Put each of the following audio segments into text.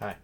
Hi.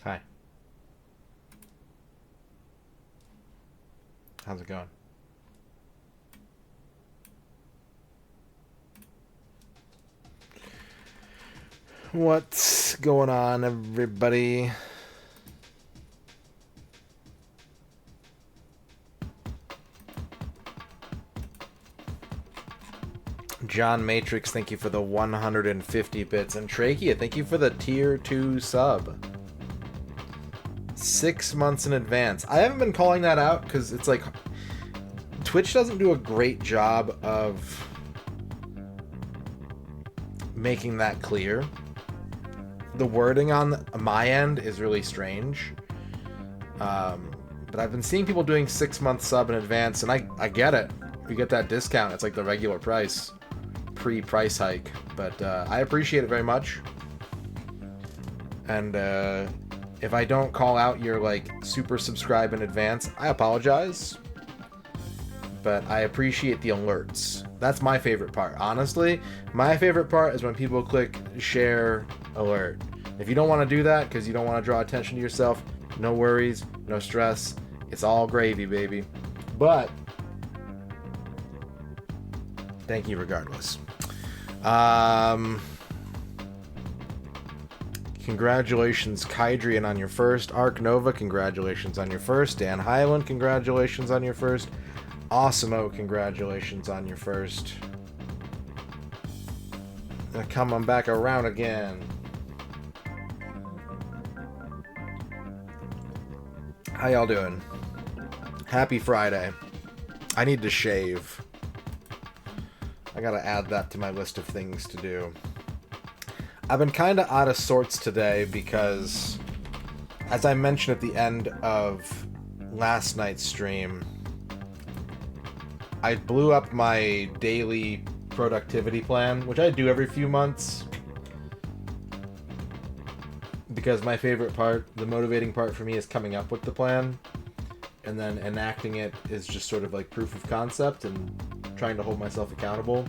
Hi. How's it going? What's going on, everybody? John Matrix, thank you for the 150 bits. And Trachea, thank you for the tier 2 sub. 6 months in advance. I haven't been calling that out because it's like Twitch doesn't do a great job of making that clear. The wording on my end is really strange. But I've been seeing people doing 6 month sub in advance, and I get it. You get that discount. It's like the regular price, pre-price hike. But I appreciate it very much. And if I don't call out your like super subscribe in advance, I apologize. But I appreciate the alerts. That's my favorite part. Honestly, my favorite part is when people click share alert. If you don't want to do that because you don't want to draw attention to yourself, no worries, no stress. It's all gravy, baby. But thank you regardless. Congratulations, Kydrian, on your first. Arc Nova, congratulations on your first. Dan Highland, congratulations on your first. Awesome-o, congratulations on your first. Coming back around again. How y'all doing? Happy Friday. I need to shave. I gotta add that to my list of things to do. I've been kind of out of sorts today because, as I mentioned at the end of last night's stream, I blew up my daily productivity plan, which I do every few months, because my favorite part, the motivating part for me, is coming up with the plan, and then enacting it is just sort of like proof of concept and trying to hold myself accountable.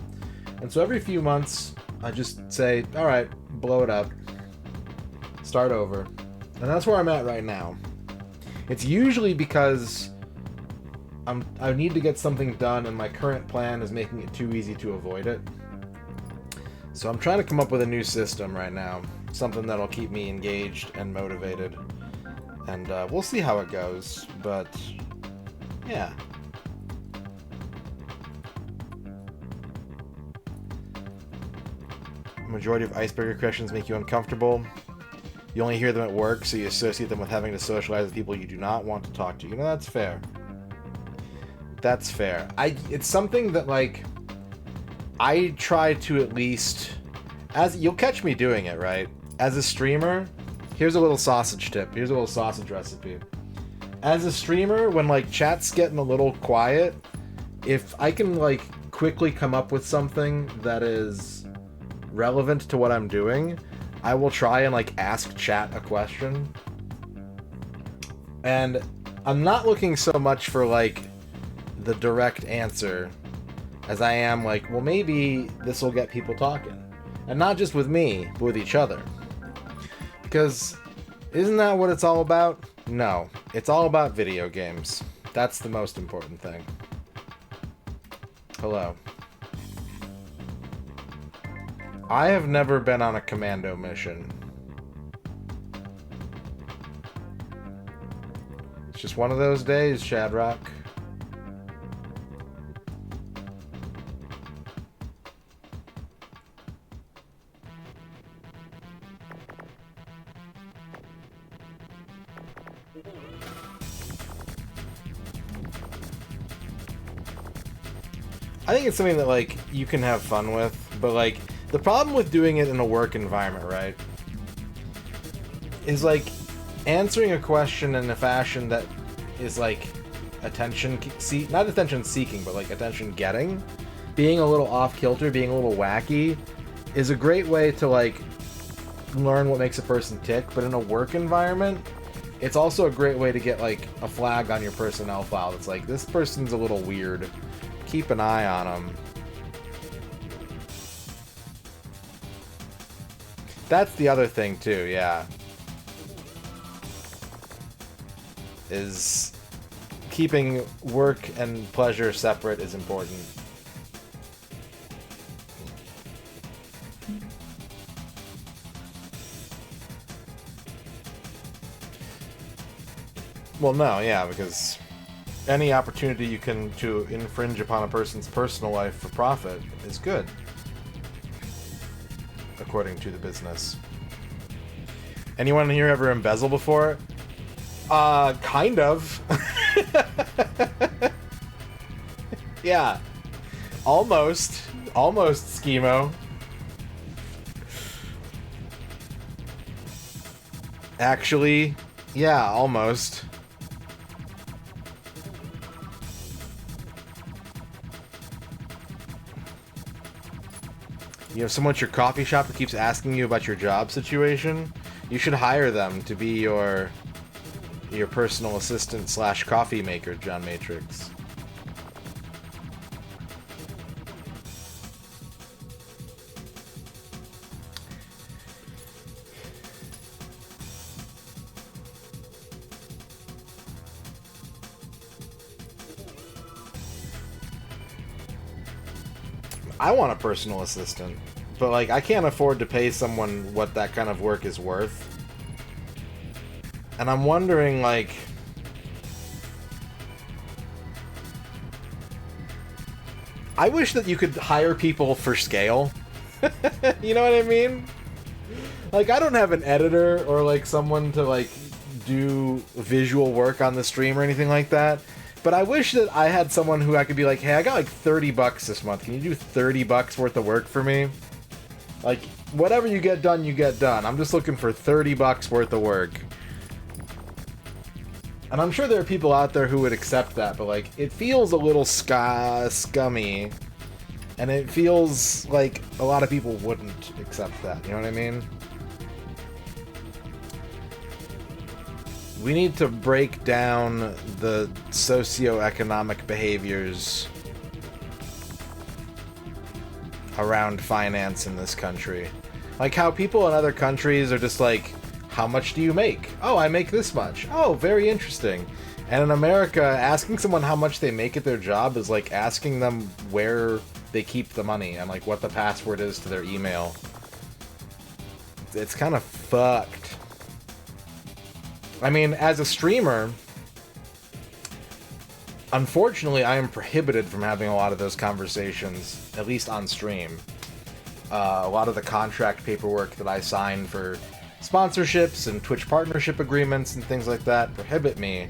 And so every few months, I just say, all right, blow it up, start over. And that's where I'm at right now. It's usually because I need to get something done, and my current plan is making it too easy to avoid it. So I'm trying to come up with a new system right now, something that'll keep me engaged and motivated. And we'll see how it goes, but Yeah. Majority of icebreaker questions make you uncomfortable. You only hear them at work, so you associate them with having to socialize with people you do not want to talk to. You know, that's fair. That's fair. It's something that, like, I try to at least... You'll catch me doing it, right? As a streamer, here's a little sausage tip. Here's a little sausage recipe. As a streamer, when, like, chat's getting a little quiet, if I can, like, quickly come up with something that is relevant to what I'm doing, I will try and, like, ask chat a question. And I'm not looking so much for, like, the direct answer as I am, like, well, maybe this will get people talking. And not just with me, but with each other. Because isn't that what it's all about? No. It's all about video games. That's the most important thing. Hello. I have never been on a commando mission. It's just one of those days, Shadrock. I think it's something that, like, you can have fun with, but, like, the problem with doing it in a work environment, right, is, like, answering a question in a fashion that is, like, not attention seeking, but, like, attention getting, being a little off kilter, being a little wacky, is a great way to, like, learn what makes a person tick, but in a work environment, it's also a great way to get, like, a flag on your personnel file that's like, this person's a little weird. Keep an eye on them. That's the other thing, too, yeah. Is keeping work and pleasure separate is important. Well, no, yeah, because any opportunity you can to infringe upon a person's personal life for profit is good, according to the business. Anyone here ever embezzle before? Kind of. Yeah. Almost. Almost, Schemo. Actually, yeah, almost. You have someone at your coffee shop who keeps asking you about your job situation? You should hire them to be your personal assistant / coffee maker, John Matrix. I want a personal assistant, but, like, I can't afford to pay someone what that kind of work is worth. And I'm wondering, like, I wish that you could hire people for scale. You know what I mean? Like, I don't have an editor or, like, someone to, like, do visual work on the stream or anything like that. But I wish that I had someone who I could be like, hey, I got like $30 this month. Can you do $30 worth of work for me? Like, whatever you get done, you get done. I'm just looking for $30 worth of work. And I'm sure there are people out there who would accept that, but, like, it feels a little scummy. And it feels like a lot of people wouldn't accept that. You know what I mean? We need to break down the socioeconomic behaviors around finance in this country. Like how people in other countries are just like, how much do you make? Oh, I make this much. Oh, very interesting. And in America, asking someone how much they make at their job is like asking them where they keep the money and like what the password is to their email. It's kind of fucked. I mean, as a streamer, Unfortunately, I am prohibited from having a lot of those conversations, at least on stream. A lot of the contract paperwork that I sign for sponsorships and Twitch partnership agreements and things like that prohibit me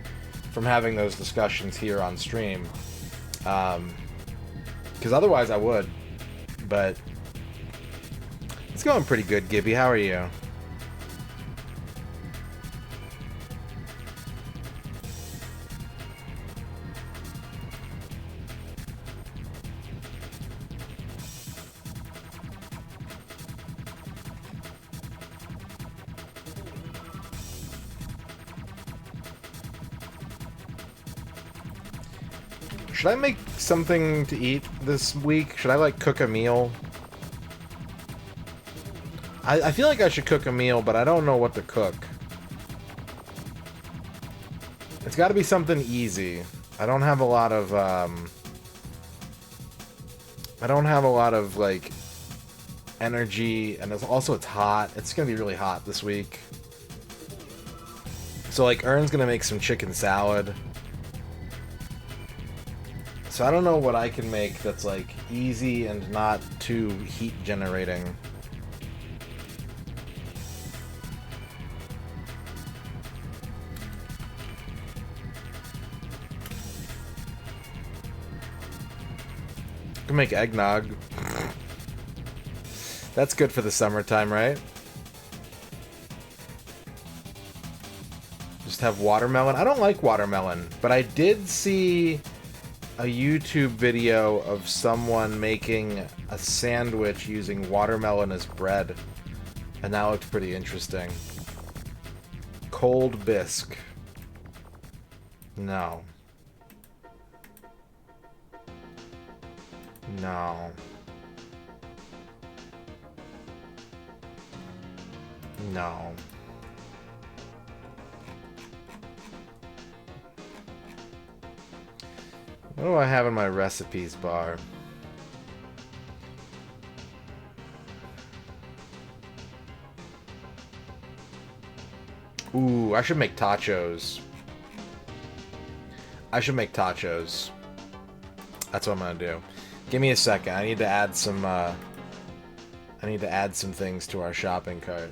from having those discussions here on stream. Because otherwise I would. But it's going pretty good, Gibby. How are you? Should I make something to eat this week? Should I, like, cook a meal? I feel like I should cook a meal, but I don't know what to cook. It's got to be something easy. I don't have a lot of, like, energy, and it's hot. It's gonna be really hot this week. So, like, Ern's gonna make some chicken salad. So I don't know what I can make that's, like, easy and not too heat generating. I can make eggnog. That's good for the summertime, right? Just have watermelon. I don't like watermelon, but I did see a YouTube video of someone making a sandwich using watermelon as bread, and that looked pretty interesting. Cold bisque. No. No. No. What do I have in my recipes bar? Ooh, I should make tachos. I should make tachos. That's what I'm gonna do. Give me a second. I need to add some things to our shopping cart.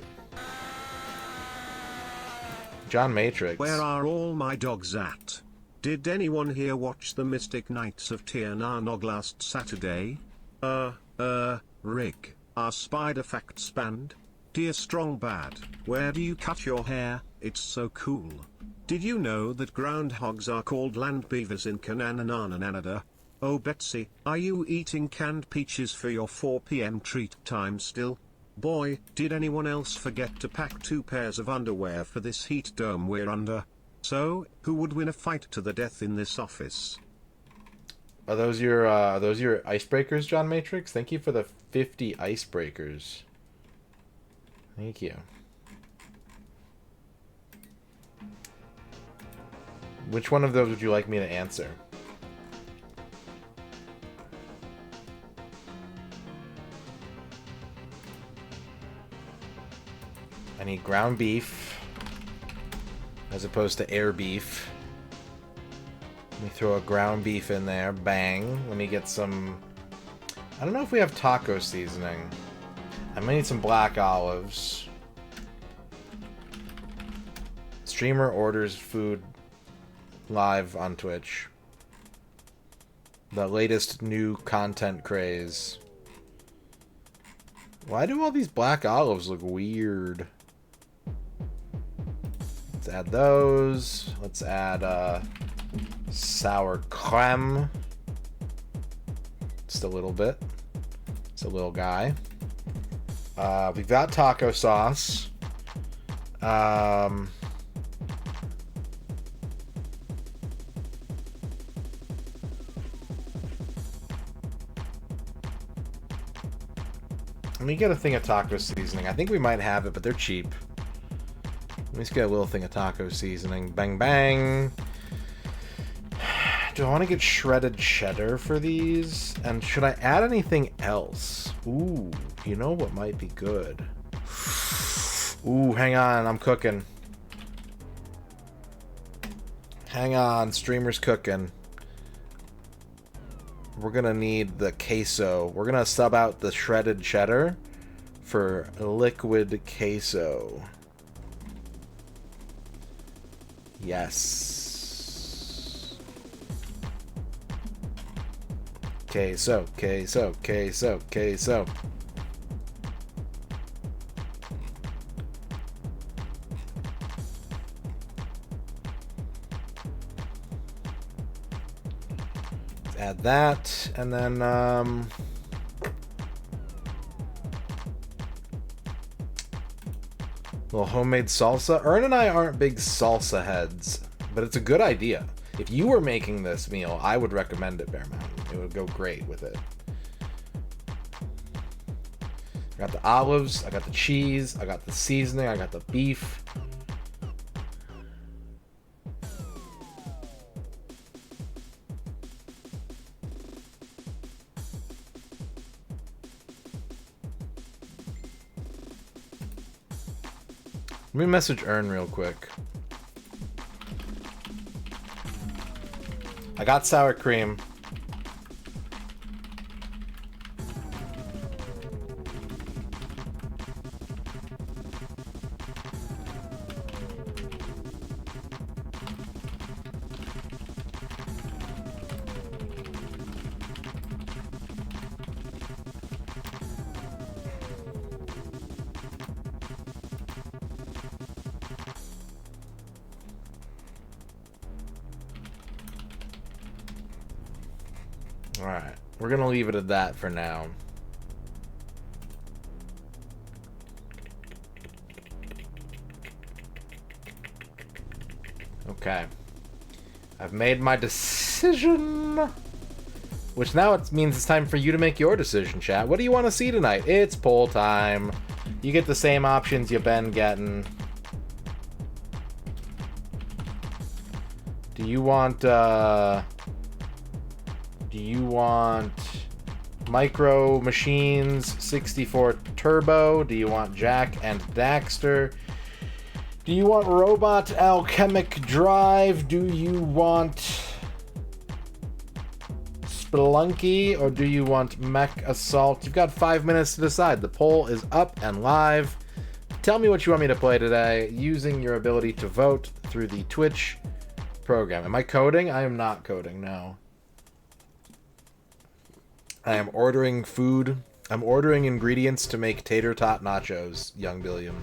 John Matrix. Where are all my dogs at? Did anyone here watch the Mystic Knights of Tir Na Nog last Saturday? Rick, our Spider Facts band? Dear Strong Bad, where do you cut your hair? It's so cool. Did you know that groundhogs are called land beavers in Canada? Oh Betsy, are you eating canned peaches for your 4 PM treat time still? Boy, did anyone else forget to pack 2 pairs of underwear for this heat dome we're under? So, who would win a fight to the death in this office? Are those your icebreakers, John Matrix? Thank you for the 50 icebreakers. Thank you. Which one of those would you like me to answer? I need ground beef as opposed to air beef. Let me throw a ground beef in there. Bang. Let me get some... I don't know if we have taco seasoning. I might need some black olives. Streamer orders food live on Twitch. The latest new content craze. Why do all these black olives look weird? Let's add those. Let's add sour creme. Just a little bit. It's a little guy. We've got taco sauce. Let me get a thing of taco seasoning. I think we might have it, but they're cheap. Let me just get a little thing of taco seasoning. Bang, bang. Do I want to get shredded cheddar for these? And should I add anything else? Ooh, you know what might be good? Ooh, hang on. I'm cooking. Hang on. Streamer's cooking. we're gonna need the queso. We're gonna sub out the shredded cheddar for liquid queso. Yes. Queso, queso, queso, queso. Add that, and then little homemade salsa. Ern and I aren't big salsa heads, but it's a good idea. If you were making this meal, I would recommend it, Bear Mountain. It would go great with it. I got the olives, I got the cheese, I got the seasoning, I got the beef. Let me message Ern real quick. I got sour cream. Alright, we're gonna leave it at that for now. Okay. I've made my decision. Which now it means it's time for you to make your decision, chat. What do you want to see tonight? It's poll time. You get the same options you've been getting. Do you want Micro Machines 64 Turbo? Do you want Jack and Daxter? Do you want Robot Alchemic Drive? Do you want Spelunky? Or do you want Mech Assault? You've got 5 minutes to decide. The poll is up and live. Tell me what you want me to play today using your ability to vote through the Twitch program. Am I coding? I am not coding, no. I am ordering food. I'm ordering ingredients to make tater tot nachos, young Billiam.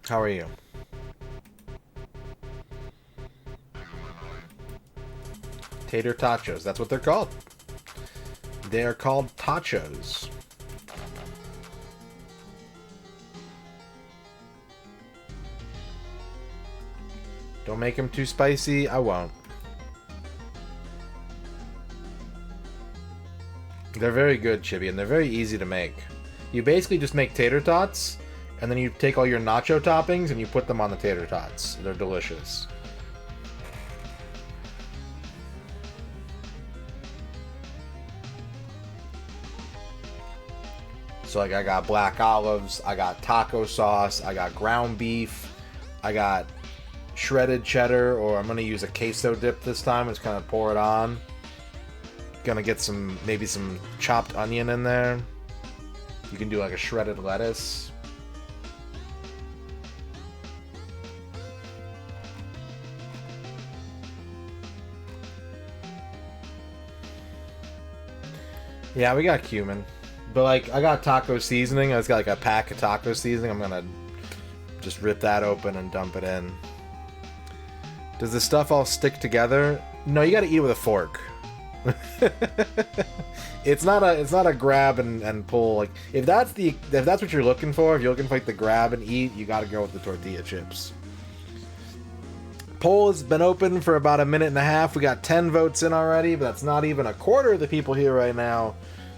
How are you? Tater tachos, that's what they're called. They are called tachos. Don't make them too spicy, I won't. They're very good, Chibi, and they're very easy to make. You basically just make tater tots, and then you take all your nacho toppings and you put them on the tater tots. They're delicious. So like I got black olives, I got taco sauce, I got ground beef, I got shredded cheddar, or I'm gonna use a queso dip this time. Just kind of pour it on. Gonna get maybe some chopped onion in there. You can do like a shredded lettuce. Yeah, we got cumin. But like, I got taco seasoning. I just got like a pack of taco seasoning. I'm gonna just rip that open and dump it in. Does the stuff all stick together? No, you gotta eat it with a fork. It's not a grab and pull. Like if that's what you're looking for, if you're looking for like the grab and eat, you gotta go with the tortilla chips. Poll has been open for about a minute and a half. We got 10 votes in already, but that's not even a quarter of the people here right now.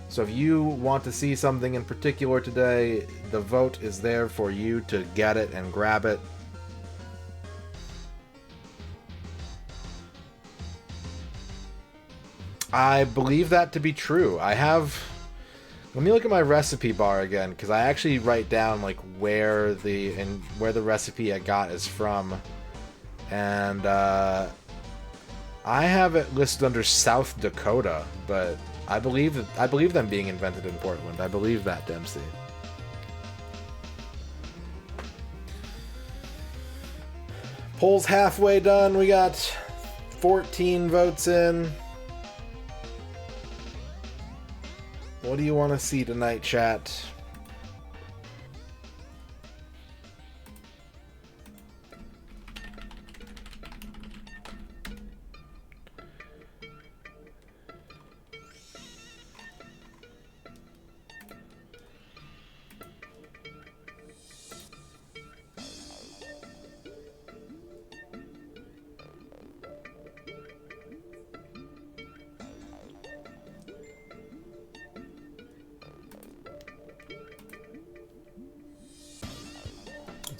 So if you want to see something in particular today, the vote is there for you to get it and grab it. I believe that to be true. Let me look at my recipe bar again, because I actually write down like where the recipe I got is from. And I have it listed under South Dakota, but I believe them being invented in Portland. I believe that, Dempsey. Poll's halfway done. We got 14 votes in. What do you want to see tonight, chat?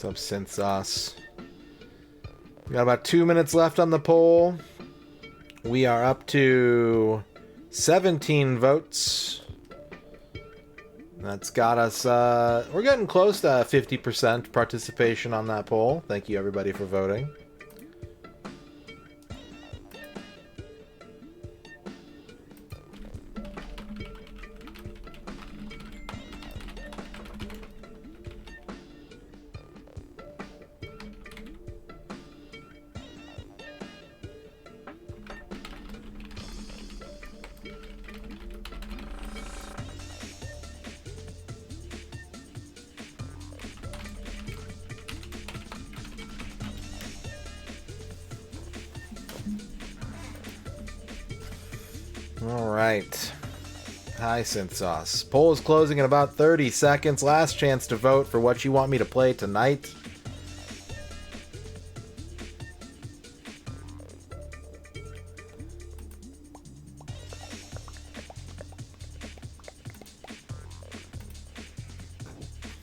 What's up, Synth Sauce? We got about 2 minutes left on the poll. We are up to 17 votes. That's got us, we're getting close to 50% participation on that poll. Thank you, everybody, for voting. Alright. Hi, Synth Sauce. Poll is closing in about 30 seconds. Last chance to vote for what you want me to play tonight.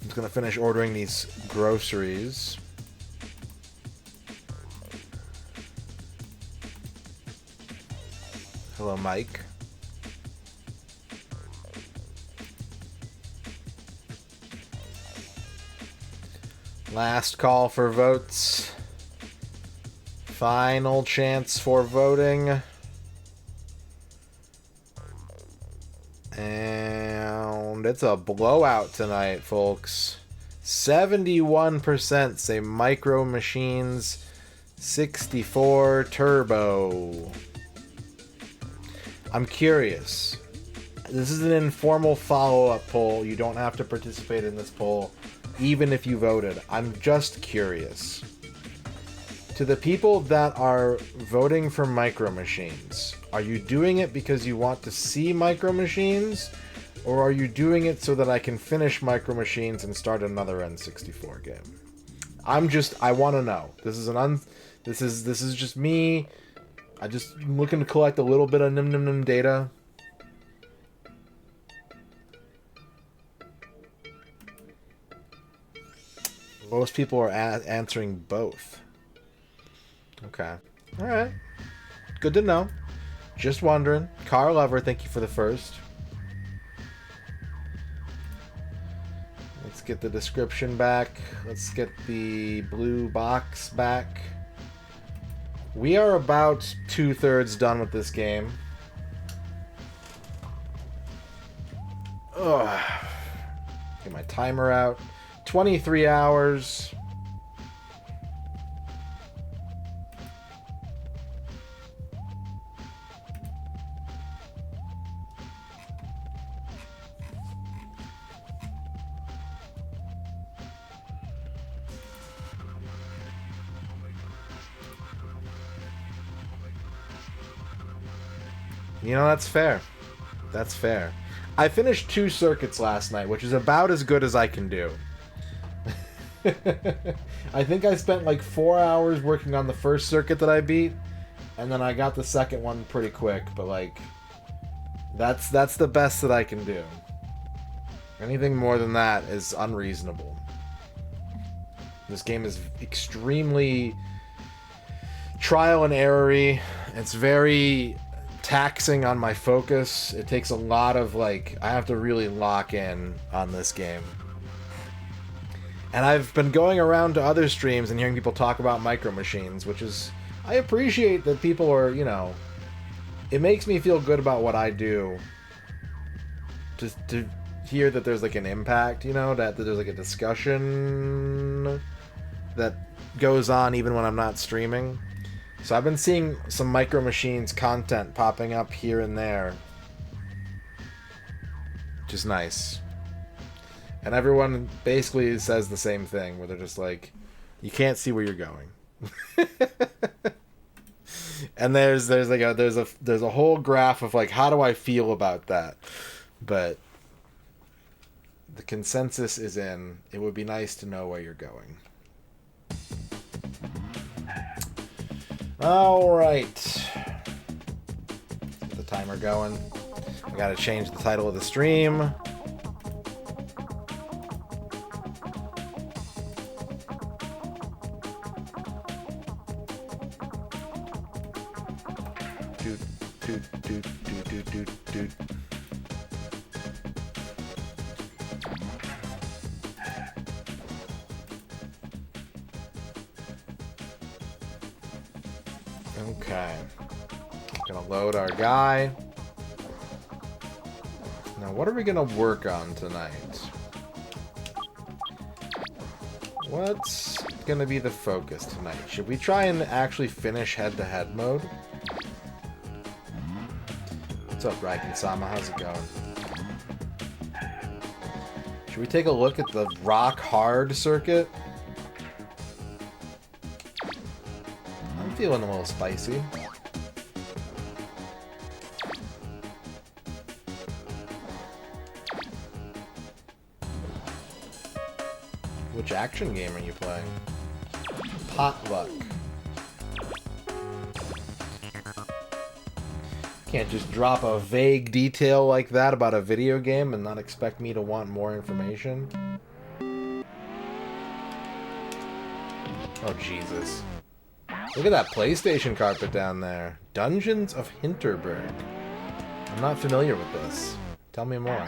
I'm just gonna finish ordering these groceries. Hello, Mike. Last call for votes. Final chance for voting. And it's a blowout tonight, folks. 71% say Micro Machines 64 Turbo. I'm curious. This is an informal follow-up poll. You don't have to participate in this poll, even if you voted. I'm just curious. To the people that are voting for Micro Machines, are you doing it because you want to see Micro Machines, or are you doing it so that I can finish Micro Machines and start another N64 game? I want to know. This is just me. I'm just looking to collect a little bit of nim data. Most people are answering both. Okay. Alright. Good to know. Just wondering. Car Lover, thank you for the first. Let's get the description back. Let's get the blue box back. We are about 2/3 done with this game. Ugh. Get my timer out. 23 hours. You know, that's fair. That's fair. I finished 2 circuits last night, which is about as good as I can do. I think I spent like 4 hours working on the first circuit that I beat, and then I got the second one pretty quick, but like, that's the best that I can do. Anything more than that is unreasonable. This game is extremely trial and error-y. It's very taxing on my focus. It takes a lot of, like, I have to really lock in on this game. And I've been going around to other streams and hearing people talk about Micro Machines, which is I appreciate that people are, you know, it makes me feel good about what I do. Just to hear that there's like an impact, you know, that there's like a discussion that goes on even when I'm not streaming. So I've been seeing some Micro Machines content popping up here and there, which is nice. And everyone basically says the same thing, where they're just like, you can't see where you're going. And there's a whole graph of like, how do I feel about that? But the consensus is in, it would be nice to know where you're going. Alright. Get the timer going. I gotta change the title of the stream. Doot, doot, doot, doot, doot, doot, doot. Okay. Gonna load our guy. Now, what are we gonna work on tonight? What's gonna be the focus tonight? Should we try and actually finish head-to-head mode? What's up, Raikin-sama? How's it going? Should we take a look at the Rock Hard circuit? I'm feeling a little spicy. Which action game are you playing? Potluck. Can't just drop a vague detail like that about a video game and not expect me to want more information. Oh, Jesus. Look at that PlayStation carpet down there. Dungeons of Hinterberg. I'm not familiar with this. Tell me more.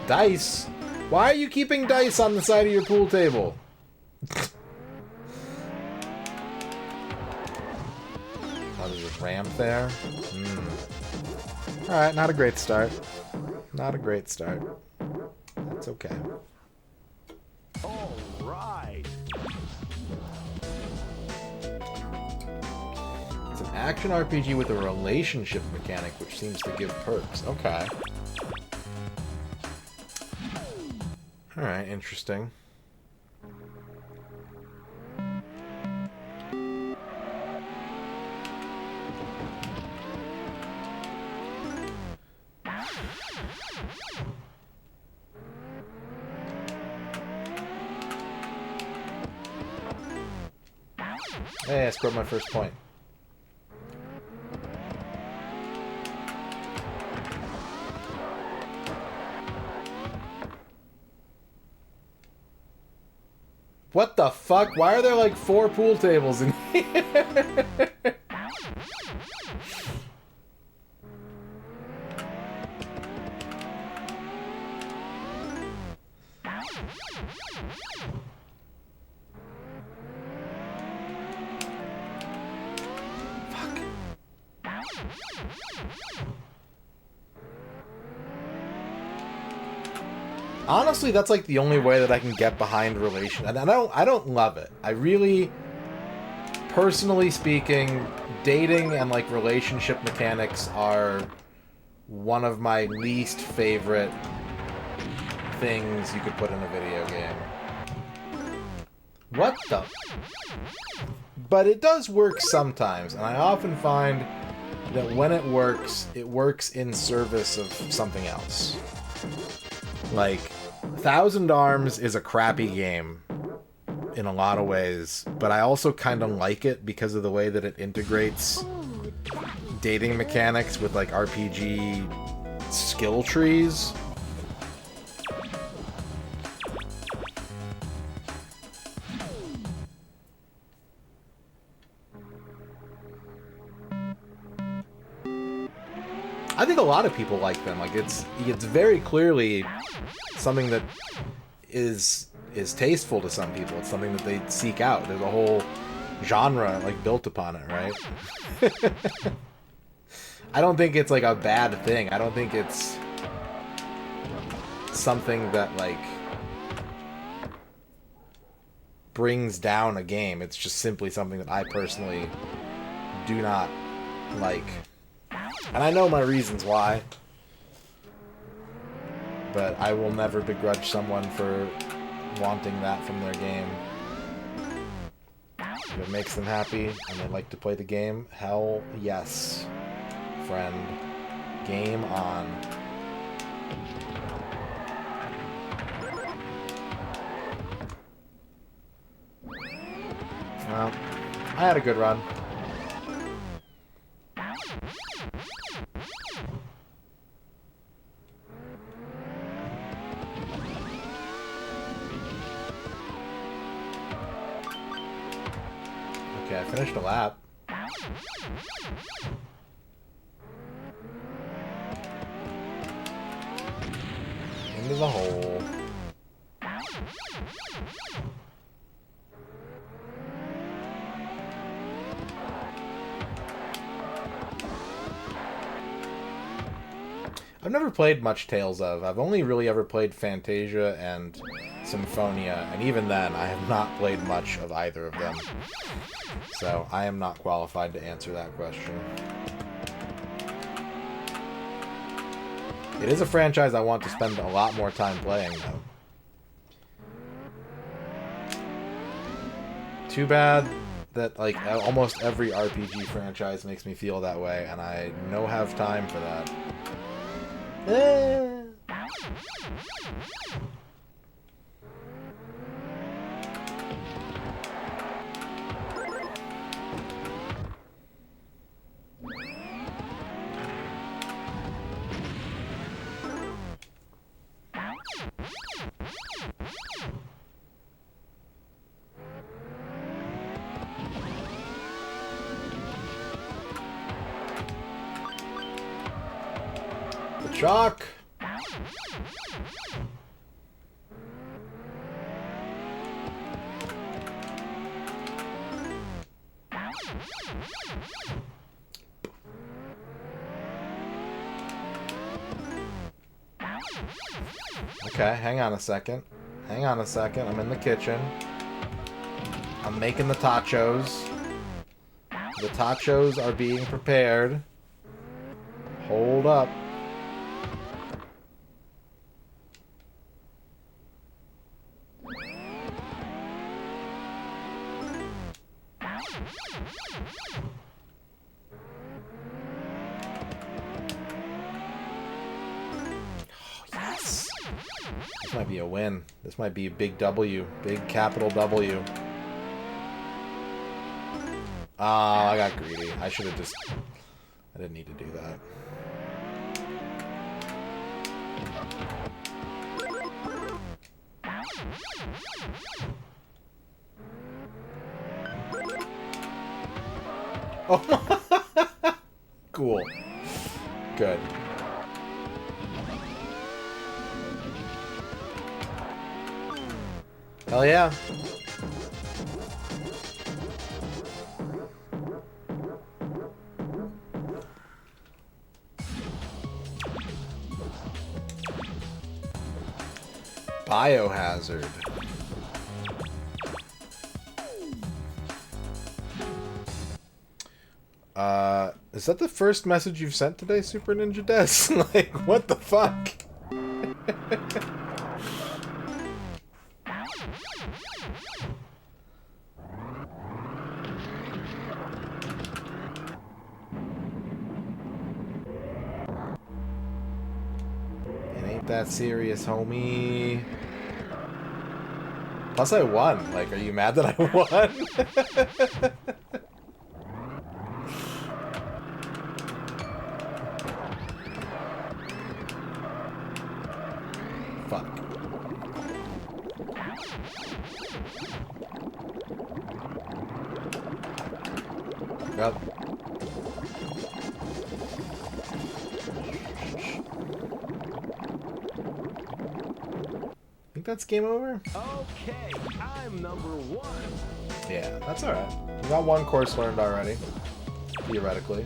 Dice? Why are you keeping dice on the side of your pool table? Oh, there's a ramp there? Alright, not a great start. Not a great start. That's okay. Alright. It's an action RPG with a relationship mechanic, which seems to give perks. Okay. Alright, interesting. Hey, I scored my first point. What the fuck? Why are there like 4 pool tables in here? Fuck. Honestly, that's like the only way that I can get behind relation. And I don't love it. I really, personally speaking, dating and like relationship mechanics are one of my least favorite things you could put in a video game. What the? But it does work sometimes, and I often find that when it works in service of something else. Like, Thousand Arms is a crappy game in a lot of ways, but I also kind of like it because of the way that it integrates dating mechanics with, like, RPG skill trees. I think a lot of people like them. Like, it's very clearly something that is tasteful to some people. It's something that they seek out. There's a whole genre like built upon it, right? I don't think it's like a bad thing. I don't think it's something that like brings down a game. It's just simply something that I personally do not like. And I know my reasons why. But I will never begrudge someone for wanting that from their game. If it makes them happy and they like to play the game, hell yes, friend. Game on. Well, I had a good run. Okay, I finished a lap. Into the hole. I've never played much Tales of. I've only really ever played Fantasia and Symphonia, and even then, I have not played much of either of them. So, I am not qualified to answer that question. It is a franchise I want to spend a lot more time playing, though. Too bad that, like, almost every RPG franchise makes me feel that way, and I no have time for that. The chalk. Okay, hang on a second. Hang on a second. I'm in the kitchen. I'm making the tachos. The tachos are being prepared. Hold up. This might be a win. This might be a big W. Big capital W. Ah, I got greedy. I should have just... I didn't need to do that. Oh, cool. Good. Hell yeah. Biohazard. Is that the first message you've sent today, Super Ninja Des? Like, what the fuck? It ain't that serious, homie. Plus I won. Like, are you mad that I won? Fuck. Yep. I think that's game over. Okay, I'm number 1. Yeah, that's alright. We got one course learned already. Theoretically.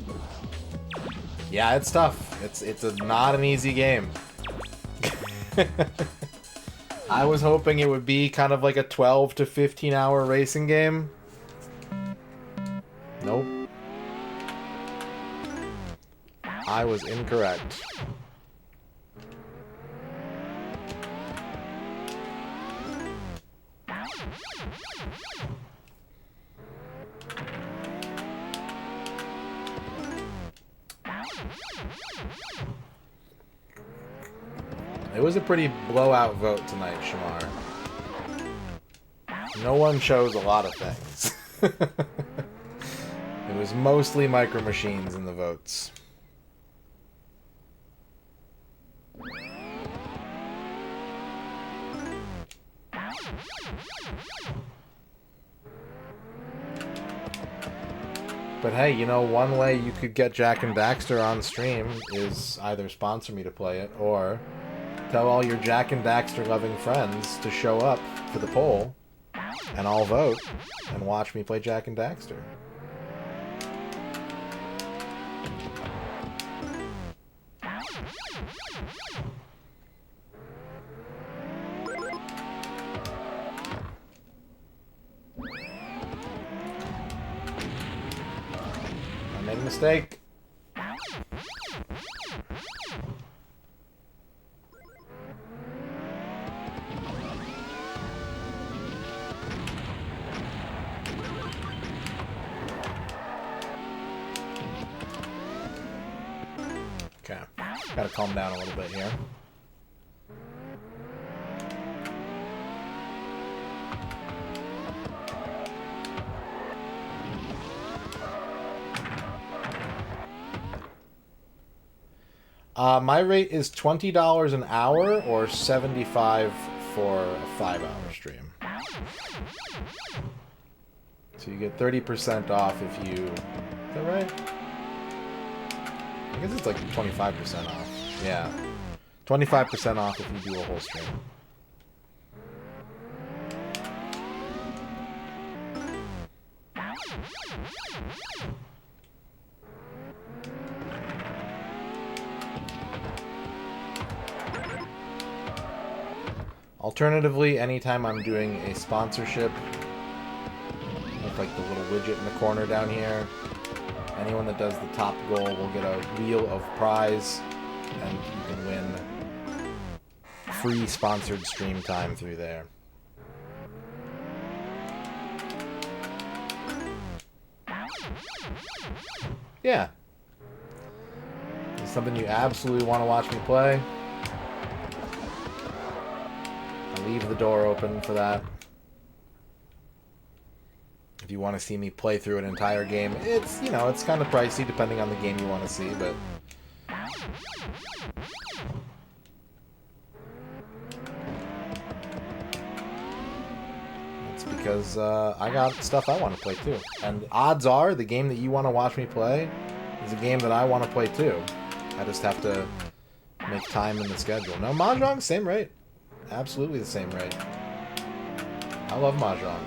Yeah, it's tough. It's not an easy game. I was hoping it would be kind of like a 12 to 15 hour racing game. Nope. I was incorrect. It was a pretty blowout vote tonight, Shamar. No one chose a lot of things. It was mostly Micro Machines in the votes. But hey, you know, one way you could get Jak and Daxter on stream is either sponsor me to play it, or tell all your Jak and Daxter loving friends to show up for the poll, and I'll vote, and watch me play Jak and Daxter. I made a mistake. Okay, gotta calm down a little bit here. My rate is $20 an hour or $75 for a 5-hour stream. So you get 30% off if you... Is that right? I guess it's like 25% off. Yeah. 25% off if you do a whole stream. Alternatively, anytime I'm doing a sponsorship, with like the little widget in the corner down here, anyone that does the top goal will get a wheel of prize, and you can win free sponsored stream time through there. Yeah. It's something you absolutely want to watch me play. I'll leave the door open for that. If you want to see me play through an entire game, it's, you know, it's kind of pricey depending on the game you want to see, but... It's because I got stuff I want to play too. And odds are, the game that you want to watch me play is a game that I want to play too. I just have to make time in the schedule. No, Mahjong, same rate. Absolutely the same rate. I love Mahjong.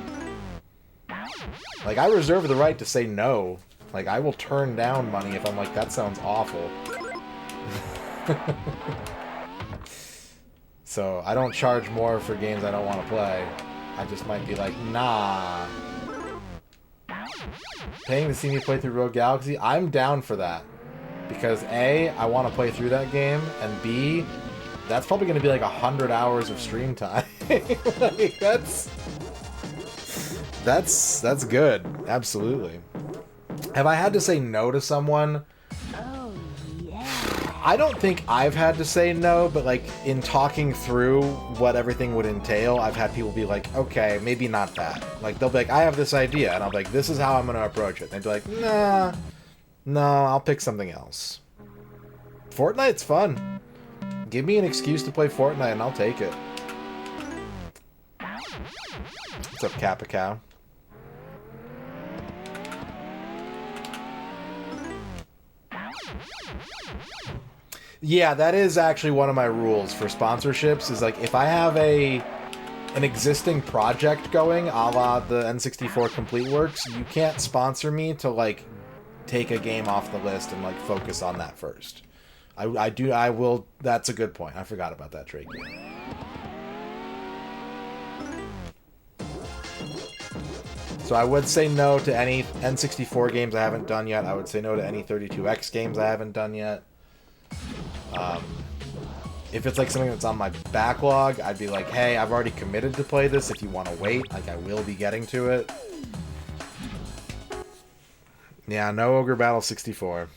Like, I reserve the right to say no. Like, I will turn down money if I'm like, that sounds awful. So, I don't charge more for games I don't want to play. I just might be like, nah. Paying to see me play through Rogue Galaxy? I'm down for that. Because A, I want to play through that game, and B, that's probably going to be like 100 hours of stream time. Like, that's good. Absolutely. Have I had to say no to someone? Oh, yeah. I don't think I've had to say no, but like in talking through what everything would entail, I've had people be like, okay, maybe not that. Like, they'll be like, I have this idea, and I'll be like, this is how I'm going to approach it. And they'd be like, nah, no, I'll pick something else. Fortnite's fun. Give me an excuse to play Fortnite and I'll take it. What's up, Kappa Cow? Yeah, that is actually one of my rules for sponsorships, is like, if I have a an existing project going, a la the N64 Complete Works, you can't sponsor me to, like, take a game off the list and, like, focus on that first. I will, that's a good point. I forgot about that trade game. So I would say no to any N64 games I haven't done yet. I would say no to any 32X games I haven't done yet. If it's like something that's on my backlog, I'd be like, hey, I've already committed to play this. If you want to wait, like, I will be getting to it. Yeah, no Ogre Battle 64.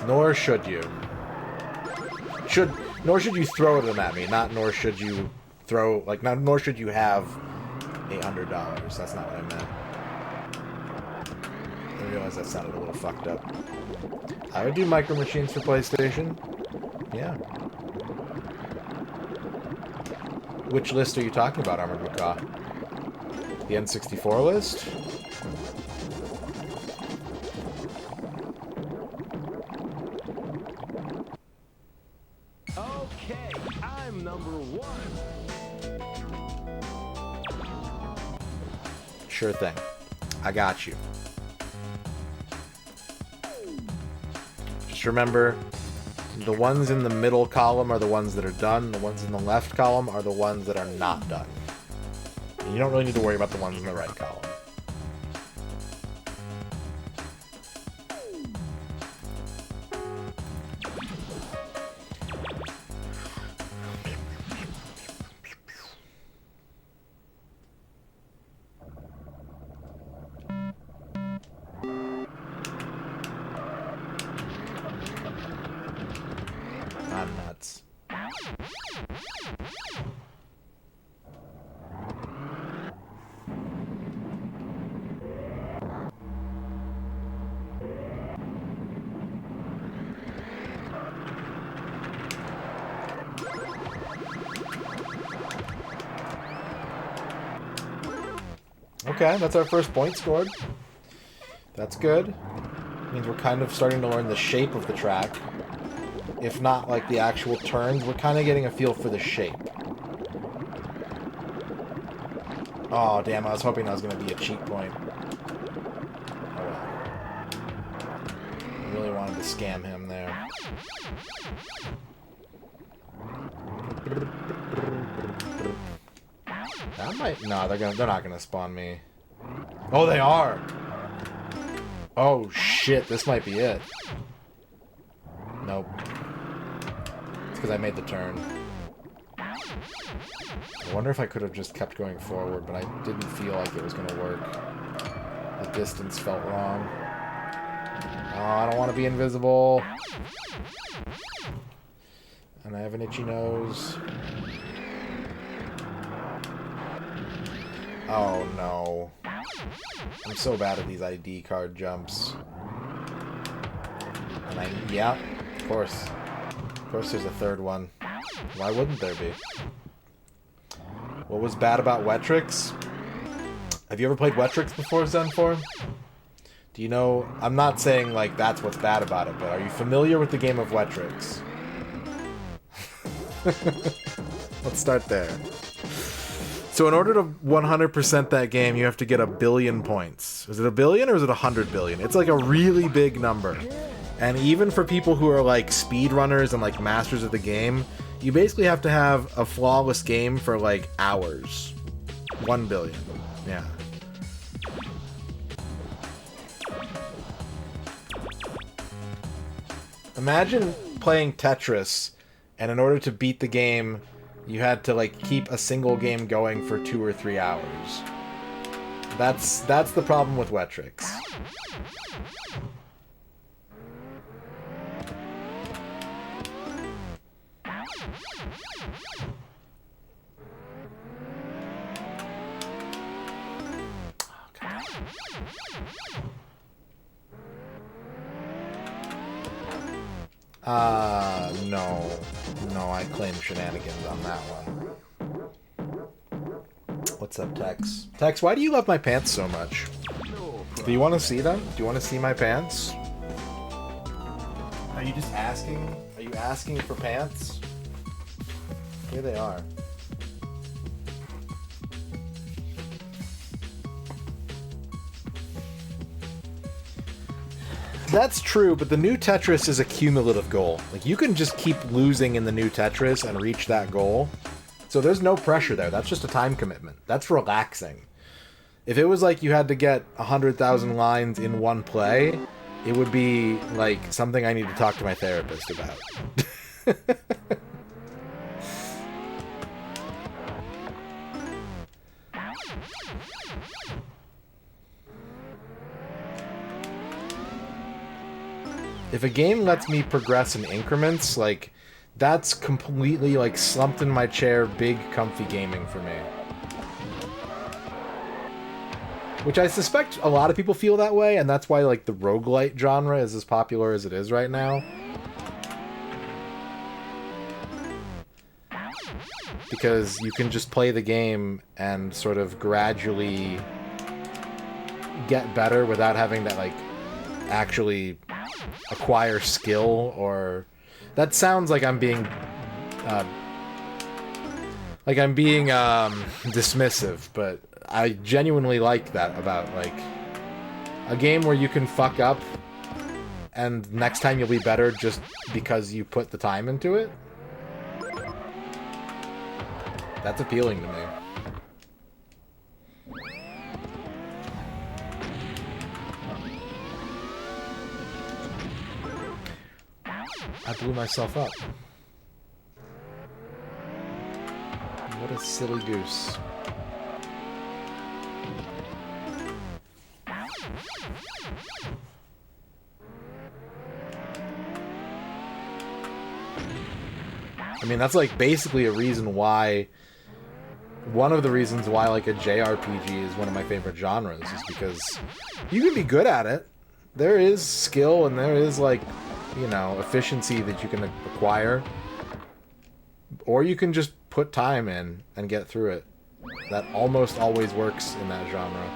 Nor should you. Nor should you throw them at me. Nor should you throw, like, nor should you have $800. That's not what I meant. I realized that sounded a little fucked up. I would do Micro Machines for PlayStation. Yeah. Which list are you talking about, Armored Macaw? The N64 list? Okay, I'm number 1. Sure thing. I got you. Just remember, the ones in the middle column are the ones that are done. The ones in the left column are the ones that are not done. And you don't really need to worry about the ones in the right column. I'm nuts. Okay, that's our first point scored. That's good. Means we're kind of starting to learn the shape of the track. If not, like, the actual turns, we're kind of getting a feel for the shape. Oh, damn, I was hoping that was going to be a cheat point. Oh, well. I really wanted to scam him there. That might... No, they're not gonna spawn me. Oh, they are! Oh, shit, this might be it. Nope. It's because I made the turn. I wonder if I could have just kept going forward, but I didn't feel like it was gonna work. The distance felt wrong. Oh, I don't want to be invisible. And I have an itchy nose. Oh, no. I'm so bad at these ID card jumps. And yeah, of course. Of course there's a third one. Why wouldn't there be? What was bad about Wetrix? Have you ever played Wetrix before, Zen4? Do you know... I'm not saying, like, that's what's bad about it, but are you familiar with the game of Wetrix? Let's start there. So in order to 100% that game, you have to get 1 billion points. Is it 1 billion or is it 100 billion? It's like a really big number. And even for people who are like speedrunners and like masters of the game, you basically have to have a flawless game for like hours. 1 billion. Yeah. Imagine playing Tetris, and in order to beat the game, you had to like keep a single game going for 2 or 3 hours. That's the problem with Wetrix. No. No, I claim shenanigans on that one. What's up, Tex? Tex, why do you love my pants so much? Do you want to see them? Do you want to see my pants? Are you just asking? Are you asking for pants? Here they are. That's true, but the new Tetris is a cumulative goal. Like, you can just keep losing in the new Tetris and reach that goal. So there's no pressure there. That's just a time commitment. That's relaxing. If it was like you had to get 100,000 lines in one play, it would be like something I need to talk to my therapist about. If a game lets me progress in increments, like, that's completely, like, slumped in my chair, big, comfy gaming for me. Which I suspect a lot of people feel that way, and that's why, like, the roguelite genre is as popular as it is right now. Because you can just play the game and sort of gradually get better without having to, like, actually acquire skill. Or that sounds like I'm being dismissive, but I genuinely like that about, like, a game where you can fuck up and next time you'll be better just because you put the time into it. That's appealing to me. I blew myself up. What a silly goose. I mean, that's like basically a reason why, one of the reasons why, like, a JRPG is one of my favorite genres, is because you can be good at it. There is skill and there is, like, you know, efficiency that you can acquire. Or you can just put time in and get through it. That almost always works in that genre.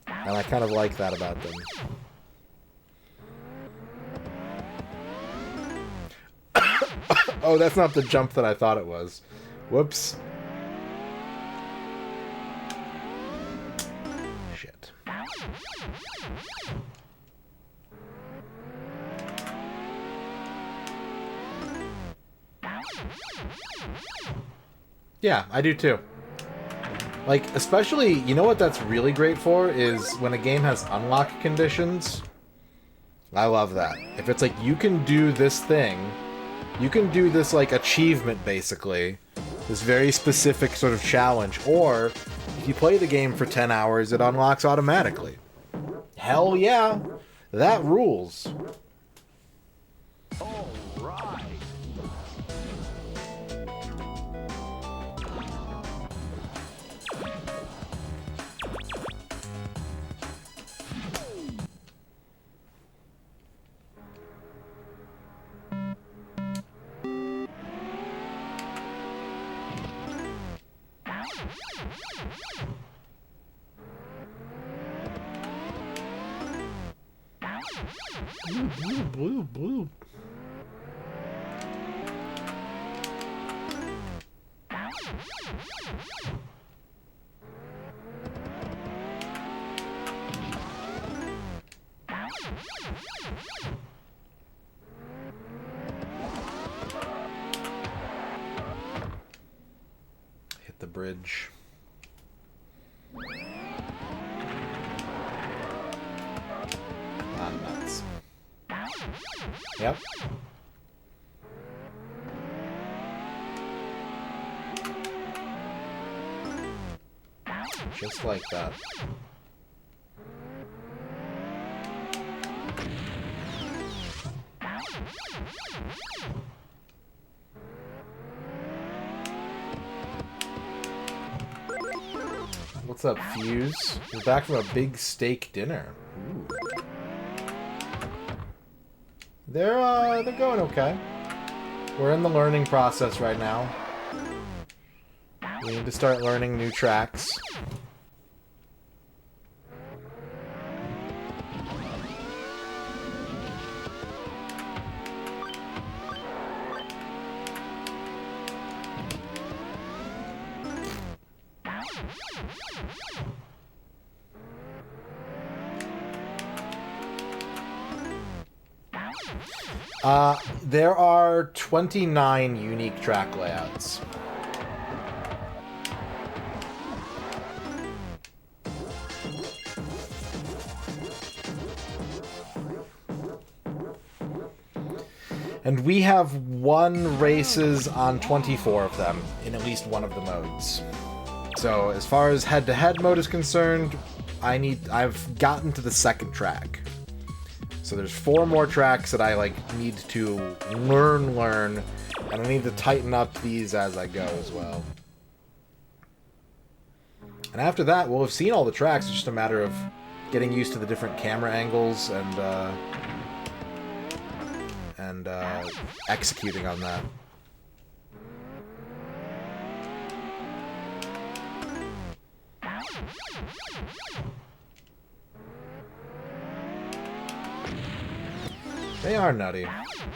And I kind of like that about them. Oh, that's not the jump that I thought it was. Whoops. Shit. Yeah, I do too. Like, especially, you know what that's really great for is when a game has unlock conditions. I love that. If it's like, you can do this thing, you can do this, like, achievement, basically. This very specific sort of challenge. Or, if you play the game for 10 hours, it unlocks automatically. Hell yeah! That rules. All right. Blue. Hit the bridge. Ah, nuts. Yep. Just like that. What's up, Fuse? You're back from a big steak dinner. Ooh. They're going okay. We're in the learning process right now. We need to start learning new tracks. There are 29 unique track layouts. And we have won races on 24 of them in at least one of the modes. So as far as head-to-head mode is concerned, I've gotten to the second track. So there's 4 more tracks that I need to learn, and I need to tighten up these as I go as well. And after that, we'll have seen all the tracks. It's just a matter of getting used to the different camera angles and executing on that. They are nutty.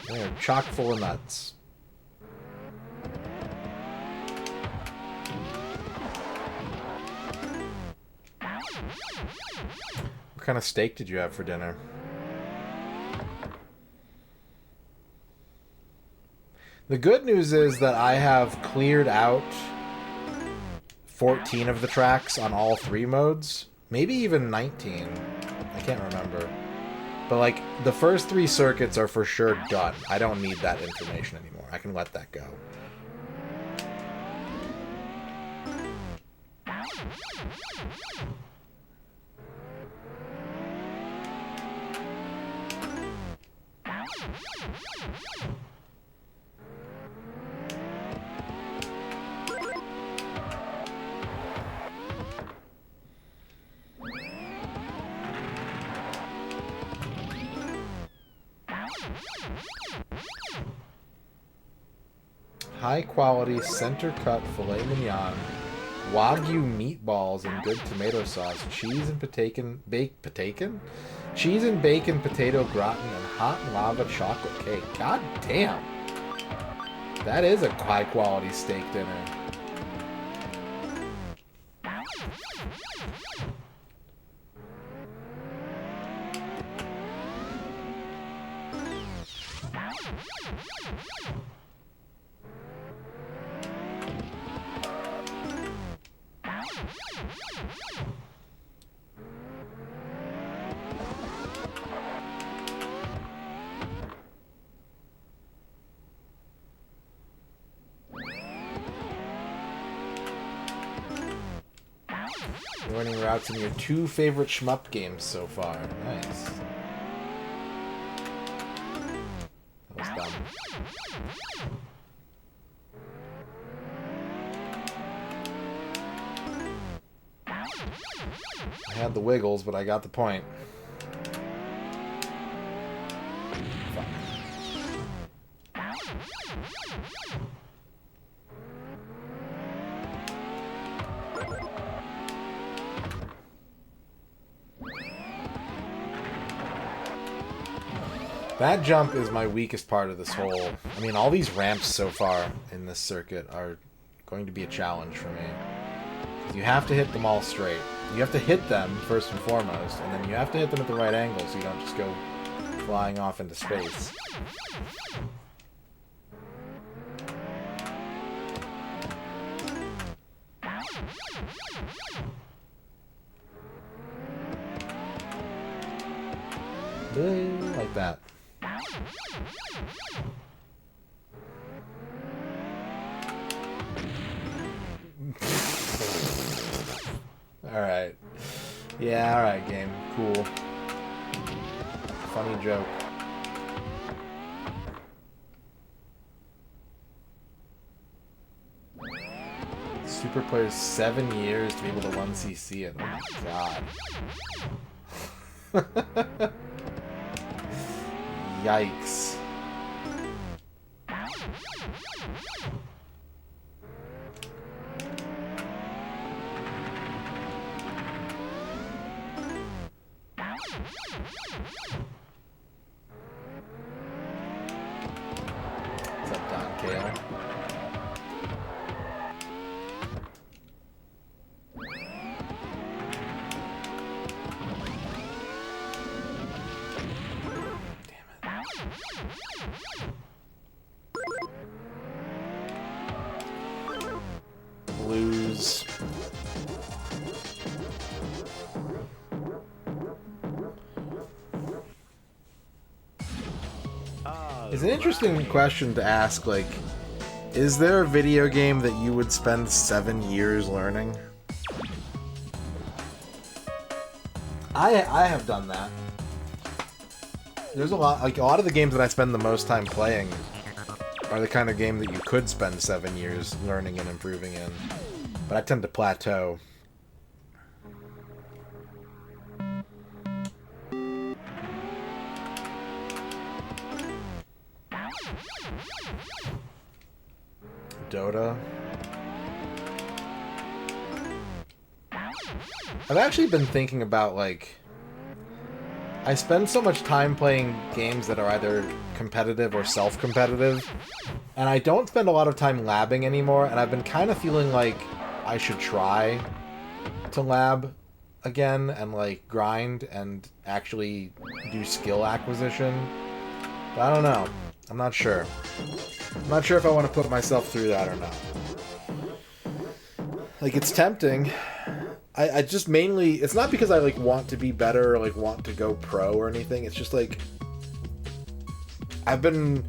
They are chock full of nuts. What kind of steak did you have for dinner? The good news is that I have cleared out 14 of the tracks on all 3 modes. Maybe even 19. I can't remember. But, the first 3 circuits are for sure done. I don't need that information anymore. I can let that go. High quality center cut filet mignon, Wagyu meatballs and good tomato sauce, cheese and cheese and bacon potato gratin, and hot lava chocolate cake. God damn, that is a high quality steak dinner. Learning routes in your 2 favorite shmup games so far. Nice. That was dumb. I had the wiggles, but I got the point. Fuck. That jump is my weakest part of this whole... I mean, all these ramps so far in this circuit are going to be a challenge for me. You have to hit them all straight. You have to hit them, first and foremost, and then you have to hit them at the right angle so you don't just go flying off into space. Like that. Alright. Yeah, alright, game. Cool. Funny joke. Super players 7 years to be able to 1cc it. Oh my god. Yikes. What's up, Don Kale? Blues. It's an interesting question to ask, like, is there a video game that you would spend 7 years learning? I have done that. There's a lot of the games that I spend the most time playing are the kind of game that you could spend 7 years learning and improving in. But I tend to plateau. Dota. I've actually been thinking about, like, I spend so much time playing games that are either competitive or self-competitive, and I don't spend a lot of time labbing anymore, and I've been kind of feeling like I should try to lab again and, like, grind and actually do skill acquisition. But I don't know. I'm not sure. I'm not sure if I want to put myself through that or not. Like, it's tempting. I just mainly... It's not because I, like, want to be better or, like, want to go pro or anything. It's just, like... I've been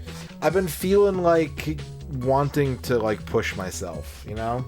feeling like wanting to, like, push myself, you know?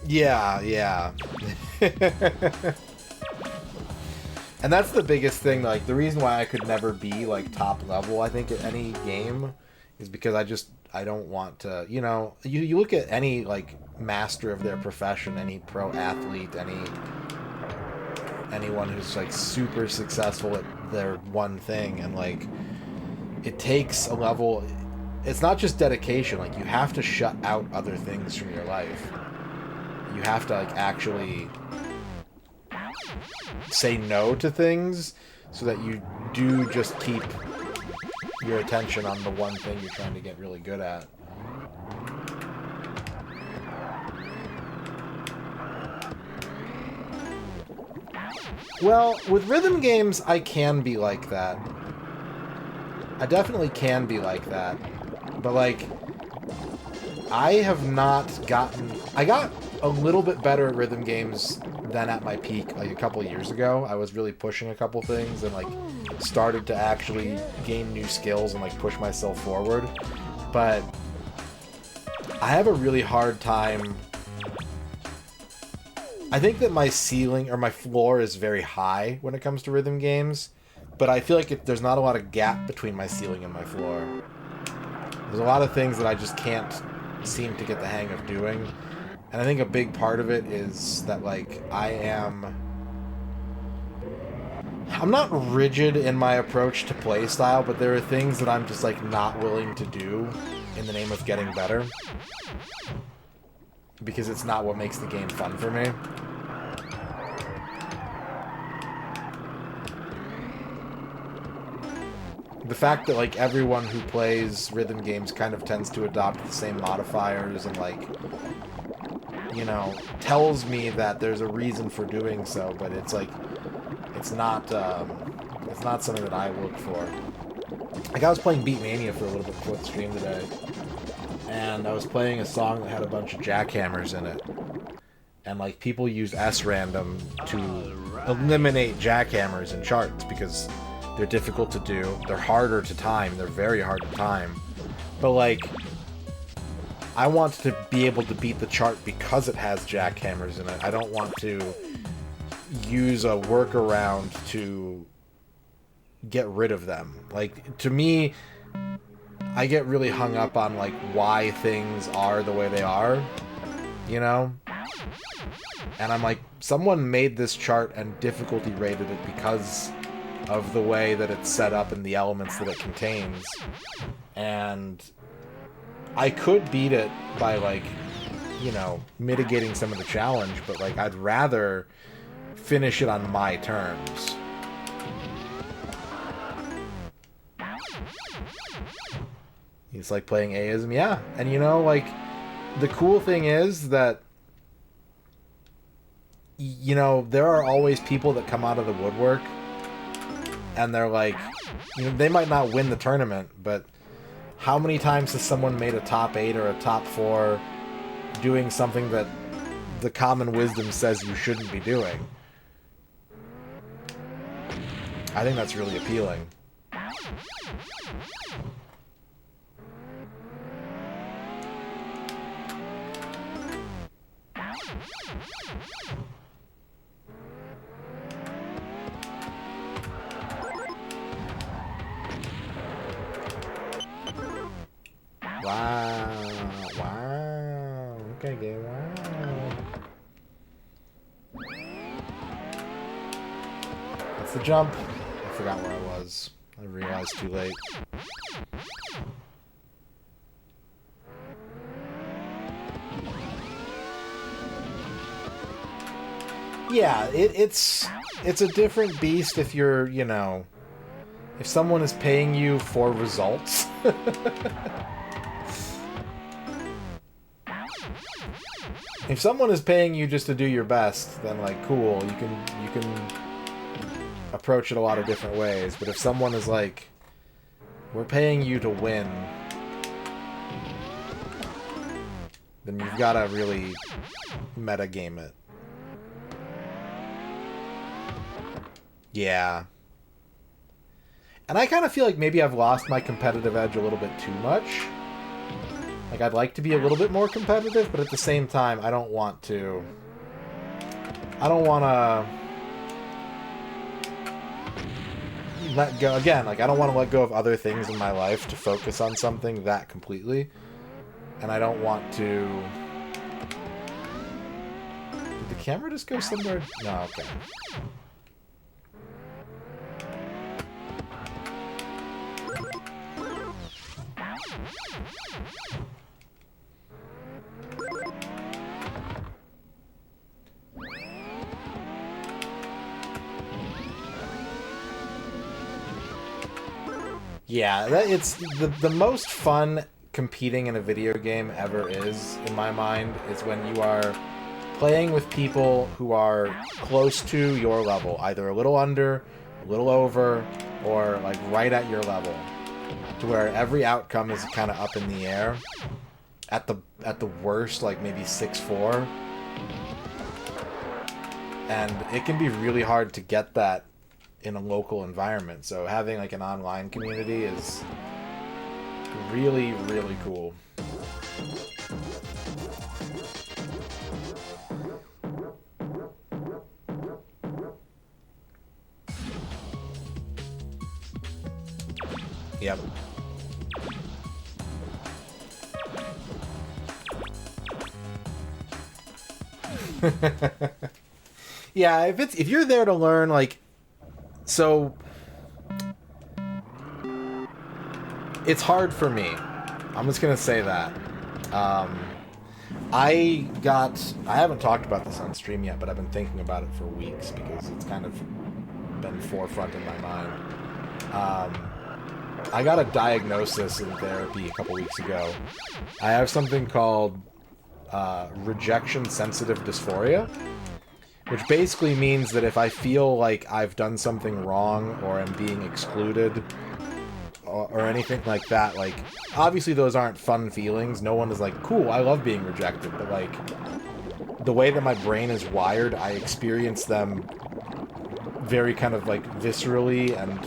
Yeah. And that's the biggest thing, like, the reason why I could never be, like, top level, I think, at any game, is because I don't want to, you know, you look at any, like, master of their profession, any pro athlete, anyone who's, like, super successful at their one thing, and, like, it takes a level, it's not just dedication, like, you have to shut out other things from your life. You have to, like, actually say no to things so that you do just keep your attention on the one thing you're trying to get really good at. Well, with rhythm games, I can be like that. I definitely can be like that. But, like, I have not gotten... I got a little bit better at rhythm games than at my peak, like, a couple years ago. I was really pushing a couple things and, like, started to actually gain new skills and, like, push myself forward. But I have a really hard time... I think that my ceiling, or my floor, is very high when it comes to rhythm games, but I feel like there's not a lot of gap between my ceiling and my floor. There's a lot of things that I just can't seem to get the hang of doing. And I think a big part of it is that, like, I'm not rigid in my approach to play style, but there are things that I'm just, like, not willing to do in the name of getting better. Because it's not what makes the game fun for me. The fact that, like, everyone who plays rhythm games kind of tends to adopt the same modifiers and, like, you know, tells me that there's a reason for doing so, but it's, like, it's not something that I look for. Like, I was playing Beatmania for a little bit before the stream today. and I was playing a song that had a bunch of jackhammers in it. And, like, people use SRandom to eliminate jackhammers in charts because they're difficult to do. They're harder to time. They're very hard to time. But, like, I want to be able to beat the chart because it has jackhammers in it. I don't want to use a workaround to get rid of them. Like, to me, I get really hung up on, like, why things are the way they are, you know? And I'm like, someone made this chart and difficulty rated it because of the way that it's set up and the elements that it contains. And I could beat it by, like, you know, mitigating some of the challenge, but, like, I'd rather finish it on my terms. It's like playing Aism, yeah. And, you know, like, the cool thing is that, you know, there are always people that come out of the woodwork and they're like, you know, they might not win the tournament, but how many times has someone made a top 8 or a top 4 doing something that the common wisdom says you shouldn't be doing? I think that's really appealing. Wow. Okay, game. Wow. That's the jump. I forgot where I was. I realized too late. Yeah, it's a different beast if you're, you know, if someone is paying you for results. If someone is paying you just to do your best, then, like, cool, you can approach it a lot of different ways. But if someone is like, we're paying you to win, then you've got to really metagame it. Yeah. And I kind of feel like maybe I've lost my competitive edge a little bit too much. Like, I'd like to be a little bit more competitive, but at the same time, I don't want to... let go... Again, like, I don't want to let go of other things in my life to focus on something that completely. And I don't want to... Did the camera just go somewhere? No, okay. Yeah, it's the most fun competing in a video game ever is, in my mind, is when you are playing with people who are close to your level, either a little under, a little over, or like right at your level, to where every outcome is kind of up in the air. At the worst, like maybe 6-4, and it can be really hard to get that in a local environment. So having like an online community is really, really cool. Yep. Yeah, if you're there to learn, like, so it's hard for me. I'm just gonna say that. I haven't talked about this on stream yet, but I've been thinking about it for weeks because it's kind of been forefront in my mind. I got a diagnosis in therapy a couple weeks ago. I have something called rejection-sensitive dysphoria, which basically means that if I feel like I've done something wrong or am being excluded or anything like that. Like, obviously those aren't fun feelings. No one is like, cool, I love being rejected. But, like, the way that my brain is wired, I experience them very kind of, like, viscerally, and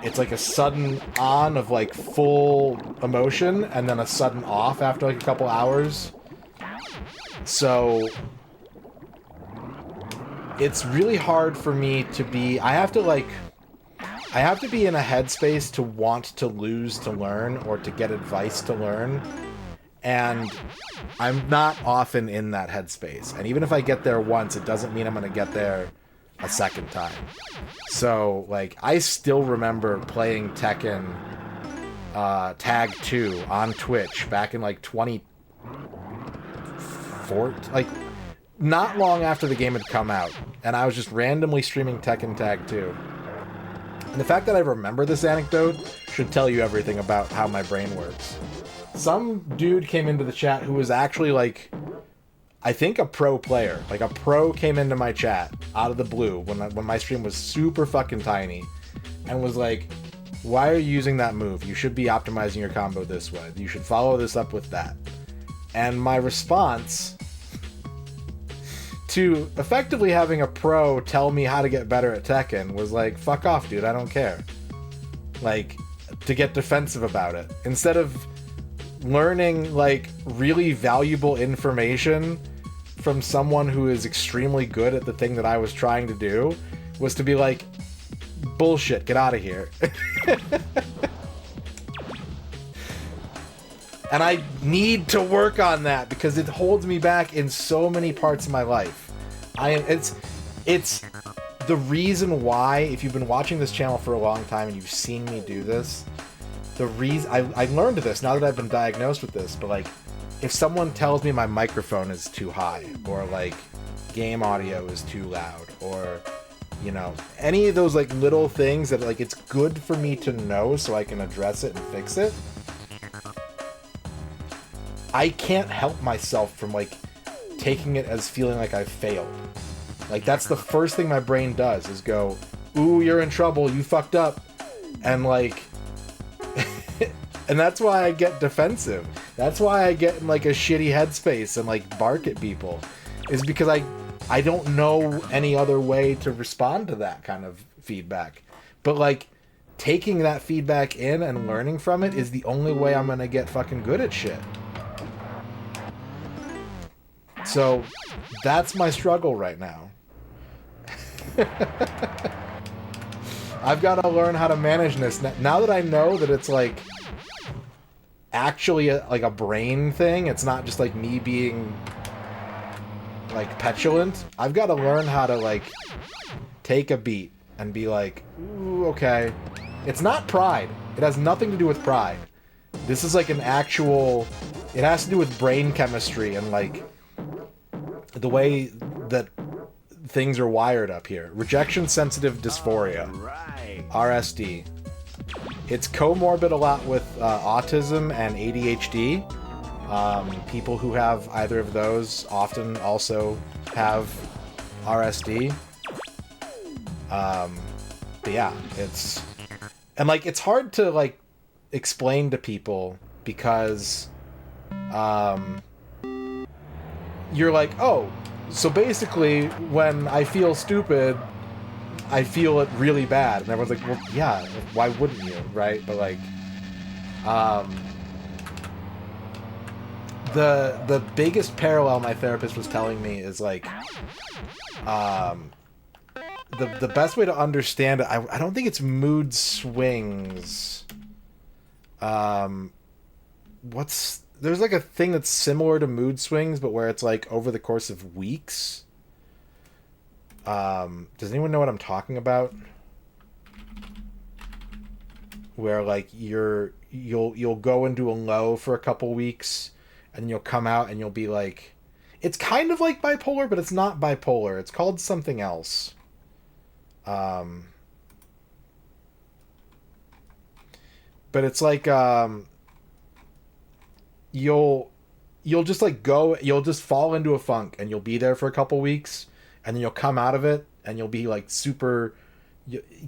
it's like a sudden on of, like, full emotion, and then a sudden off after, like, a couple hours. So it's really hard for me to be... I have to be in a headspace to want to lose to learn, or to get advice to learn. And I'm not often in that headspace. And even if I get there once, it doesn't mean I'm going to get there a second time. So, like, I still remember playing Tekken Tag 2 on Twitch back in, like, 2014. Like, not long after the game had come out. And I was just randomly streaming Tekken Tag 2. And the fact that I remember this anecdote should tell you everything about how my brain works. Some dude came into the chat who was actually, like, I think a pro player. Like, a pro came into my chat out of the blue when my stream was super fucking tiny, and was like, why are you using that move? You should be optimizing your combo this way. You should follow this up with that. And my response to effectively having a pro tell me how to get better at Tekken was like, fuck off, dude, I don't care. Like, to get defensive about it. Instead of learning, like, really valuable information from someone who is extremely good at the thing that I was trying to do, was to be like, bullshit, get out of here. And I need to work on that because it holds me back in so many parts of my life. It's the reason why, if you've been watching this channel for a long time and you've seen me do this, the reason I learned this now that I've been diagnosed with this, but, like, if someone tells me my microphone is too high, or, like, game audio is too loud, or, you know, any of those, like, little things that, like, it's good for me to know so I can address it and fix it, I can't help myself from, like, taking it as feeling like I've failed. Like, that's the first thing my brain does, is go, ooh, you're in trouble, you fucked up. And, like, and that's why I get defensive. That's why I get in, like, a shitty headspace and, like, bark at people. Is because I don't know any other way to respond to that kind of feedback. But, like, taking that feedback in and learning from it is the only way I'm gonna get fucking good at shit. So, that's my struggle right now. I've got to learn how to manage this. Now that I know that it's, like, actually a brain thing, it's not just, like, me being, like, petulant, I've got to learn how to, like, take a beat and be like, ooh, okay. It's not pride. It has nothing to do with pride. This is, like, an actual... It has to do with brain chemistry and, like, the way that things are wired up here. Rejection-sensitive dysphoria. Right. RSD. It's comorbid a lot with autism and ADHD. People who have either of those often also have RSD. But yeah, it's... And, like, it's hard to, like, explain to people because... you're like, oh, so basically when I feel stupid, I feel it really bad. And everyone's like, well, yeah, why wouldn't you, right? But, like, the biggest parallel my therapist was telling me is, like, the best way to understand it, I don't think it's mood swings. There's, like, a thing that's similar to mood swings, but where it's, like, over the course of weeks. Does anyone know what I'm talking about? Where, like, you'll go into a low for a couple weeks, and you'll come out and you'll be like... It's kind of like bipolar, but it's not bipolar. It's called something else. But it's like, you'll just, like, you'll just fall into a funk and you'll be there for a couple weeks and then you'll come out of it and you'll be, like, super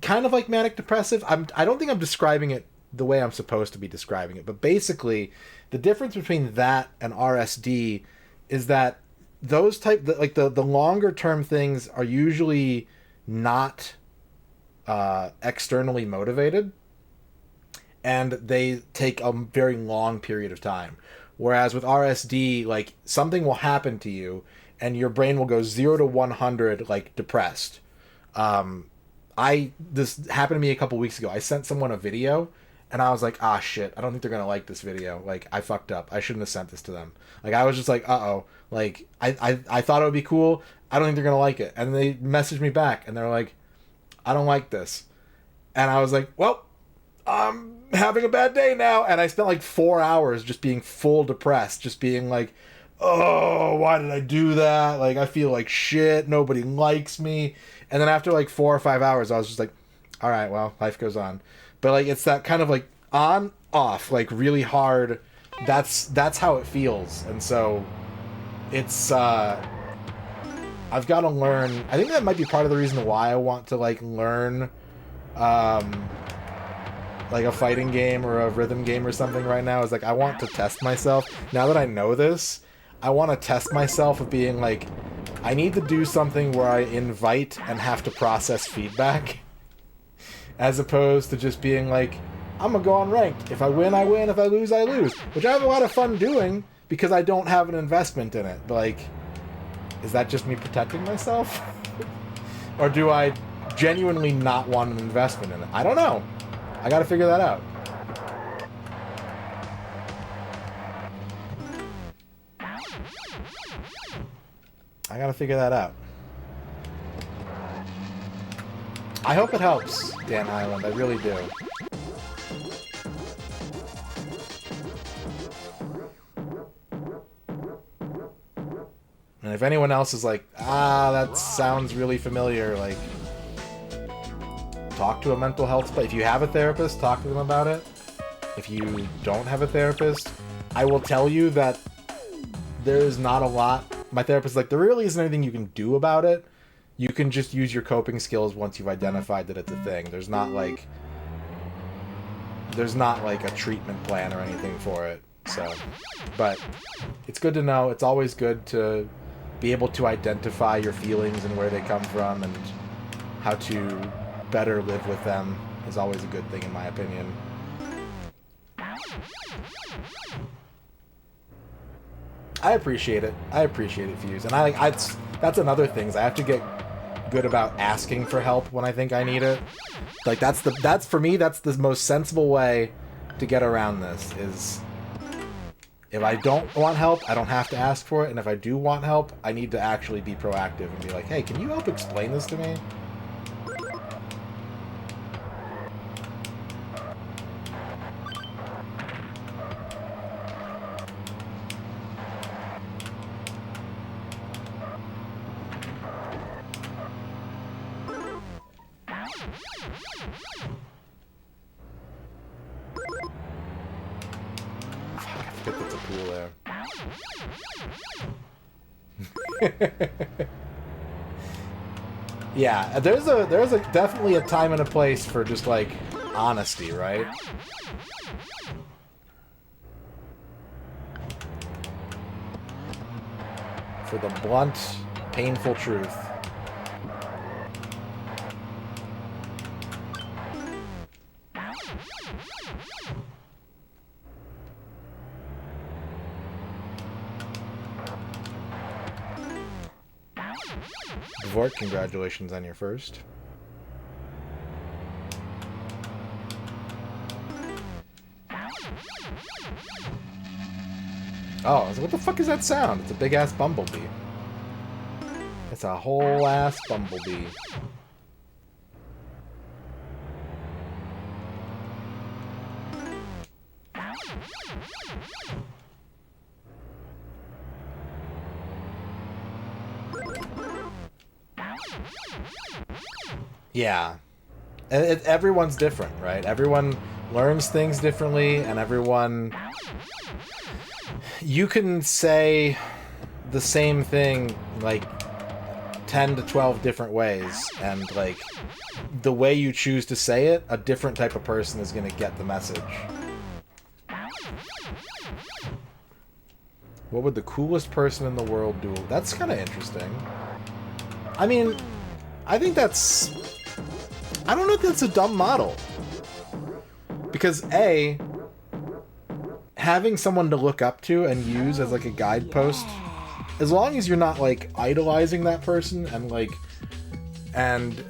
kind of like manic depressive. I don't think I'm describing it the way I'm supposed to be describing it, but basically the difference between that and RSD is that those the longer term things are usually not externally motivated, and they take a very long period of time. Whereas with RSD, like, something will happen to you and your brain will go 0 to 100 like depressed. This happened to me a couple weeks ago. I sent someone a video and I was like, ah, shit, I don't think they're gonna like this video. Like, I fucked up. I shouldn't have sent this to them. Like, I was just like, uh-oh. Like, I thought it would be cool. I don't think they're gonna like it. And they messaged me back and they're like, I don't like this. And I was like, well, I'm having a bad day now. And I spent like 4 hours just being full depressed, just being like, oh, why did I do that? Like, I feel like shit. Nobody likes me. And then after like 4 or 5 hours, I was just like, all right, well, life goes on. But like, it's that kind of like on, off, like really hard. That's how it feels. And so it's, I've got to learn. I think that might be part of the reason why I want to like learn, like a fighting game or a rhythm game or something right now, is like, I want to test myself. Now that I know this, I want to test myself of being like, I need to do something where I invite and have to process feedback, as opposed to just being like, I'm gonna go on ranked. If I win, I win. If I lose, I lose. Which I have a lot of fun doing because I don't have an investment in it. But like, is that just me protecting myself? Or do I genuinely not want an investment in it? I don't know. I gotta figure that out. I gotta figure that out. I hope it helps, Dan Highland. I really do. And if anyone else is like, ah, that sounds really familiar, like, talk to a mental health. But if you have a therapist, talk to them about it. If you don't have a therapist, I will tell you that there is not a lot. My therapist is like, there really isn't anything you can do about it. You can just use your coping skills once you've identified that it's a thing. There's not like a treatment plan or anything for it. So, but it's good to know. It's always good to be able to identify your feelings and where they come from, and how to better live with them is always a good thing, in my opinion. I appreciate it. I appreciate it, Fuse. And that's another thing, is I have to get good about asking for help when I think I need it. Like, that's for me, that's the most sensible way to get around this, is if I don't want help, I don't have to ask for it. And if I do want help, I need to actually be proactive and be like, hey, can you help explain this to me? Yeah, there's definitely a time and a place for just like honesty, right? For the blunt, painful truth. Vort, congratulations on your first. Oh, I was like, what the fuck is that sound? It's a big-ass bumblebee. It's a whole-ass bumblebee. Yeah. Everyone's different, right? Everyone learns things differently, and everyone... You can say the same thing, like, 10 to 12 different ways, and like the way you choose to say it, a different type of person is going to get the message. What would the coolest person in the world do? That's kind of interesting. I mean, I think that's... I don't know if that's a dumb model. Because A, having someone to look up to and use as like a guidepost, as long as you're not like idolizing that person and like, and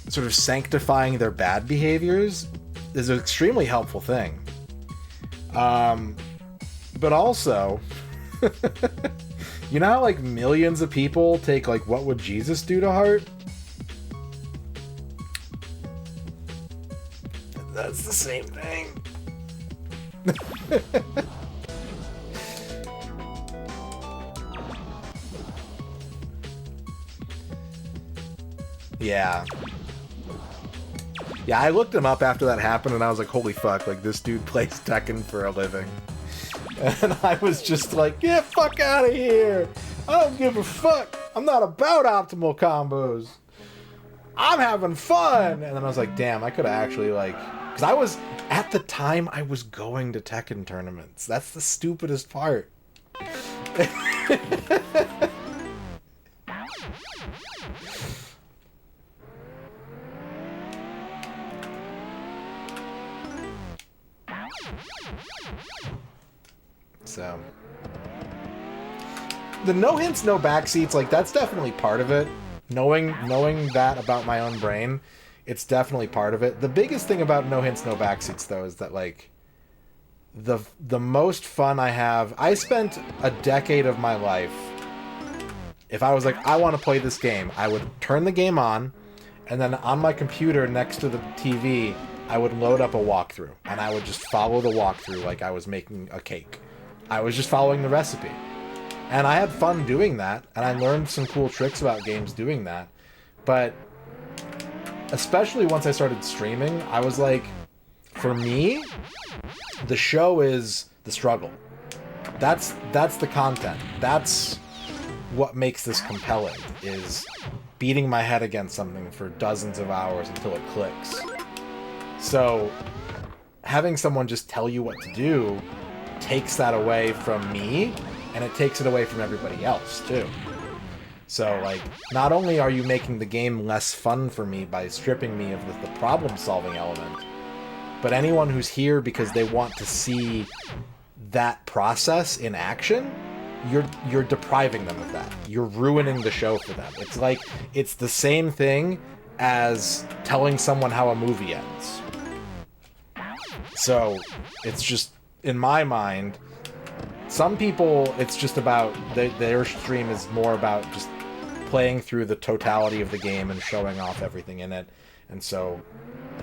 sort of sanctifying their bad behaviors, is an extremely helpful thing. But also, you know how like millions of people take like what would Jesus do to heart? That's the same thing. Yeah. Yeah, I looked him up after that happened and I was like, holy fuck, like this dude plays Tekken for a living. And I was just like, get fuck out of here. I don't give a fuck. I'm not about optimal combos. I'm having fun. And then I was like, damn, I could have actually like, because I was, at the time, I was going to Tekken tournaments. That's the stupidest part. So, the no hints, no backseats, like that's definitely part of it. Knowing that about my own brain, it's definitely part of it. The biggest thing about no hints, no backseats though is that like the most fun I have, I spent a decade of my life, if I was like, I want to play this game, I would turn the game on, and then on my computer next to the TV, I would load up a walkthrough, and I would just follow the walkthrough like I was making a cake. I was just following the recipe. And I had fun doing that, and I learned some cool tricks about games doing that. But especially once I started streaming, I was like, for me, the show is the struggle. That's the content. That's what makes this compelling, is beating my head against something for dozens of hours until it clicks. So having someone just tell you what to do takes that away from me, and it takes it away from everybody else too. So like, not only are you making the game less fun for me by stripping me of the problem solving element, but anyone who's here because they want to see that process in action, you're depriving them of that. You're ruining the show for them. It's like, it's the same thing as telling someone how a movie ends. So it's just, in my mind, some people, it's just about, their stream is more about just playing through the totality of the game and showing off everything in it. And so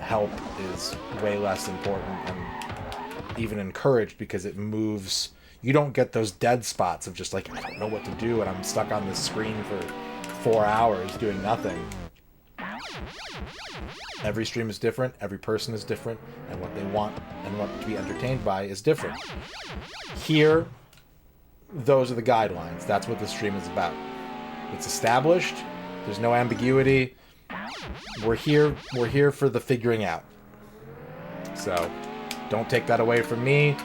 help is way less important and even encouraged because it moves. You don't get those dead spots of just like, I don't know what to do and I'm stuck on this screen for 4 hours doing nothing. Every stream is different, every person is different, and what they want and what to be entertained by is different. Here, those are the guidelines. That's what the stream is about. It's established, there's no ambiguity. We're here for the figuring out. So, don't take that away from me,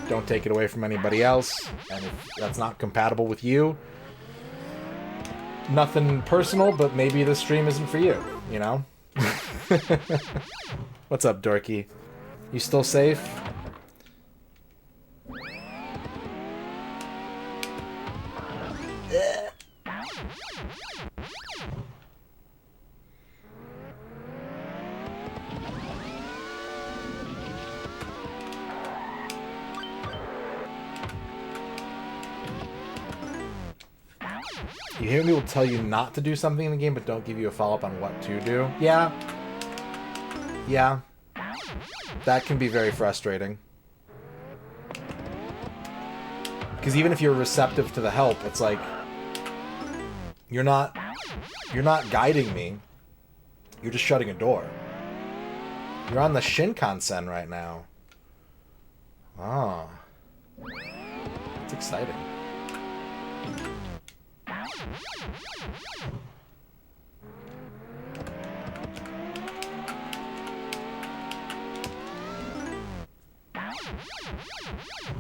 don't take it away from anybody else, and if that's not compatible with you, nothing personal, but maybe this stream isn't for you, you know? What's up, Dorky? You still safe? You hear people tell you not to do something in the game, but don't give you a follow-up on what to do? Yeah. Yeah. That can be very frustrating. Because even if you're receptive to the help, it's like, you're not guiding me. You're just shutting a door. You're on the Shinkansen right now. Ah. That's exciting.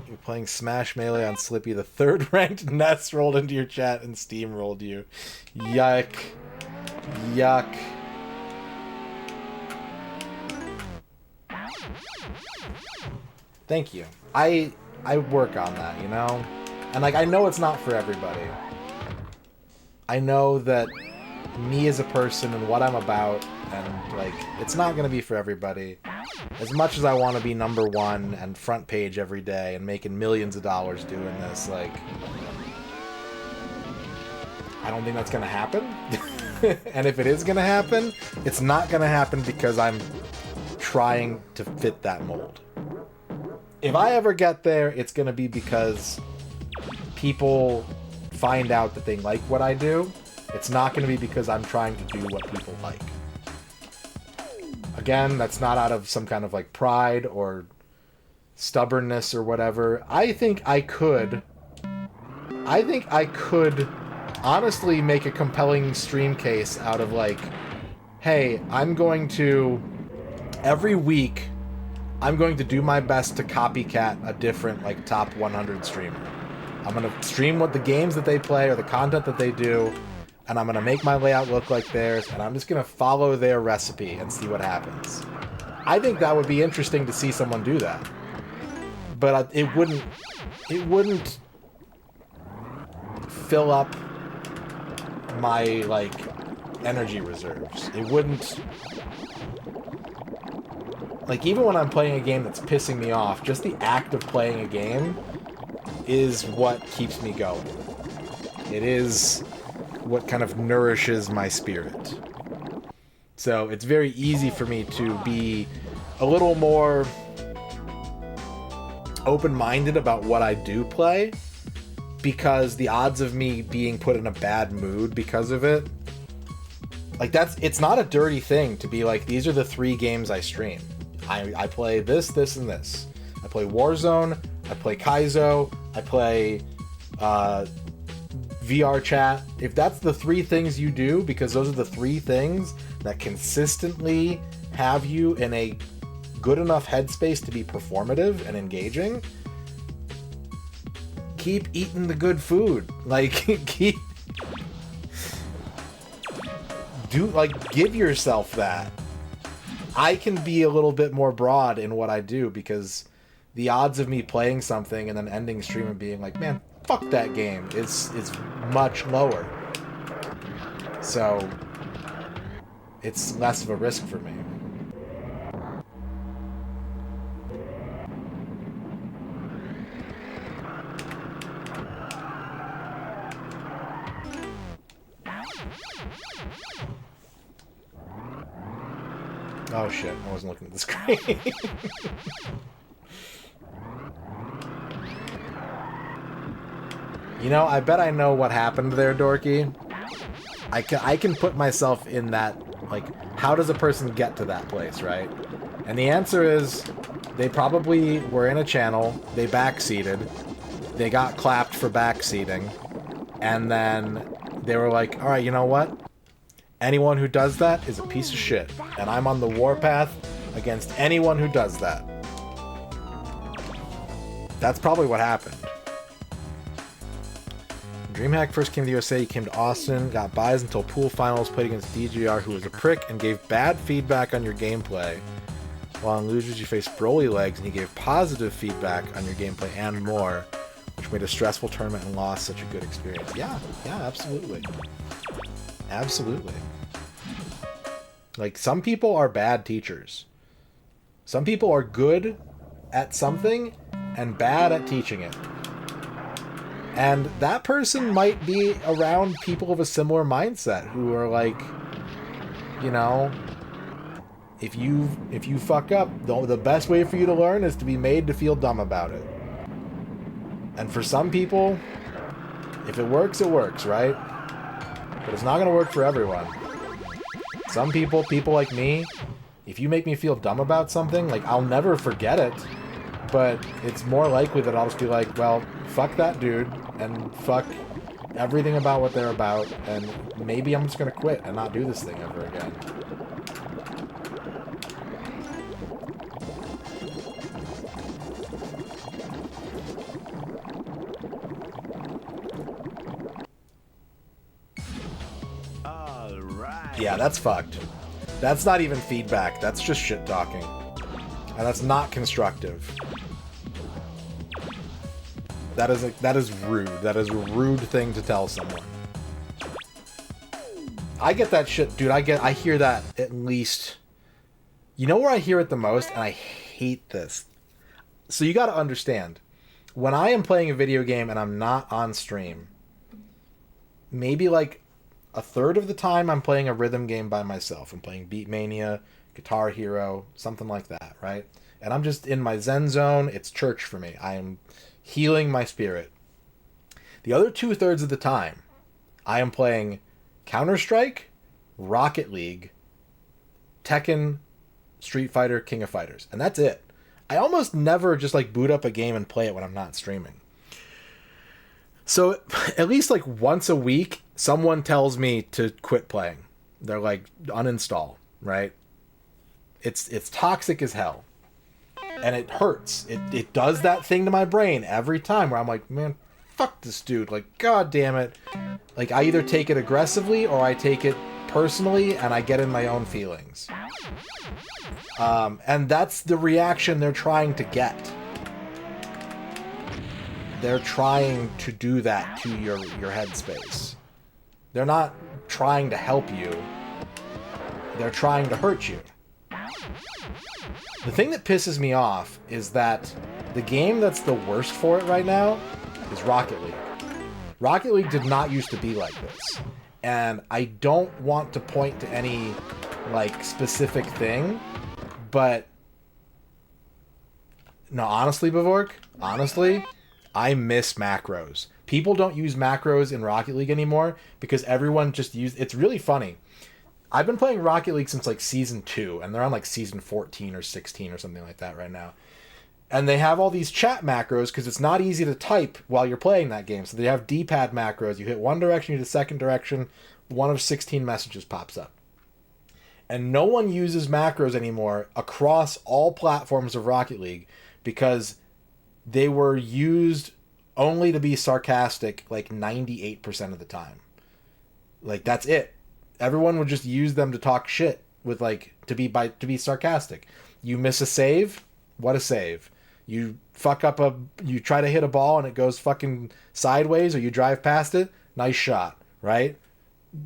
You're playing Smash Melee on Slippy. The third ranked Ness rolled into your chat and Steam rolled you. Yuck. Yuck. Thank you. I work on that, you know? And, like, I know it's not for everybody. I know that me as a person and what I'm about, and, like, it's not going to be for everybody. As much as I want to be #1 and front page every day and making millions of dollars doing this, like, I don't think that's going to happen. And if it is going to happen, it's not going to happen because I'm trying to fit that mold. If I ever get there, it's going to be because people find out that they like what I do. It's not going to be because I'm trying to do what people like. Again, that's not out of some kind of like pride or stubbornness or whatever. I think I could honestly make a compelling stream case out of like, hey, I'm going to, every week, I'm going to do my best to copycat a different like top 100 streamer. I'm going to stream what the games that they play or the content that they do, and I'm going to make my layout look like theirs, and I'm just going to follow their recipe and see what happens. I think that would be interesting to see someone do that. But it wouldn't fill up my, like, energy reserves. It wouldn't... Like, even when I'm playing a game that's pissing me off, just the act of playing a game is what keeps me going. It is what kind of nourishes my spirit. So it's very easy for me to be a little more open-minded about what I do play, because the odds of me being put in a bad mood because of it, like, it's not a dirty thing to be like, these are the 3 games I stream. I play this, this, and this. I play Warzone, I play Kaizo, I play VR chat. If that's the 3 things you do, because those are the 3 things that consistently have you in a good enough headspace to be performative and engaging, keep eating the good food. Like, give yourself that. I can be a little bit more broad in what I do, because the odds of me playing something and then ending stream and being like, man, fuck that game, is much lower. So it's less of a risk for me. Oh shit, I wasn't looking at the screen. You know, I bet I know what happened there, Dorky. I can put myself in that, like, how does a person get to that place, right? And the answer is, they probably were in a channel, they backseated, they got clapped for backseating, and then they were like, alright, you know what? Anyone who does that is a piece of shit, and I'm on the warpath against anyone who does that. That's probably what happened. When DreamHack first came to the USA, he came to Austin, got buys until pool finals, played against DGR, who was a prick, and gave bad feedback on your gameplay. While on losers, you faced Broly Legs, and he gave positive feedback on your gameplay and more, which made a stressful tournament and loss such a good experience. Yeah, absolutely. Absolutely. Like, some people are bad teachers. Some people are good at something and bad at teaching it. And that person might be around people of a similar mindset who are like, you know, if you fuck up, the best way for you to learn is to be made to feel dumb about it. And for some people, if it works, right? But it's not going to work for everyone. Some people like me, if you make me feel dumb about something, like, I'll never forget it, but it's more likely that I'll just be like, well, fuck that dude, and fuck everything about what they're about, and maybe I'm just going to quit and not do this thing ever again. Yeah, that's fucked. That's not even feedback. That's just shit talking. And that's not constructive. That is rude. That is a rude thing to tell someone. I get that shit, dude. I hear that at least. You know where I hear it the most, and I hate this. So you got to understand, when I am playing a video game and I'm not on stream, maybe like a third of the time I'm playing a rhythm game by myself. I'm playing Beatmania, Guitar Hero, something like that, right? And I'm just in my Zen zone. It's church for me. I am healing my spirit. The other 2/3 of the time, I am playing Counter-Strike, Rocket League, Tekken, Street Fighter, King of Fighters. And that's it. I almost never just like boot up a game and play it when I'm not streaming. So at least like once a week, someone tells me to quit playing. They're like, uninstall, right? It's toxic as hell. And it hurts. It does that thing to my brain every time where I'm like, man, fuck this dude. Like, god damn it. Like, I either take it aggressively or I take it personally and I get in my own feelings. And that's the reaction they're trying to get. They're trying to do that to your headspace. They're not trying to help you. They're trying to hurt you. The thing that pisses me off is that the game that's the worst for it right now is Rocket League. Rocket League did not used to be like this. And I don't want to point to any, like, specific thing, but... No, honestly, Bavork, honestly, I miss macros. People don't use macros in Rocket League anymore because everyone just it's really funny. I've been playing Rocket League since like season 2, and they're on like season 14 or 16 or something like that right now. And they have all these chat macros because it's not easy to type while you're playing that game. So they have D-pad macros. You hit one direction, you hit the second direction, one of 16 messages pops up. And no one uses macros anymore across all platforms of Rocket League because they were used only to be sarcastic like 98% of the time. Like, that's it. Everyone would just use them to talk shit with like to be sarcastic. You miss a save, what a save. You fuck up you try to hit a ball and it goes fucking sideways, or you drive past it, nice shot, right?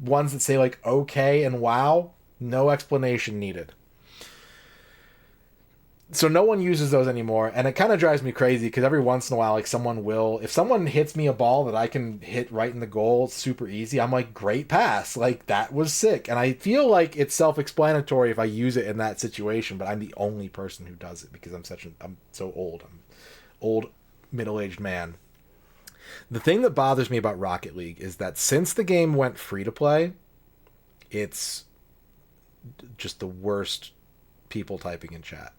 Ones that say like okay and wow, no explanation needed. So no one uses those anymore, and it kind of drives me crazy because every once in a while, like if someone hits me a ball that I can hit right in the goal super easy, I'm like, great pass, like that was sick. And I feel like it's self-explanatory if I use it in that situation, but I'm the only person who does it because I'm so old. I'm old middle-aged man. The thing that bothers me about Rocket League is that since the game went free to play, it's just the worst people typing in chat.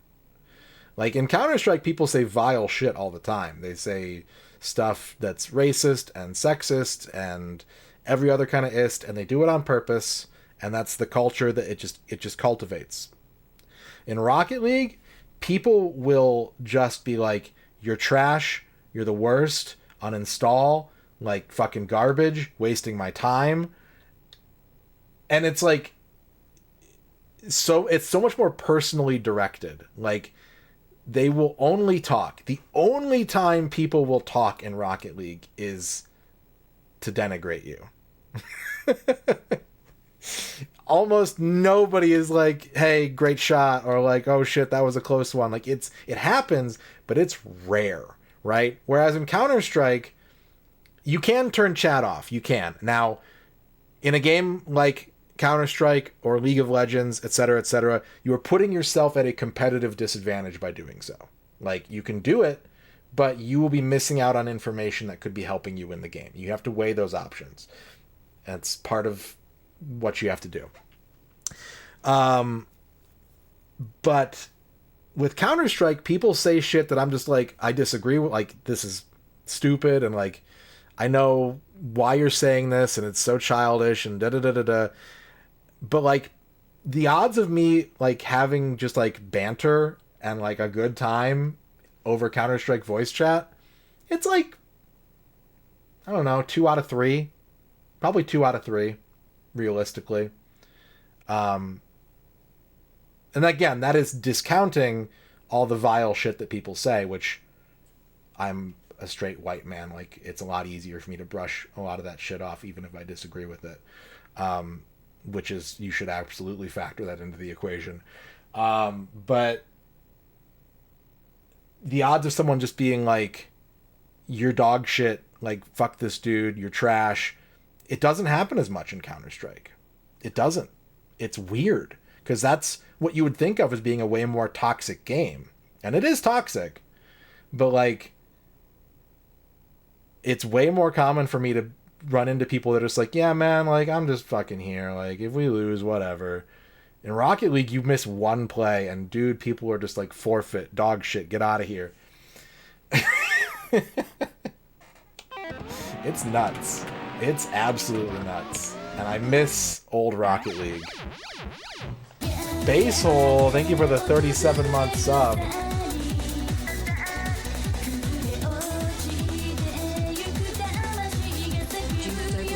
Like, in Counter-Strike, people say vile shit all the time. They say stuff that's racist and sexist and every other kind of ist, and they do it on purpose, and that's the culture that it just cultivates. In Rocket League, people will just be like, you're trash, you're the worst, uninstall, like, fucking garbage, wasting my time. And it's like, it's so much more personally directed. Like, they will only talk. The only time people will talk in Rocket League is to denigrate you. Almost nobody is like, hey, great shot, or like, oh shit, that was a close one. Like, it happens, but it's rare, right? Whereas in Counter-Strike, you can turn chat off. You can. Now, in a game like Counter-Strike or League of Legends, etc., you are putting yourself at a competitive disadvantage by doing so. Like, you can do it, but you will be missing out on information that could be helping you in the game. You have to weigh those options. That's part of what you have to do. But with Counter-Strike, people say shit that I'm just like, I disagree with. Like, this is stupid, and like, I know why you're saying this, and it's so childish, and da-da-da-da-da. But, like, the odds of me, like, having just, like, banter and, like, a good time over Counter-Strike voice chat, it's, like, I don't know, 2 out of 3. Probably 2 out of 3, realistically. And again, that is discounting all the vile shit that people say, which I'm a straight white man. Like, it's a lot easier for me to brush a lot of that shit off, even if I disagree with it. Which is, you should absolutely factor that into the equation. But the odds of someone just being like, you're dog shit, like, fuck this dude, you're trash, it doesn't happen as much in Counter-Strike. It doesn't. It's weird, because that's what you would think of as being a way more toxic game. And it is toxic, but, like, it's way more common for me to run into people that are just like, yeah, man, like, I'm just fucking here. Like, if we lose, whatever. In Rocket League, you miss one play, and, dude, people are just like, forfeit, dog shit, get out of here. It's nuts. It's absolutely nuts. And I miss old Rocket League. Basehole, thank you for the 37-month sub.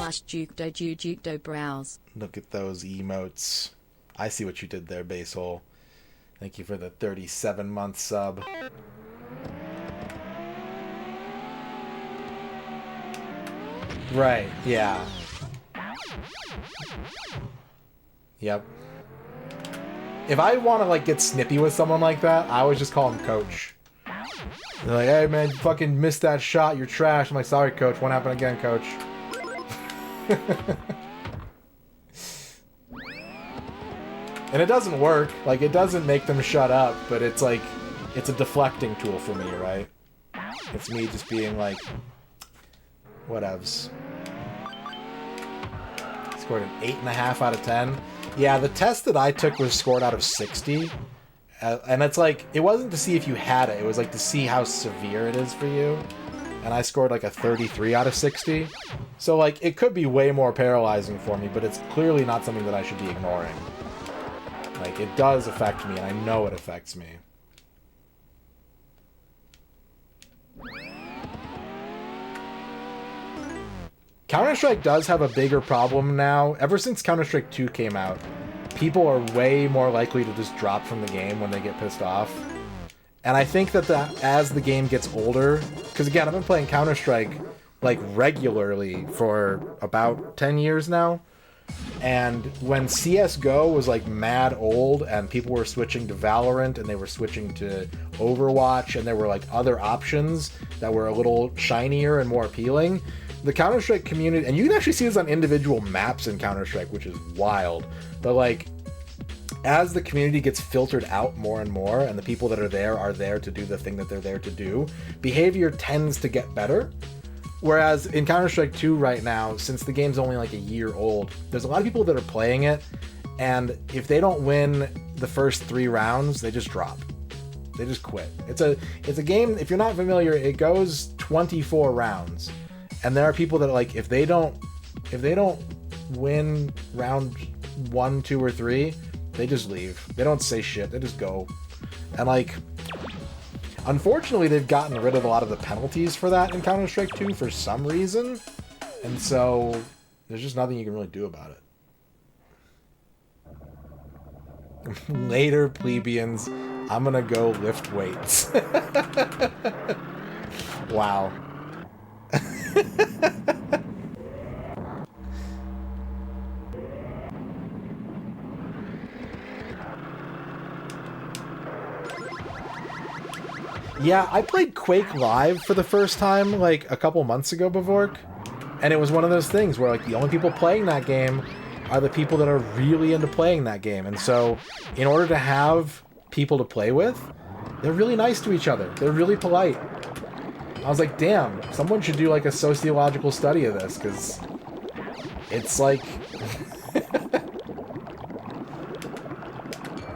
Jukdo browse. Look at those emotes. I see what you did there, Basehole. Thank you for the 37-month sub. Right, yeah. Yep. If I want to, like, get snippy with someone like that, I always just call him Coach. They're like, hey, man, you fucking missed that shot, you're trash. I'm like, sorry, Coach, won't happen again, Coach. And it doesn't work. Like, it doesn't make them shut up, but it's like, it's a deflecting tool for me, right? It's me just being like, whatevs. Scored an 8.5 out of 10. Yeah, the test that I took was scored out of 60. And it's like, it wasn't to see if you had it. It was like to see how severe it is for you. And I scored like a 33 out of 60. So, like, it could be way more paralyzing for me, but it's clearly not something that I should be ignoring. Like, it does affect me, and I know it affects me. Counter-Strike does have a bigger problem now. Ever since Counter-Strike 2 came out, people are way more likely to just drop from the game when they get pissed off. And I think that as the game gets older, because again, I've been playing Counter-Strike like regularly for about 10 years now. And when CSGO was like mad old and people were switching to Valorant and they were switching to Overwatch and there were like other options that were a little shinier and more appealing, the Counter-Strike community, and you can actually see this on individual maps in Counter-Strike, which is wild, but like, as the community gets filtered out more and more, and the people that are there to do the thing that they're there to do, behavior tends to get better. Whereas in Counter-Strike 2 right now, since the game's only like a year old, there's a lot of people that are playing it, and if they don't win the first 3 rounds, they just drop. They just quit. It's a game, if you're not familiar, it goes 24 rounds. And there are people that are like, if they don't win round 1, 2, or 3, they just leave. They don't say shit. They just go. And like, unfortunately, they've gotten rid of a lot of the penalties for that in Counter-Strike 2 for some reason. And so there's just nothing you can really do about it. Later, plebeians. I'm gonna go lift weights. Wow. Yeah, I played Quake Live for the first time like a couple months ago, Bavork, and it was one of those things where like the only people playing that game are the people that are really into playing that game. And so in order to have people to play with, they're really nice to each other. They're really polite. I was like, damn, someone should do like a sociological study of this, because it's like...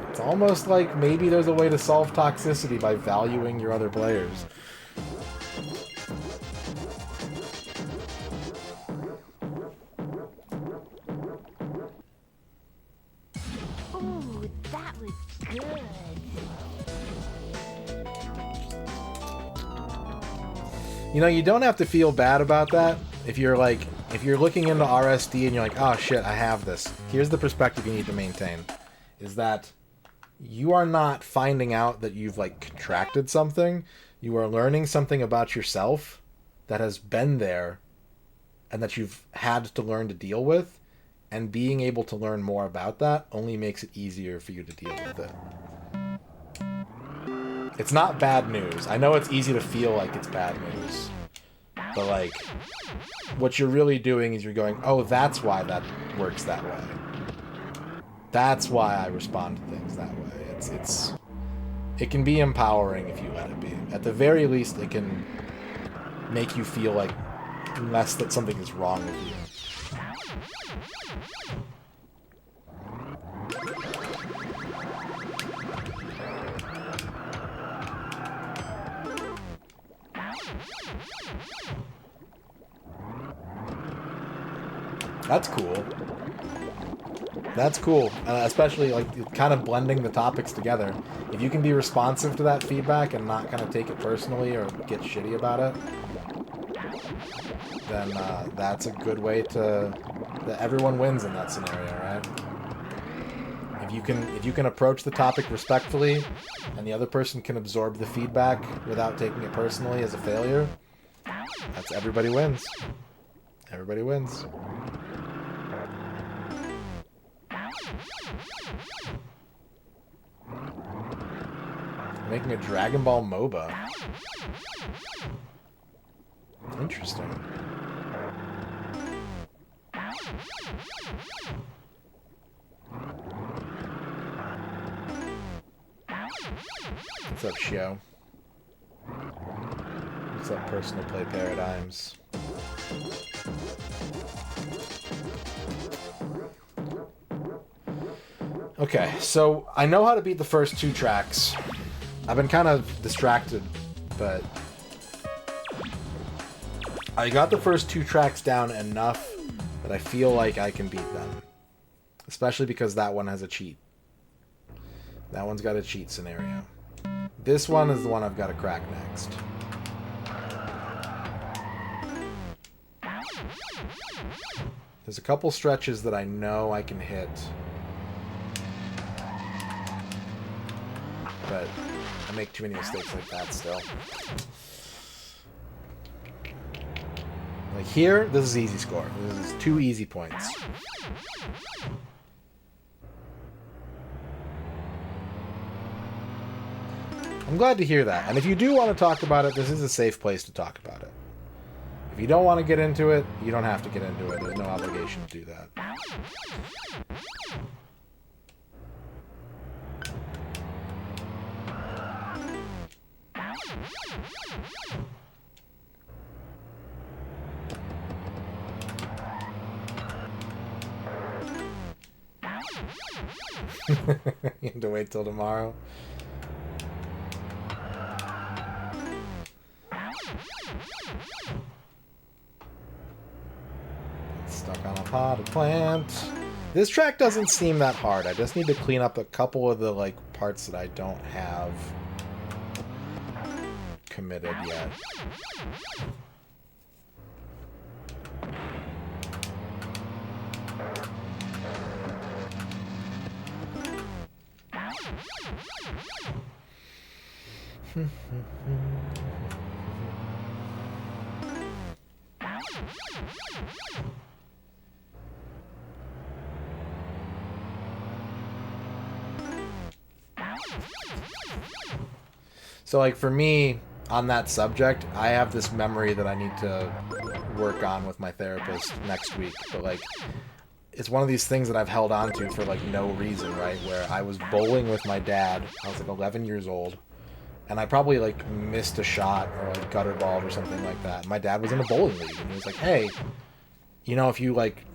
it's almost like maybe there's a way to solve toxicity by valuing your other players. Ooh, that was good. You know, you don't have to feel bad about that if you're like if you're looking into RSD and you're like, oh shit, I have this, here's the perspective you need to maintain. Is that you are not finding out that you've like contracted something. You are learning something about yourself that has been there and that you've had to learn to deal with. And being able to learn more about that only makes it easier for you to deal with it. It's not bad news. I know it's easy to feel like it's bad news. But, like, what you're really doing is you're going, oh, that's why that works that way. That's why I respond to things that way. It can be empowering if you let it be. At the very least, it can make you feel like less that something is wrong with you. That's cool. That's cool. Especially, like, kind of blending the topics together. If you can be responsive to that feedback and not kind of take it personally or get shitty about it, then that's a good way to... that everyone wins in that scenario, right? If you can approach the topic respectfully and the other person can absorb the feedback without taking it personally as a failure, that's everybody wins. Everybody wins. Making a Dragon Ball MOBA. Interesting. What's up, Shio? What's up, Personal Play Paradigms? Okay, so I know how to beat the first 2 tracks. I've been kind of distracted, but I got the first 2 tracks down enough that I feel like I can beat them. Especially because that one has a cheat. That one's got a cheat scenario. This one is the one I've got to crack next. There's a couple stretches that I know I can hit. But I make too many mistakes like that still. Like here, this is easy score. This is 2 easy points. I'm glad to hear that. And if you do want to talk about it, this is a safe place to talk about it. If you don't want to get into it, you don't have to get into it. There's no obligation to do that. You have to wait till tomorrow. Stuck on a potted plant. This track doesn't seem that hard. I just need to clean up a couple of the like parts that I don't have committed yet. So, like, for me, on that subject, I have this memory that I need to work on with my therapist next week. But, like, it's one of these things that I've held on to for, like, no reason, right? Where I was bowling with my dad. I was, like, 11 years old. And I probably, like, missed a shot or, like, gutter balled or something like that. My dad was in a bowling league. And he was like, hey, you know, if you, like,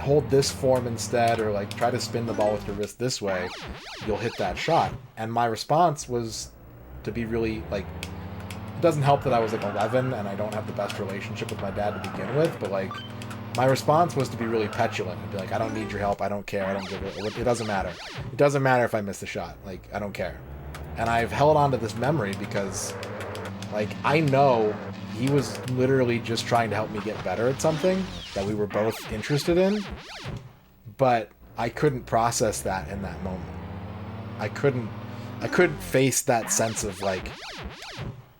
hold this form instead or, like, try to spin the ball with your wrist this way, you'll hit that shot. And my response was to be really, like, it doesn't help that I was, like, 11 and I don't have the best relationship with my dad to begin with, but, like, my response was to be really petulant and be like, I don't need your help, I don't care, I don't give it, it doesn't matter. It doesn't matter if I miss the shot, like, I don't care. And I've held on to this memory because, like, I know he was literally just trying to help me get better at something that we were both interested in, but I couldn't process that in that moment. I couldn't face that sense of like,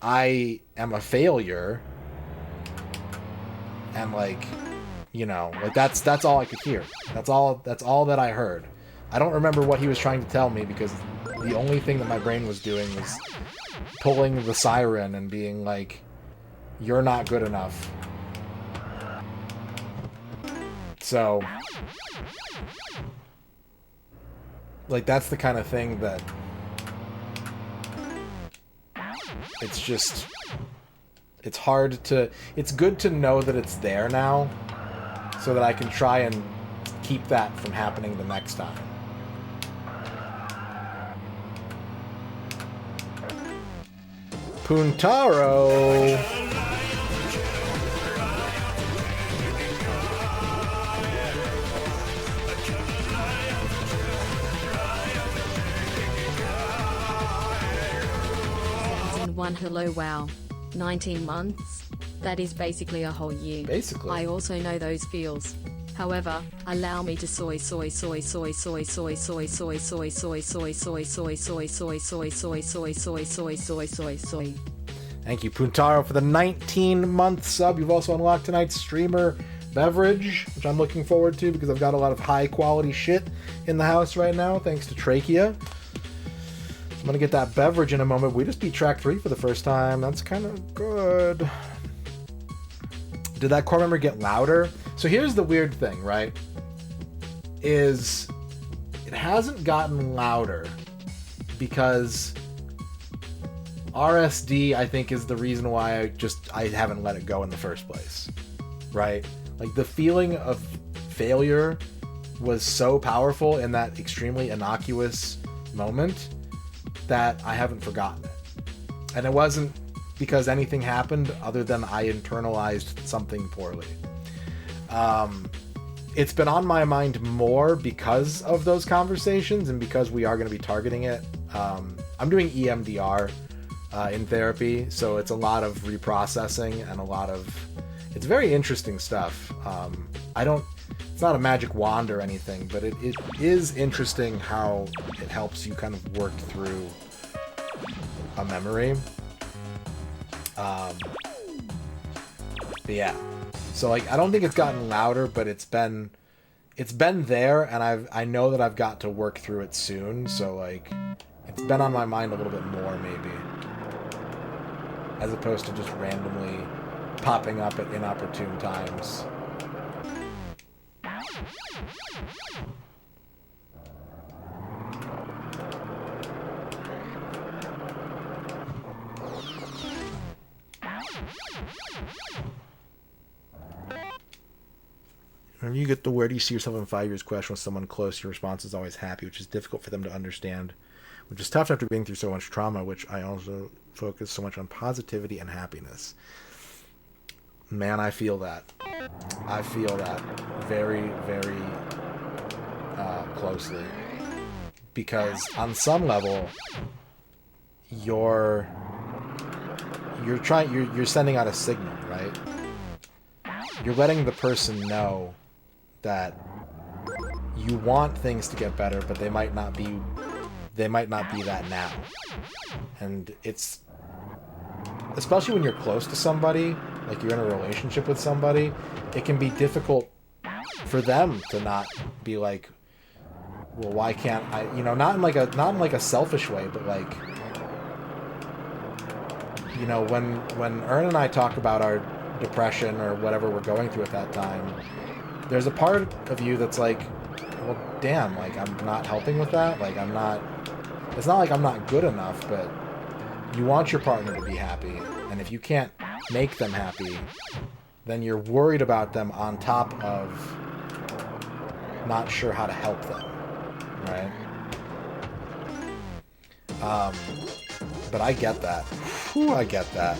I am a failure, and like, you know, like that's all I could hear. That's all that I heard. I don't remember what he was trying to tell me, because the only thing that my brain was doing was pulling the siren and being like, you're not good enough. So, like, that's the kind of thing that it's just, it's hard to, it's good to know that it's there now so that I can try and keep that from happening the next time. Puntaro! One hello wow. 19 months? That is basically a whole year. Basically. I also know those feels. However, allow me to soy. Thank you, Puntaro, for the 19-month sub. You've also unlocked tonight's streamer beverage, which I'm looking forward to because I've got a lot of high-quality shit in the house right now, thanks to Trachea. I'm gonna get that beverage in a moment. We just beat track 3 for the first time. That's kind of good. Did that core memory get louder? So here's the weird thing, right? Is it hasn't gotten louder because RSD, I think, is the reason why I haven't let it go in the first place, right? Like, the feeling of failure was so powerful in that extremely innocuous moment that I haven't forgotten it. And it wasn't because anything happened other than I internalized something poorly. It's been on my mind more because of those conversations and because we are going to be targeting it. I'm doing EMDR in therapy, so it's a lot of reprocessing and a lot of... It's very interesting stuff. It's not a magic wand or anything, but it is interesting how it helps you kind of work through a memory. But yeah. So, like, I don't think it's gotten louder, but it's been there, and I know that I've got to work through it soon, so, like, it's been on my mind a little bit more, maybe. As opposed to just randomly popping up at inopportune times. When you get the "where do you see yourself in 5 years" question with someone close, your response is always happy, which is difficult for them to understand, which is tough after being through so much trauma, which I also focus so much on positivity and happiness. Man, I feel that. I feel that very, very closely. Because on some level, you're sending out a signal, right? You're letting the person know that you want things to get better, but they might not be that now. And it's, especially when you're close to somebody, like you're in a relationship with somebody, it can be difficult for them to not be like, well, why can't I, not in like a selfish way, but like, when Ern and I talk about our depression or whatever we're going through at that time, there's a part of you that's like, well, damn, like, I'm not helping with that. Like, it's not like I'm not good enough, but you want your partner to be happy. And if you can't make them happy, then you're worried about them on top of not sure how to help them, right? But I get that. Whew, I get that.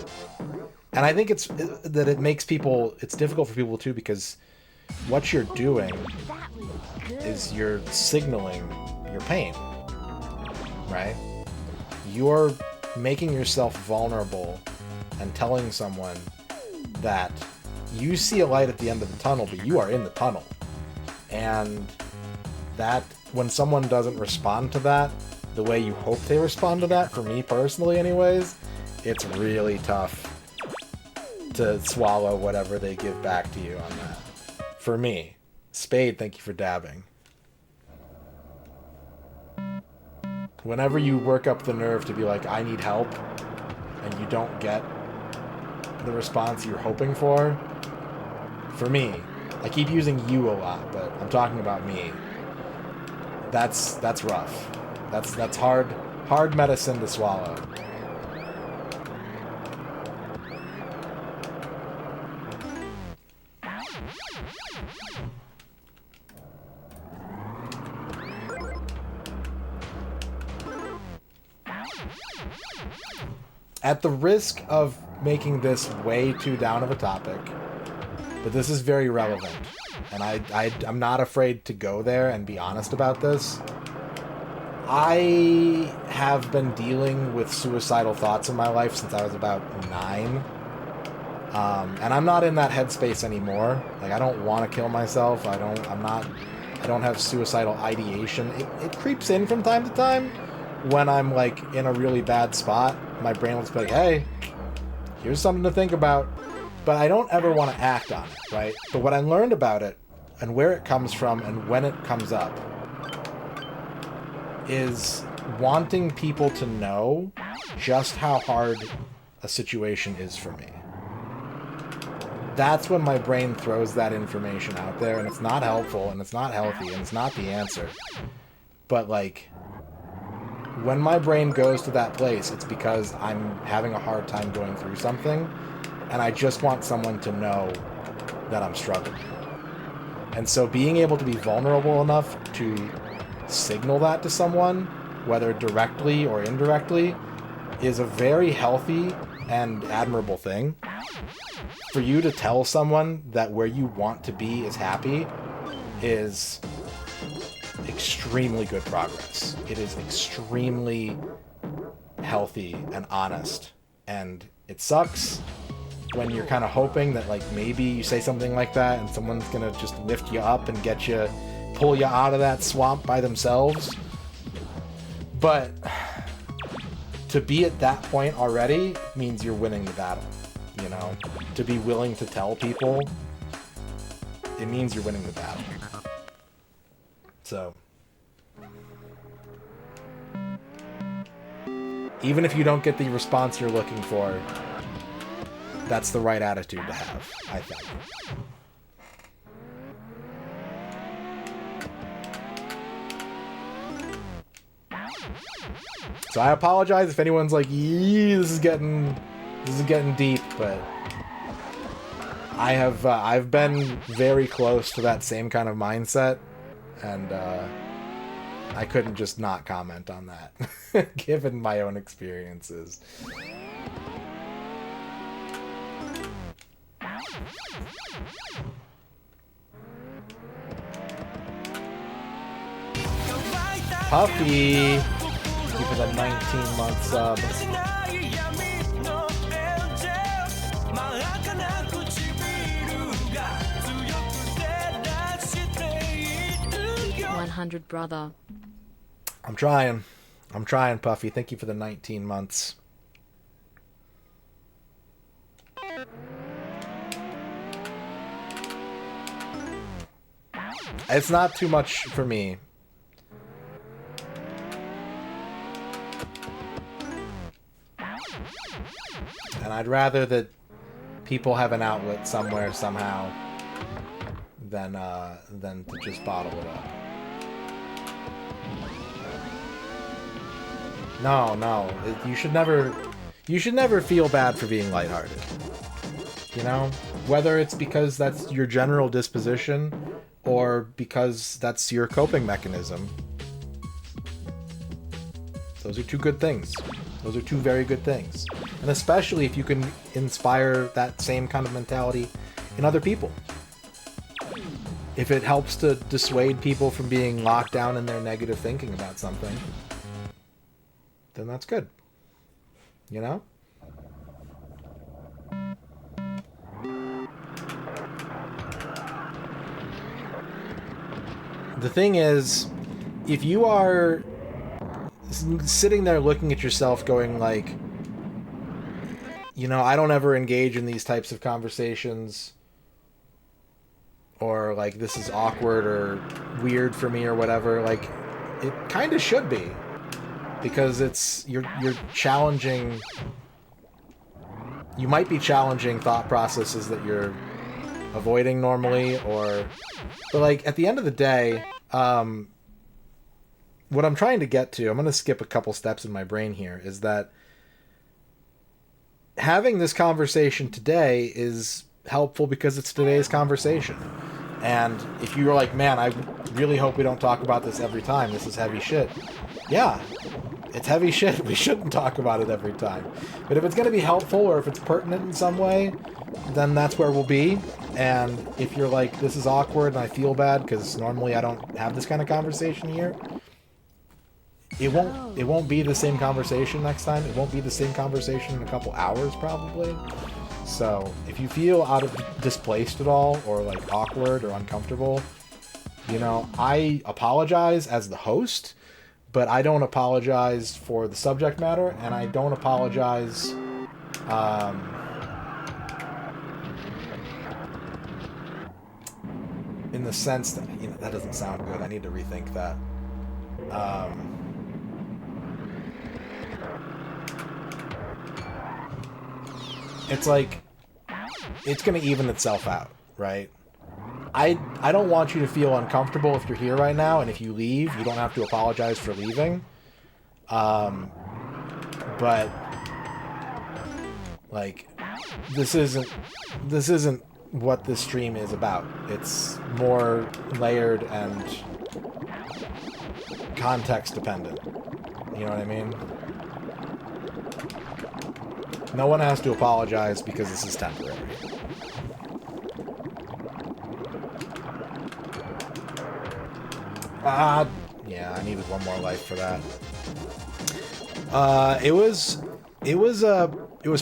And I think it's difficult for people too, because what you're doing is you're signaling your pain, right? You're making yourself vulnerable and telling someone, that you see a light at the end of the tunnel, but you are in the tunnel. And that, when someone doesn't respond to that the way you hope they respond to that, for me personally anyways, it's really tough to swallow whatever they give back to you on that. For me. Spade, thank you for dabbing. Whenever you work up the nerve to be like, I need help, and you don't get the response you're hoping for me, I keep using you a lot, but I'm talking about me. That's rough. That's hard medicine to swallow. At the risk of making this way too down of a topic, but this is very relevant, and I'm not afraid to go there and be honest about this. I have been dealing with suicidal thoughts in my life since I was about 9. And I'm not in that headspace anymore. Like, I don't want to kill myself. I don't have suicidal ideation. It creeps in from time to time when I'm, like, in a really bad spot. My brain will just be like, hey, here's something to think about. But I don't ever want to act on it, right? But what I learned about it, and where it comes from, and when it comes up, is wanting people to know just how hard a situation is for me. That's when my brain throws that information out there, and it's not helpful, and it's not healthy, and it's not the answer. But, like, when my brain goes to that place, it's because I'm having a hard time going through something, and I just want someone to know that I'm struggling. And so being able to be vulnerable enough to signal that to someone, whether directly or indirectly, is a very healthy and admirable thing. For you to tell someone that where you want to be is happy is extremely good progress. It is extremely healthy and honest. And it sucks when you're kind of hoping that, like, maybe you say something like that and someone's gonna just lift you up and pull you out of that swamp by themselves. But to be at that point already means you're winning the battle, you know? To be willing to tell people, it means you're winning the battle. So, even if you don't get the response you're looking for, that's the right attitude to have, I think. So I apologize if anyone's like, this is getting deep, but I've been very close to that same kind of mindset, and I couldn't just not comment on that, given my own experiences. Puffy, thank you for the 19-month sub. 100 brother. I'm trying, Puffy. Thank you for the 19 months. It's not too much for me. And I'd rather that people have an outlet somewhere, somehow, than to just bottle it up. No. You should never feel bad for being lighthearted. You know? Whether it's because that's your general disposition or because that's your coping mechanism. Those are two good things. Those are two very good things. And especially if you can inspire that same kind of mentality in other people. If it helps to dissuade people from being locked down in their negative thinking about something, then that's good. You know? the thing is, if you are sitting there looking at yourself going like, you know, I don't ever engage in these types of conversations, or like this is awkward or weird for me or whatever, like it kind of should be, because it's you're challenging. You might be challenging thought processes that you're avoiding normally, or... But, like, at the end of the day, what I'm trying to get to, I'm going to skip a couple steps in my brain here, is that having this conversation today is helpful because it's today's conversation. And if you're like, man, I really hope we don't talk about this every time, this is heavy shit. Yeah, it's heavy shit. We shouldn't talk about it every time. But if it's going to be helpful or if it's pertinent in some way, then that's where we'll be. And if you're like, this is awkward and I feel bad because normally I don't have this kind of conversation here, it won't be the same conversation next time. It won't be the same conversation in a couple hours probably. So if you feel displaced at all, or like awkward or uncomfortable, you know, I apologize as the host, but I don't apologize for the subject matter, and I don't apologize in the sense that, you know, that doesn't sound good. I need to rethink that. It's like, it's going to even itself out, right? I don't want you to feel uncomfortable if you're here right now, and if you leave, you don't have to apologize for leaving. But like, this isn't what this stream is about. It's more layered and context dependent. You know what I mean? No one has to apologize because this is temporary. Yeah, I needed one more life for that. It was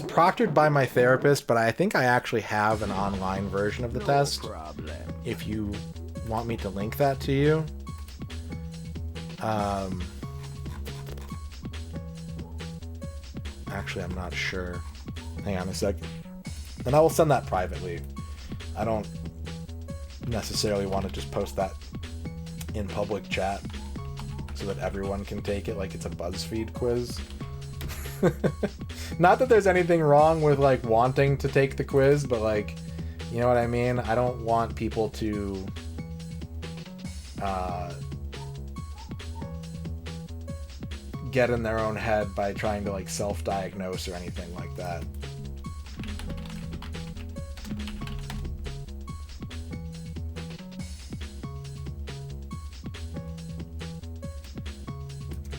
proctored by my therapist, but I think I actually have an online version of the test. If you want me to link that to you. Actually, I'm not sure. Hang on a sec. And I will send that privately. I don't necessarily want to just post that in public chat so that everyone can take it like it's a BuzzFeed quiz. Not that there's anything wrong with like wanting to take the quiz, but like, you know what I mean? I don't want people to get in their own head by trying to like self-diagnose or anything like that.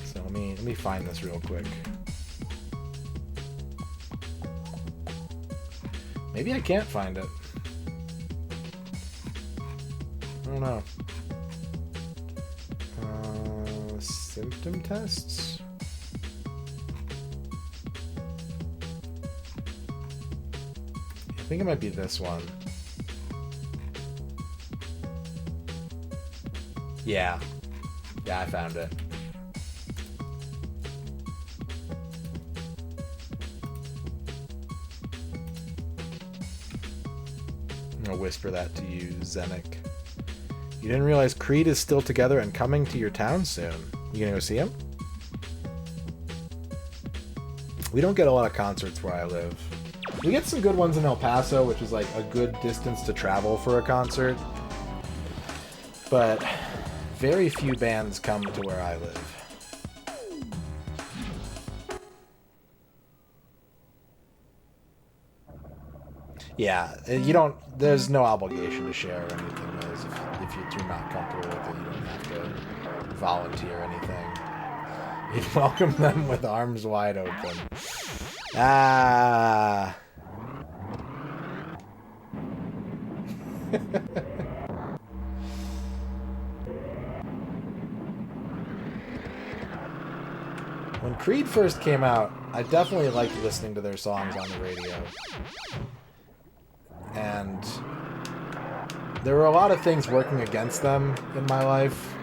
So let me find this real quick. Maybe I can't find it. I don't know. Symptom tests? I think it might be this one. Yeah. Yeah, I found it. I'm gonna whisper that to you, Zenik. You didn't realize Creed is still together and coming to your town soon. You gonna go see him? We don't get a lot of concerts where I live. We get some good ones in El Paso, which is like a good distance to travel for a concert. But very few bands come to where I live. Yeah, you don't. There's no obligation to share or anything. If you're not comfortable with it, you don't have to volunteer anything. You'd welcome them with arms wide open. Ah. When Creed first came out, I definitely liked listening to their songs on the radio. And there were a lot of things working against them in my life,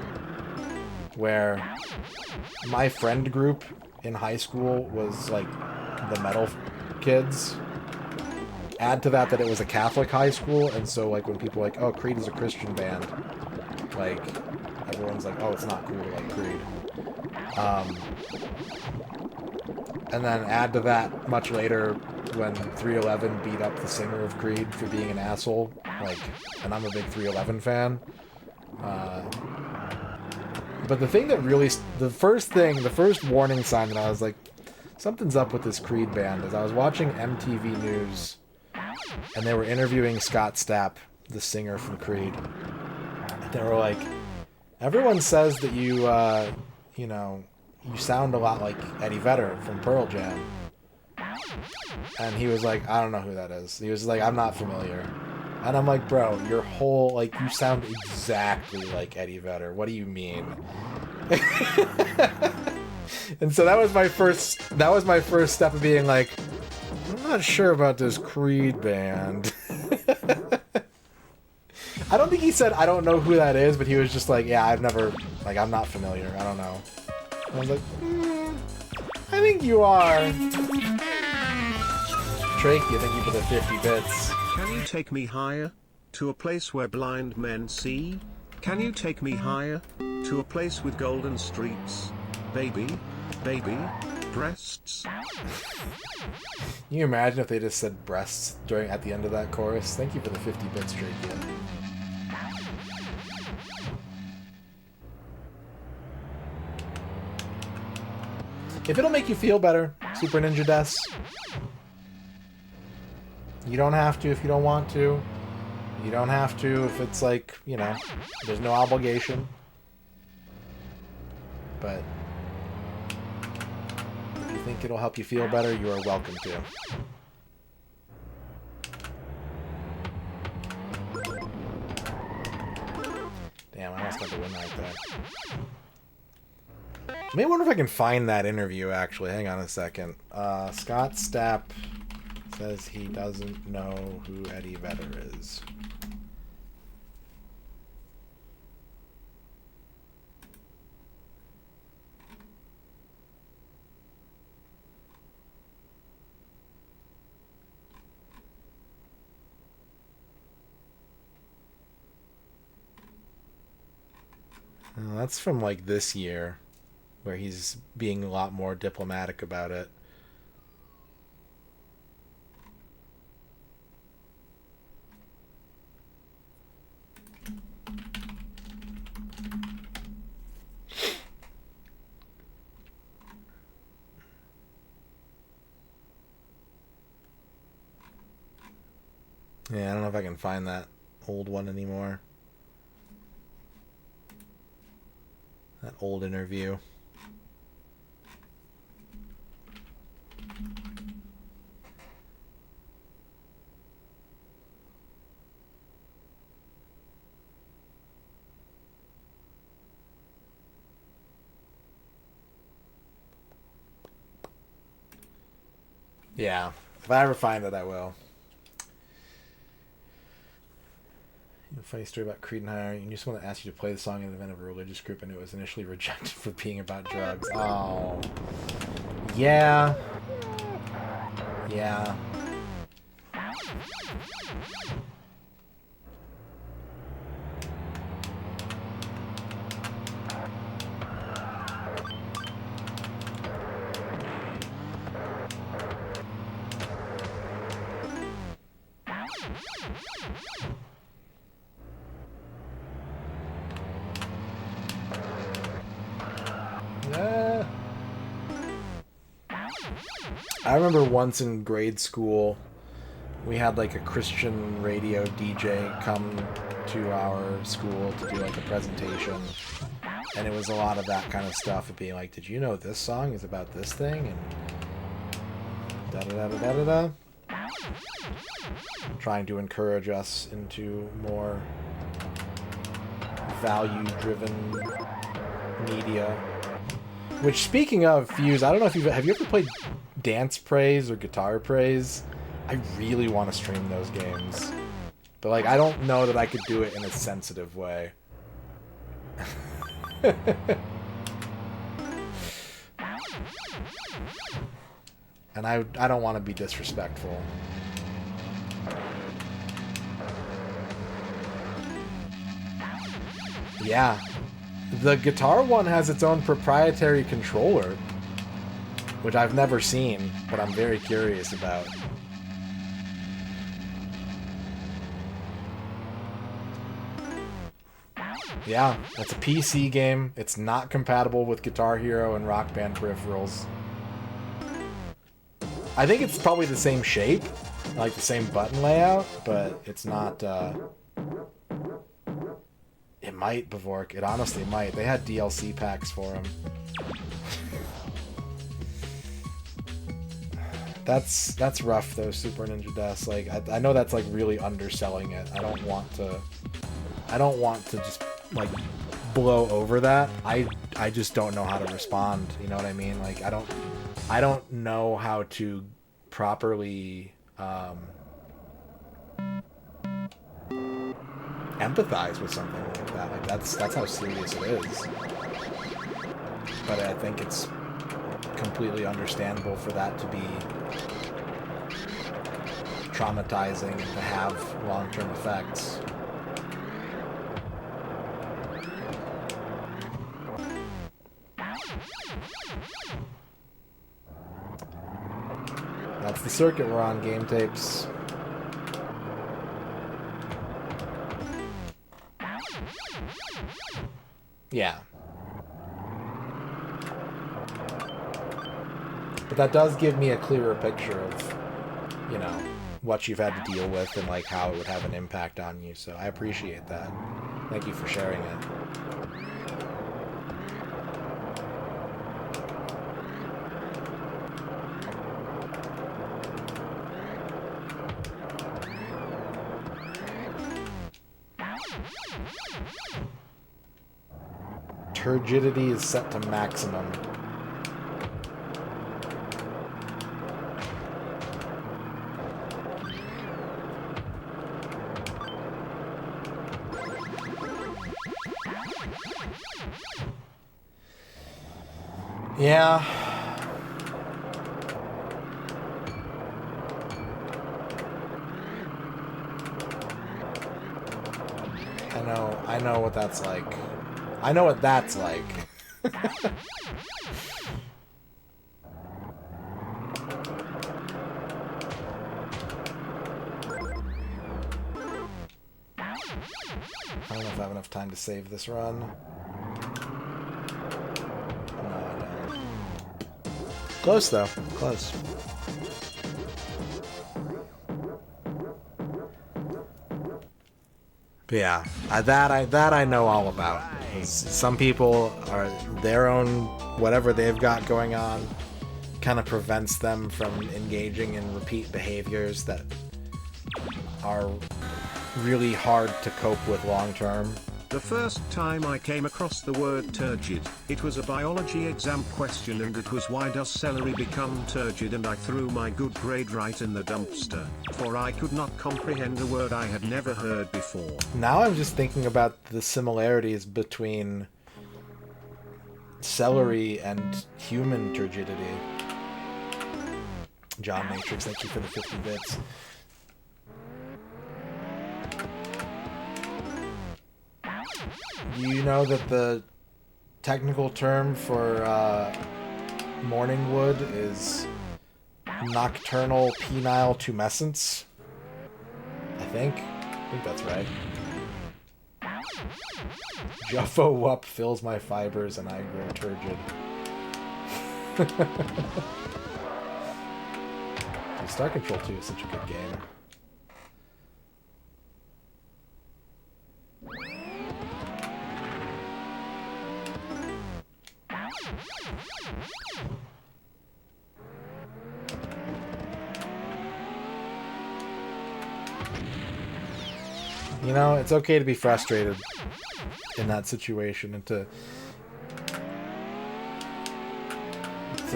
where my friend group in high school was like the metal kids. Add to that it was a Catholic high school, and so like when people are like, oh, Creed is a Christian band, like everyone's like, oh, it's not cool to like Creed. And then add to that much later when 311 beat up the singer of Creed for being an asshole, like, and I'm a big 311 fan. But the thing that really, the first warning sign that I was like, something's up with this Creed band, is I was watching MTV News, and they were interviewing Scott Stapp, the singer from Creed. And they were like, everyone says that you, you know, you sound a lot like Eddie Vedder from Pearl Jam. And he was like, I don't know who that is. He was like, I'm not familiar. And I'm like, bro, your whole, like, you sound exactly like Eddie Vedder. What do you mean? And so that was my first step of being like, I'm not sure about this Creed band. I don't think he said, I don't know who that is, but he was just like, yeah, I'm not familiar. I don't know. And I was like, I think you are. Drake, you think you for the 50 bits. Can you take me higher? To a place where blind men see? Can you take me higher? To a place with golden streets? Baby, baby, breasts? Can you imagine if they just said breasts at the end of that chorus? Thank you for the 50 bits, Drake. If it'll make you feel better, Super Ninja Des. You don't have to if you don't want to. You don't have to if it's like, you know, there's no obligation. But if you think it'll help you feel better, you are welcome to. Damn, I almost got the win right there. I may wonder if I can find that interview, actually. Hang on a second. Scott Stapp says he doesn't know who Eddie Vedder is. That's from, like, this year, where he's being a lot more diplomatic about it. Yeah, I don't know if I can find that old one anymore. That old interview. Yeah, if I ever find it, I will. A funny story about Creed and I. You just want to ask you to play the song in an event of a religious group, and it was initially rejected for being about drugs. Oh. Yeah. Yeah. I remember once in grade school, we had like a Christian radio DJ come to our school to do like a presentation, and it was a lot of that kind of stuff of being like, did you know this song is about this thing? And da-da-da-da-da-da-da. Trying to encourage us into more value-driven media. Which, speaking of Fuse, I don't know if have you ever played Dance Praise or Guitar Praise? I really want to stream those games. But, like, I don't know that I could do it in a sensitive way. And I don't want to be disrespectful. Yeah. The guitar one has its own proprietary controller, which I've never seen, but I'm very curious about. Yeah, it's a PC game. It's not compatible with Guitar Hero and Rock Band peripherals. I think it's probably the same shape, like the same button layout, but it's not, It might, Bavork. It honestly might. They had DLC packs for them. That's rough, though, Super Ninja Deaths. Like, I know that's, like, really underselling it. I don't want to just, like, blow over that. I just don't know how to respond, you know what I mean? Like, I don't know how to properly empathize with something like that. Like, that's how serious it is. But I think it's completely understandable for that to be traumatizing and to have long-term effects. That's the circuit we're on, Game Tapes. Yeah. But that does give me a clearer picture of, you know, what you've had to deal with and, like, how it would have an impact on you. So I appreciate that. Thank you for sharing it. Turgidity is set to maximum. Yeah. I know what that's like. I know what that's like. I don't know if I have enough time to save this run. No, I don't. Close, though. Close. But yeah, that I know all about. Some people are their own whatever they've got going on kind of prevents them from engaging in repeat behaviors that are really hard to cope with long term. The first time I came across the word turgid, it was a biology exam question and it was why does celery become turgid, and I threw my good grade right in the dumpster, for I could not comprehend a word I had never heard before. Now I'm just thinking about the similarities between celery and human turgidity. John Matrix, thank you for the 50 bits. Do you know that the technical term for morning wood is nocturnal penile tumescence? I think that's right. Juffo Wup fills my fibers and I grow turgid. Star Control 2 is such a good game. You know, it's okay to be frustrated in that situation and to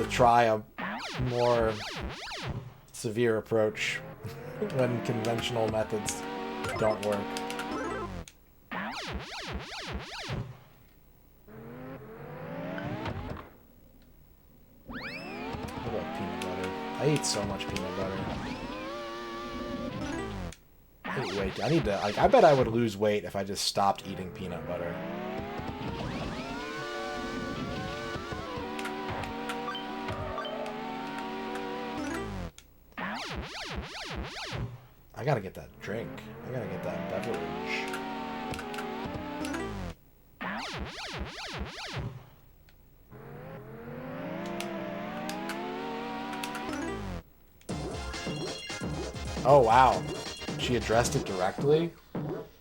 try a more severe approach when conventional methods don't work. What about peanut butter? I eat so much peanut butter. Hey, wait, I need to, like, I bet I would lose weight if I just stopped eating peanut butter. I gotta get that drink. I gotta get that beverage. Oh, wow. She addressed it directly?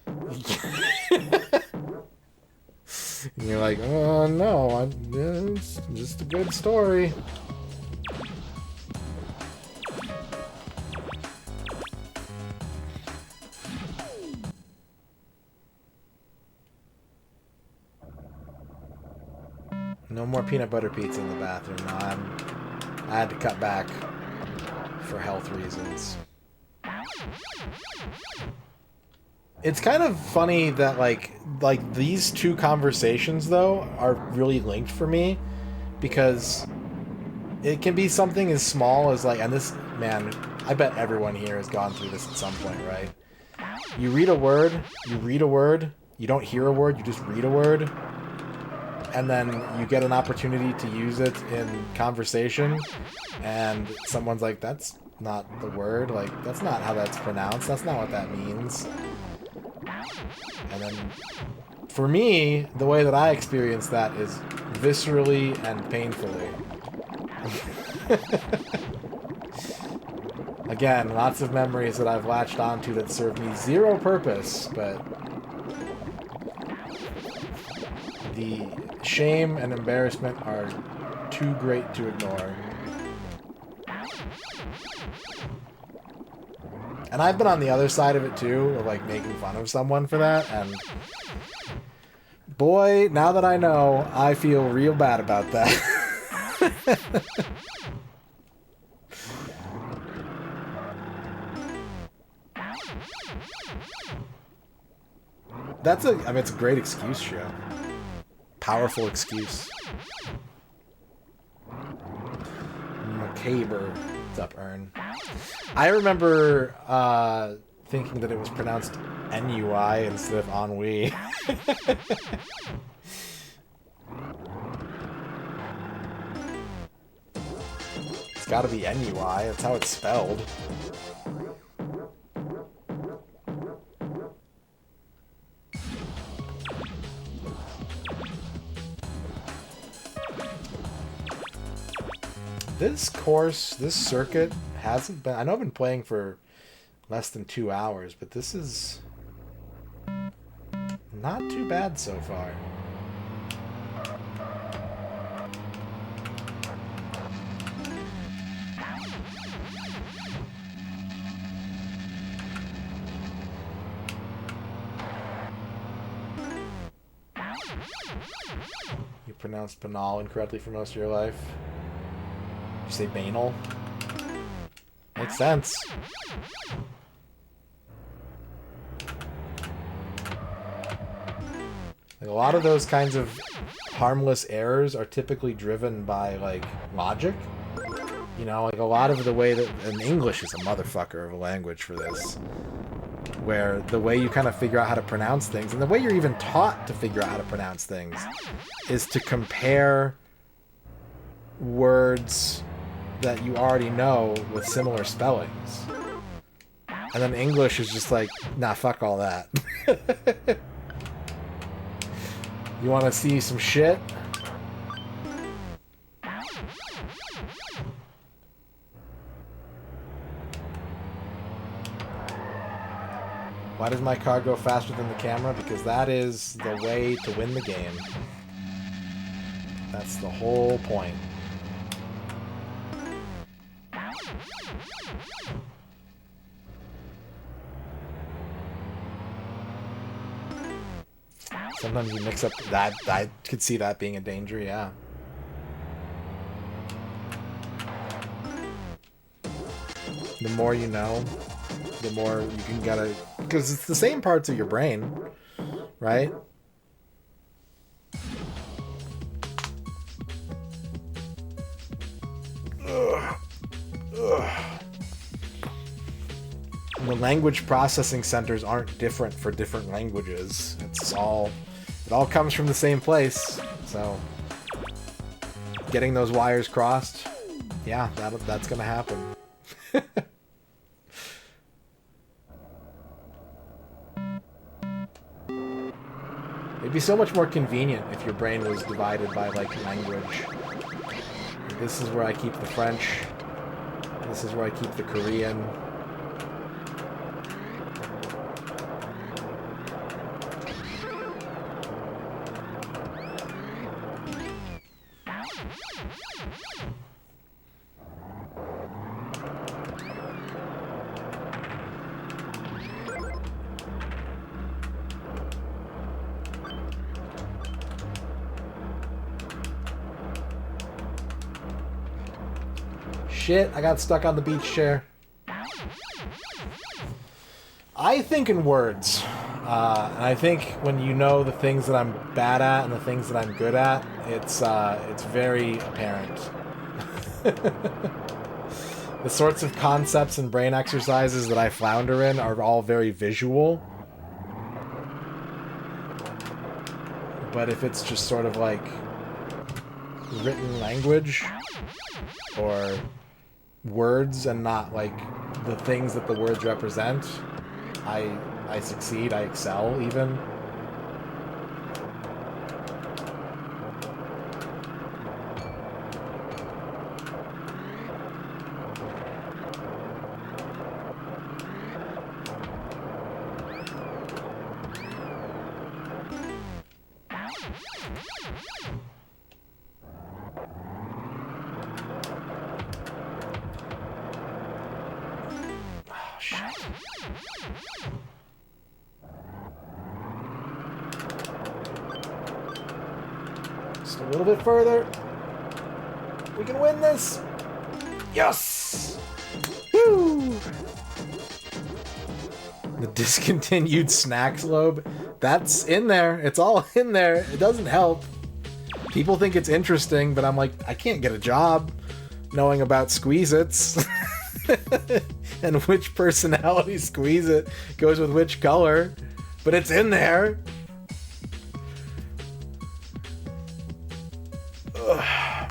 And you're like, oh, no, it's just a good story. No more peanut butter pizza in the bathroom. No, I had to cut back for health reasons. It's kind of funny that like these two conversations though are really linked for me, because it can be something as small as like, and this, man, I bet everyone here has gone through this at some point, right? You read a word, you don't hear a word, you just read a word, and then you get an opportunity to use it in conversation, and someone's like, that's not the word, like, that's not how that's pronounced, that's not what that means. And then, for me, the way that I experience that is viscerally and painfully. Again, lots of memories that I've latched onto that serve me zero purpose, but the shame and embarrassment are too great to ignore. And I've been on the other side of it too, of like making fun of someone for that, and boy, now that I know, I feel real bad about that. That's I mean, it's a great excuse show. Powerful excuse. Macabre. What's up, Ern? I remember thinking that it was pronounced N-U-I instead of ennui. It's gotta be N-U-I, that's how it's spelled. This course, this circuit, hasn't been... I know I've been playing for less than 2 hours, but this is not too bad so far. You pronounced banal incorrectly for most of your life. Did you say banal? Makes sense. Like, a lot of those kinds of harmless errors are typically driven by, like, logic. You know, like, a lot of the way that... And English is a motherfucker of a language for this. Where the way you kind of figure out how to pronounce things, and the way you're even taught to figure out how to pronounce things, is to compare words that you already know with similar spellings. And then English is just like, nah, fuck all that. You want to see some shit? Why does my car go faster than the camera? Because that is the way to win the game. That's the whole point. Sometimes you mix up that. I could see that being a danger, yeah. The more you know, the more you can gotta Because it's the same parts of your brain, right? Ugh. And the language processing centers aren't different for different languages. It all comes from the same place. So getting those wires crossed, yeah, that's gonna happen. It'd be so much more convenient if your brain was divided by, like, language. This is where I keep the French. This is where I keep the Korean. Shit, I got stuck on the beach chair. I think in words. And I think when you know the things that I'm bad at and the things that I'm good at, it's very apparent. The sorts of concepts and brain exercises that I flounder in are all very visual. But if it's just sort of like written language or words and not like the things that the words represent, I succeed, I excel even. Just a little bit further. We can win this. Yes! Woo! The discontinued snacks lobe. That's in there. It's all in there. It doesn't help. People think it's interesting, but I'm like, I can't get a job knowing about Squeeze-Its. And which personality Squeeze-It goes with which color. But it's in there. Ugh.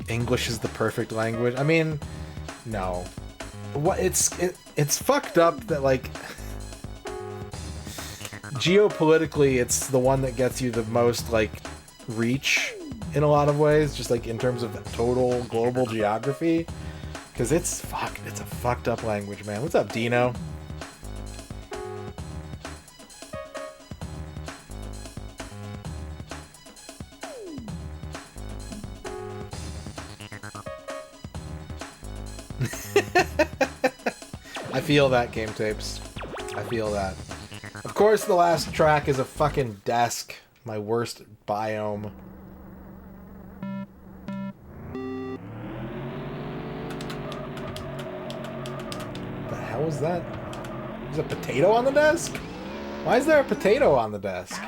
English is the perfect language. I mean, no. What it's fucked up that, like, geopolitically it's the one that gets you the most, like, reach in a lot of ways, just like in terms of total global geography, because it's a fucked up language, man. What's up, Dino? I feel that, Game Tapes. I feel that. Of course, the last track is a fucking desk. My worst biome. The hell is that? There's a potato on the desk? Why is there a potato on the desk?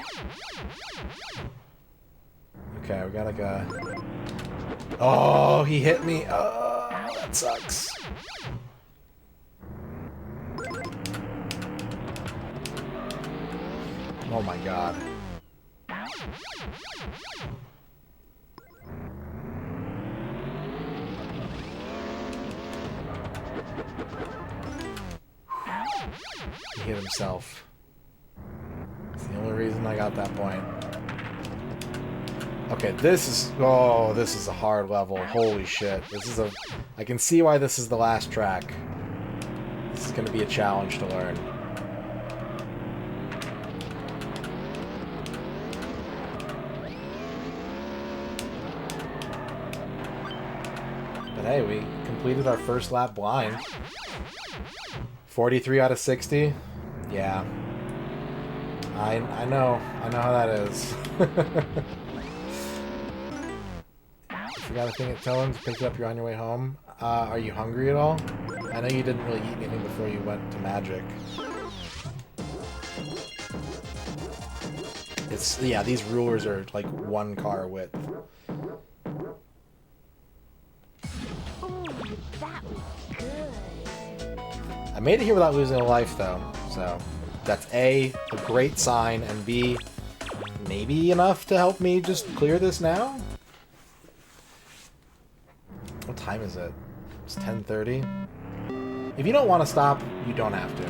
Okay, we got like a... Oh, he hit me. Oh, that sucks. Oh my god. He hit himself. That's the only reason I got that point. Okay, this is... Oh, this is a hard level. Holy shit. This is a... I can see why this is the last track. This is going to be a challenge to learn. But hey, we completed our first lap blind. 43 out of 60? Yeah. I know how that is. Forgot a thing at Tillman's, picked it up, you're on your way home. Are you hungry at all? I know you didn't really eat anything before you went to Magic. It's, yeah, these rulers are like 1 car width. Ooh, that was good. I made it here without losing a life, though, so that's A, a great sign, and B, maybe enough to help me just clear this now? What time is it? It's 10:30. If you don't want to stop, you don't have to.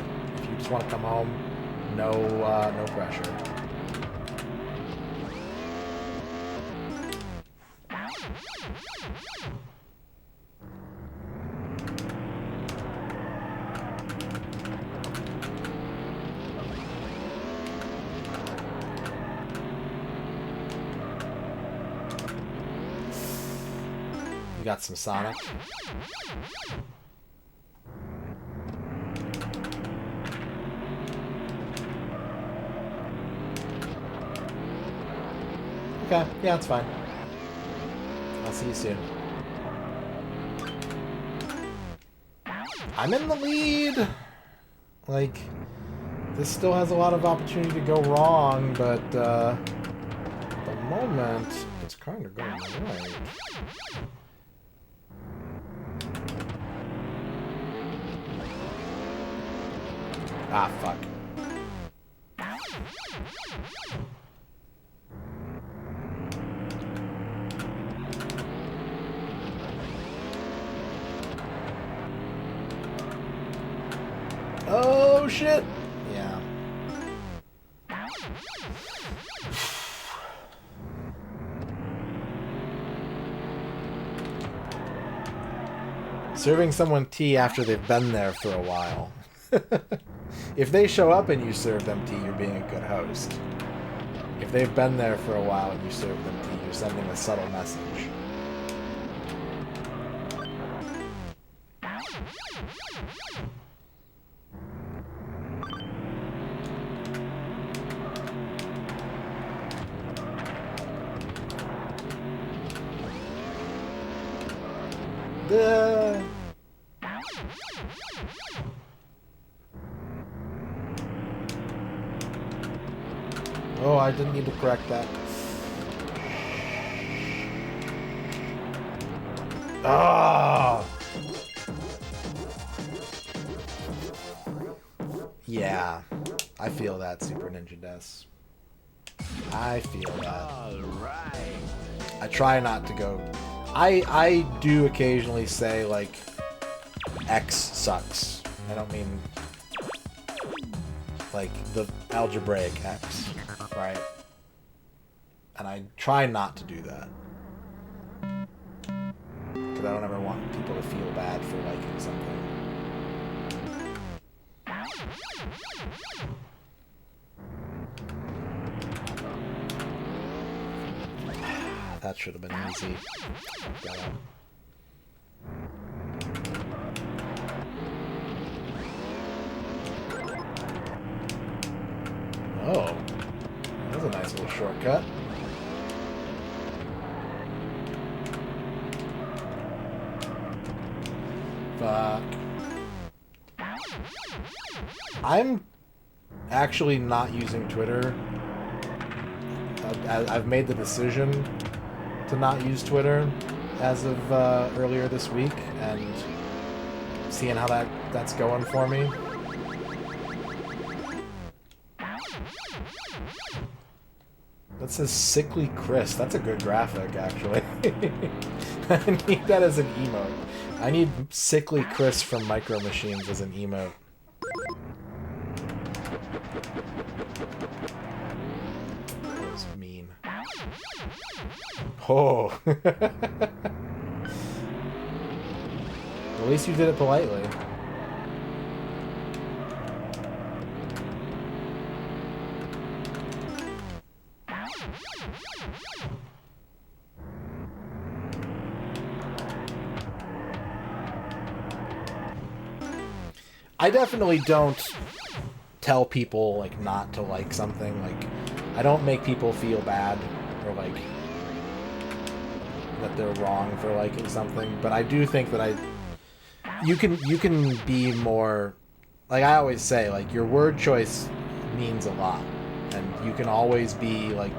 If you just want to come home, no pressure. You got some Sonic. Okay, yeah, it's fine. I'll see you soon. I'm in the lead! Like, this still has a lot of opportunity to go wrong, but, at the moment, it's kind of going right. Ah, fuck. Oh, shit! Yeah. Serving someone tea after they've been there for a while. If they show up and you serve them tea, you're being a good host. If they've been there for a while and you serve them tea, you're sending a subtle message. Oh, I didn't need to correct that. Ah! Yeah, I feel that, Super Ninja Des. I feel that. All right. I try not to go... I do occasionally say, like, X sucks. I don't mean, like, the algebraic X, right? And I try not to do that. Because I don't ever want people to feel bad for liking something. That should have been easy. Fuck that up. Oh, that's a nice little shortcut. Fuck. I'm actually not using Twitter. I've made the decision to not use Twitter as of earlier this week, and seeing how that's going for me. That says Sickly Chris. That's a good graphic, actually. I need that as an emote. I need Sickly Chris from Micro Machines as an emote. That was mean. Oh. At least you did it politely. I definitely don't tell people, like, not to like something. Like, I don't make people feel bad or, like, that they're wrong for liking something. But I do think that you can be more, like I always say, like your word choice means a lot, and you can always be like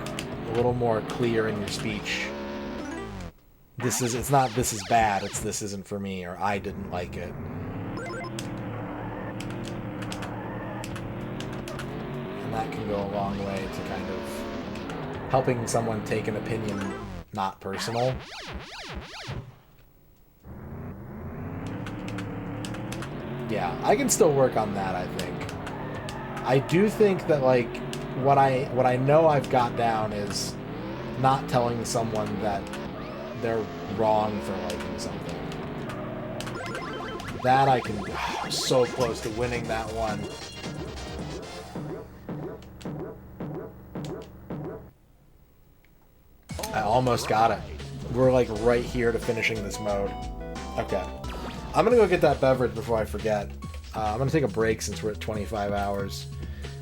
a little more clear in your speech. It's not this is bad, it's this isn't for me, or I didn't like it. And that can go a long way to kind of helping someone take an opinion not personal. Yeah, I can still work on that, I think. I do think that, like, what I know I've got down is not telling someone that they're wrong for liking something. That I can... Oh, so close to winning that one. I almost got it. We're, like, right here to finishing this mode. Okay. I'm gonna go get that beverage before I forget. I'm gonna take a break since we're at 25 hours.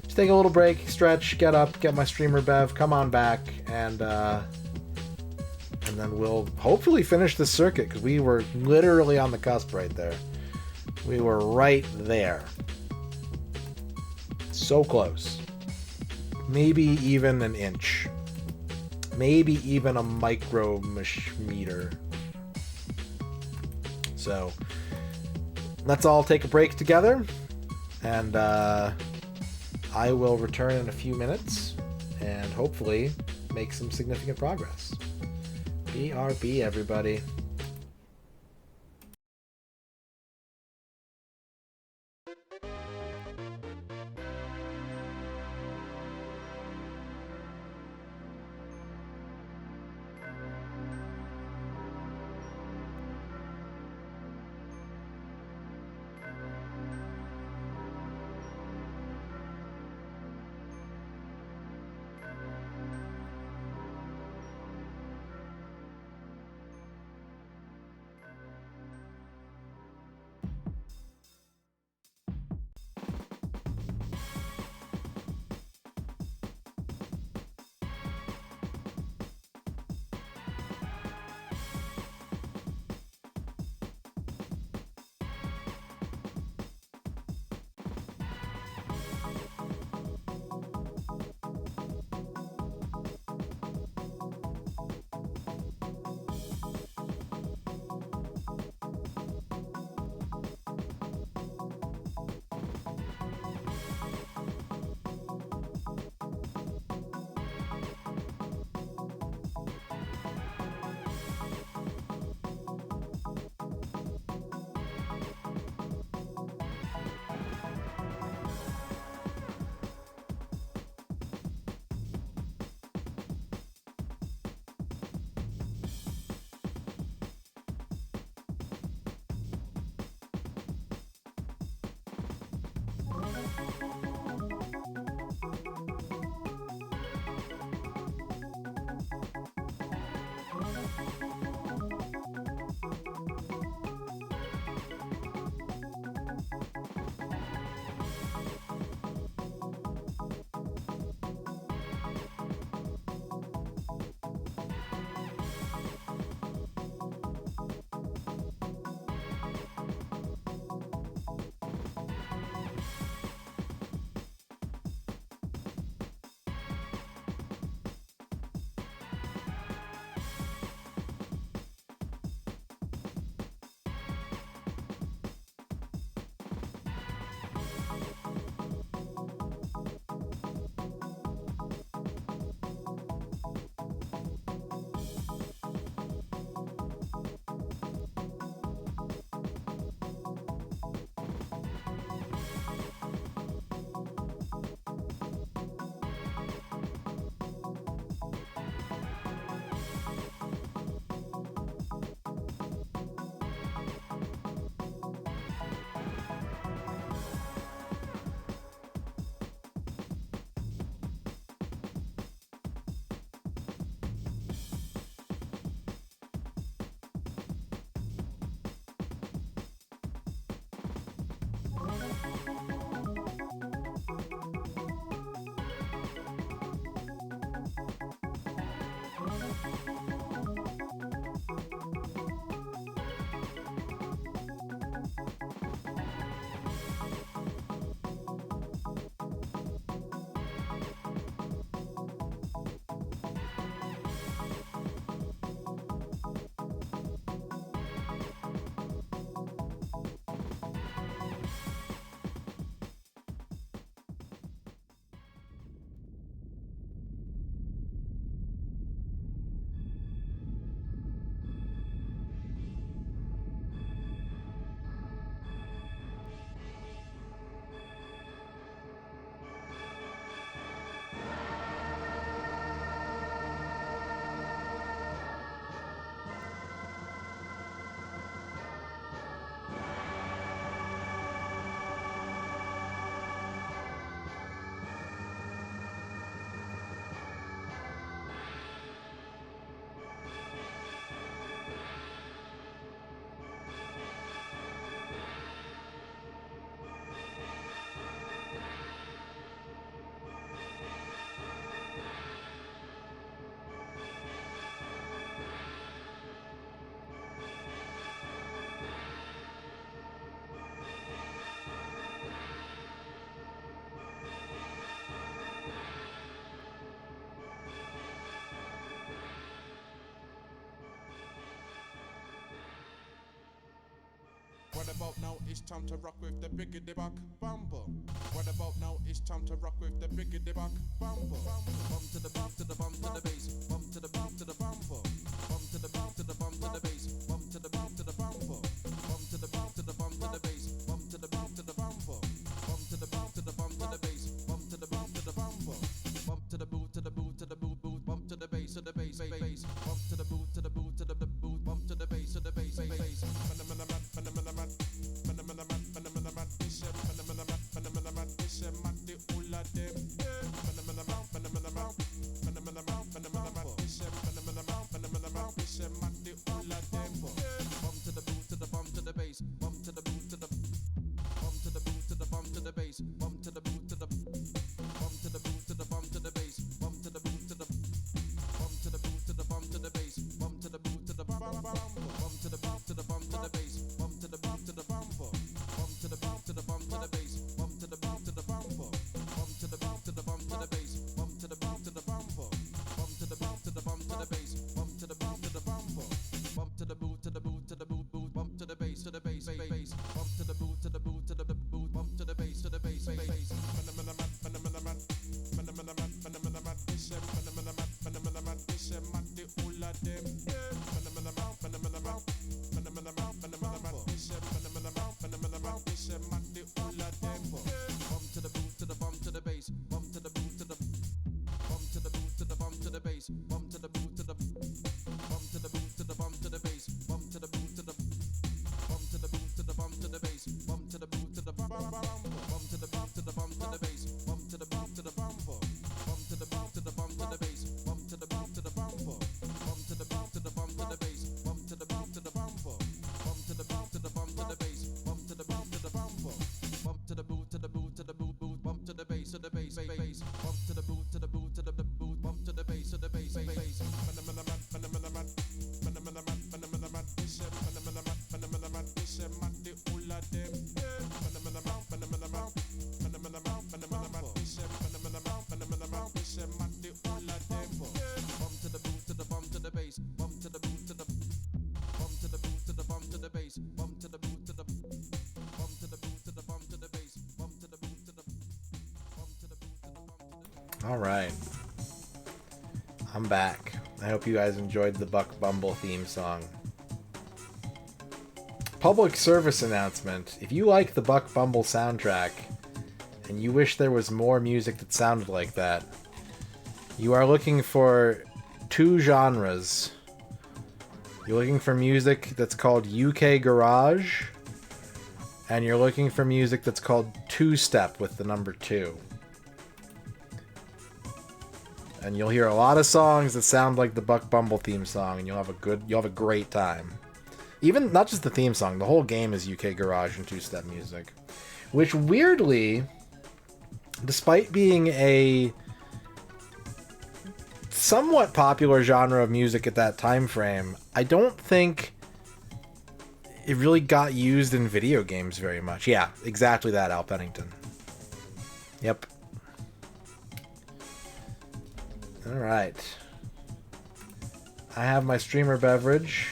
Just take a little break, stretch, get up, get my streamer bev, come on back, and then we'll hopefully finish this circuit, because we were literally on the cusp right there. We were right there. So close. Maybe even an inch. Maybe even a micrometer. So, let's all take a break together, and I will return in a few minutes and hopefully make some significant progress. BRB, everybody. What about now? It's time to rock with the biggity buck bumble. What about now? It's time to rock with the biggity buck bumble. Bum to the bump to the bump to the bass. Bump to the bump to the bumble. Bump to the bump to the bump to the bass. Bump to the bump to the bumble. Bump to the bump to the bump to the bass. Bump to the bump to the bumble. Bump to the bump to the bump to the bass. Bump to the bump to the bumble. Bump to the boot to the boot to the boot boot. Bump to the bass to the bass bass. Bump to the boot to the boot to the boot. Bump to the bass to the bass bass. All right, I'm back. I hope you guys enjoyed the Buck Bumble theme song. Public service announcement. If you like the Buck Bumble soundtrack and you wish there was more music that sounded like that, you are looking for two genres. You're looking for music that's called UK Garage, and you're looking for music that's called two-step with the number 2. And you'll hear a lot of songs that sound like the Buck Bumble theme song, and you'll have a great time. Even not just the theme song, the whole game is UK Garage and two-step music, which weirdly, despite being a somewhat popular genre of music at that time frame, I don't think it really got used in video games very much. Yeah, exactly that, Al Pennington. Yep. Alright. I have my streamer beverage.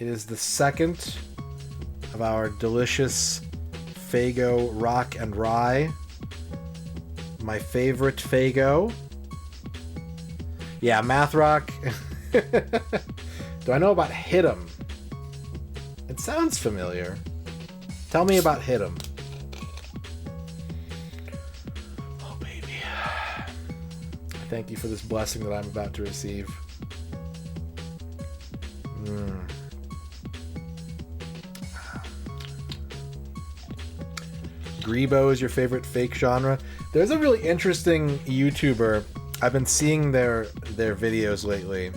It is the second of our delicious Faygo Rock and Rye. My favorite Faygo. Yeah, Math Rock. Do I know about Hit 'em? It sounds familiar. Tell me about Hit 'em. Oh, baby. Thank you for this blessing that I'm about to receive. Grebo is your favorite fake genre. There's a really interesting YouTuber. I've been seeing their videos lately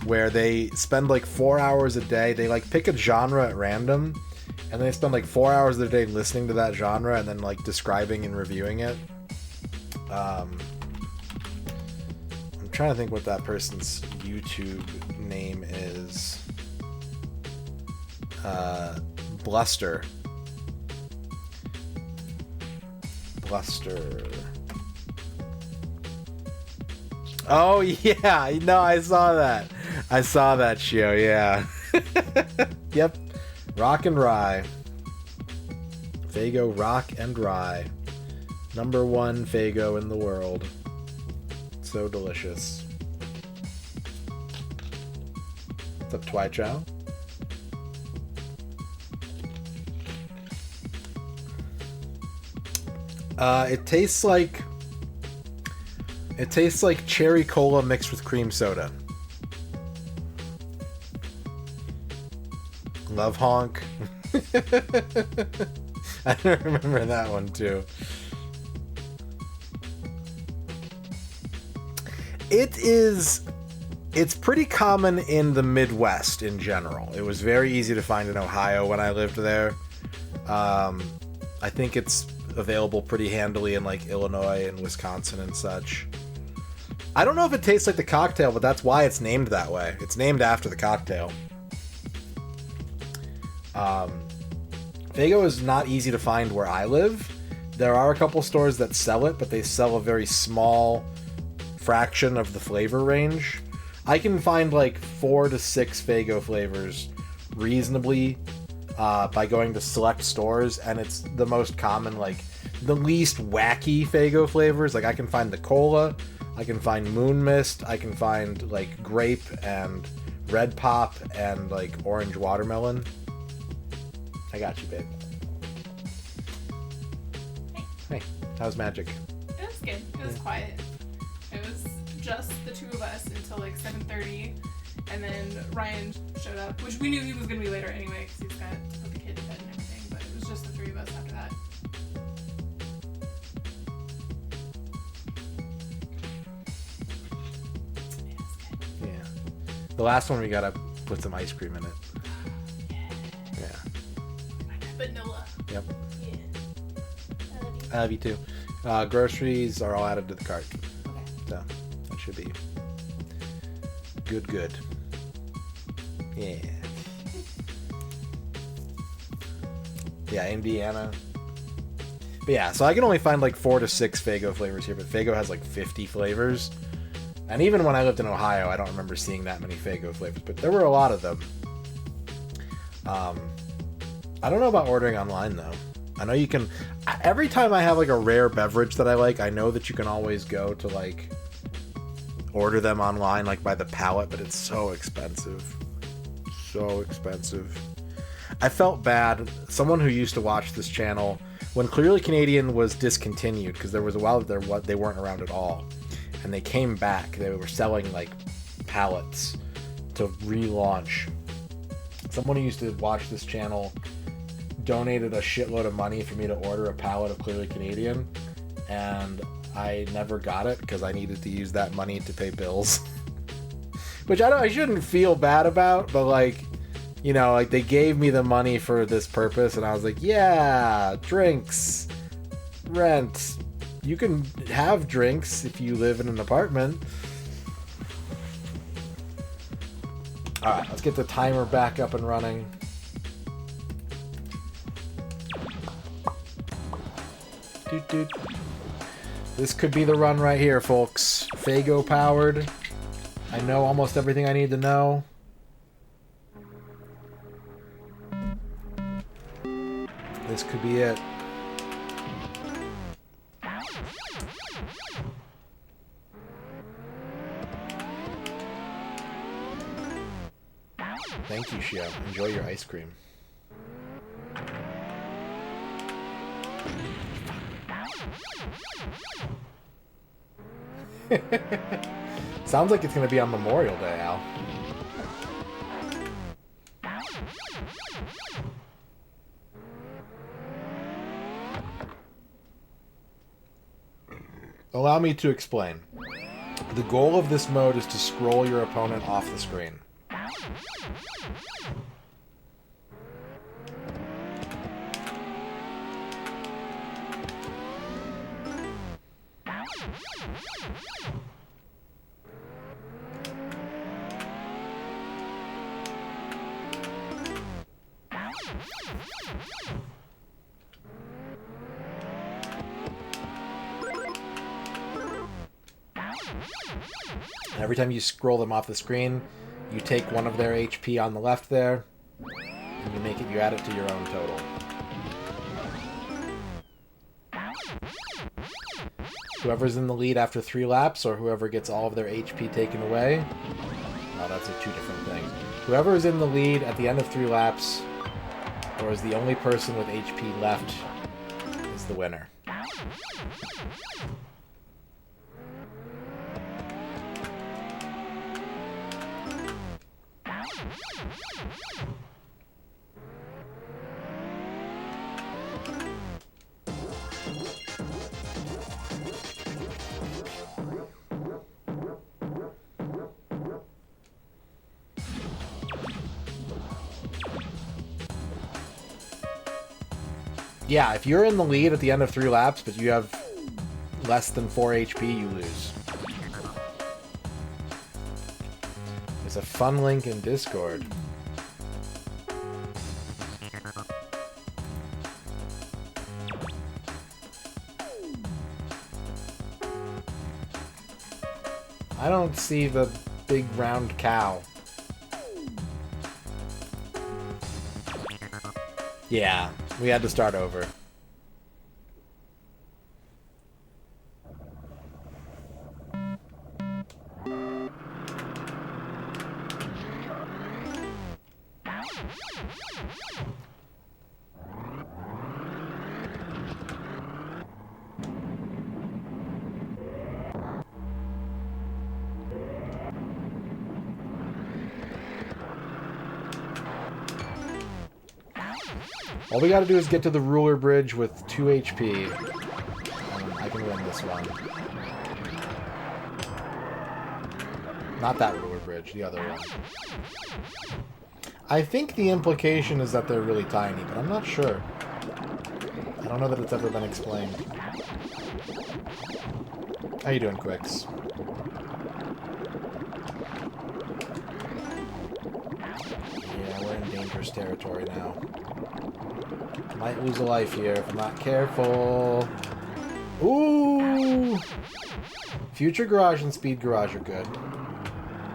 where they spend like 4 hours a day. They like pick a genre at random and they spend like 4 hours a day listening to that genre and then like describing and reviewing it. I'm trying to think what that person's YouTube name is. Bluster. Oh yeah, no, I saw that show, yeah. Yep, Rock and Rye. Faygo Rock and Rye. Number 1 Faygo in the world. So delicious. What's up, Twy Chow? It tastes like cherry cola mixed with cream soda. Love Honk. I don't remember that one too. It's pretty common in the Midwest in general. It was very easy to find in Ohio when I lived there. I think it's available pretty handily in like Illinois and Wisconsin and such. I don't know if it tastes like the cocktail, but that's why it's named that way. It's named after the cocktail. Faygo is not easy to find where I live. There are a couple stores that sell it, but they sell a very small fraction of the flavor range. I can find like 4 to 6 Faygo flavors reasonably by going to select stores, and it's the most common, like the least wacky Faygo flavors. Like I can find the cola, I can find Moon Mist, I can find like grape and red pop and like orange watermelon. I got you, babe. Hey, how's magic? It was good. It was quiet. It was just the two of us until like 7:30, and then Ryan showed up, which we knew he was going to be later anyway because he's got to put the kid to bed and everything, but it was just the three of us after that. Yeah, it was good. Yeah. The last one we gotta put some ice cream in it. Yeah. Vanilla. Yep. Yeah. I love you too. Groceries are all added to the cart. Okay. So, that should be good. Yeah. Yeah, Indiana. But yeah, so I can only find like 4 to 6 Faygo flavors here, but Faygo has like 50 flavors. And even when I lived in Ohio, I don't remember seeing that many Faygo flavors, but there were a lot of them. I don't know about ordering online though. I know you can. Every time I have like a rare beverage that I like, I know that you can always go to like order them online, like by the pallet, but it's so expensive. So expensive. I felt bad. Someone who used to watch this channel, when Clearly Canadian was discontinued, because there was a while that they weren't around at all, and they came back. They were selling like pallets to relaunch. Someone who used to watch this channel donated a shitload of money for me to order a pallet of Clearly Canadian, and I never got it because I needed to use that money to pay bills. Which I shouldn't feel bad about, but like, you know, like they gave me the money for this purpose, and I was like, yeah, drinks, rent. You can have drinks if you live in an apartment. Alright, let's get the timer back up and running. Doot. This could be the run right here, folks. Faygo powered. I know almost everything I need to know. This could be it. Thank you, Shio. Enjoy your ice cream. Sounds like it's going to be on Memorial Day, Al. Allow me to explain. The goal of this mode is to scroll your opponent off the screen. Every time you scroll them off the screen, you take one of their HP on the left there, and you add it to your own total. Whoever's in the lead after 3 laps, or whoever gets all of their HP taken away. Oh, that's 2 different things. Whoever is in the lead at the end of 3 laps, or is the only person with HP left, is the winner. Yeah, if you're in the lead at the end of 3 laps, but you have less than 4 HP, you lose. There's a fun link in Discord. I don't see the big round cow. Yeah, we had to start over. All we gotta do is get to the ruler bridge with 2 HP. I can win this one. Not that ruler bridge, the other one. I think the implication is that they're really tiny, but I'm not sure. I don't know that it's ever been explained. How you doing, Quicks? Yeah, we're in dangerous territory now. Might lose a life here if I'm not careful. Ooh! Future Garage and Speed Garage are good.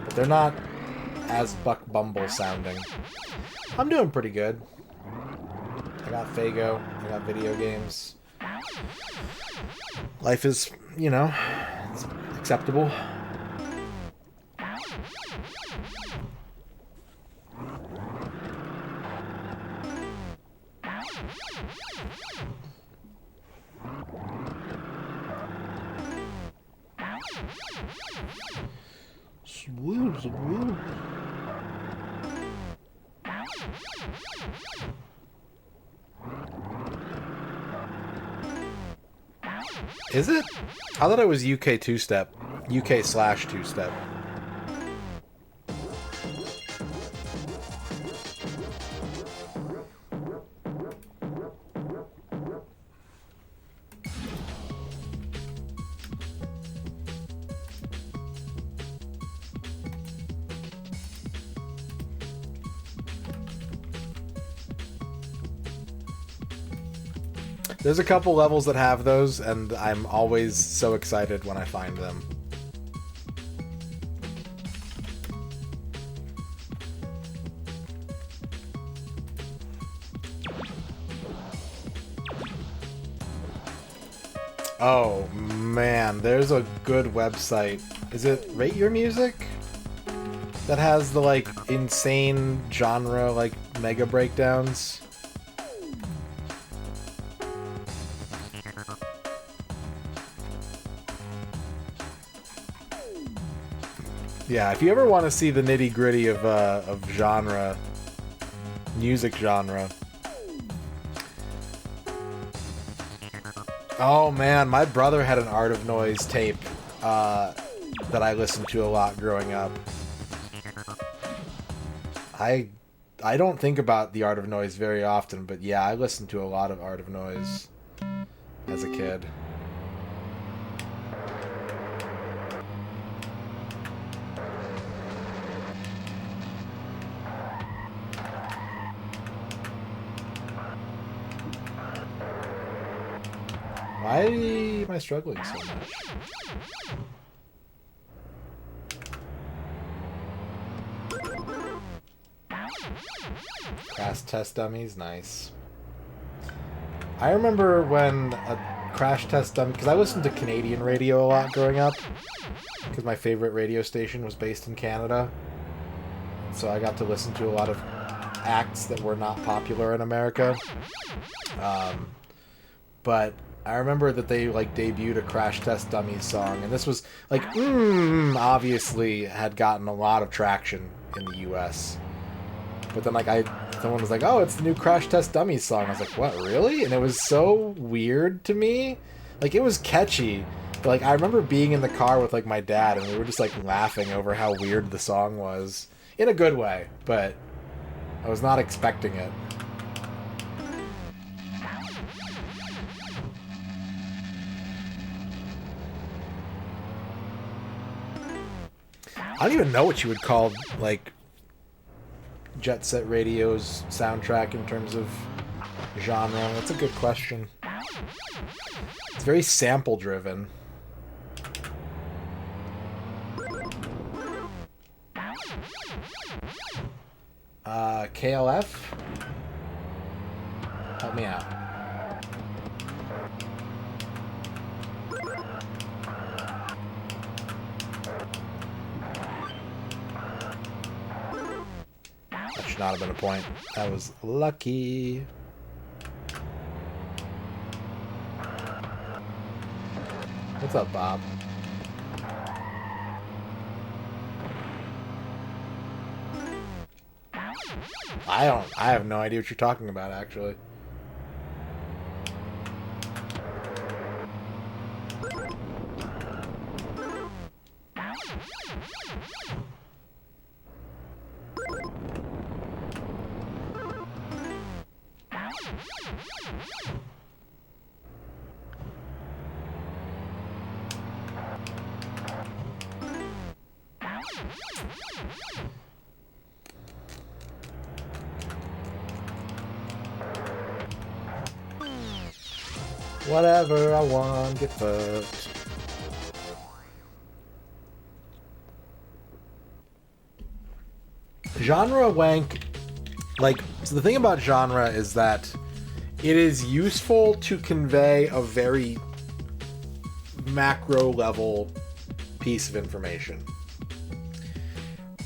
But they're not as Buck Bumble sounding. I'm doing pretty good. I got Fago. I got video games. Life is, you know, it's acceptable. Is it? I thought it was UK two-step. UK/ two-step. There's a couple levels that have those, and I'm always so excited when I find them. Oh, man, there's a good website. Is it Rate Your Music? That has the, like, insane genre, like, mega breakdowns. Yeah, if you ever want to see the nitty-gritty of genre, music genre. Oh man, my brother had an Art of Noise tape that I listened to a lot growing up. I don't think about the Art of Noise very often, but yeah, I listened to a lot of Art of Noise as a kid. Why am I struggling so much? Crash test dummies, nice. I remember when a crash test dummy, because I listened to Canadian radio a lot growing up, because my favorite radio station was based in Canada. So I got to listen to a lot of acts that were not popular in America. But I remember that they like debuted a Crash Test Dummies song, and this was like, obviously had gotten a lot of traction in the U.S. But then like someone was like, oh, it's the new Crash Test Dummies song. I was like, what, really? And it was so weird to me. Like, it was catchy. But, like, I remember being in the car with like my dad, and we were just like laughing over how weird the song was. In a good way, but I was not expecting it. I don't even know what you would call, like, Jet Set Radio's soundtrack in terms of genre. That's a good question. It's very sample-driven. KLF? Help me out. That should not have been a point. That was lucky. What's up, Bob? I have no idea what you're talking about, actually. Whatever I want, get fucked. Genre wank, like, so the thing about genre is that it is useful to convey a very macro level piece of information.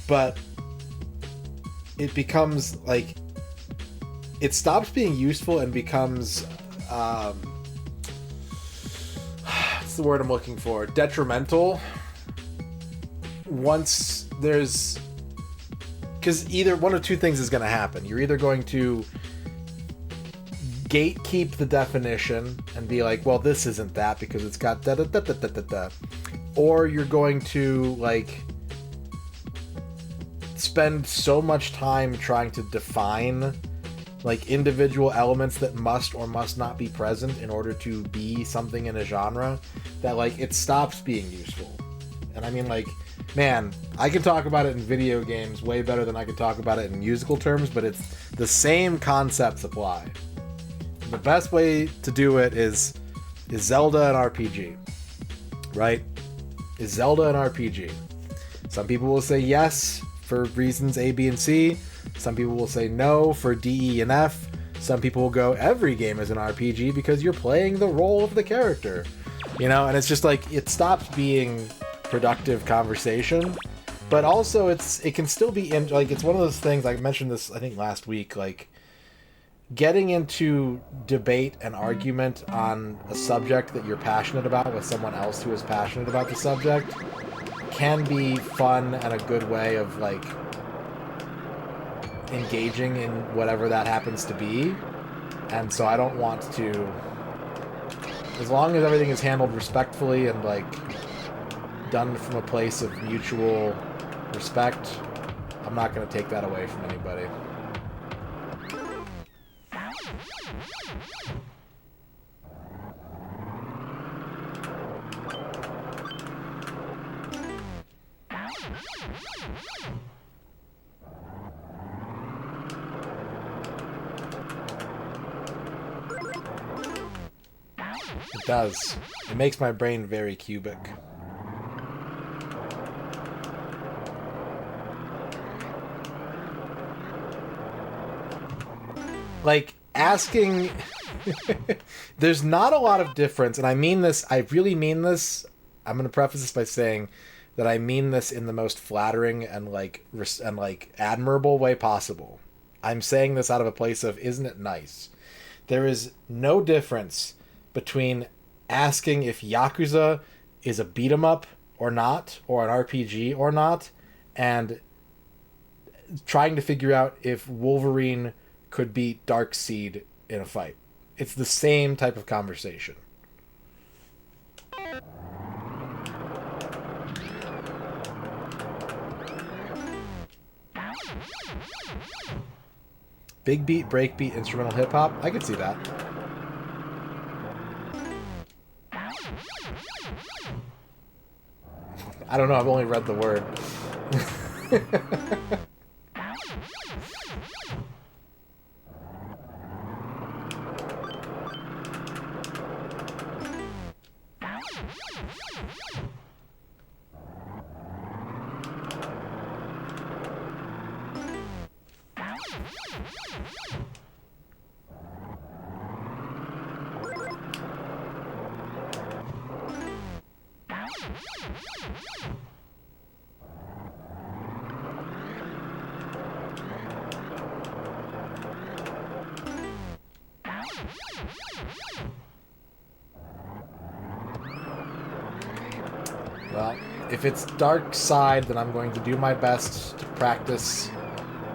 But it becomes, like, it stops being useful and becomes, what's the word I'm looking for? Detrimental. Once there's... Because either one of two things is going to happen. You're either going to gatekeep the definition and be like, well, this isn't that because it's got da-da-da-da-da-da-da. Or you're going to, like, spend so much time trying to define, like, individual elements that must or must not be present in order to be something in a genre that, like, it stops being useful. And I mean, like, man, I can talk about it in video games way better than I can talk about it in musical terms, but it's the same concepts apply. The best way to do it is Zelda and RPG, right? Is Zelda an RPG? Some people will say yes for reasons A, B, and C. Some people will say no for D, E, and F. Some people will go, every game is an RPG because you're playing the role of the character. You know, and it's just like, it stops being productive conversation, but also it can still be in, like, it's one of those things, I mentioned this I think last week, like, getting into debate and argument on a subject that you're passionate about with someone else who is passionate about the subject can be fun and a good way of, like, engaging in whatever that happens to be. And so I don't want to, as long as everything is handled respectfully and, like, done from a place of mutual respect, I'm not going to take that away from anybody. It does. It makes my brain very cubic. like, asking... There's not a lot of difference, and I mean this, I really mean this. I'm going to preface this by saying that I mean this in the most flattering and, like, admirable way possible. I'm saying this out of a place of, isn't it nice? There is no difference between asking if Yakuza is a beat-em-up or not, or an RPG or not, and trying to figure out if Wolverine could beat Darkseid in a fight. It's the same type of conversation. Big beat, break beat, instrumental hip hop. I could see that. I don't know, I've only read the word. Well, if it's Darkseid, then I'm going to do my best to practice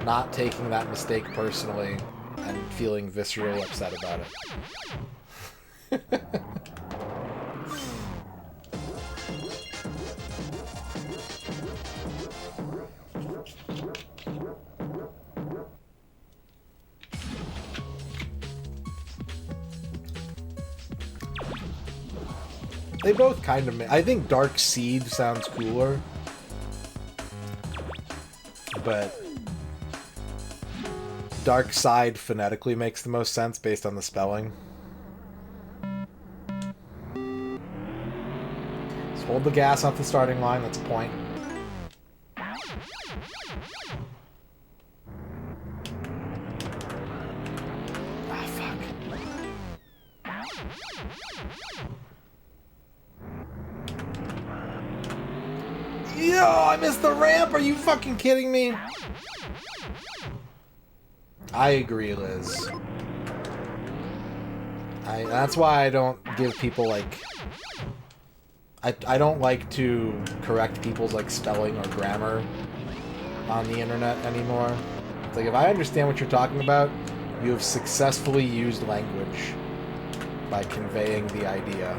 not taking that mistake personally and feeling viscerally upset about it. They both kind of... I think Darkseid sounds cooler. But Darkseid phonetically makes the most sense based on the spelling. Just hold the gas off the starting line, that's a point. Ah, fuck. Yo, I missed the ramp! Are you fucking kidding me? I agree, Liz. That's why I don't give people, like... I don't like to correct people's, like, spelling or grammar on the internet anymore. It's like, if I understand what you're talking about, you have successfully used language by conveying the idea.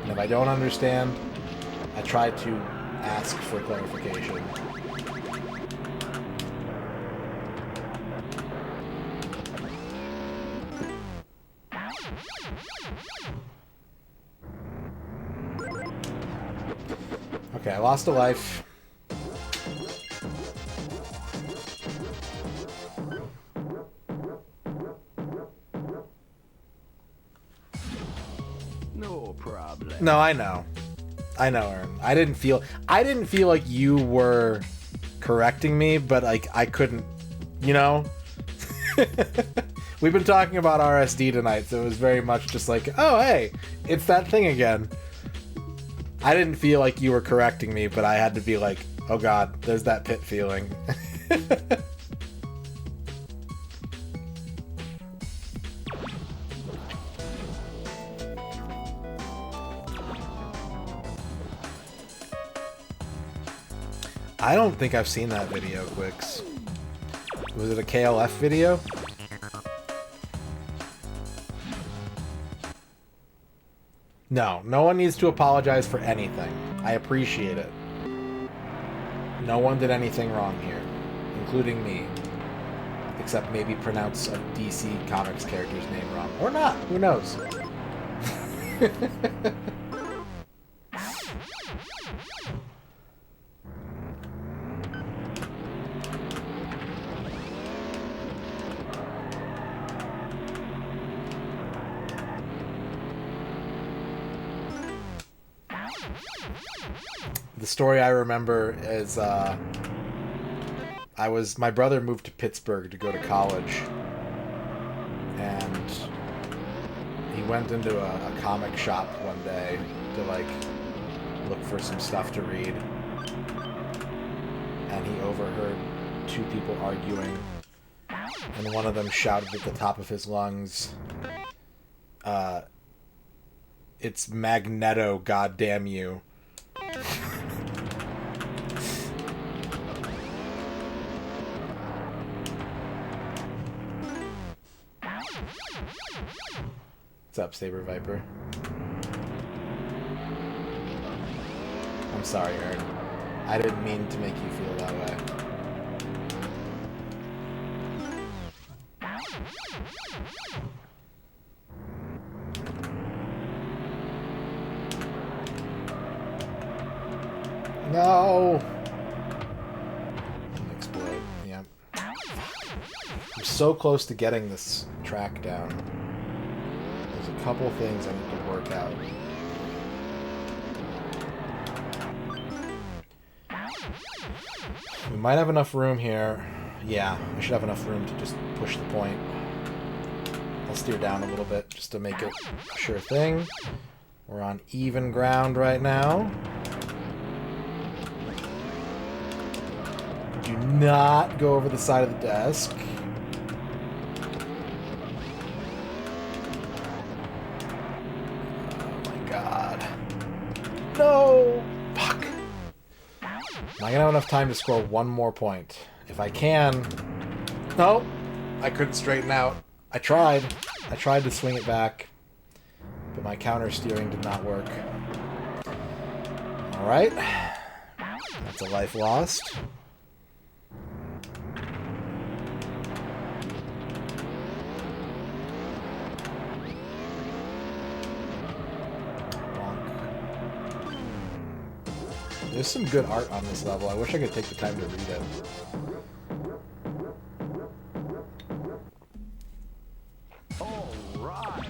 And if I don't understand, I try to ask for clarification. Okay, I lost a life. No problem. No, I know. I know, Aaron. I didn't feel like you were correcting me, but like I couldn't, you know? We've been talking about RSD tonight, so it was very much just like, oh hey, it's that thing again. I didn't feel like you were correcting me, but I had to be like, oh god, there's that pit feeling. I don't think I've seen that video, Quicks. Was it a KLF video? No, no one needs to apologize for anything. I appreciate it. No one did anything wrong here, including me. Except maybe pronounce a DC Comics character's name wrong. Or not, who knows? the story I remember is my brother moved to Pittsburgh to go to college, and he went into a comic shop one day to like look for some stuff to read, and he overheard two people arguing, and one of them shouted at the top of his lungs, "It's Magneto, goddamn you." What's up, Saber Viper? I'm sorry, Ern. I didn't mean to make you feel that way. No! Didn't explode. Yep. I'm so close to getting this track down. There's a couple things I need to work out. We might have enough room here. Yeah, we should have enough room to just push the point. I'll steer down a little bit just to make it a sure thing. We're on even ground right now. Do not go over the side of the desk. Oh my god. No! Fuck. Am I gonna have enough time to score one more point? If I can... No! I couldn't straighten out. I tried. I tried to swing it back, but my counter steering did not work. Alright. That's a life lost. There's some good art on this level. I wish I could take the time to read it. Alright.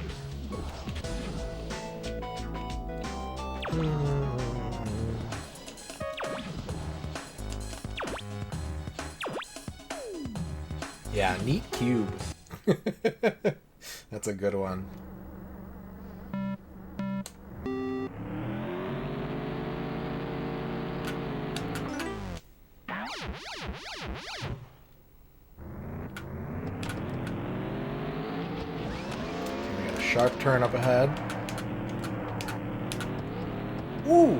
Yeah, neat cube. That's a good one. We got a sharp turn up ahead. Ooh!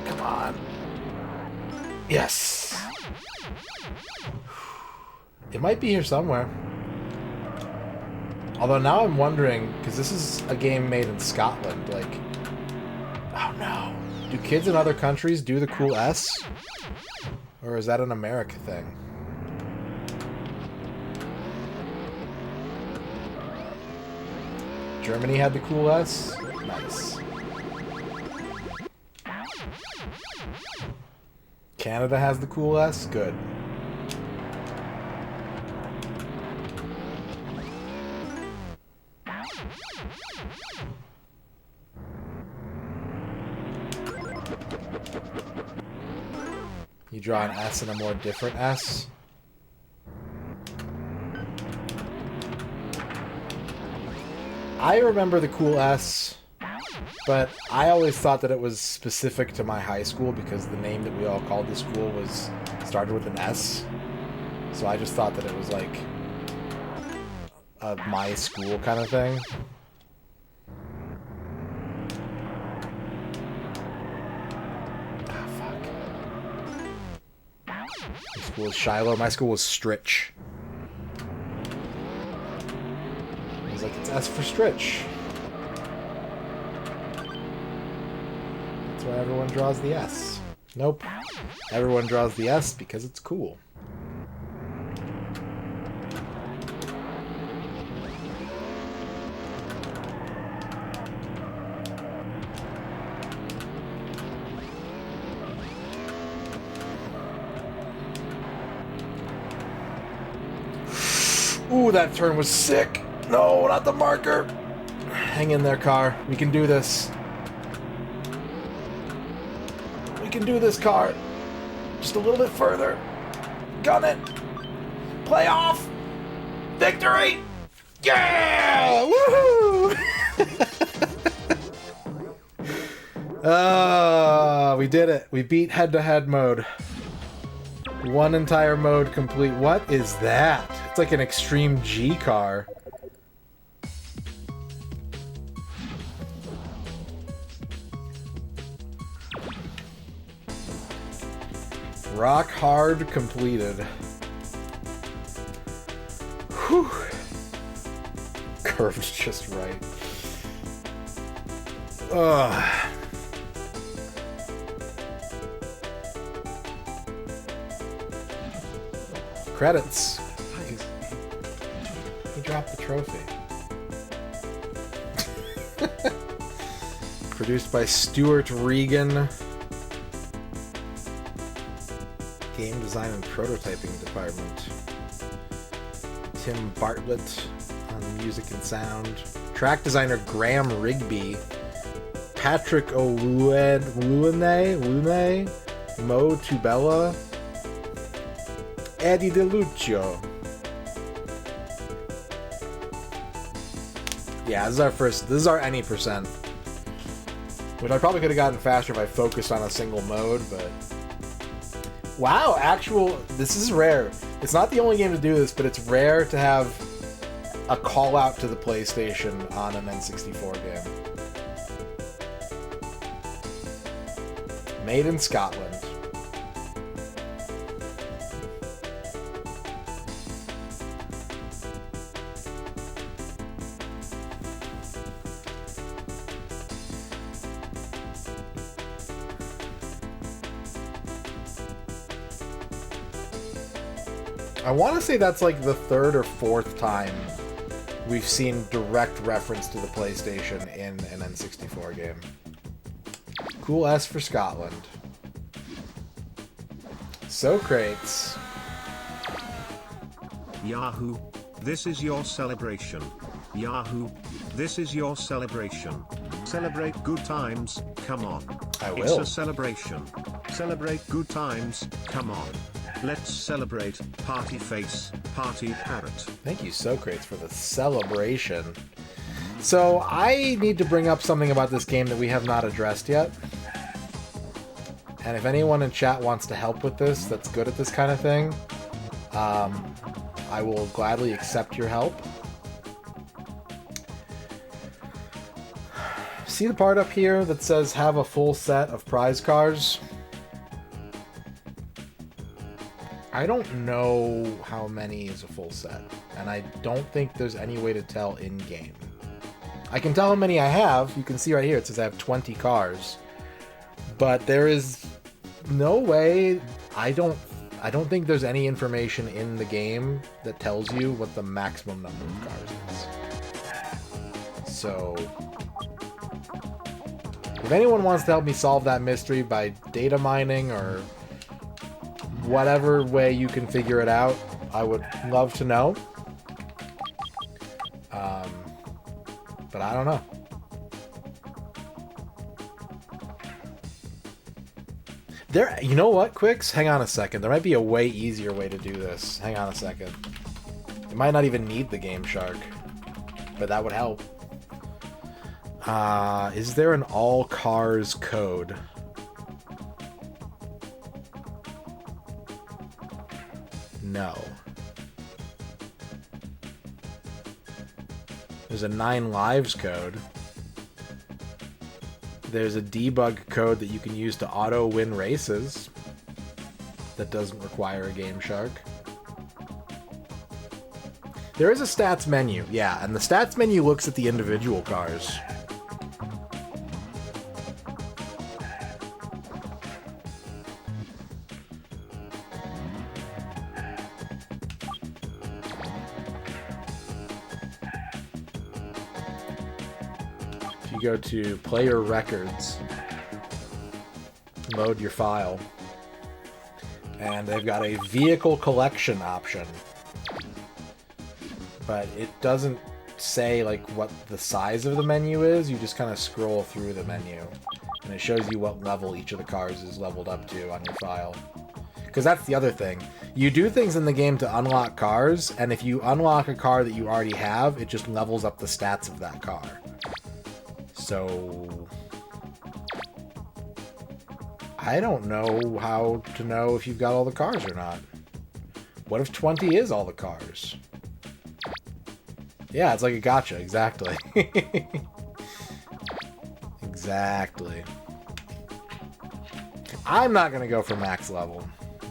Come on. Yes! It might be here somewhere. Although now I'm wondering, because this is a game made in Scotland, like... Oh no. Do kids in other countries do the cool S? Or is that an America thing? Germany had the cool S? Nice. Canada has the cool S? Good. You draw an S and a more different S. I remember the cool S, but I always thought that it was specific to my high school because the name that we all called the school started with an S. So I just thought that it was like a my school kind of thing. My school was Shiloh. My school was Stritch. I was like, it's S for Stritch. That's why everyone draws the S. Nope. Everyone draws the S because it's cool. Ooh, that turn was sick. No, not the marker. Hang in there, car. We can do this. We can do this, car. Just a little bit further. Gun it. Play off. Victory. Yeah! Woohoo! We did it. We beat head-to-head mode. One entire mode complete. What is that? It's like an Extreme G car. Rock hard completed. Whew. Curved just right. Ugh. Credits. He dropped the trophy. Produced by Stuart Regan. Game design and prototyping department. Tim Bartlett on music and sound. Track designer Graham Rigby. Patrick Owune, Mo Tubella, Eddie DeLuccio. Yeah, this is our any percent. Which I probably could have gotten faster if I focused on a single mode, but... Wow, this is rare. It's not the only game to do this, but it's rare to have a call out to the PlayStation on an N64 game. Made in Scotland. I want to say that's like the third or fourth time we've seen direct reference to the PlayStation in an N64 game. Cool S for Scotland. Socrates. Yahoo! This is your celebration. Yahoo! This is your celebration. Celebrate good times, come on. I will. It's a celebration. Celebrate good times, come on. Let's celebrate, party face, party parrot. Thank you, Socrates, for the celebration. So, I need to bring up something about this game that we have not addressed yet. And if anyone in chat wants to help with this, that's good at this kind of thing, I will gladly accept your help. See the part up here that says have a full set of prize cars? I don't know how many is a full set, and I don't think there's any way to tell in-game. I can tell how many I have. You can see right here, it says I have 20 cars. But there is no way, I don't think there's any information in the game that tells you what the maximum number of cars is. So, if anyone wants to help me solve that mystery by data mining or whatever way you can figure it out, I would love to know. But I don't know. You know what, Quicks? Hang on a second. There might be a way easier way to do this. Hang on a second. You might not even need the Game Shark, but that would help. Is there an all cars code? No. There's a 9 lives code. There's a debug code that you can use to auto win races. That doesn't require a Game Shark. There is a stats menu, yeah, and the stats menu looks at the individual cars. Go to player records, load your file, and they've got a vehicle collection option, but it doesn't say like what the size of the menu is. You just kind of scroll through the menu, And it shows you what level each of the cars is leveled up to on your file. Because that's the other thing. You do things in the game to unlock cars, and if you unlock a car that you already have, it just levels up the stats of that car. So I don't know how to know if you've got all the cars or not. What if 20 is all the cars? Yeah, it's like a gacha, exactly. Exactly. I'm not gonna go for max level.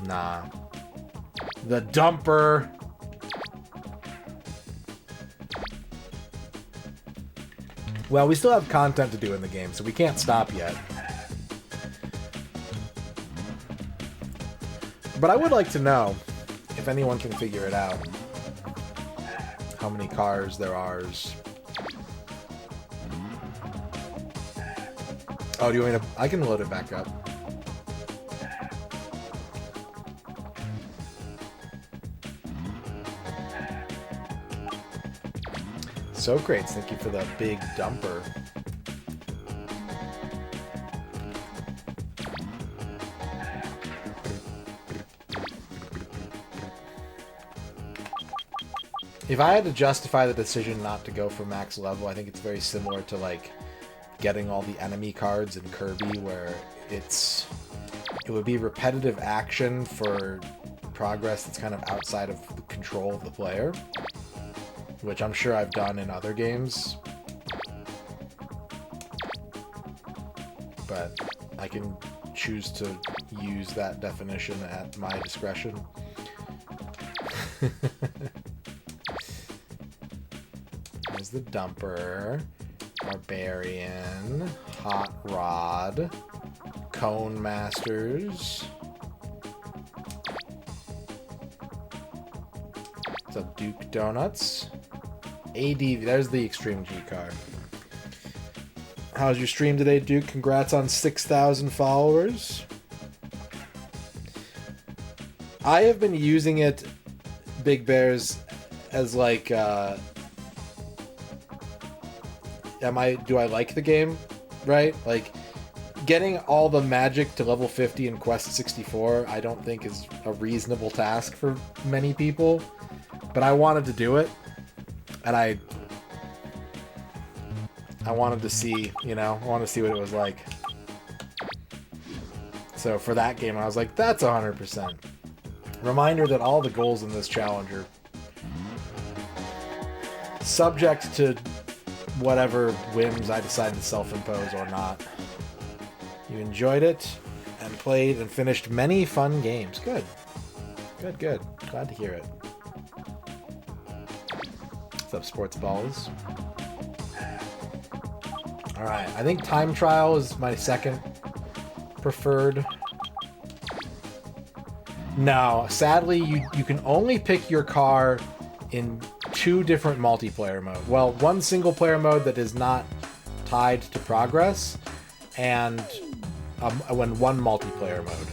Nah. The dumper. Well, we still have content to do in the game, so we can't stop yet. But I would like to know, if anyone can figure it out, how many cars there are. Oh, do you want me to... I can load it back up. So great, thank you for the big dumper. If I had to justify the decision not to go for max level, I think it's very similar to, like, getting all the enemy cards in Kirby, where it would be repetitive action for progress that's kind of outside of the control of the player, which I'm sure I've done in other games. But I can choose to use that definition at my discretion. There's the dumper, barbarian, hot rod, cone masters. What's up, Duke Donuts? ADV, there's the Extreme G card. How's your stream today, Duke? Congrats on 6,000 followers. I have been using it, Big Bears, as like, do I like the game? Right? Like, getting all the magic to level 50 in Quest 64, I don't think is a reasonable task for many people. But I wanted to do it. And I wanted to see, you know, I wanted to see what it was like. So for that game, I was like, that's 100%. Reminder that all the goals in this challenge are subject to whatever whims I decide to self-impose or not. You enjoyed it and played and finished many fun games. Good. Good, good. Glad to hear it. What's up, Sports Balls? Alright, I think Time Trial is my second preferred. No, sadly, you can only pick your car in 2 different multiplayer modes. Well, one single player mode that is not tied to progress, and one multiplayer mode.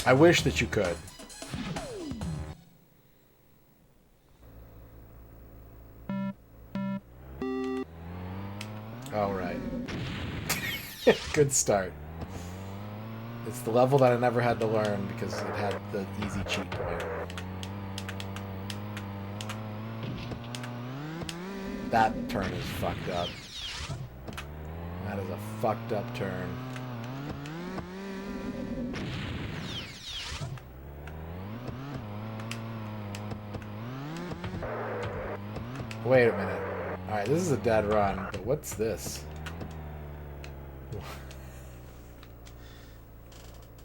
I wish that you could. All right. Good start. It's the level that I never had to learn because it had the easy cheat point. That turn is fucked up. That is a fucked up turn. Wait a minute. Alright, this is a dead run, but what's this?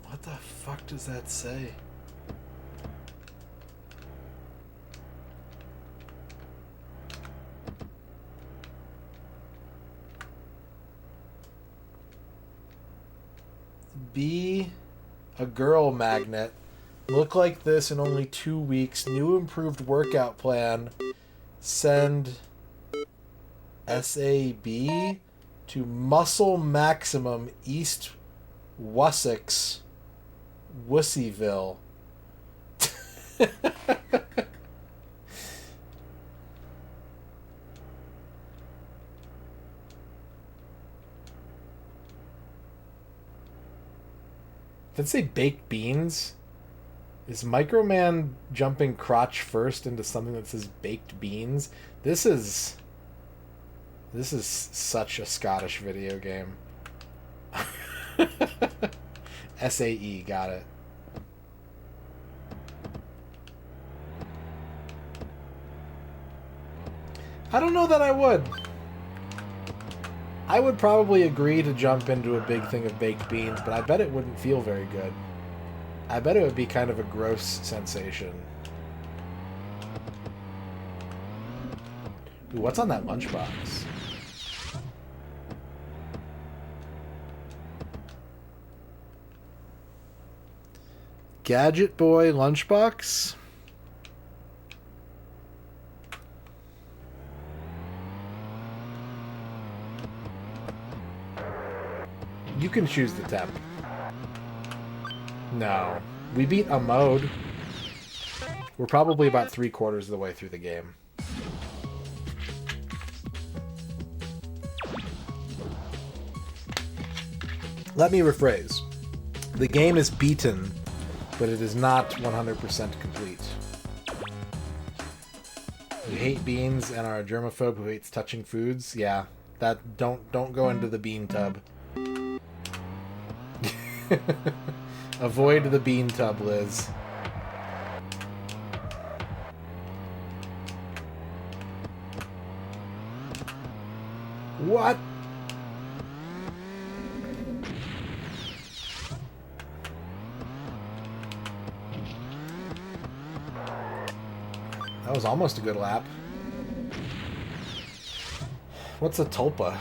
What the fuck does that say? Be a girl magnet. Look like this in only 2 weeks. New improved workout plan. Send SAB to Muscle Maximum East Wessex, Wussyville. Did it say baked beans? Is Microman jumping crotch first into something that says baked beans? This is such a Scottish video game. SAE, got it. I don't know that I would. I would probably agree to jump into a big thing of baked beans, but I bet it wouldn't feel very good. I bet it would be kind of a gross sensation. Ooh, what's on that lunchbox? Gadget Boy lunchbox? You can choose the temp. No. We beat a mode. We're probably about 3/4 of the way through the game. Let me rephrase. The game is beaten, but it is not 100% complete. We hate beans and are a germaphobe who hates touching foods. Yeah, that don't go into the bean tub. Avoid the bean tub, Liz. What? That was almost a good lap. What's a tulpa?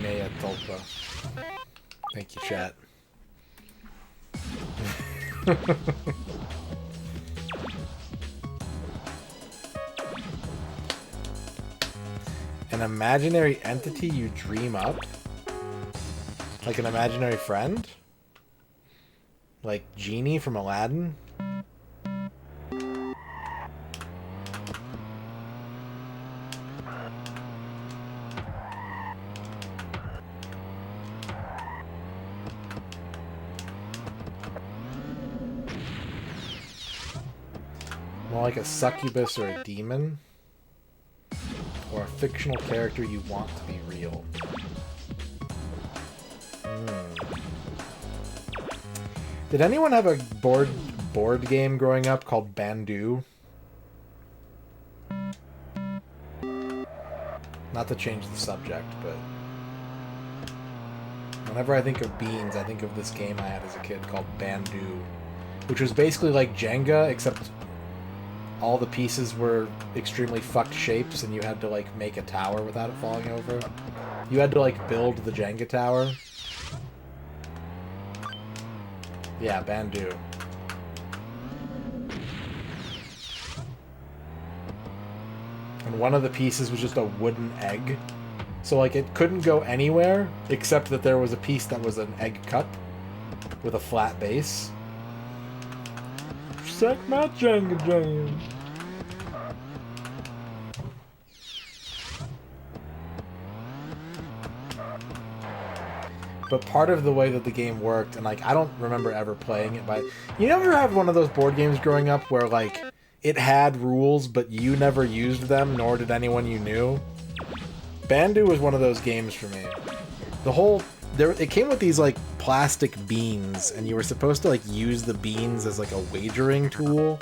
Mea tulpa. Thank you, chat. An imaginary entity you dream up? Like an imaginary friend? Like Genie from Aladdin? More like a succubus or a demon? Or a fictional character you want to be real? Did anyone have a board game growing up called Bandu? Not to change the subject, but whenever I think of beans, I think of this game I had as a kid called Bandu, which was basically like Jenga, except all the pieces were extremely fucked shapes, and you had to like make a tower without it falling over. You had to like build the Jenga tower. Yeah, Bandu. And one of the pieces was just a wooden egg. So like it couldn't go anywhere except that there was a piece that was an egg cup with a flat base. Suck my Jenga jam. But part of the way that the game worked, and like I don't remember ever playing it, but you never had one of those board games growing up where like it had rules but you never used them, nor did anyone you knew? Bandu was one of those games for me. It came with these like plastic beans, and you were supposed to like use the beans as like a wagering tool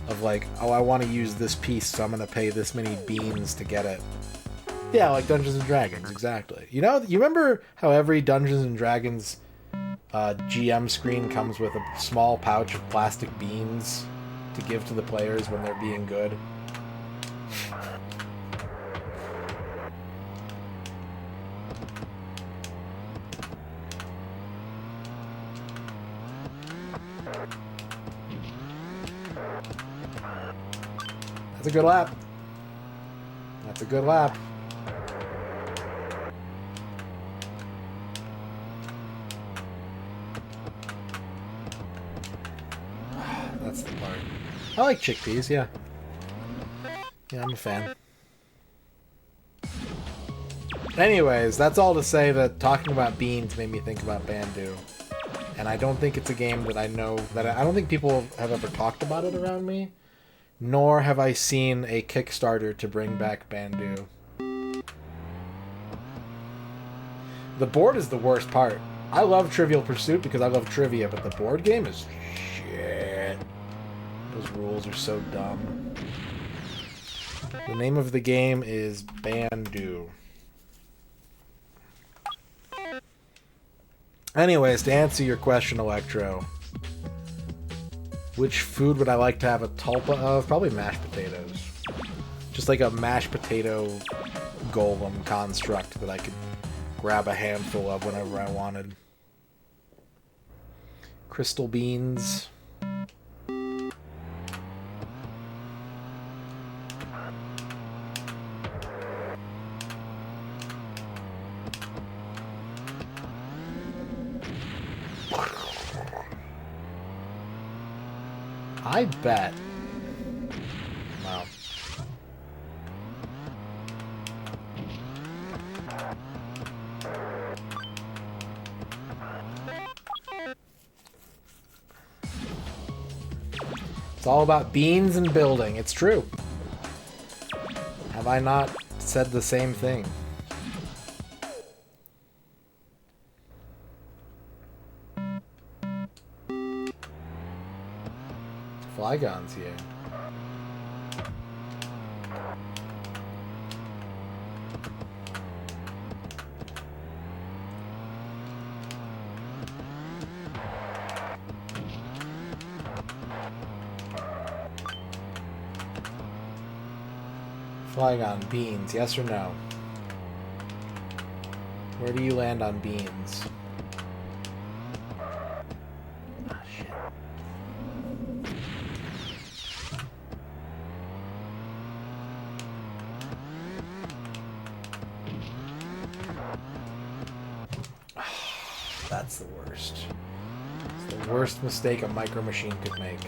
of like, oh, I want to use this piece, so I'm gonna pay this many beans to get it. Yeah, like Dungeons and Dragons, exactly. You know, you remember how every Dungeons and Dragons GM screen comes with a small pouch of plastic beans to give to the players when they're being good? That's a good lap. That's a good lap. that's the part. I like chickpeas, yeah. Yeah, I'm a fan. Anyways, that's all to say that talking about beans made me think about Bandu. And I don't think it's a game that I know, that I don't think people have ever talked about it around me. Nor have I seen a Kickstarter to bring back Bandu. The board is the worst part. I love Trivial Pursuit because I love trivia, but the board game is shit. Those rules are so dumb. The name of the game is Bandu. Anyways, to answer your question, Electro, which food would I like to have a tulpa of? Probably mashed potatoes. Just like a mashed potato golem construct that I could grab a handful of whenever I wanted. Crystal beans. I bet. Wow. It's all about beans and building. It's true. Have I not said the same thing? Flygon's here. Flygon, beans, yes or no? Where do you land on beans? Ah, shit. That's the worst. It's the worst mistake a Micro Machine could make.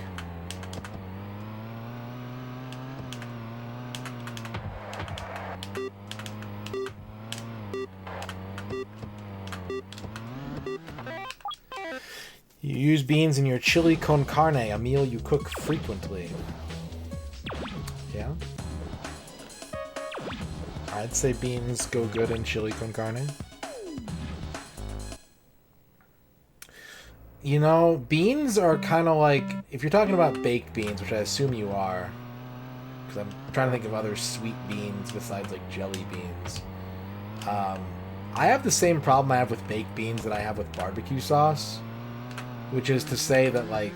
You use beans in your chili con carne, a meal you cook frequently. Yeah? I'd say beans go good in chili con carne. You know, beans are kind of like, if you're talking about baked beans, which I assume you are, because I'm trying to think of other sweet beans besides like jelly beans. I have the same problem I have with baked beans that I have with barbecue sauce, which is to say that, like,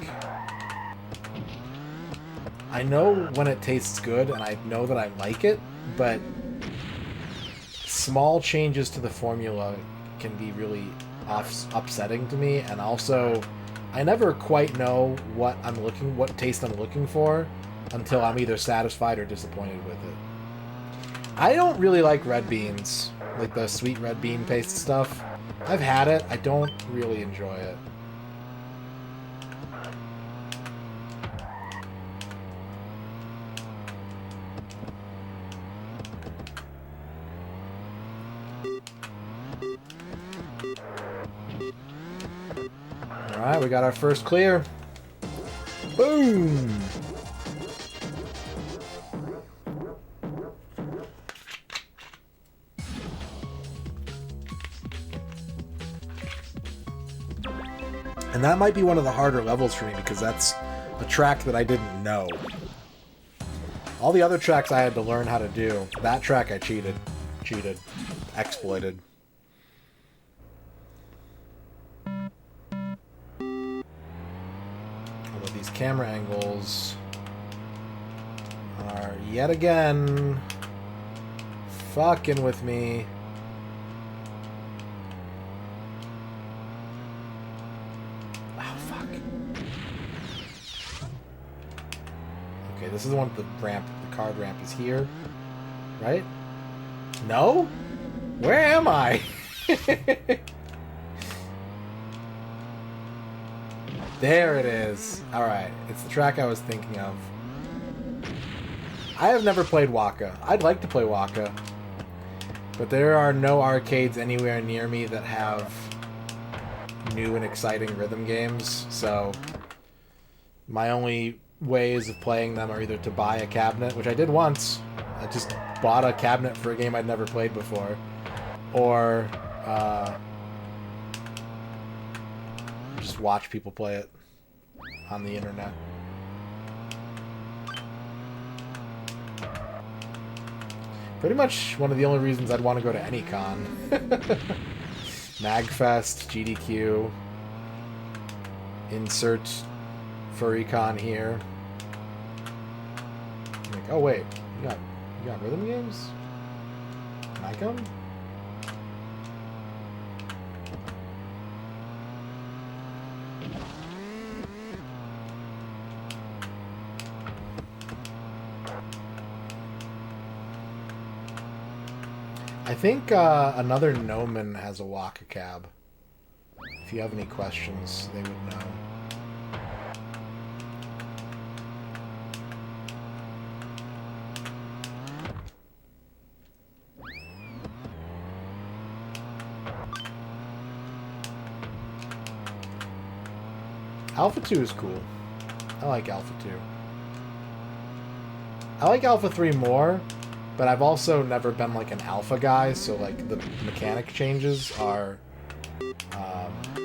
I know when it tastes good and I know that I like it, but small changes to the formula can be really upsetting to me, and also I never quite know what taste I'm looking for until I'm either satisfied or disappointed with it. I don't really like red beans, like the sweet red bean paste stuff. I've had it, I don't really enjoy it. Alright, we got our first clear. Boom! And that might be one of the harder levels for me because that's a track that I didn't know. All the other tracks I had to learn how to do. That track I cheated. Exploited. Although these camera angles are yet again fucking with me. Oh, fuck. Okay, this is the one with the ramp. The card ramp is here. Right? No? Where am I? There it is. Alright, it's the track I was thinking of. I have never played Waka. I'd like to play Waka. But there are no arcades anywhere near me that have new and exciting rhythm games, so my only ways of playing them are either to buy a cabinet, which I did once. I just bought a cabinet for a game I'd never played before. Or just watch people play it on the internet. Pretty much one of the only reasons I'd want to go to any con. MagFest, GDQ, insert FurryCon here. Like, oh wait, you got rhythm games? Can I come? I think another Gnomon has a Waka cab. If you have any questions, they would know. Alpha 2 is cool. I like Alpha 2. I like Alpha 3 more, but I've also never been like an Alpha guy, so like the mechanic changes are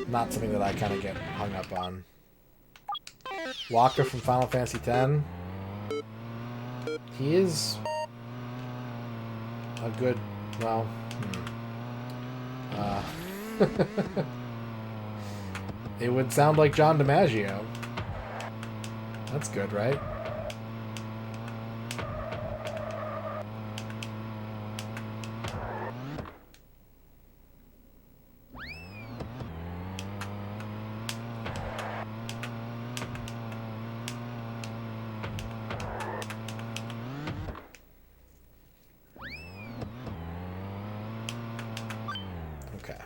not something that I kind of get hung up on. Waka from Final Fantasy X. He is a good, well, it would sound like John DiMaggio. That's good, right? Okay.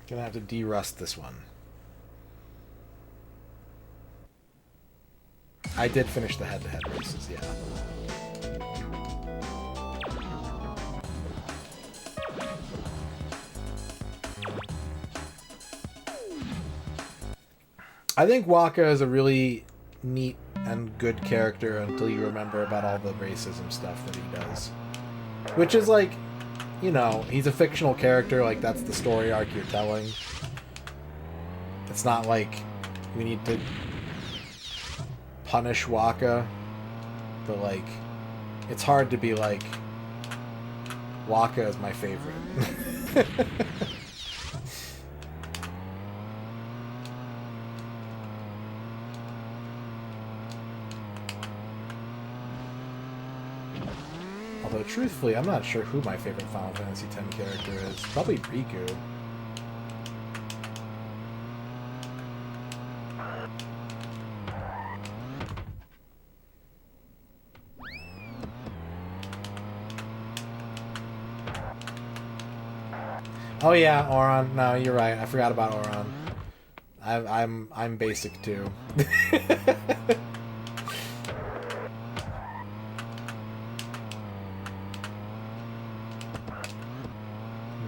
Gonna have to de-rust this one. I did finish the head-to-head races, yeah. I think Waka is a really neat and good character until you remember about all the racism stuff that he does. Which is like, you know, he's a fictional character, like that's the story arc you're telling. It's not like we need to punish Waka, but like, it's hard to be like, Waka is my favorite. Although, truthfully, I'm not sure who my favorite Final Fantasy X character is. Probably Riku. Oh yeah, Auron. No, you're right. I forgot about Auron. I'm basic too.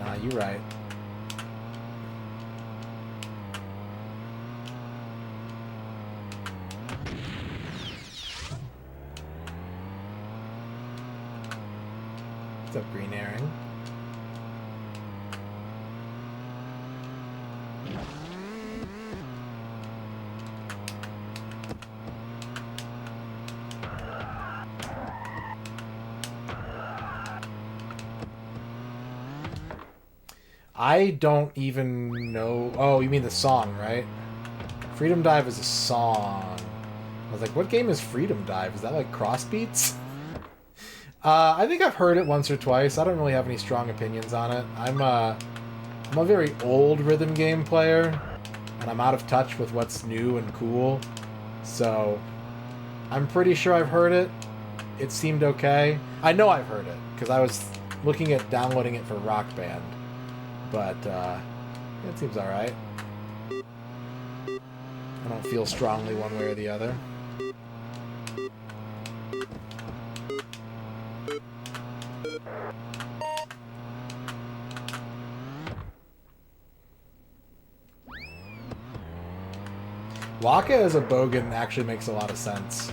Nah, you're right. What's up, Green Herring? I don't even know... Oh, you mean the song, right? Freedom Dive is a song. I was like, what game is Freedom Dive? Is that like Crossbeats? I think I've heard it once or twice. I don't really have any strong opinions on it. I'm a very old rhythm game player, and I'm out of touch with what's new and cool. So, I'm pretty sure I've heard it. It seemed okay. I know I've heard it, because I was looking at downloading it for Rock Band. But, it seems alright. I don't feel strongly one way or the other. Waka as a bogan actually makes a lot of sense.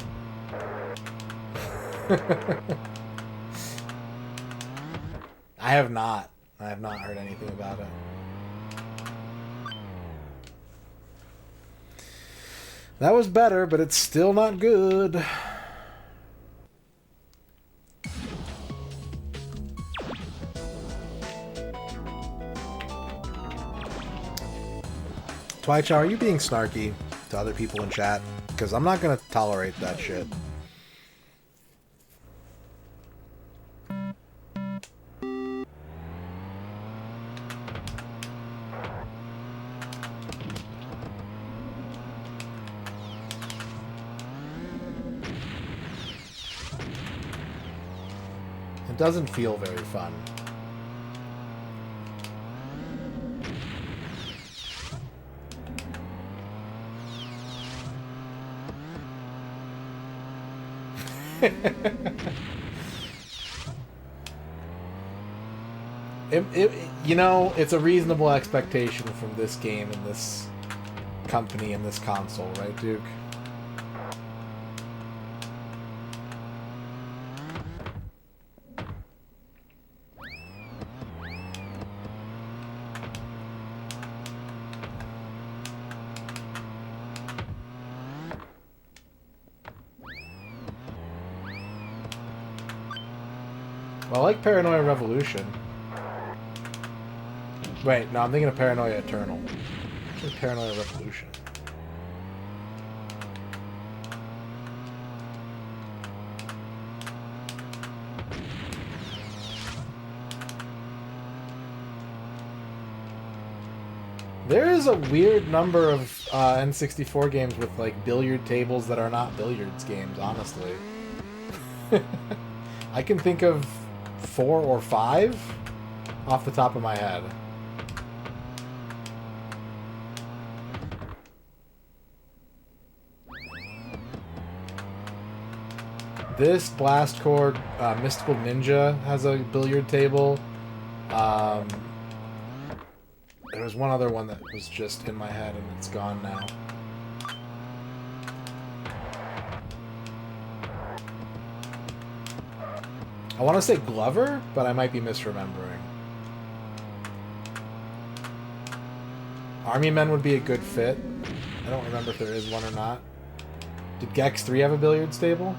I have not heard anything about it. That was better, but it's still not good. Twychow, are you being snarky to other people in chat? Because I'm not going to tolerate that shit. It doesn't feel very fun. You know, it's a reasonable expectation from this game and this company and this console, right, Duke? Well, I like Paranoia Revolution. Wait, no, I'm thinking of Paranoia Eternal. Just Paranoia Revolution. There is a weird number of N64 games with like billiard tables that are not billiards games, honestly. I can think of 4 or 5 off the top of my head. This Blast Core Mystical Ninja has a billiard table. There was one other one that was just in my head and it's gone now. I want to say Glover, but I might be misremembering. Army Men would be a good fit. I don't remember if there is one or not. Did Gex 3 have a billiards table?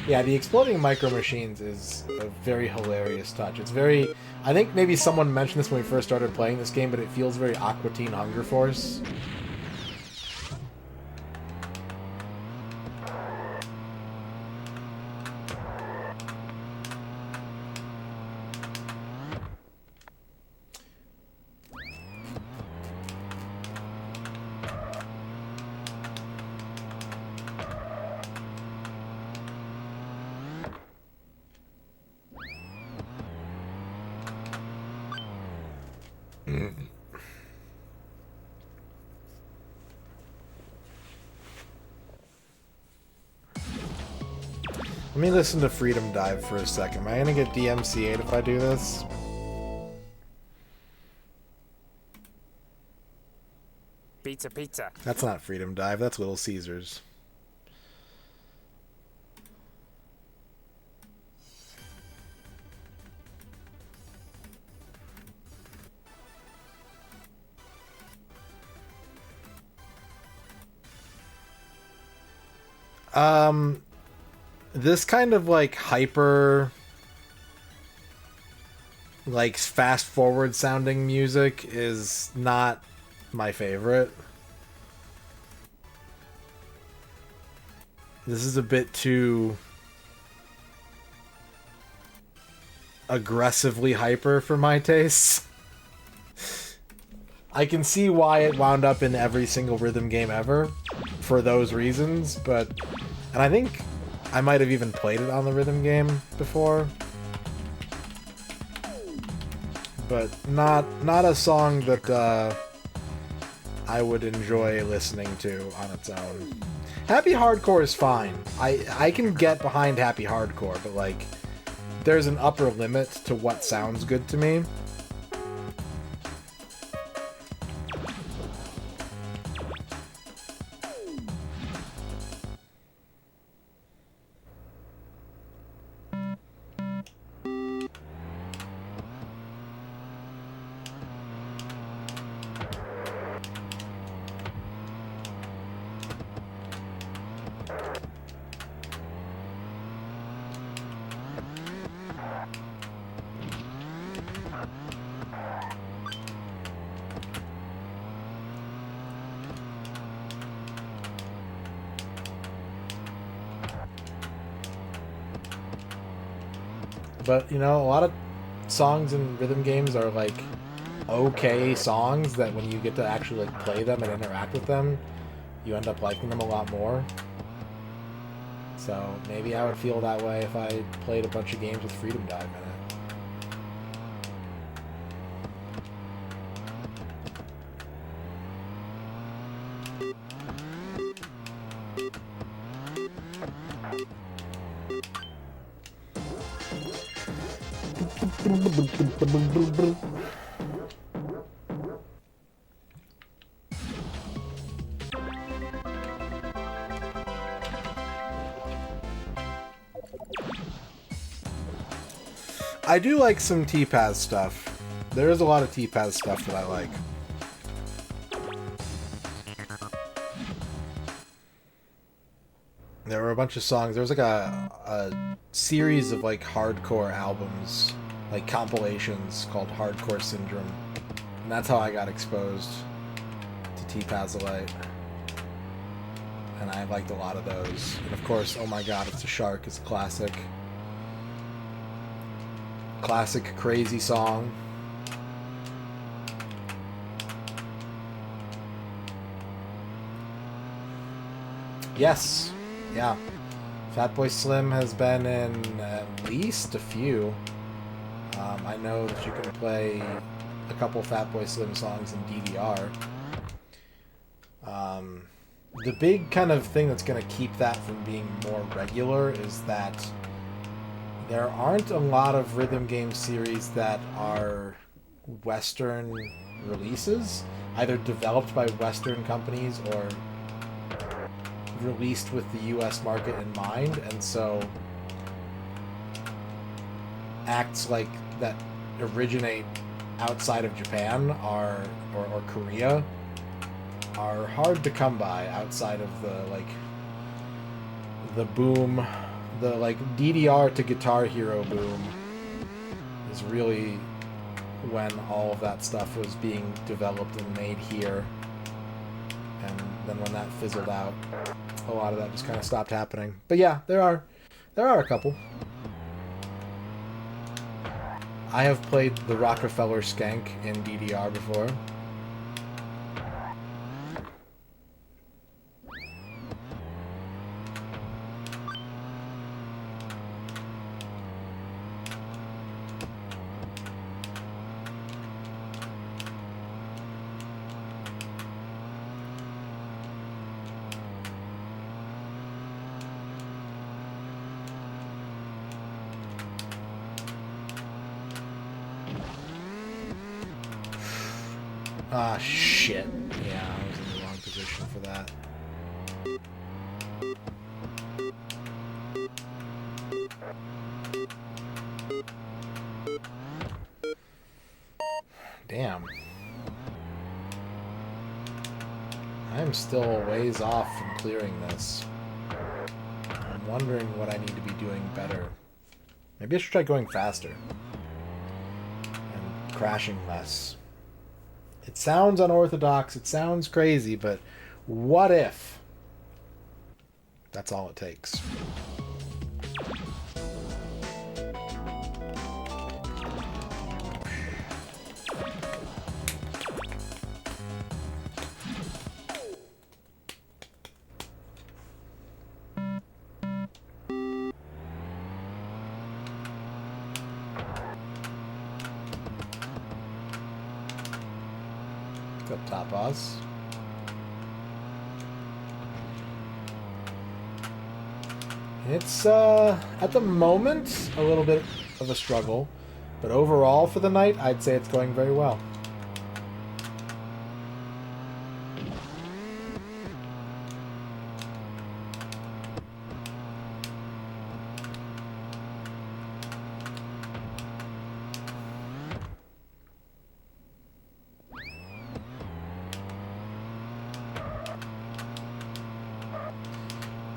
Yeah, the exploding micro machines is a very hilarious touch. It's very... I think maybe someone mentioned this when we first started playing this game, but it feels very Aqua Teen Hunger Force. Let me listen to Freedom Dive for a second. Am I gonna get DMCA'd if I do this? Pizza, pizza. That's not Freedom Dive, that's Little Caesars. This kind of like hyper, like fast forward sounding music is not my favorite. This is a bit too aggressively hyper for my tastes. I can see why it wound up in every single rhythm game ever for those reasons, but... And I think I might have even played it on the rhythm game before. But not a song that I would enjoy listening to on its own. Happy Hardcore is fine. I can get behind Happy Hardcore, but like there's an upper limit to what sounds good to me. But, you know, a lot of songs in rhythm games are, like, okay songs that when you get to actually, like, play them and interact with them, you end up liking them a lot more. So, maybe I would feel that way if I played a bunch of games with Freedom Dive in it. I do like some T-Paz stuff. There is a lot of T-Paz stuff that I like. There were a bunch of songs. There was like a series of like hardcore albums, like compilations called Hardcore Syndrome. And that's how I got exposed to T-Pazolite. And I liked a lot of those. And of course, Oh My God, It's a Shark is a classic. Classic crazy song. Yes. Yeah. Fatboy Slim has been in at least a few. I know that you can play a couple Fatboy Slim songs in DDR. The big kind of thing that's going to keep that from being more regular is that there aren't a lot of rhythm game series that are Western releases, either developed by Western companies or released with the US market in mind, and so acts like that originate outside of Japan or Korea are hard to come by outside of the boom. The like DDR to Guitar Hero boom is really when all of that stuff was being developed and made here. And then when that fizzled out, a lot of that just kind of stopped happening. But yeah, there are a couple. I have played the Rockefeller Skank in DDR before. Ah, shit. Yeah, I was in the wrong position for that. Damn. I'm still a ways off from clearing this. I'm wondering what I need to be doing better. Maybe I should try going faster. And crashing less. It sounds unorthodox, it sounds crazy, but what if? That's all it takes. Up top, Oz. It's, at the moment, a little bit of a struggle. But overall for the night, I'd say it's going very well.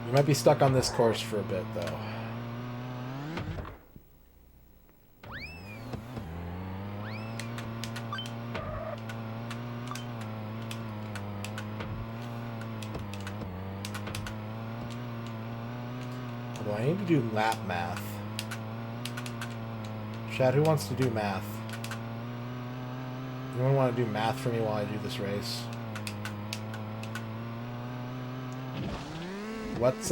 You might be stuck on this course for a bit, though. Although I need to do lap math. Chad, who wants to do math? Anyone want to do math for me while I do this race? What's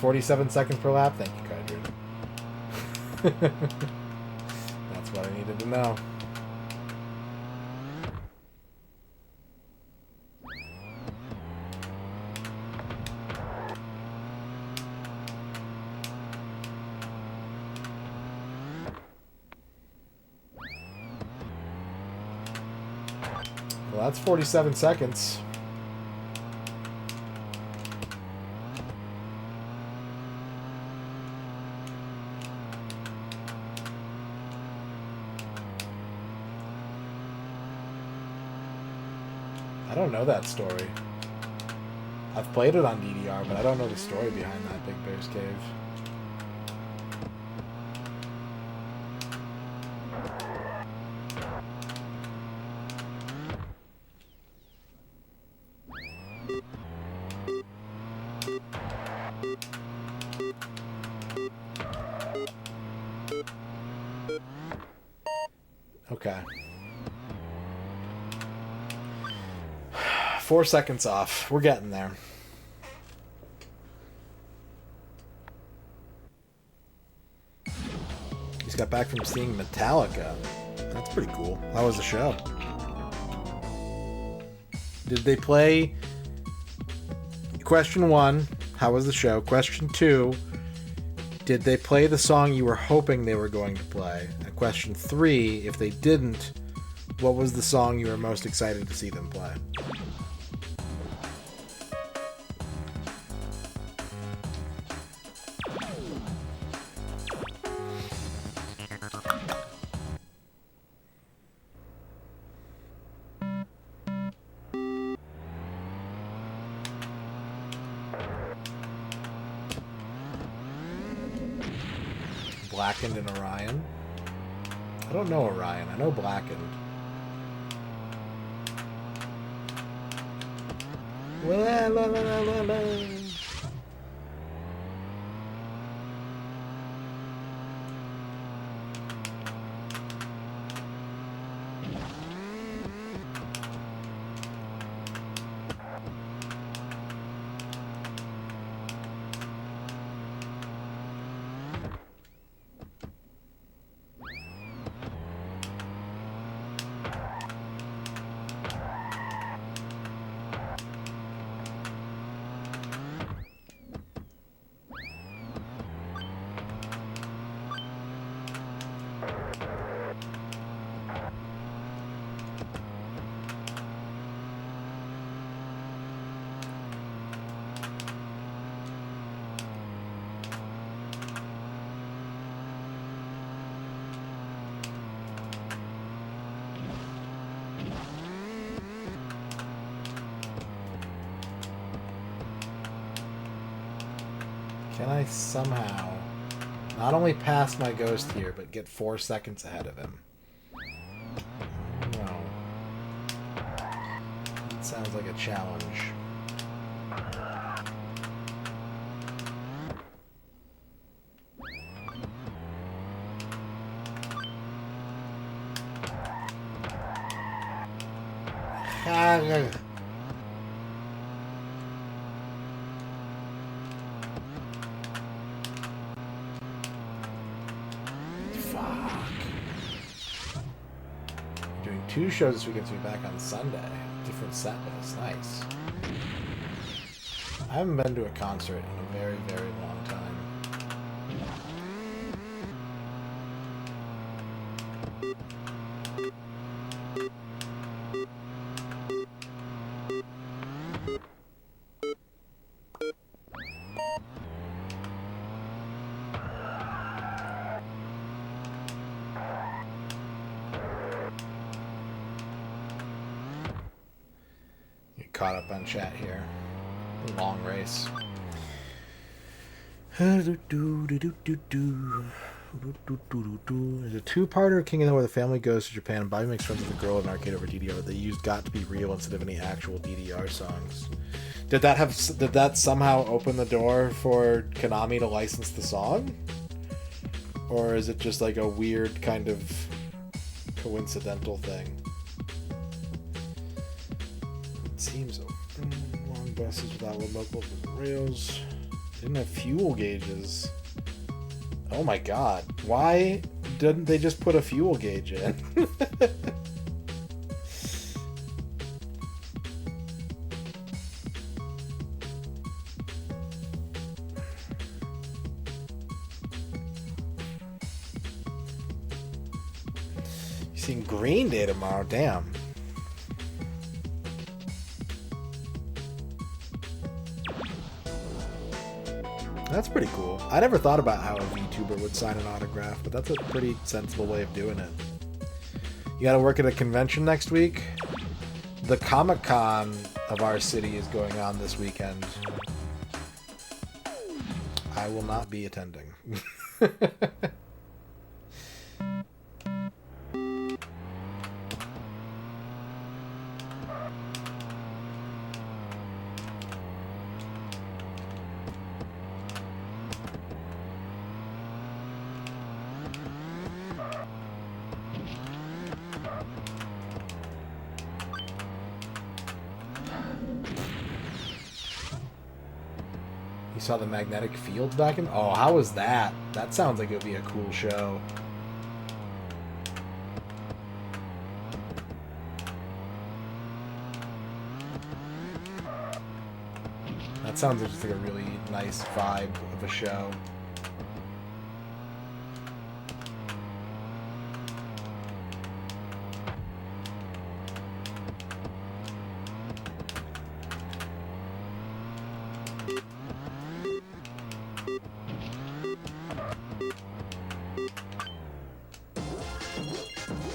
47 seconds per lap? Thank you, Kydrin. That's what I needed to know. Well, that's 47 seconds. I don't know that story. I've played it on DDR, but I don't know the story behind that Big Bear's Cave. Okay. 4 seconds off. We're getting there. He's got back from seeing Metallica. That's pretty cool. How was the show? Did they play... Question 1, how was the show? Question 2, did they play the song you were hoping they were going to play? And question 3, if they didn't, what was the song you were most excited to see them play? Blackened and Orion. I don't know Orion. I know Blackened. La, la, la, la, la, la. Can I somehow not only pass my ghost here, but get 4 seconds ahead of him? No. That sounds like a challenge. Doing 2 shows this weekend to be back on Sunday. Different set list. Nice. I haven't been to a concert in a very, very long time. Get caught up on chat here. Long race. There's a two-parter King of the Hill where the family goes to Japan and Bobby makes friends with a girl at an arcade over DDR. They used Got to Be Real instead of any actual DDR songs. Did that somehow open the door for Konami to license the song? Or is it just like a weird kind of coincidental thing? It seems long buses without local rails. Didn't have fuel gauges. Oh my god. Why didn't they just put a fuel gauge in? You seen Green Day tomorrow? Damn. That's pretty cool. I never thought about how a VTuber would sign an autograph, but that's a pretty sensible way of doing it. You gotta work at a convention next week? The Comic-Con of our city is going on this weekend. I will not be attending. You saw the magnetic fields back in? Oh, how was that? That sounds like it would be a cool show. That sounds just like a really nice vibe of a show.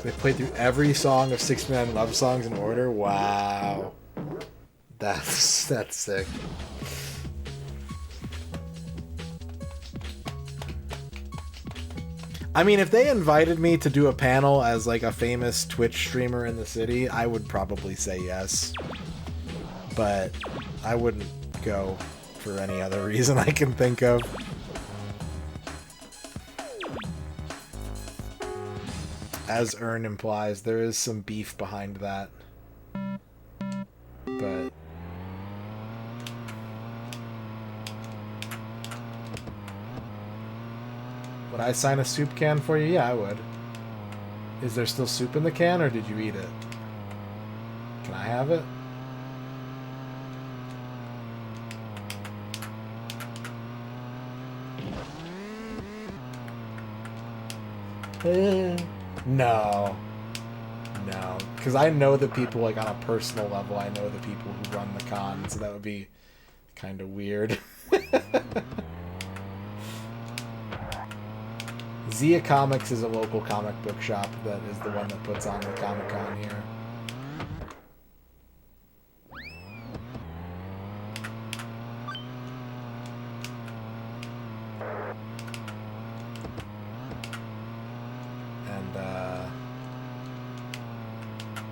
They played through every song of 69 Love Songs in order? Wow. That's sick. I mean, if they invited me to do a panel as like a famous Twitch streamer in the city, I would probably say yes. But I wouldn't go for any other reason I can think of. As Ern implies, there is some beef behind that. But would I sign a soup can for you? Yeah, I would. Is there still soup in the can, or did you eat it? Can I have it? No. No. Because I know the people, like, on a personal level, I know the people who run the con, so that would be kind of weird. Zia Comics is a local comic book shop that is the one that puts on the Comic-Con here.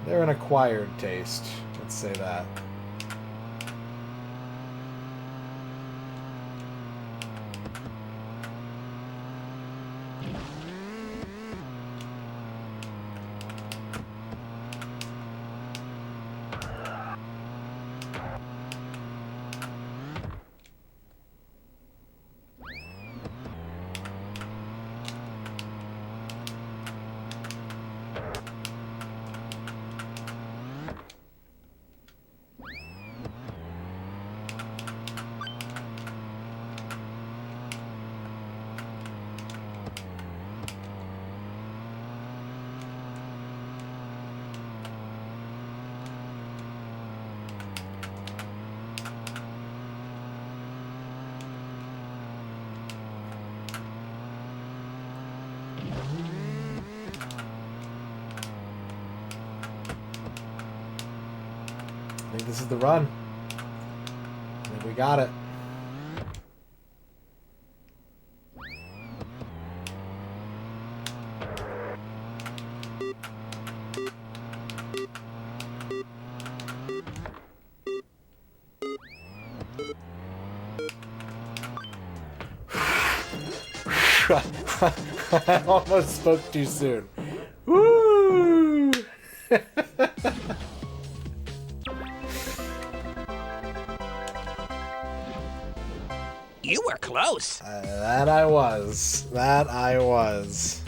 They're an acquired taste. Let's say that. I think this is the run. I think we got it. I almost spoke too soon. Woo! You were close. That I was. That I was.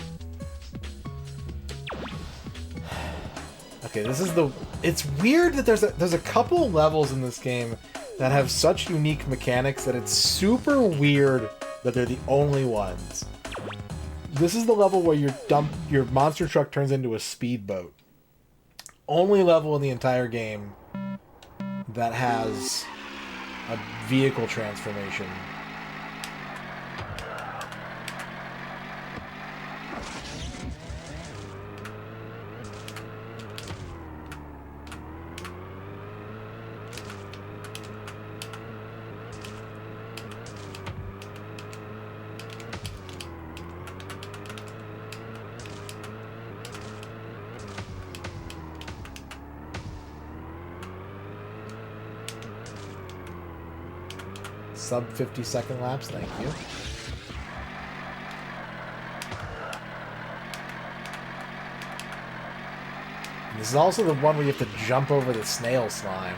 Okay, this is the... It's weird that there's a couple levels in this game that have such unique mechanics that it's super weird that they're the only ones. This is the level where your monster truck turns into a speedboat. Only level in the entire game that has a vehicle transformation. Sub 50-second laps, thank you. And this is also the one where you have to jump over the snail slime.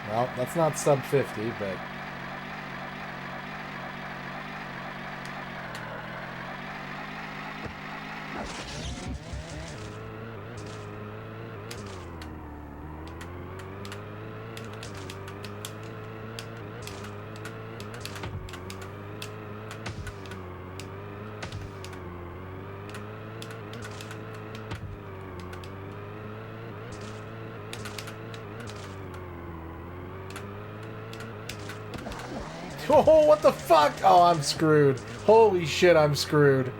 Well, that's not sub 50, but... Oh, what the fuck? Oh, I'm screwed. Holy shit, I'm screwed.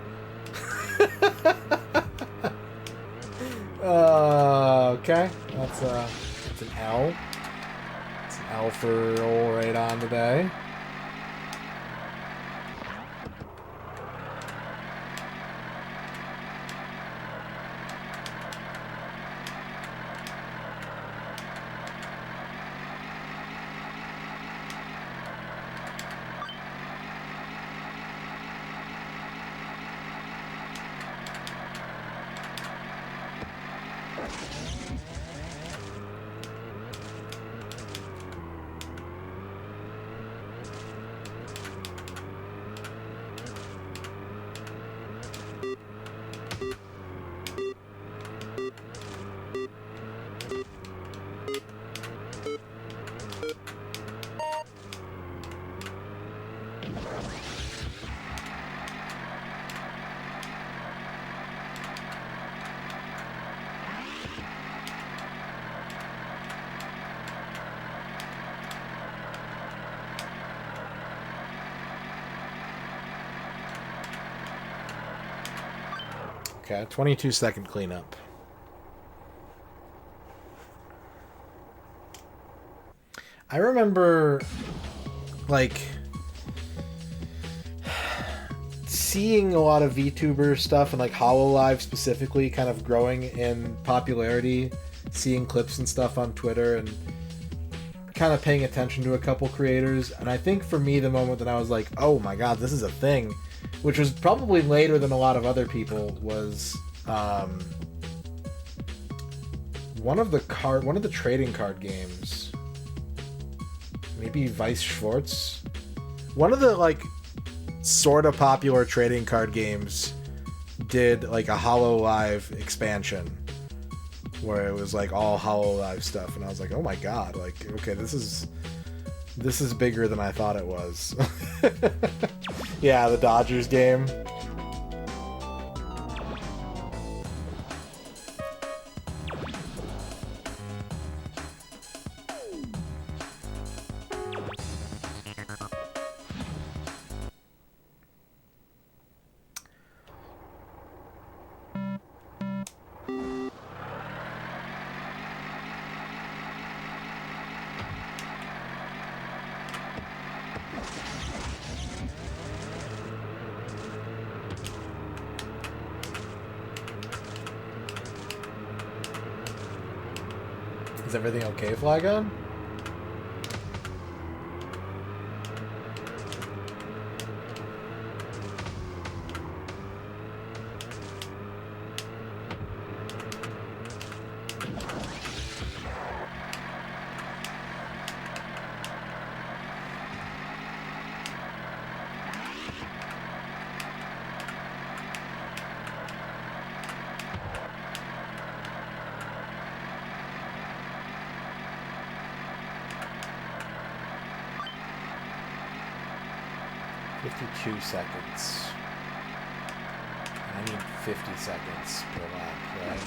Okay. That's an L. It's an L for old Radon today. Okay, 22-second cleanup. I remember, like, seeing a lot of VTuber stuff and, like, HoloLive specifically kind of growing in popularity, seeing clips and stuff on Twitter, and kind of paying attention to a couple creators. And I think for me, the moment that I was like, oh my god, this is a thing, which was probably later than a lot of other people, was one of the trading card games. Maybe Vice Schwartz? One of the, like, sort of popular trading card games did, like, a HoloLive expansion where it was, like, all HoloLive stuff, and I was like, oh my god, like, okay, this is bigger than I thought it was. Yeah, the Dodgers game. Is everything okay, Flygon? Seconds. I need 50 seconds per lap, right?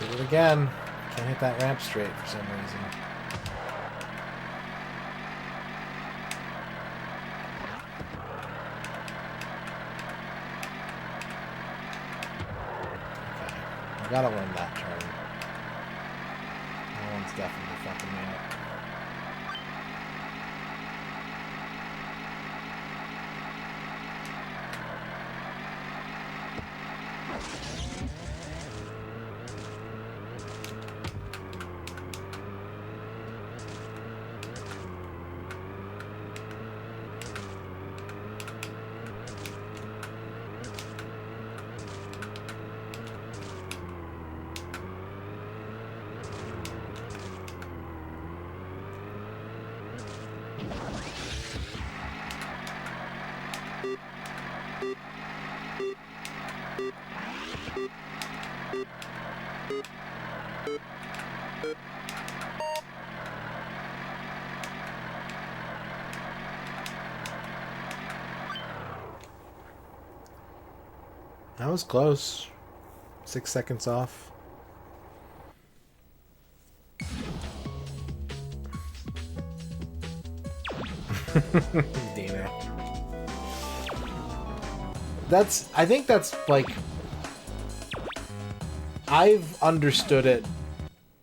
Did it again. Can't hit that ramp straight for some reason. Okay. I gotta learn that turn. That one's definitely fucking me up. That was close. 6 seconds off. Dina. I think that's like, I've understood it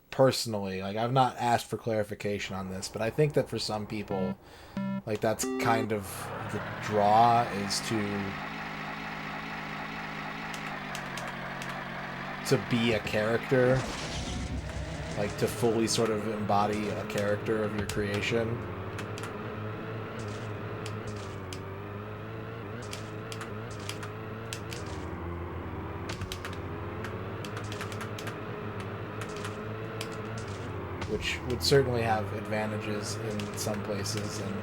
personally. Like, I've not asked for clarification on this, but I think that for some people, like, that's kind of the draw, is to be a character, like to fully sort of embody a character of your creation. Which would certainly have advantages in some places and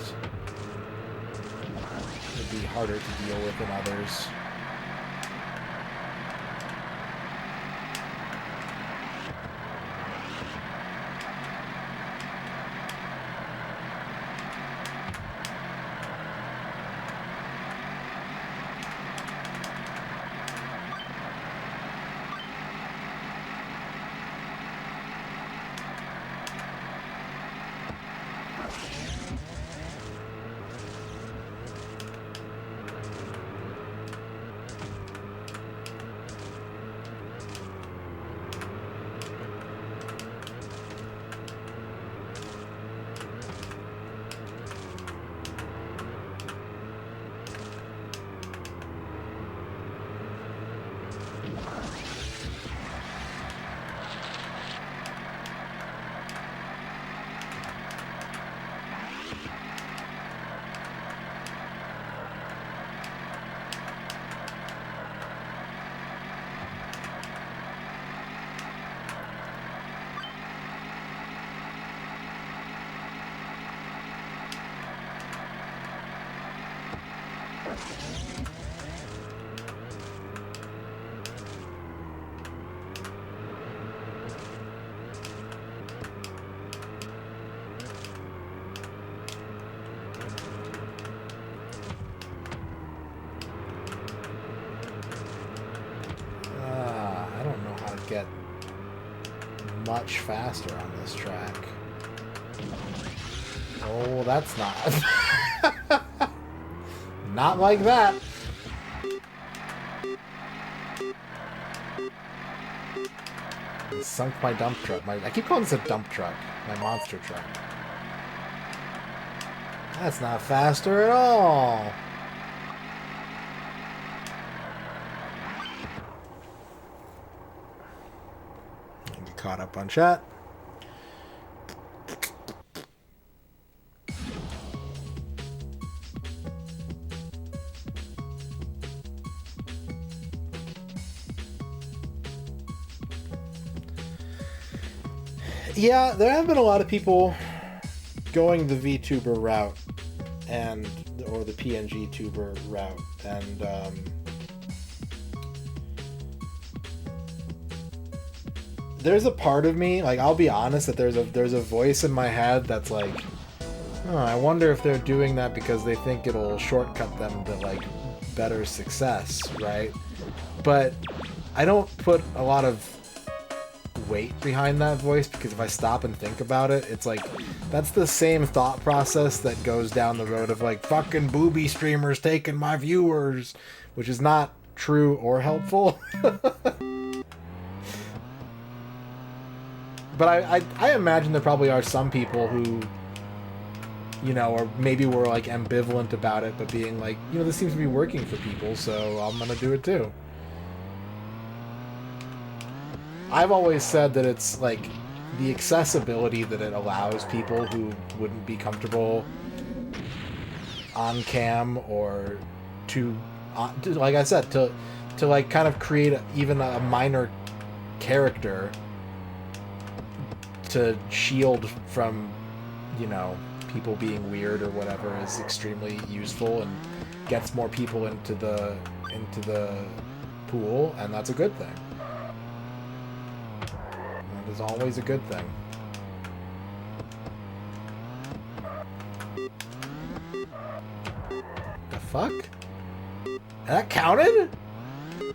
would be harder to deal with in others. Get much faster on this track. Oh, that's not. Not like that. It sunk my dump truck. I keep calling this a dump truck. My monster truck. That's not faster at all. Get caught up on chat. Yeah, there have been a lot of people going the VTuber route or the PNG tuber route, and there's a part of me, like, I'll be honest, that there's a voice in my head that's like, oh, I wonder if they're doing that because they think it'll shortcut them to like better success, right? But I don't put a lot of weight behind that voice, because if I stop and think about it, it's like that's the same thought process that goes down the road of like fucking booby streamers taking my viewers, which is not true or helpful. But I imagine there probably are some people who, you know, or maybe were like ambivalent about it, but being like, you know, this seems to be working for people, so I'm gonna do it too. I've always said that it's like the accessibility that it allows people who wouldn't be comfortable on cam, or to like I said, to like kind of create even a minor character to shield from, you know, people being weird or whatever, is extremely useful and gets more people into the pool, and that's a good thing. That is always a good thing. The fuck? That counted?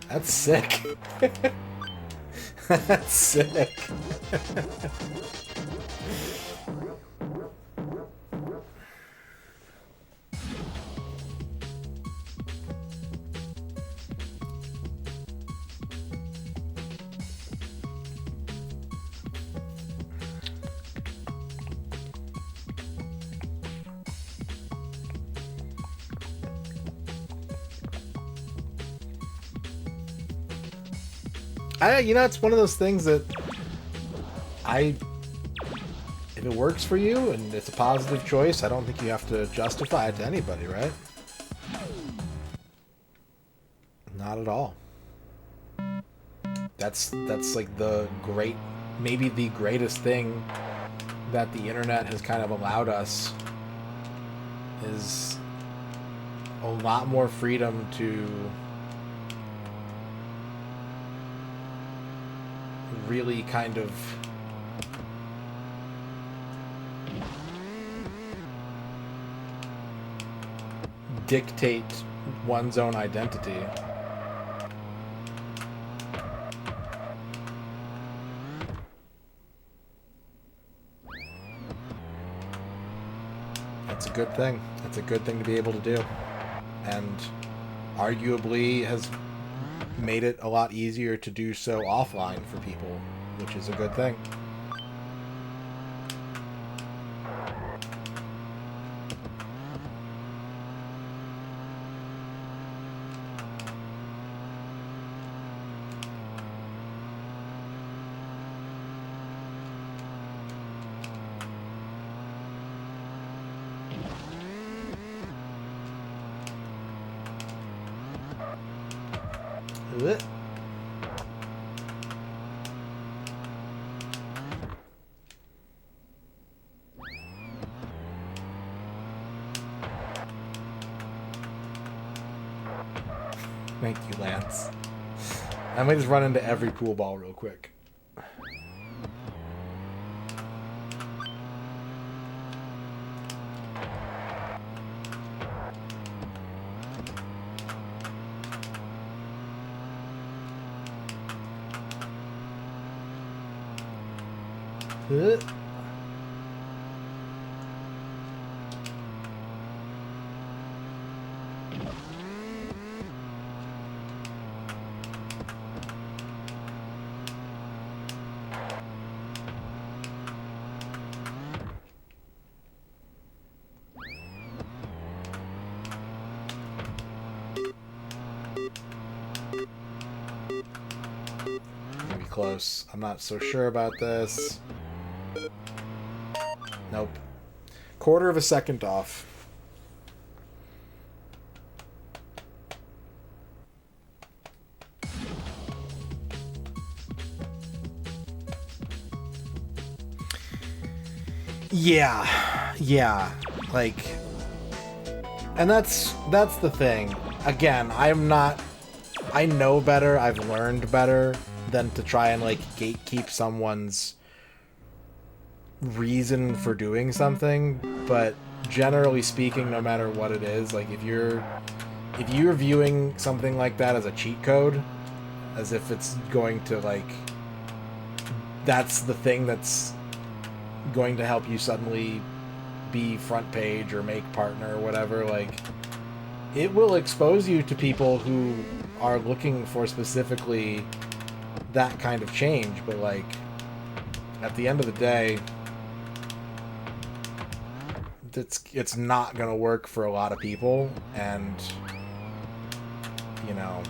That's sick. That's sick. You know, it's one of those things that if it works for you and it's a positive choice, I don't think you have to justify it to anybody, right? Not at all. That's like maybe the greatest thing that the internet has kind of allowed us, is a lot more freedom to really kind of dictate one's own identity. That's a good thing. That's a good thing to be able to do. And arguably has made it a lot easier to do so offline for people, which is a good thing. Ugh. Thank you, Lance. I might just run into every pool ball real quick. close. I'm not so sure about this. Nope. Quarter of a second off. Yeah, like, and that's the thing. Again, I know better, I've learned better than to try and, like, gatekeep someone's reason for doing something, but generally speaking, no matter what it is, like, if you're viewing something like that as a cheat code, as if it's going to, like, that's the thing that's going to help you suddenly be front page or make partner or whatever, like, it will expose you to people who are looking for specifically that kind of change. But, like, at the end of the day, it's not gonna work for a lot of people, and, you know,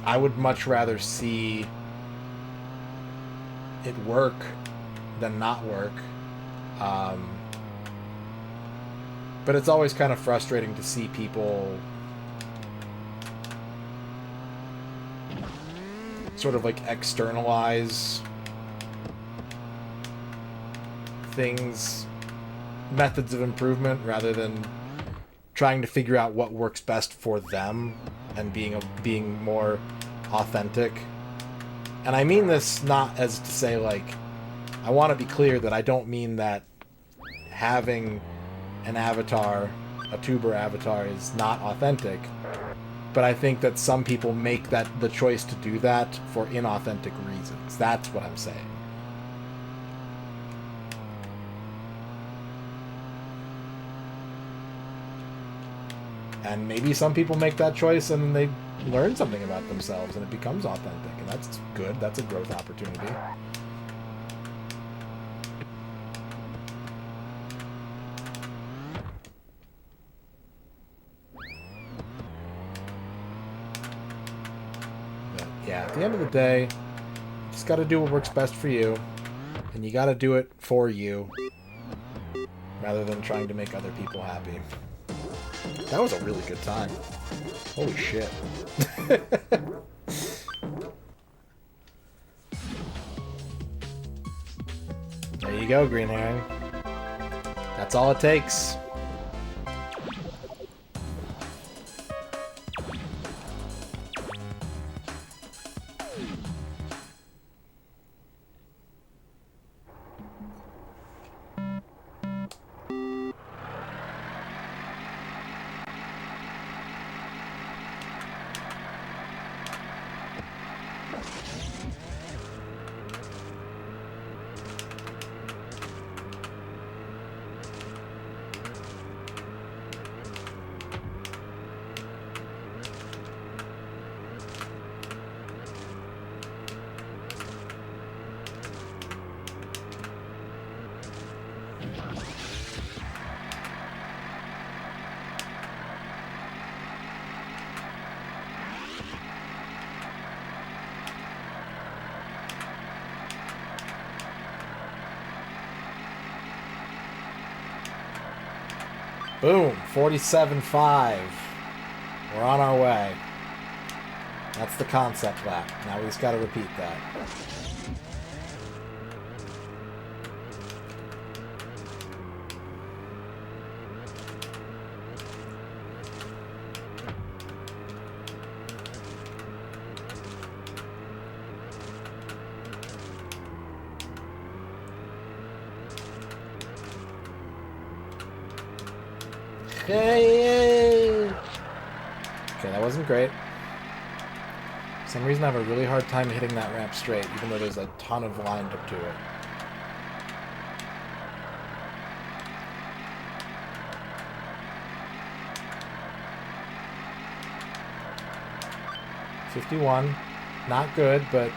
I would much rather see it work than not work. But it's always kind of frustrating to see people sort of, like, externalize things, methods of improvement, rather than trying to figure out what works best for them and being more authentic. And I mean this not as to say, like, I want to be clear that I don't mean that having an avatar, a tuber avatar, is not authentic, but I think that some people make the choice to do that for inauthentic reasons. That's what I'm saying. And maybe some people make that choice and they learn something about themselves and it becomes authentic, and that's good. That's a growth opportunity. But yeah, at the end of the day, you just gotta do what works best for you, and you gotta do it for you, rather than trying to make other people happy. That was a really good time. Holy shit. There you go, Green Herring. That's all it takes. Boom, 47.5. We're on our way. That's the concept lap. Now we just gotta repeat that. Hey! Okay, that wasn't great. For some reason I have a really hard time hitting that ramp straight, even though there's a ton of line up to it. .51. Not good, but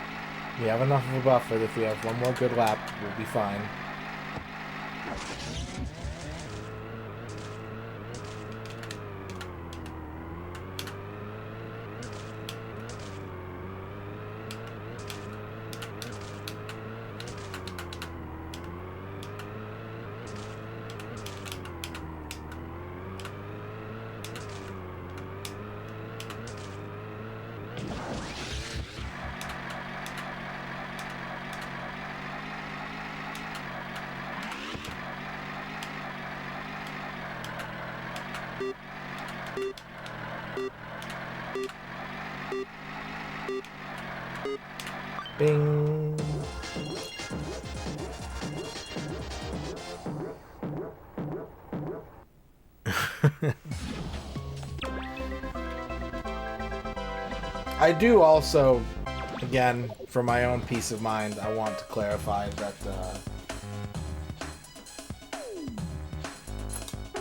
We have enough of a buffer that if we have one more good lap, we'll be fine. Bing. I do also, again, for my own peace of mind, I want to clarify that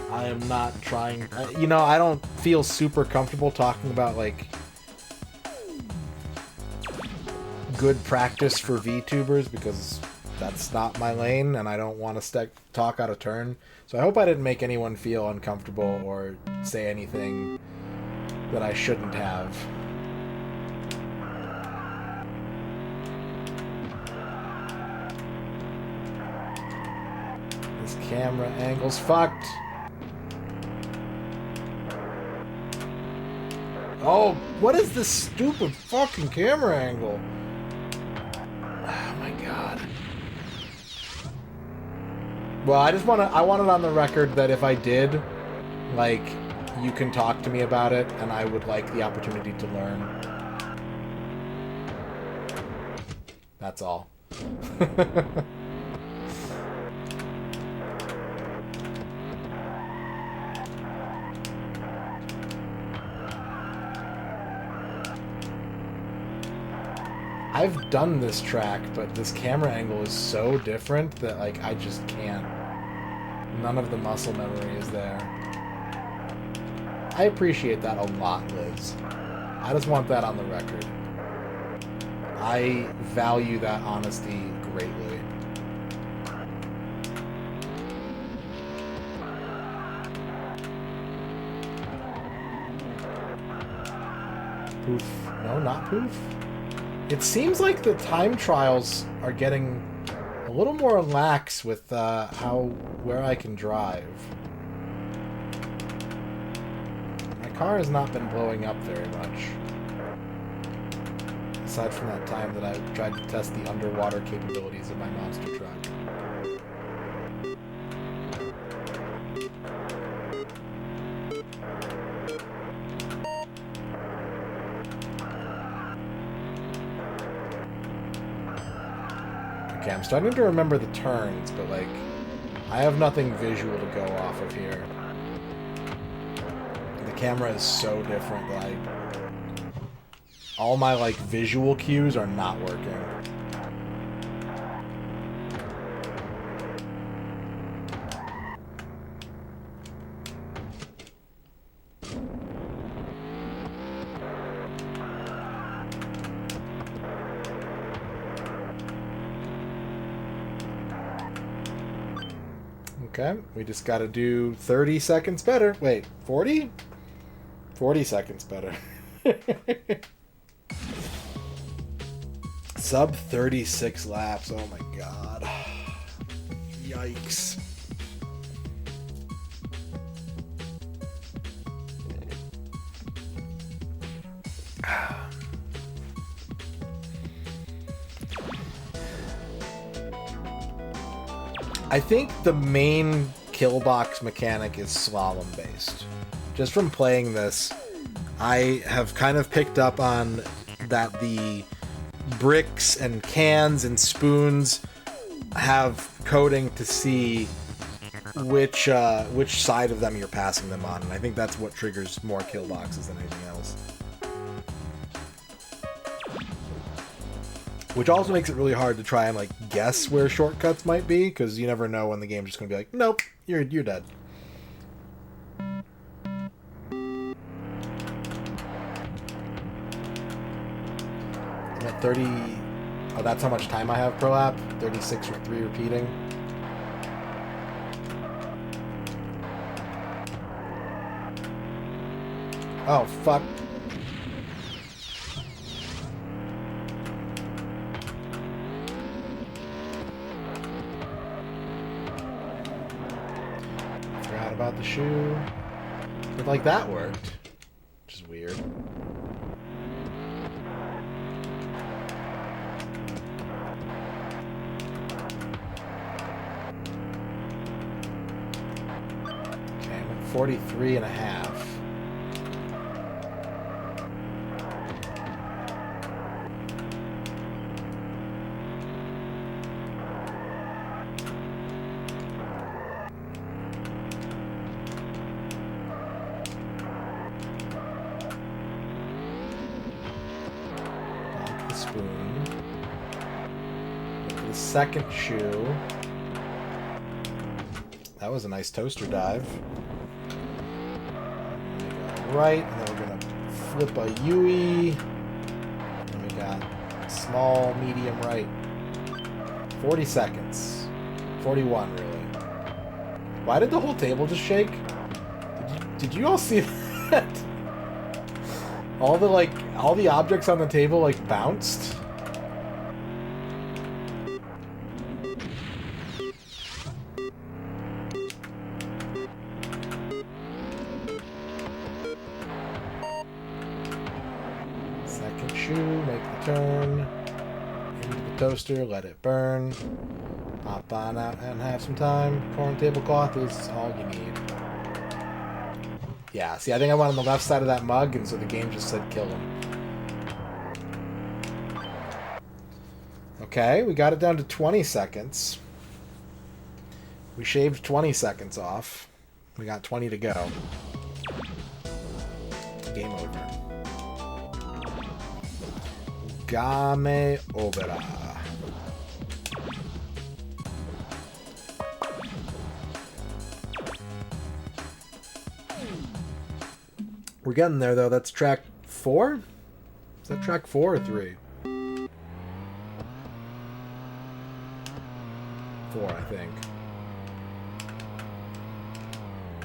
I am not trying... you know, I don't feel super comfortable talking about, like, good practice for VTubers because that's not my lane and I don't want to talk out of turn. So I hope I didn't make anyone feel uncomfortable or say anything that I shouldn't have. This camera angle's fucked. Oh, what is this stupid fucking camera angle? Oh my god. Well, I want it on the record that if I did, like, you can talk to me about it, and I would like the opportunity to learn. That's all. I've done this track, but this camera angle is so different that, like, I just can't. None of the muscle memory is there. I appreciate that a lot, Liz. I just want that on the record. I value that honesty greatly. Poof. No, not poof. It seems like the time trials are getting a little more lax with where I can drive. My car has not been blowing up very much. Aside from that time that I tried to test the underwater capabilities of my monster truck. Okay, I'm starting to remember the turns, but, like, I have nothing visual to go off of here. The camera is so different that all my, like, visual cues are not working. Okay, we just gotta do 30 seconds better. Wait, 40? 40 seconds better. Sub 36 laps. Oh my god. Yikes. I think the main kill box mechanic is slalom based. Just from playing this, I have kind of picked up on that the bricks and cans and spoons have coding to see which side of them you're passing them on, and I think that's what triggers more kill boxes than anything else. Which also makes it really hard to try and, like, guess where shortcuts might be, because you never know when the game's just going to be like, nope, you're dead. I'm at 30... Oh, that's how much time I have per lap? 36 with 3 repeating. Oh, fuck. Forgot about the shoe. But, like, that worked. Which is weird. Okay, I'm at 43 and a half. Spoon. The second shoe. That was a nice toaster dive. Right, and then we're gonna flip a Yui. And we got small, medium, right. 40 seconds. 41, really. Why did the whole table just shake? Did you all see that? All the objects on the table, like, bounced. Second shoe, make the turn. Into the toaster, let it burn. Hop on out and have some time. Corn tablecloth is all you need. Yeah, see, I think I went on the left side of that mug, and so the game just said kill him. Okay, we got it down to 20 seconds. We shaved 20 seconds off. We got 20 to go. Game over. Game over. We're getting there, though. That's track 4? Is that track 4 or 3? 4, I think.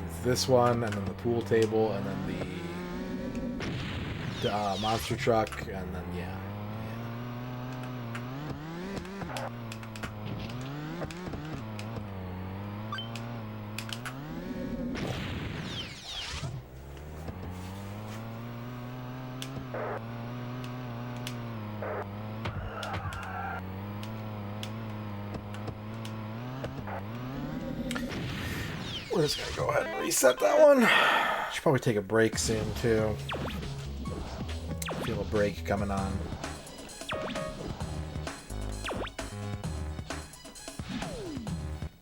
It's this one, and then the pool table, and then the monster truck, and then, yeah. We're just gonna go ahead and reset that one. Should probably take a break soon, too. Feel a break coming on.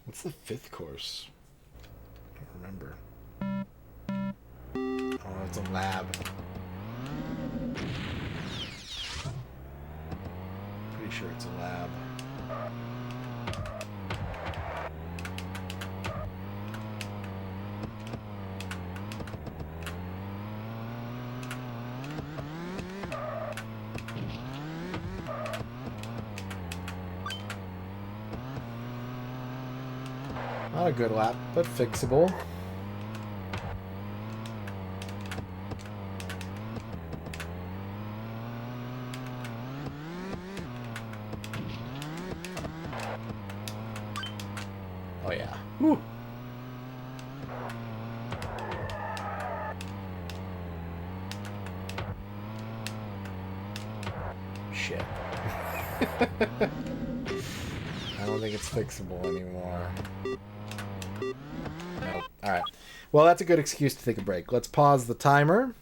What's the 5th course? I don't remember. Oh, it's a lab. Pretty sure it's a lab. Not a good lap, but fixable. Oh yeah. Whew. Shit. I don't think it's fixable anymore. Nope. Alright. Well, that's a good excuse to take a break. Let's pause the timer.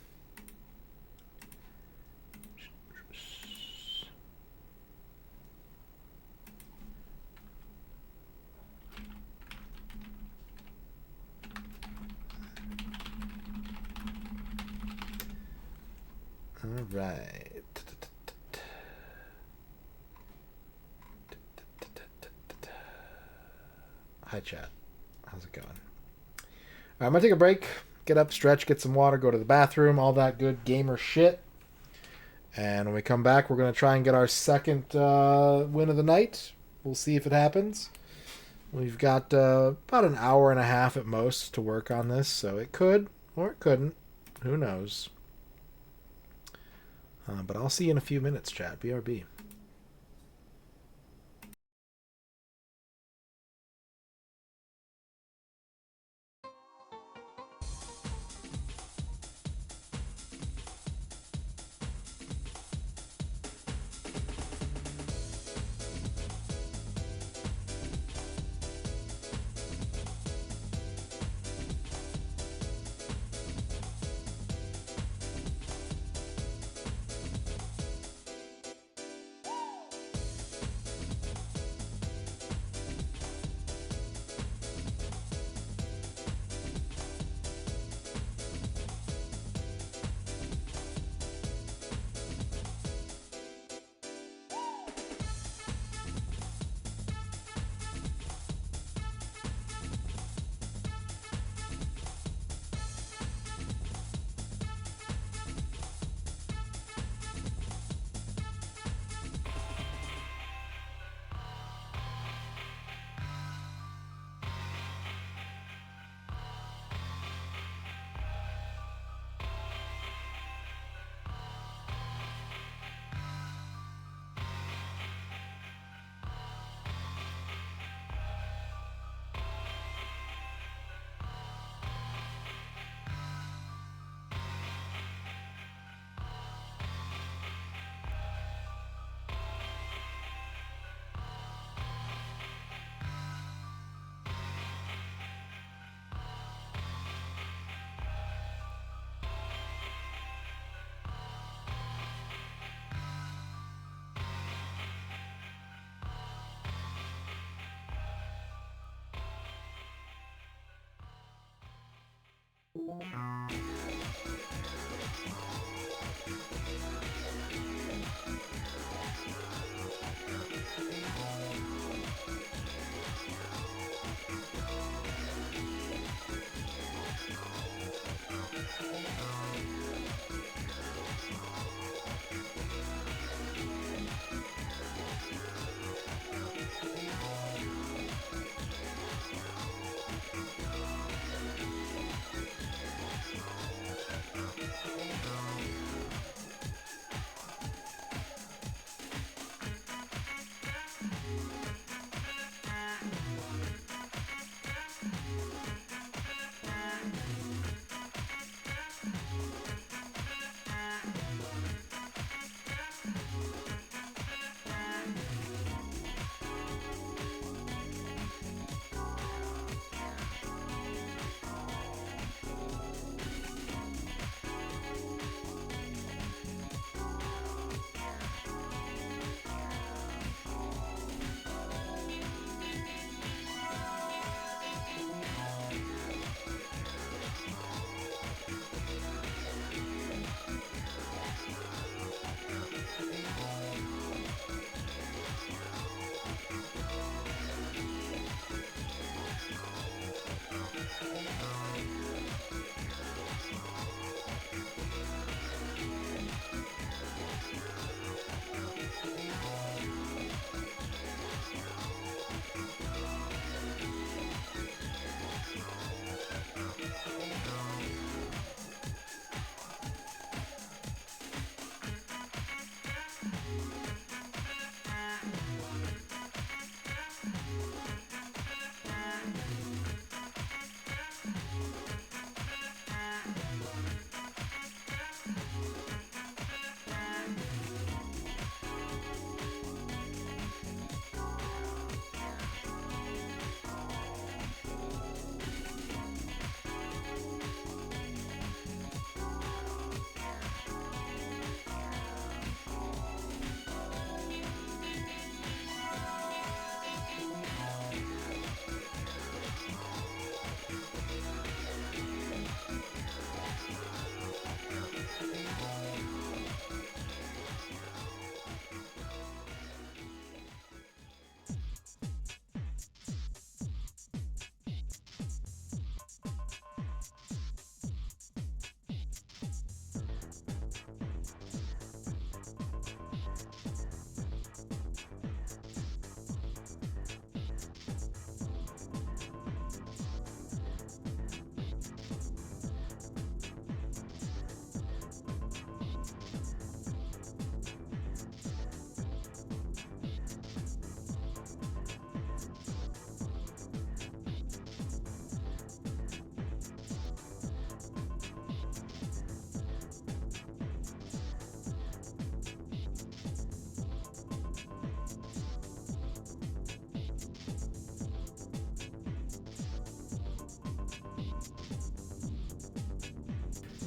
Alright. Hi, chat. How's it going? I'm going to take a break, get up, stretch, get some water, go to the bathroom, all that good gamer shit. And when we come back, we're going to try and get our second win of the night. We'll see if it happens. We've got about an hour and a half at most to work on this, so it could or it couldn't. Who knows? But I'll see you in a few minutes, chat. BRB.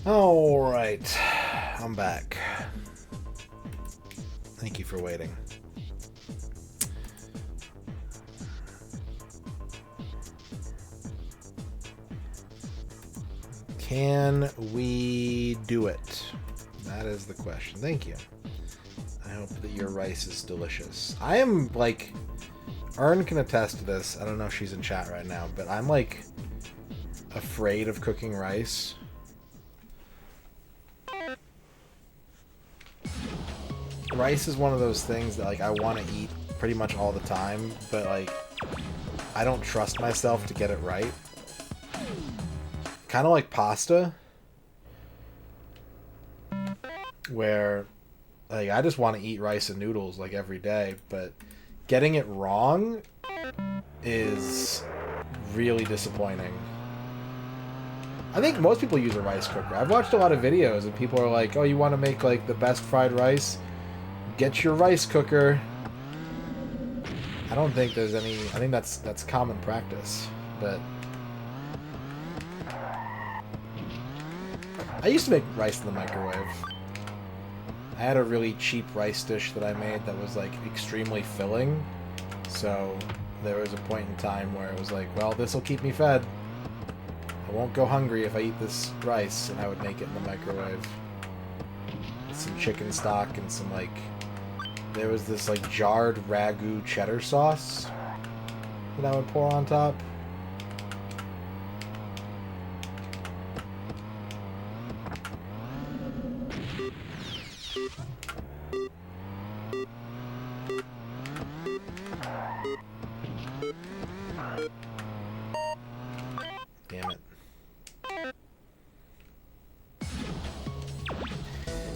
Alright. I'm back. Thank you for waiting. Can we do it? That is the question. Thank you. I hope that your rice is delicious. I am, like... Ern can attest to this. I don't know if she's in chat right now, but I'm, like, afraid of cooking rice. Rice is one of those things that, like, I want to eat pretty much all the time, but, like, I don't trust myself to get it right. Kind of like pasta, where, like, I just want to eat rice and noodles, like, every day, but getting it wrong is really disappointing. I think most people use a rice cooker. I've watched a lot of videos, and people are like, oh, you want to make, like, the best fried rice? Get your rice cooker. I don't think there's any... I think that's common practice, but... I used to make rice in the microwave. I had a really cheap rice dish that I made that was, like, extremely filling. So there was a point in time where it was like, well, this will keep me fed. I won't go hungry if I eat this rice, and I would make it in the microwave. With some chicken stock and some, like... There was this, like, jarred ragu cheddar sauce that I would pour on top. Damn it.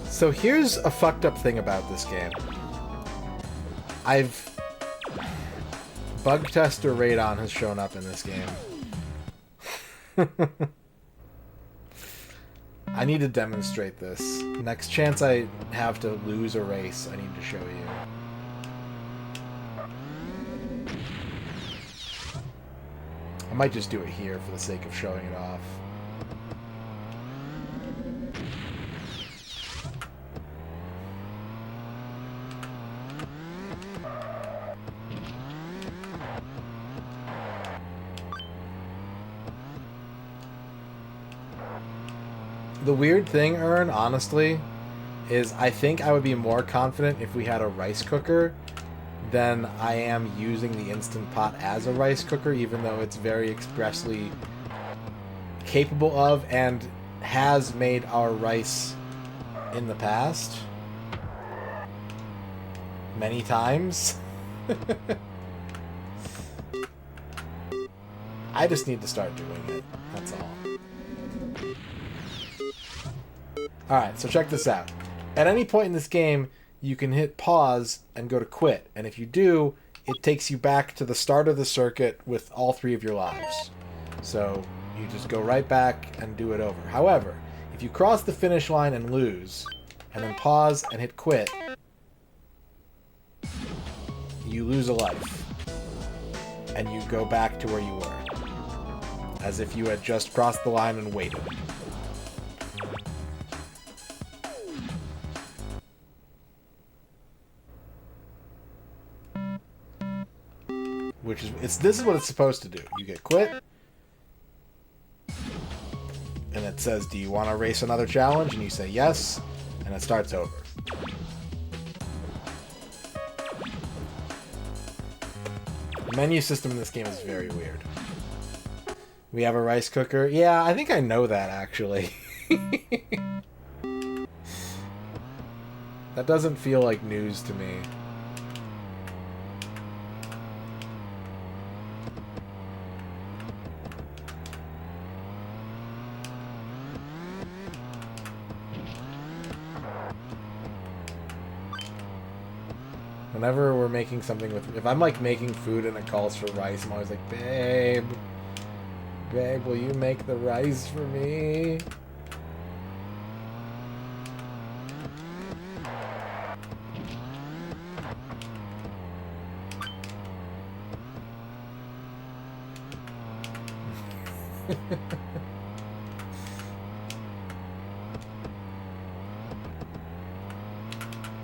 So here's a fucked up thing about this game. Bug tester Radon has shown up in this game. I need to demonstrate this. Next chance I have to lose a race, I need to show you. I might just do it here for the sake of showing it off. The weird thing, Ern, honestly, is I think I would be more confident if we had a rice cooker than I am using the Instant Pot as a rice cooker, even though it's very expressly capable of and has made our rice in the past. Many times. I just need to start doing it. That's all. Alright, so check this out. At any point in this game, you can hit pause and go to quit. And if you do, it takes you back to the start of the circuit with all 3 of your lives. So you just go right back and do it over. However, if you cross the finish line and lose, and then pause and hit quit, you lose a life. And you go back to where you were. As if you had just crossed the line and waited. Which is this is what it's supposed to do. You get quit, and it says, "Do you want to race another challenge?" And you say yes, and it starts over. The menu system in this game is very weird. We have a rice cooker. Yeah, I think I know that actually. That doesn't feel like news to me. Whenever we're making something with... If I'm, like, making food and it calls for rice, I'm always like, Babe, will you make the rice for me?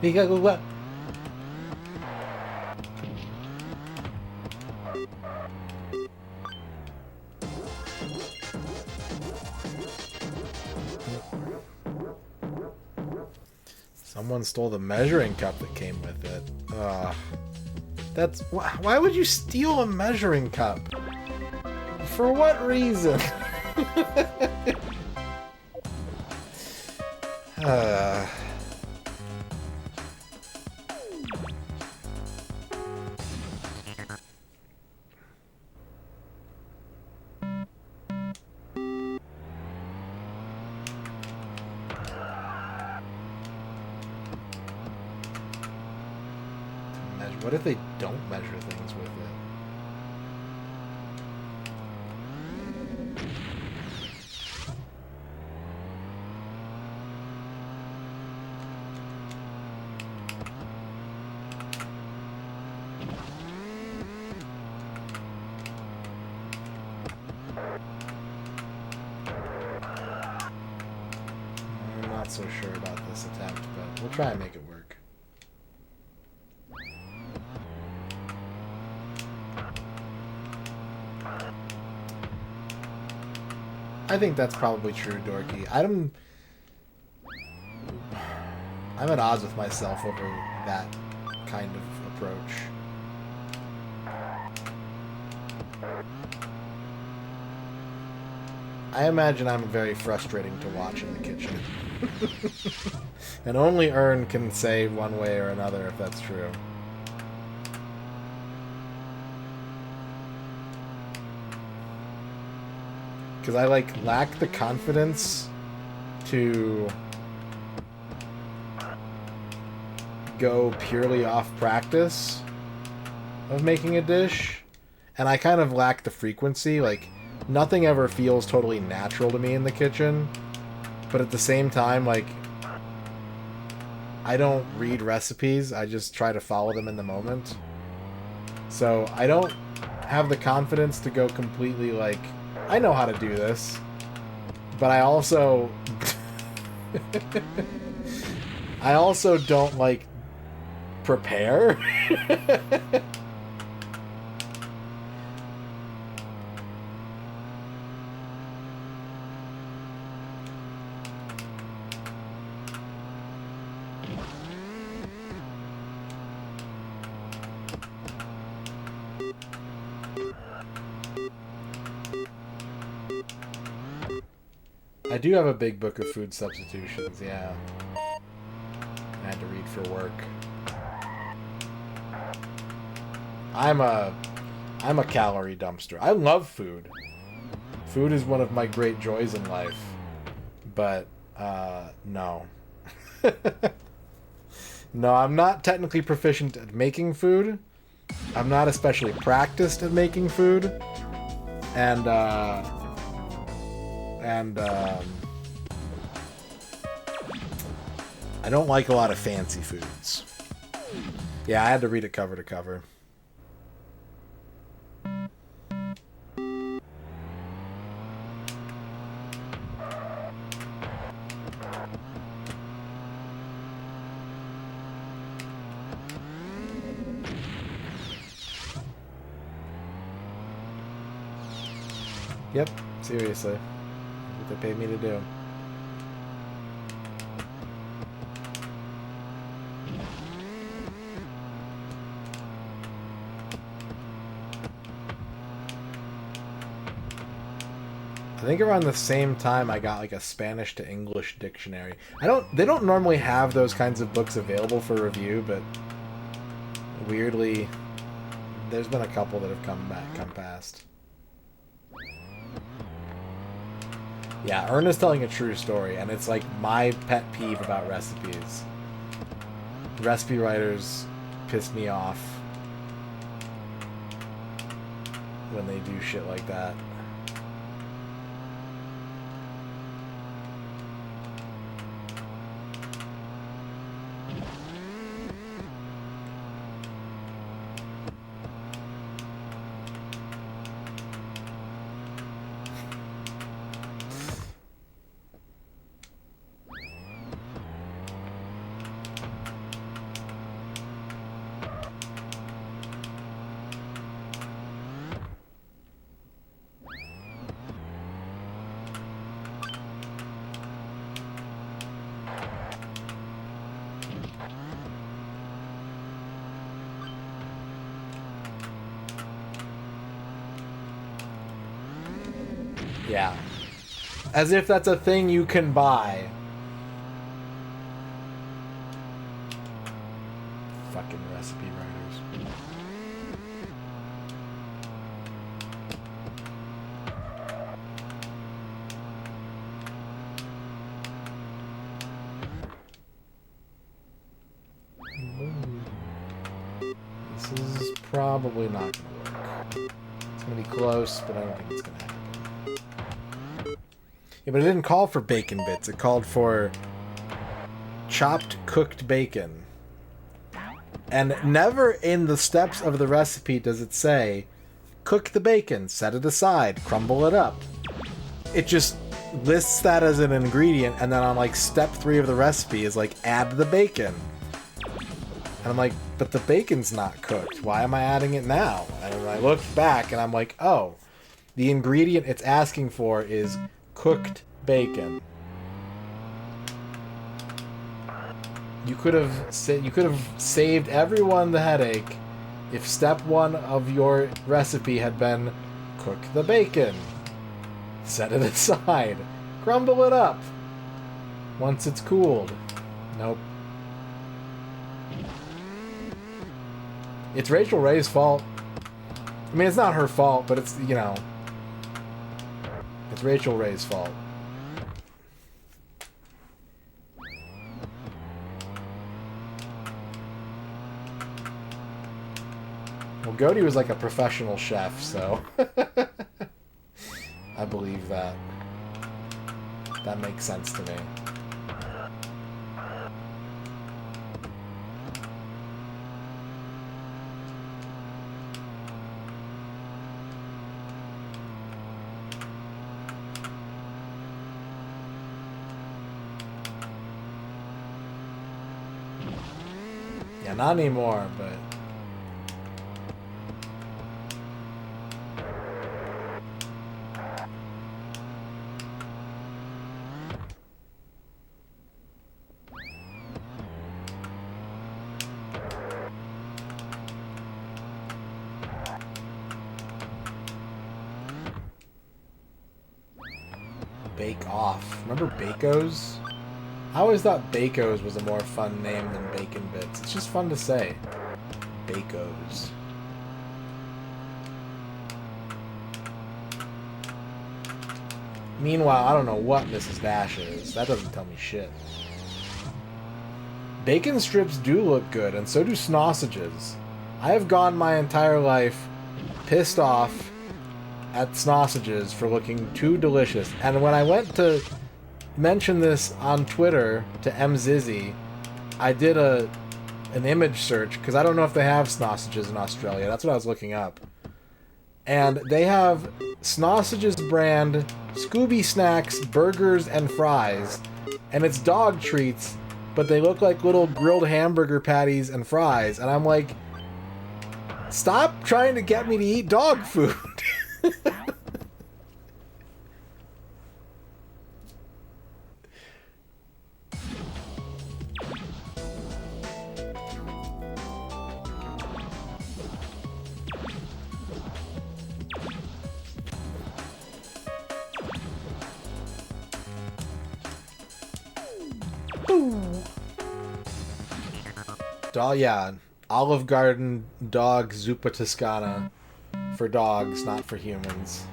What? Someone stole the measuring cup that came with it. That's why would you steal a measuring cup? For what reason? What if they don't measure things with it? I'm not so sure about this attempt, but we'll try and make it work. I think that's probably true, Dorky. I'm at odds with myself over that kind of approach. I imagine I'm very frustrating to watch in the kitchen. And only Ern can say one way or another if that's true. Because I, lack the confidence to go purely off practice of making a dish. And I kind of lack the frequency. Nothing ever feels totally natural to me in the kitchen. But at the same time, I don't read recipes. I just try to follow them in the moment. So I don't have the confidence to go completely, I know how to do this, but I also don't prepare. I do have a big book of food substitutions, yeah. I had to read for work. I'm a calorie dumpster. I love food. Food is one of my great joys in life. But, no. No, I'm not technically proficient at making food. I'm not especially practiced at making food. And I don't like a lot of fancy foods. Yeah, I had to read it cover to cover. Yep, seriously. That's what they paid me to do. I think around the same time I got a Spanish to English dictionary. They don't normally have those kinds of books available for review, but weirdly there's been a couple that have come past. Yeah, Ern is telling a true story, and it's my pet peeve about recipes. Recipe writers piss me off when they do shit like that. Yeah. As if that's a thing you can buy. Fucking recipe writers. This is probably not gonna work. It's gonna be close, but I don't think it's gonna happen. Yeah, but it didn't call for bacon bits. It called for chopped cooked bacon. And never in the steps of the recipe does it say, cook the bacon, set it aside, crumble it up. It just lists that as an ingredient, and then on like step 3 of the recipe is like, add the bacon. And I'm like, but the bacon's not cooked. Why am I adding it now? And I looked back and I'm like, oh, the ingredient it's asking for is cooked bacon. You could have saved everyone the headache if step 1 of your recipe had been cook the bacon, set it aside, crumble it up once it's cooled. Nope. It's Rachel Ray's fault. I mean, it's not her fault, but it's, you know, it's Rachel Ray's fault. Well, Godey was like a professional chef, so I believe that. That makes sense to me. Yeah, not anymore, but... Bake Off. Remember Bacos? I always thought Bacos was a more fun name than Bacon Bits. It's just fun to say. Bacos. Meanwhile, I don't know what Mrs. Dash is. That doesn't tell me shit. Bacon strips do look good, and so do sausages. I have gone my entire life pissed off at sausages for looking too delicious. And when I went to mention this on Twitter to MZizzy, I did an image search, because I don't know if they have sausages in Australia. That's what I was looking up. And they have sausages brand Scooby Snacks, burgers, and fries. And it's dog treats, but they look like little grilled hamburger patties and fries. And I'm like, stop trying to get me to eat dog food. Yeah, Olive Garden dog Zuppa Toscana for dogs, not for humans.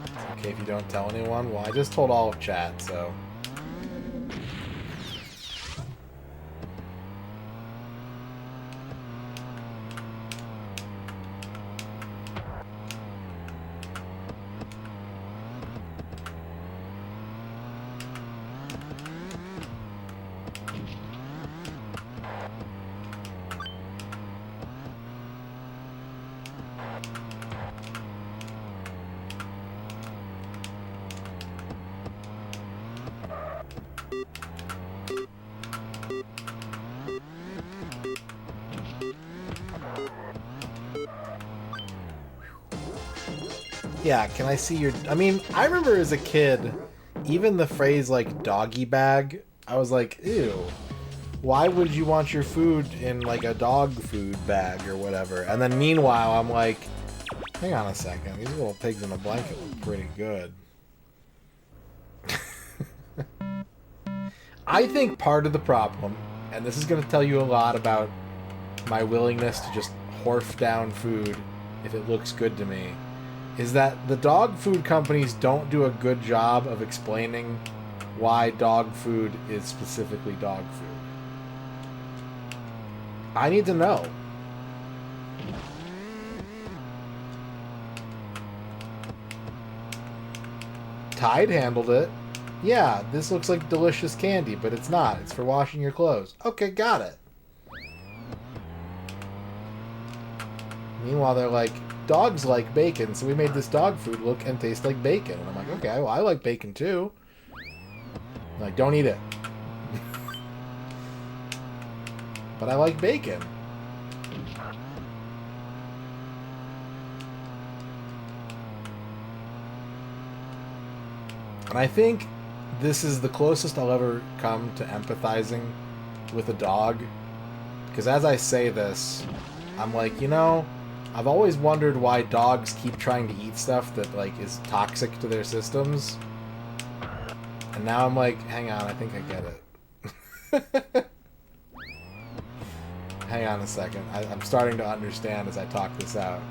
It's okay if you don't tell anyone. Well, I just told all of chat, so... Yeah, can I see your... I mean, I remember as a kid, even the phrase, like, doggy bag, I was like, ew. Why would you want your food in, like, a dog food bag or whatever? And then meanwhile, I'm like, hang on a second. These little pigs in a blanket look pretty good. I think part of the problem, and this is going to tell you a lot about my willingness to just horf down food if it looks good to me, is that the dog food companies don't do a good job of explaining why dog food is specifically dog food. I need to know. Tide handled it. Yeah, this looks like delicious candy, but it's not. It's for washing your clothes. Okay, got it. Meanwhile, they're like, dogs like bacon, so we made this dog food look and taste like bacon. And I'm like, okay, well, I like bacon too. I'm like, don't eat it. But I like bacon. And I think this is the closest I'll ever come to empathizing with a dog. Because as I say this, I'm like, you know, I've always wondered why dogs keep trying to eat stuff that, like, is toxic to their systems. And now I'm like, hang on, I think I get it. Hang on a second. I'm starting to understand as I talk this out.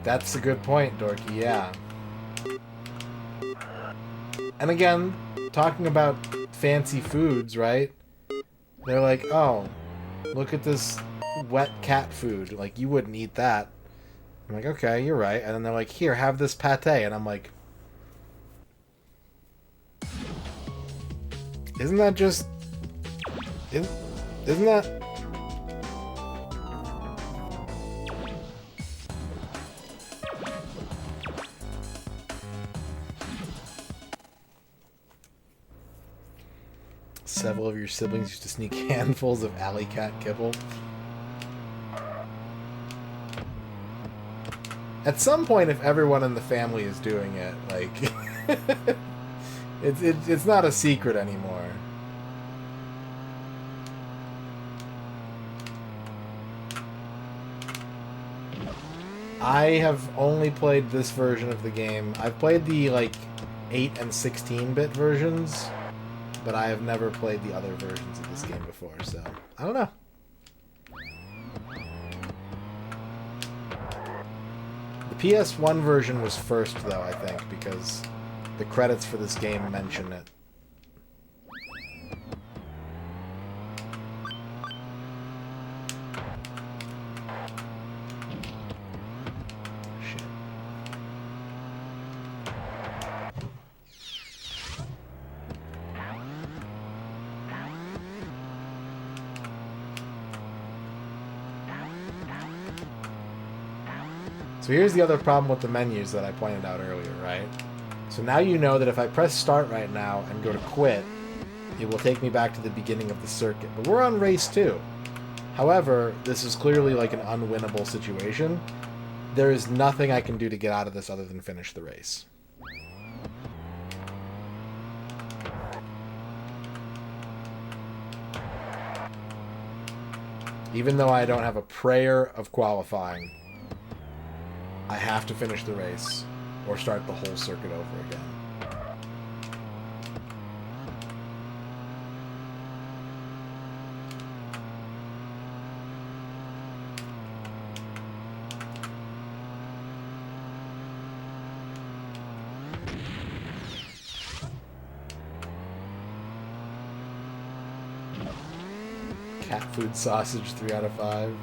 That's a good point, Dorky, yeah. And again, talking about fancy foods, right? They're like, oh, look at this wet cat food. Like, you wouldn't eat that. I'm like, okay, you're right. And then they're like, here, have this pate. And I'm like, isn't that just... Isn't that... Several of your siblings used to sneak handfuls of alley cat kibble. At some point, if everyone in the family is doing it, like, it's not a secret anymore. I have only played this version of the game. I've played the, like, 8 and 16-bit versions, but I have never played the other versions of this game before, so I don't know. The PS1 version was first, though, I think, because the credits for this game mention it. Shit. So here's the other problem with the menus that I pointed out earlier, right? So now you know that if I press start right now and go to quit, it will take me back to the beginning of the circuit. But we're on race 2. However, this is clearly like an unwinnable situation. There is nothing I can do to get out of this other than finish the race. Even though I don't have a prayer of qualifying, I have to finish the race or start the whole circuit over again. Cat food sausage, 3 out of 5.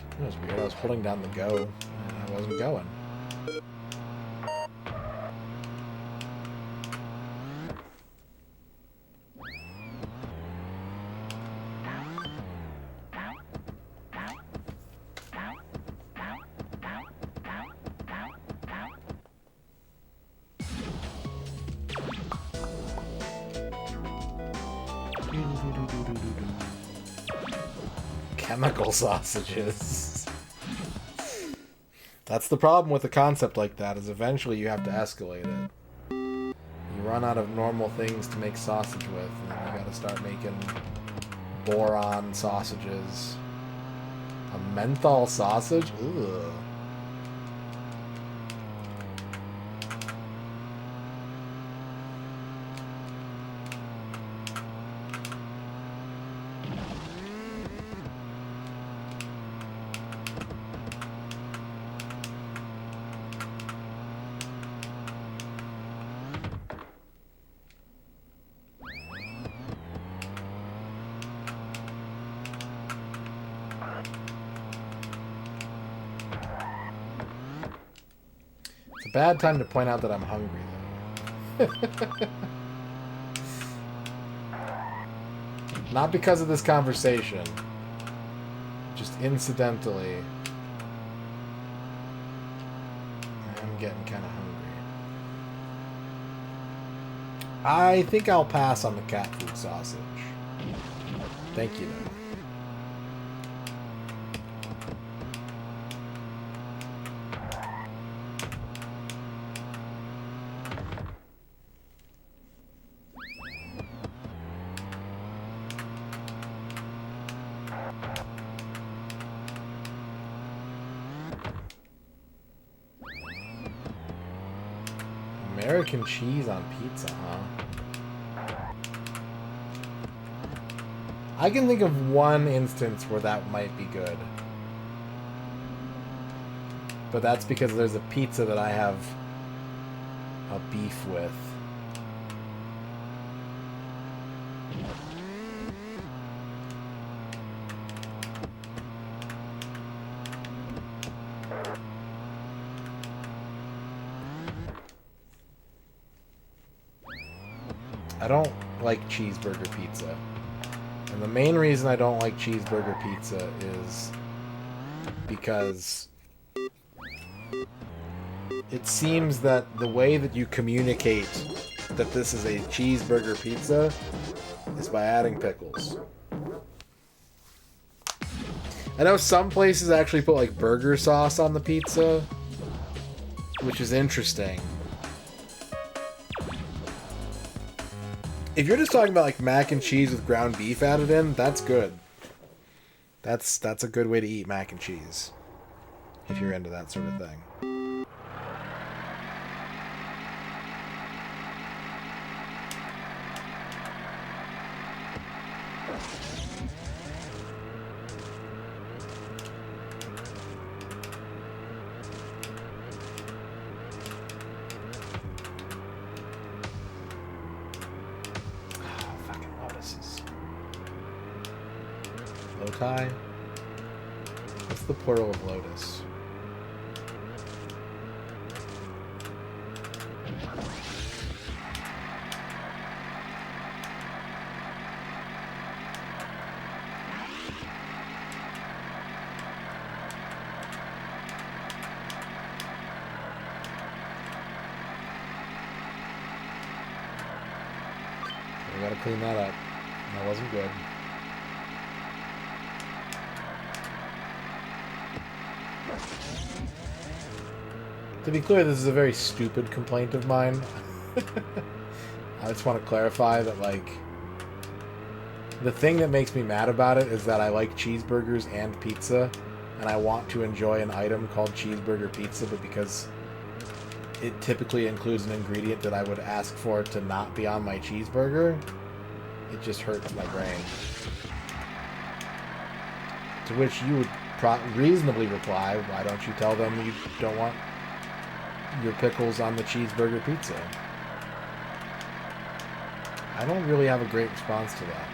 That was weird. I was holding down the go, and I wasn't going. Chemical sausages. That's the problem with a concept like that, is eventually you have to escalate it. You run out of normal things to make sausage with, and then you gotta start making boron sausages. A menthol sausage? Ugh. Bad time to point out that I'm hungry, though. Not because of this conversation. Just incidentally. I'm getting kind of hungry. I think I'll pass on the cat food sausage. Thank you, though. American cheese on pizza, huh? I can think of one instance where that might be good. But that's because there's a pizza that I have a beef with. I don't like cheeseburger pizza. And the main reason I don't like cheeseburger pizza is because it seems that the way that you communicate that this is a cheeseburger pizza is by adding pickles. I know some places actually put like burger sauce on the pizza, which is interesting. If you're just talking about like mac and cheese with ground beef added in, that's good. That's a good way to eat mac and cheese. If you're into that sort of thing. Lotai? What's the plural of lotus? I gotta clean that up. That wasn't good. To be clear, this is a very stupid complaint of mine. I just want to clarify that, like, the thing that makes me mad about it is that I like cheeseburgers and pizza, and I want to enjoy an item called cheeseburger pizza, but because it typically includes an ingredient that I would ask for to not be on my cheeseburger, it just hurts my brain. To which you would reasonably reply, why don't you tell them you don't want your pickles on the cheeseburger pizza? I don't really have a great response to that.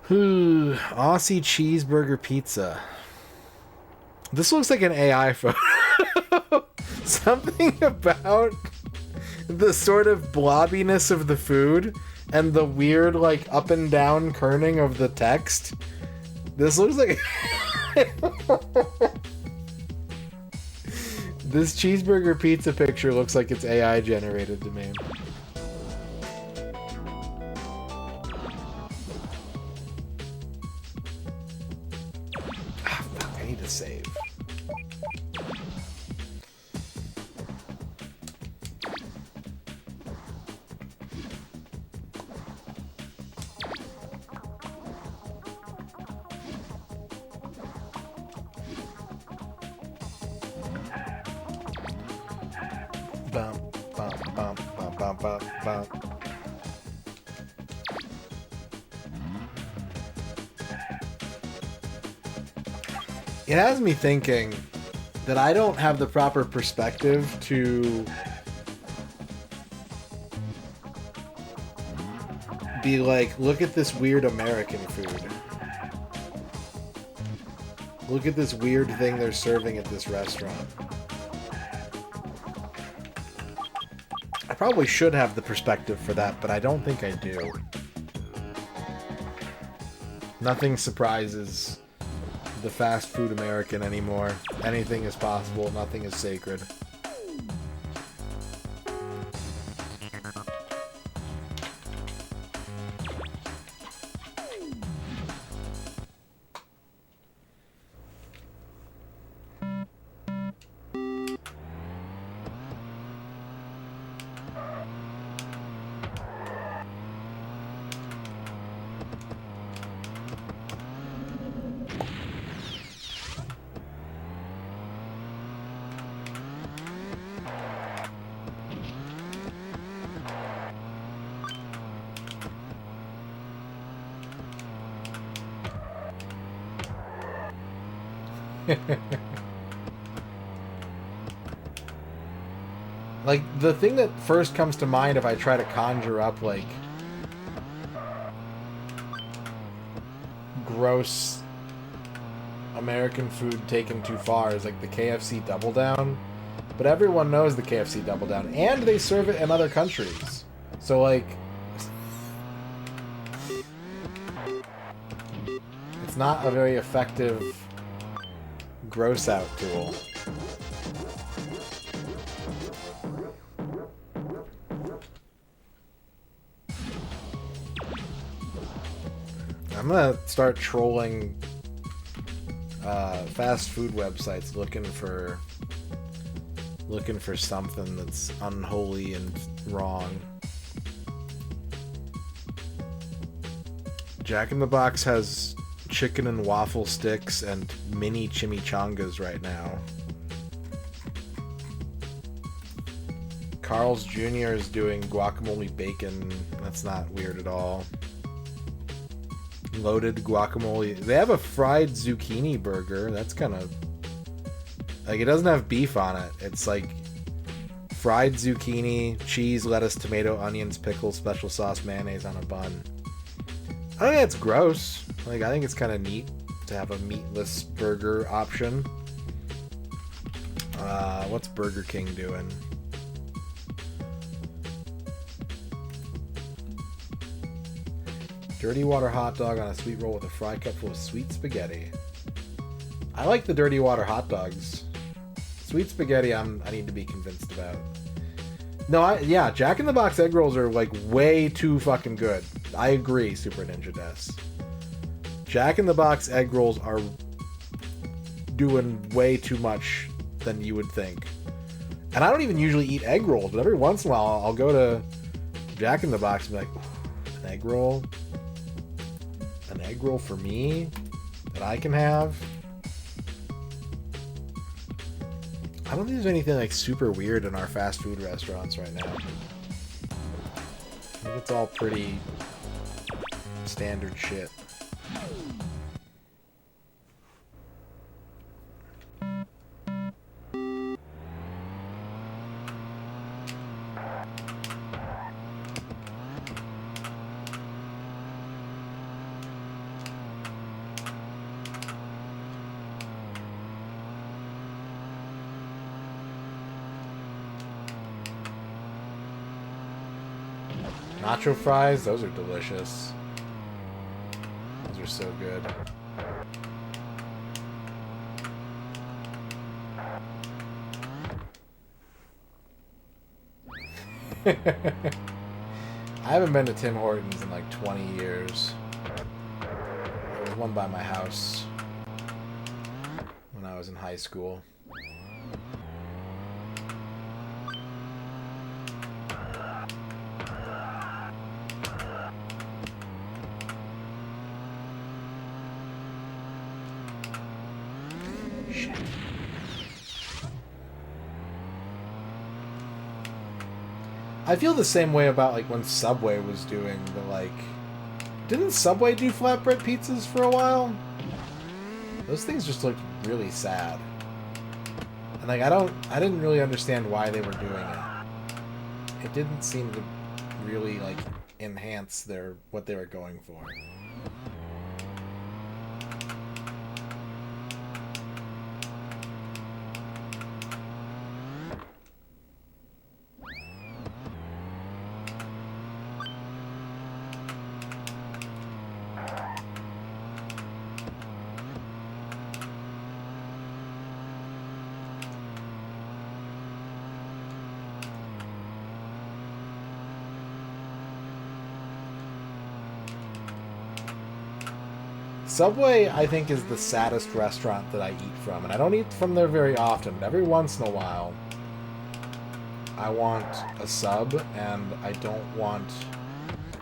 Aussie cheeseburger pizza. This looks like an AI photo. Something about the sort of blobbiness of the food and the weird, like, up and down kerning of the text. This looks like... This cheeseburger pizza picture looks like it's AI generated to me. I need to save. Bum, bum, bum, bum, bum, bum, bum. It has me thinking that I don't have the proper perspective to be like, look at this weird American food. Look at this weird thing they're serving at this restaurant. I probably should have the perspective for that, but I don't think I do. Nothing surprises the fast food American anymore. Anything is possible, nothing is sacred. Like, the thing that first comes to mind if I try to conjure up, like, gross American food taken too far is, like, the KFC Double Down. But everyone knows the KFC Double Down, and they serve it in other countries. So, like, it's not a very effective gross out tool. I'm gonna start trolling fast food websites looking for something that's unholy and wrong. Jack in the Box has chicken and waffle sticks and mini chimichangas right now. Carl's Jr. is doing guacamole bacon. That's not weird at all. Loaded guacamole. They have a fried zucchini burger. That's kind of... like, it doesn't have beef on it. It's like fried zucchini, cheese, lettuce, tomato, onions, pickles, special sauce, mayonnaise on a bun. I don't think that's gross. Like, I think it's kind of neat to have a meatless burger option. What's Burger King doing? Dirty water hot dog on a sweet roll with a fry cup full of sweet spaghetti. I like the dirty water hot dogs. Sweet spaghetti, I need to be convinced about. No, yeah, Jack in the Box egg rolls are like way too fucking good. I agree, Super Ninja Des. Jack in the Box egg rolls are doing way too much than you would think. And I don't even usually eat egg rolls, but every once in a while I'll go to Jack in the Box and be like, an egg roll? An egg roll for me? That I can have? I don't think there's anything like super weird in our fast food restaurants right now. I think it's all pretty standard shit. Nacho fries, those are delicious. Those are so good. I haven't been to Tim Hortons in like 20 years. There was one by my house when I was in high school. I feel the same way about like when Subway was doing the like... Didn't Subway do flatbread pizzas for a while? Those things just looked really sad. And like I didn't really understand why they were doing it. It didn't seem to really like enhance what they were going for. Subway, I think, is the saddest restaurant that I eat from. And I don't eat from there very often, but every once in a while, I want a sub, and I don't want...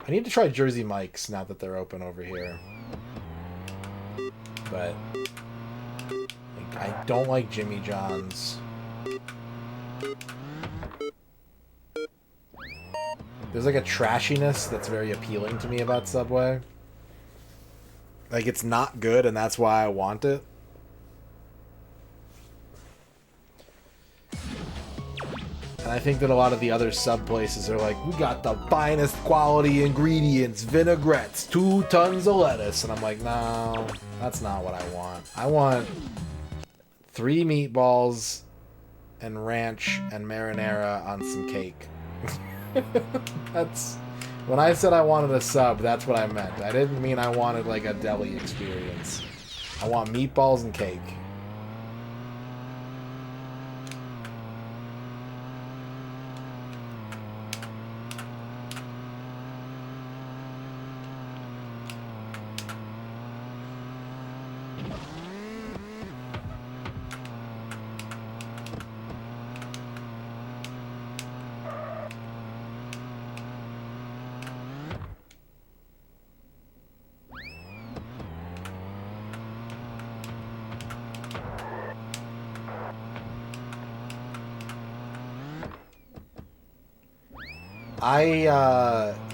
I need to try Jersey Mike's now that they're open over here. But like, I don't like Jimmy John's. There's like a trashiness that's very appealing to me about Subway. Like, it's not good, and that's why I want it. And I think that a lot of the other sub places are like, we got the finest quality ingredients, vinaigrettes, 2 tons of lettuce. And I'm like, no, that's not what I want. I want 3 meatballs and ranch and marinara on some cake. That's... When I said I wanted a sub, that's what I meant. I didn't mean I wanted, like, a deli experience. I want meatballs and cake.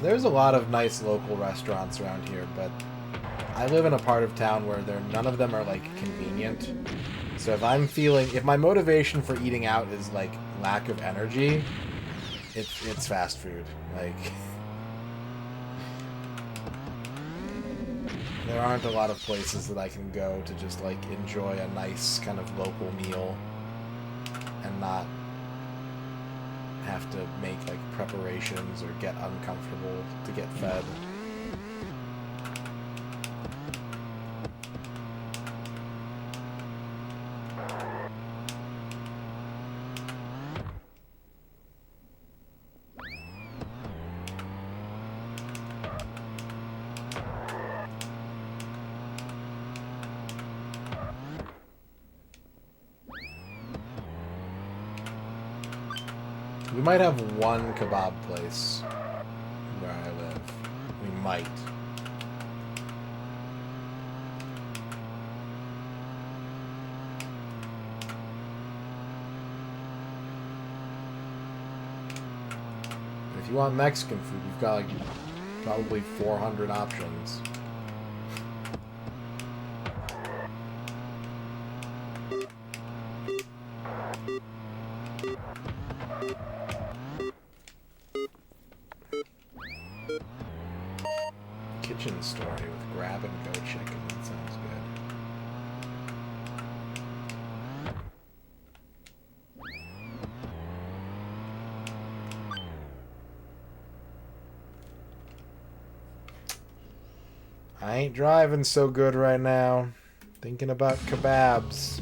There's a lot of nice local restaurants around here, but I live in a part of town where none of them are, like, convenient. So if my motivation for eating out is, like, lack of energy, it's fast food. Like, there aren't a lot of places that I can go to just, like, enjoy a nice kind of local meal and not have to make like preparations or get uncomfortable to get fed. We might have one kebab place where I live. We might. If you want Mexican food, you've got like probably 400 options. Kitchen story with grab and go chicken. That sounds good. I ain't driving so good right now. Thinking about kebabs.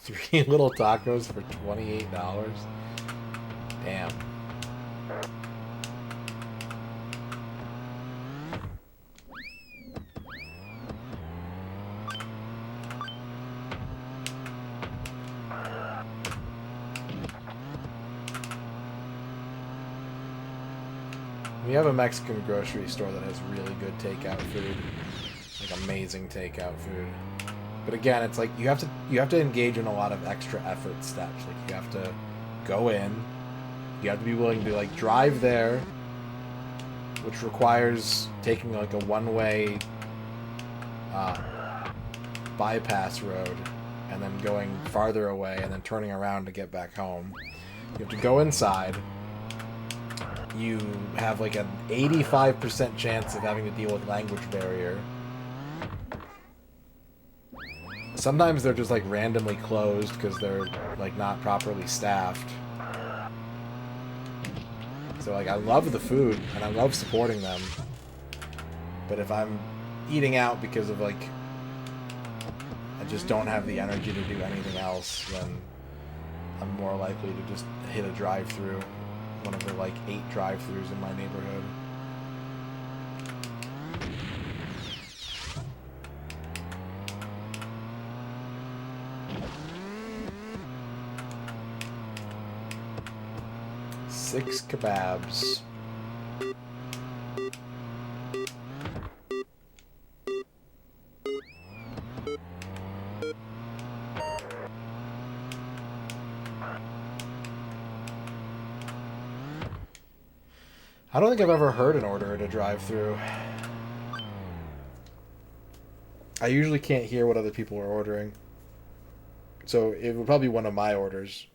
Three little tacos for $28. Damn. We have a Mexican grocery store that has really good takeout food. Like amazing takeout food. But again, it's like you have to engage in a lot of extra effort steps. Like you have to go in, you have to be willing to like drive there, which requires taking like a one-way bypass road and then going farther away and then turning around to get back home. You have to go inside. You have like an 85% chance of having to deal with language barrier. Sometimes they're just like randomly closed because they're like not properly staffed. So like I love the food and I love supporting them. But if I'm eating out because of like I just don't have the energy to do anything else, then I'm more likely to just hit a drive-through. One of the like 8 drive-thrus in my neighborhood. Six kebabs. I don't think I've ever heard an order at a drive-thru. I usually can't hear what other people are ordering. So it would probably be one of my orders.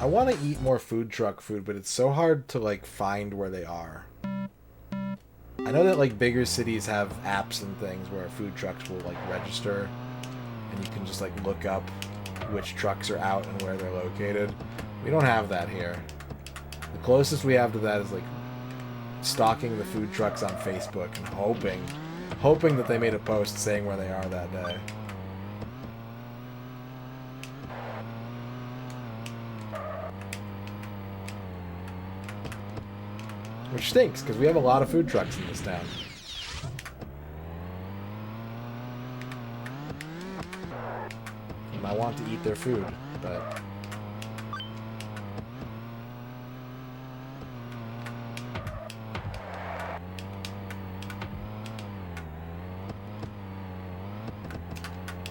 I want to eat more food truck food, but it's so hard to like find where they are. I know that like bigger cities have apps and things where food trucks will like register and you can just like look up which trucks are out and where they're located. We don't have that here. The closest we have to that is like stalking the food trucks on Facebook and hoping that they made a post saying where they are that day. Which stinks, because we have a lot of food trucks in this town. And I want to eat their food, but...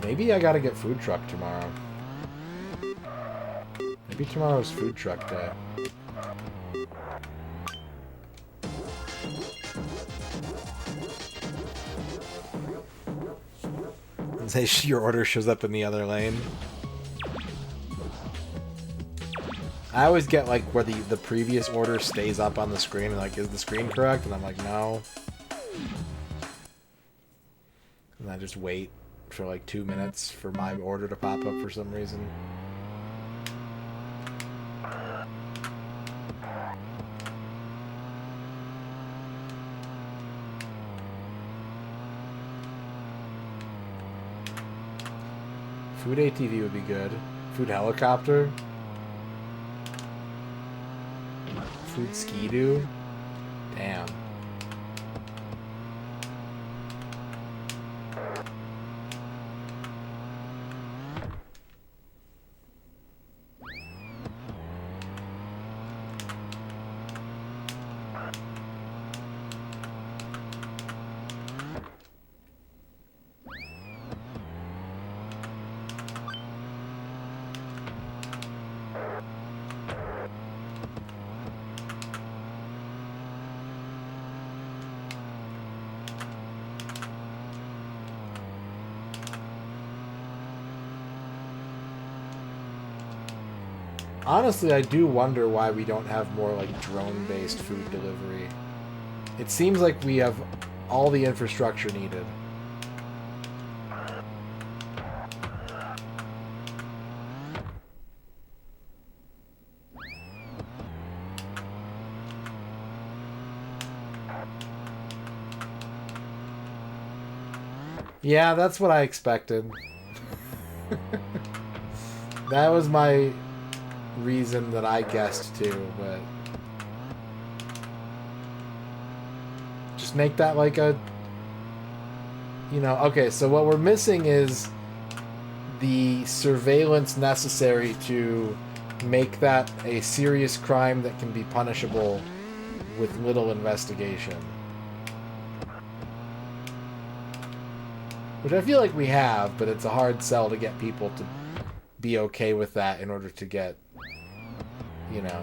Maybe I gotta get food truck tomorrow. Maybe tomorrow's food truck day. Say your order shows up in the other lane. I always get like where the previous order stays up on the screen and like, is the screen correct? And I'm like, no. And I just wait for like 2 minutes for my order to pop up for some reason. Food ATV would be good. Food helicopter. Food ski-doo. Damn. Honestly, I do wonder why we don't have more, like, drone-based food delivery. It seems like we have all the infrastructure needed. Yeah, that's what I expected. That was my reason that I guessed too, but just make that like a, you know, okay, so what we're missing is the surveillance necessary to make that a serious crime that can be punishable with little investigation. Which I feel like we have, but it's a hard sell to get people to be okay with that in order to get, you know,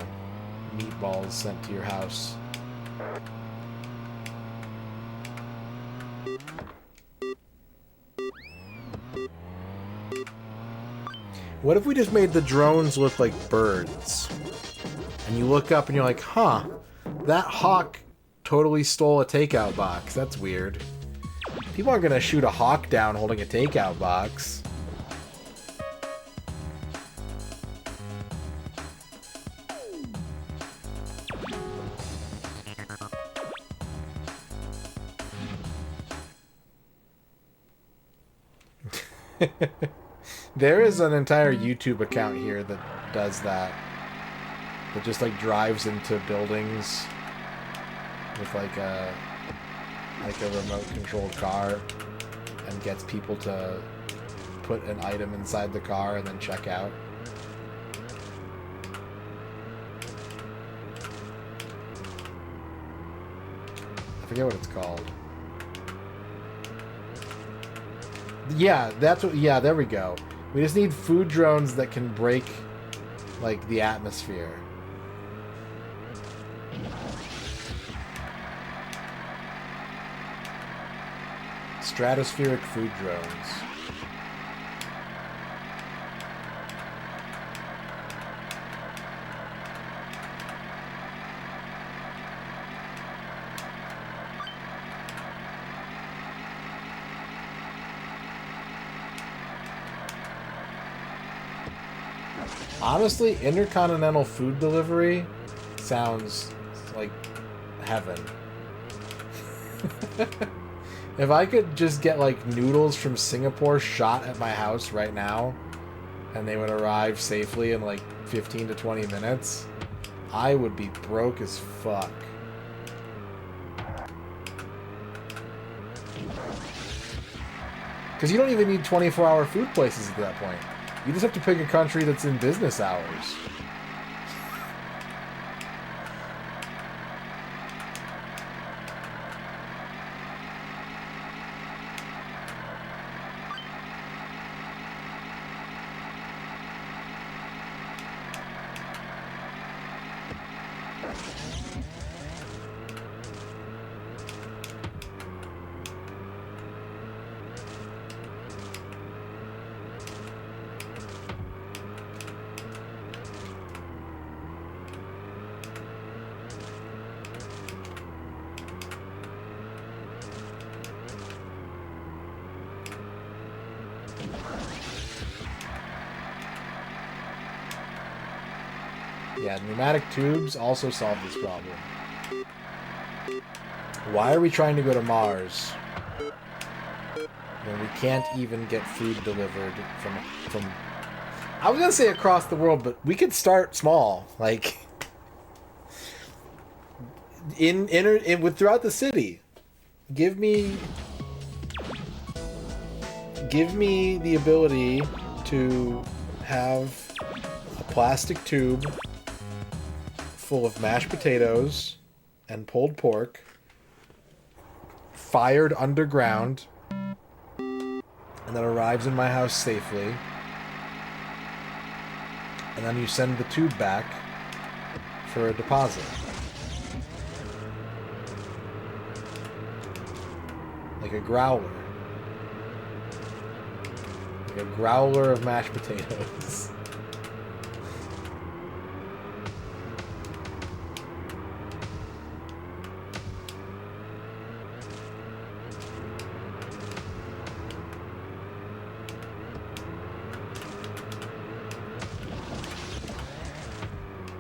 meatballs sent to your house. What if we just made the drones look like birds? And you look up and you're like, huh, that hawk totally stole a takeout box. That's weird. People aren't gonna shoot a hawk down holding a takeout box. There is an entire YouTube account here that does that. That just like drives into buildings with like a remote controlled car and gets people to put an item inside the car and then check out. I forget what it's called. Yeah, that's what, yeah, there we go. We just need food drones that can break, like, the atmosphere. Stratospheric food drones. Honestly, intercontinental food delivery sounds like heaven. If I could just get like noodles from Singapore shot at my house right now and they would arrive safely in like 15 to 20 minutes, I would be broke as fuck. Because you don't even need 24-hour food places at that point. You just have to pick a country that's in business hours. Yeah, pneumatic tubes also solve this problem. Why are we trying to go to Mars when we can't even get food delivered from I was gonna say across the world, but we could start small, like in with throughout the city. Give me the ability to have a plastic tube full of mashed potatoes and pulled pork, fired underground, and that arrives in my house safely. And then you send the tube back for a deposit. Like a growler. Like a growler of mashed potatoes.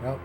Well.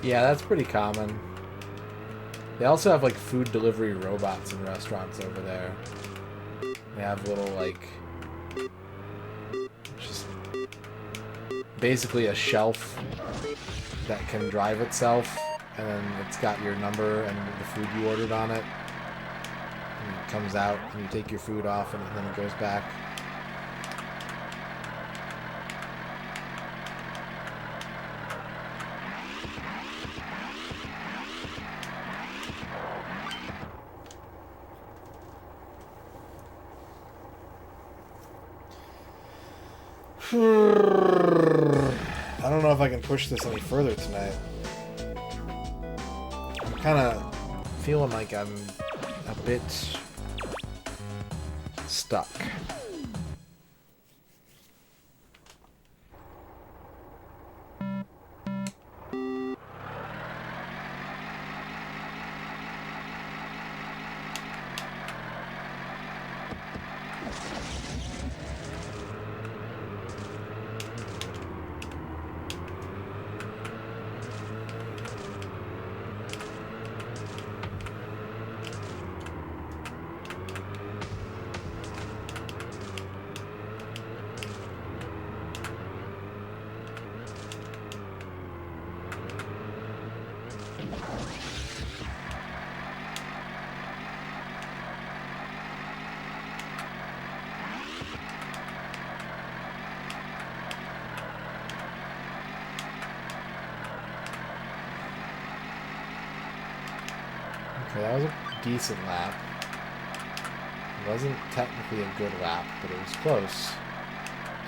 Yeah, that's pretty common. They also have, like, food delivery robots in restaurants over there. They have little, like, just basically a shelf that can drive itself, and then it's got your number and the food you ordered on it. And it comes out, and you take your food off, and then it goes back. I don't know if I can push this any further tonight. I'm kind of feeling like I'm a bit stuck. Okay, that was a decent lap. It wasn't technically a good lap, but it was close.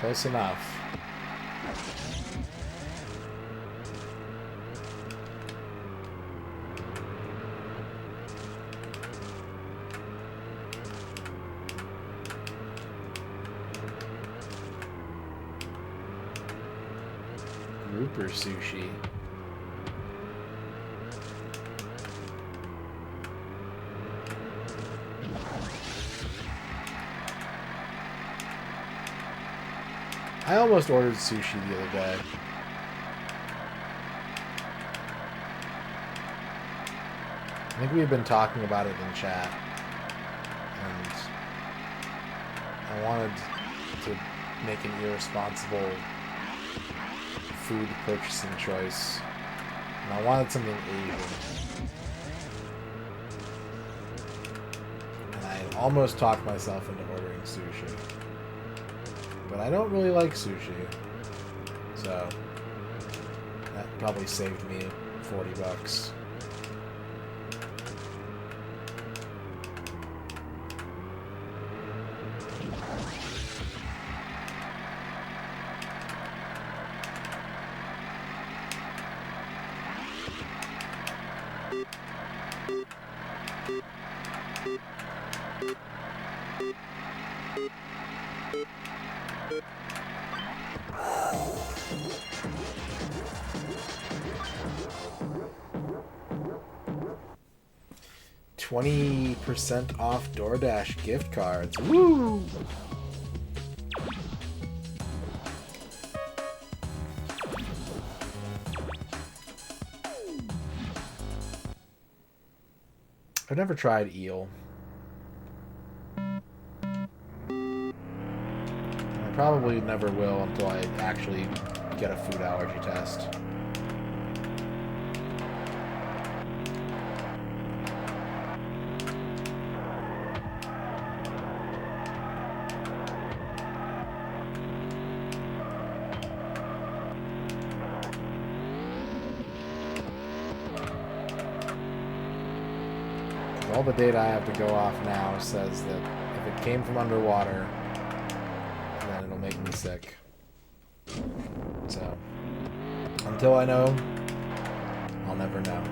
Close enough. Grouper sushi. I almost ordered sushi the other day. I think we've been talking about it in chat. And I wanted to make an irresponsible food purchasing choice. And I wanted something Asian. And I almost talked myself into ordering sushi. But I don't really like sushi. So that probably saved me $40. %20 off DoorDash gift cards. Woo! I've never tried eel. I probably never will until I actually get a food allergy test. All the data I have to go off now says that if it came from underwater, then it'll make me sick. So, until I know, I'll never know.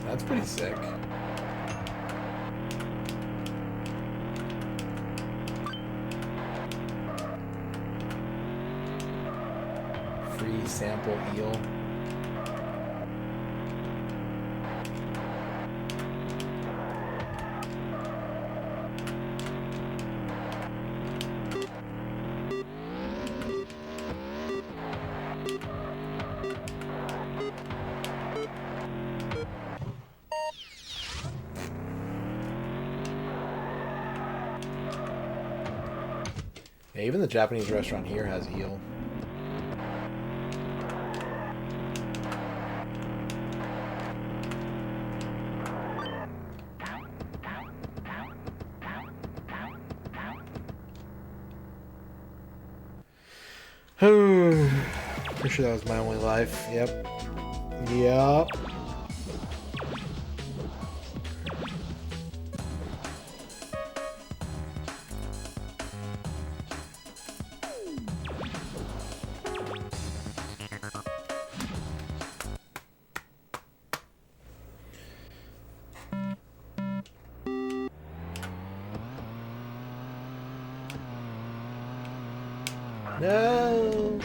That's pretty sick. Free sample eel. Yeah, even the Japanese restaurant here has eel. Pretty sure that was my only life. Yep. Yep. No.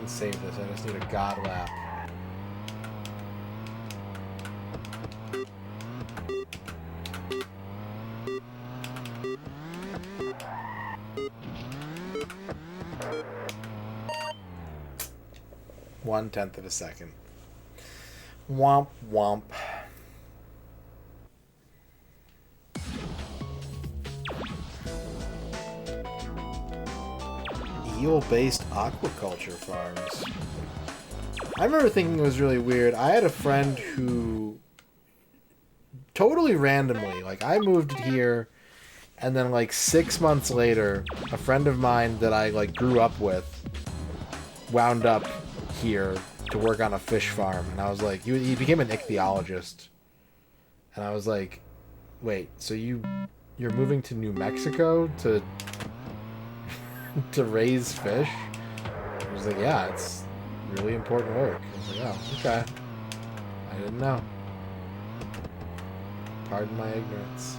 can save this. I just need a god lap. One-tenth of a second. Womp womp. Eel-based aquaculture farms. I remember thinking it was really weird. I had a friend who totally randomly, like I moved here and then like 6 months later, a friend of mine that I like grew up with wound up here to work on a fish farm. And I was like, he became an ichthyologist. And I was like, wait, so you're moving to New Mexico to to raise fish? I was like, yeah, it's really important work. I was like, oh, okay. I didn't know. Pardon my ignorance.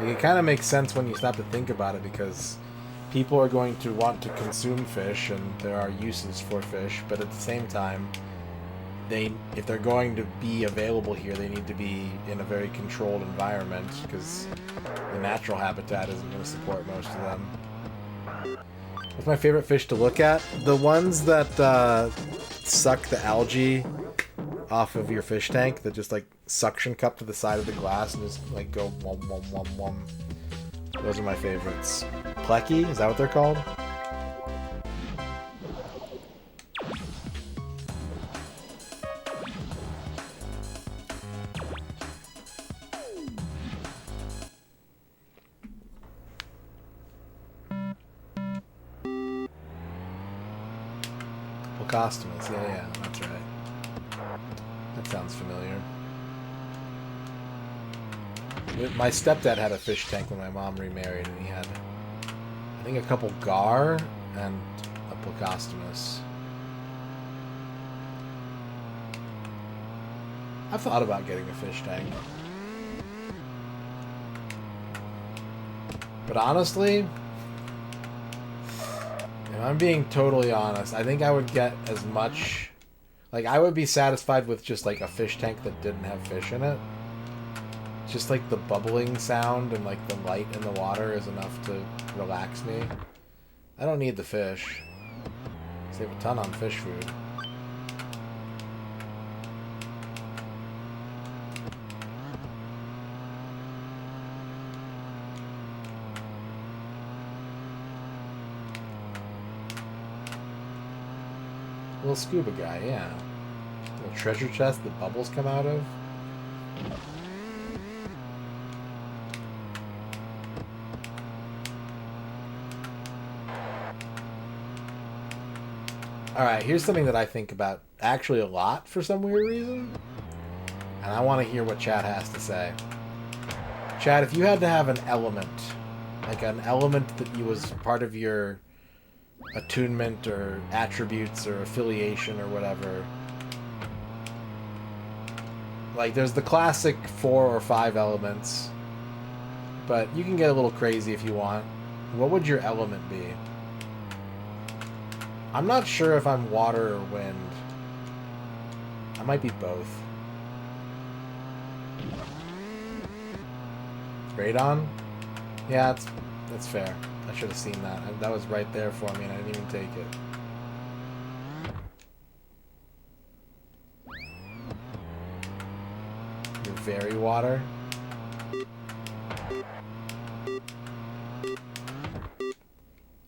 It kind of makes sense when you stop to think about it, because people are going to want to consume fish and there are uses for fish, but at the same time, if they're going to be available here, they need to be in a very controlled environment, because the natural habitat isn't going to support most of them. What's my favorite fish to look at? The ones that suck the algae off of your fish tank, that just like suction cup to the side of the glass and just like go wum wum wum wum. Those are my favorites. Plecky, is that what they're called? Plecostomus, yeah, that's right. That sounds familiar. My stepdad had a fish tank when my mom remarried, and he had, I think, a couple gar and a plecostomus. I've thought about getting a fish tank. But honestly, if I'm being totally honest, I think I would get as much... Like, I would be satisfied with just, like, a fish tank that didn't have fish in it. Just, like, the bubbling sound and, like, the light in the water is enough to relax me. I don't need the fish. Save a ton on fish food. Little scuba guy, yeah. Little treasure chest that bubbles come out of. Alright, here's something that I think about actually a lot for some weird reason. And I want to hear what Chad has to say. Chad, if you had to have an element, like an element that was part of your attunement or attributes or affiliation or whatever. Like, there's the classic 4 or 5 elements, but you can get a little crazy if you want. What would your element be? I'm not sure if I'm water or wind. I might be both. Radon? Yeah, that's fair. I should have seen that. That was right there for me and I didn't even take it. You're very water.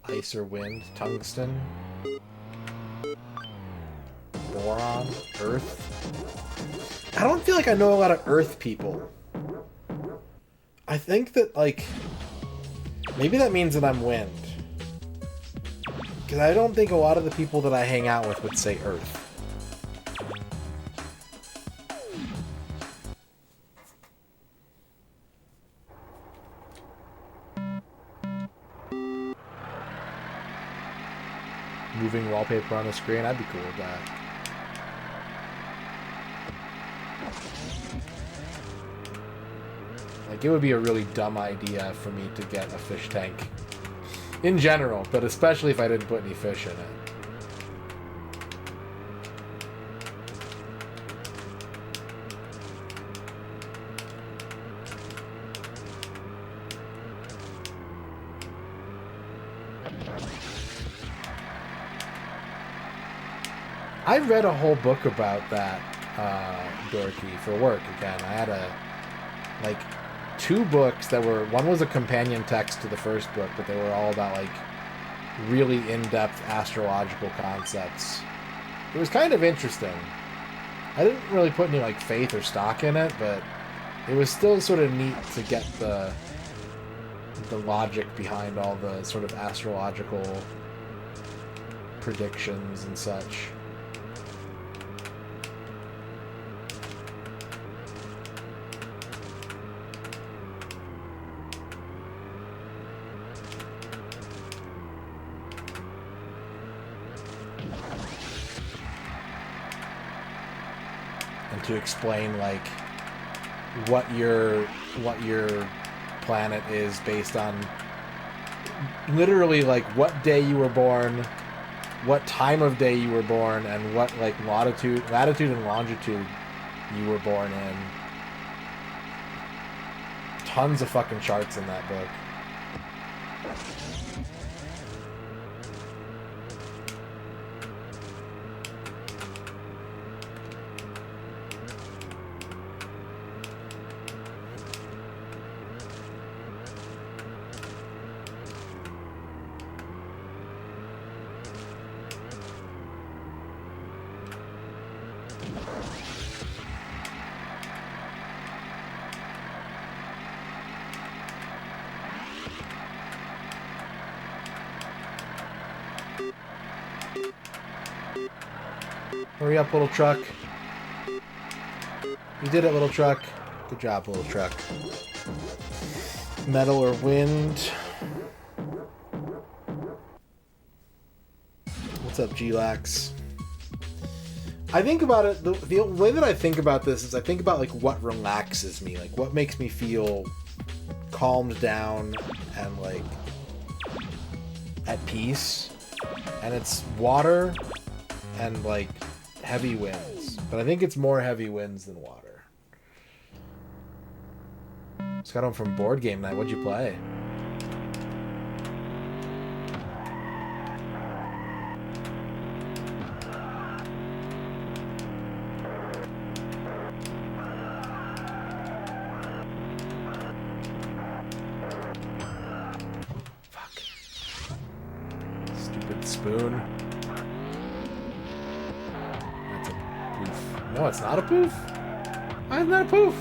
Ice or wind. Tungsten. Boron. Earth. I don't feel like I know a lot of earth people. I think that, like... Maybe that means that I'm wind. Because I don't think a lot of the people that I hang out with would say earth. moving wallpaper on the screen. I'd be cool with that. Like, it would be a really dumb idea for me to get a fish tank. In general, but especially if I didn't put any fish in it. I read a whole book about that, Dorky, for work again. I had like 2 books that were, one was a companion text to the first book, but they were all about like really in-depth astrological concepts. It was kind of interesting. I didn't really put any like faith or stock in it, but it was still sort of neat to get the logic behind all the sort of astrological predictions and such. To explain like what your planet is based on literally like what day you were born, what time of day you were born, and what like latitude and longitude you were born in. Tons of fucking charts in that book. Hurry up, little truck. You did it, little truck. Good job, little truck. Metal or wind? What's up, G-Lax? I think about it, the way that I think about this is I think about like what relaxes me, like what makes me feel calmed down and like at peace. And it's water and like heavy winds, but I think it's more heavy winds than water. Just got home from board game night. What'd you play? Fuck. Stupid spoon. No, it's not a poof. Why isn't that a poof?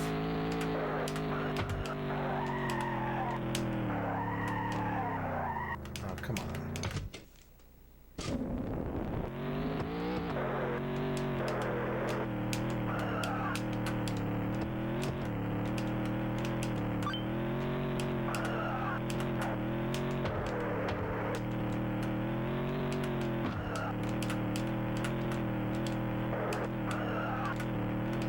Oh, come on.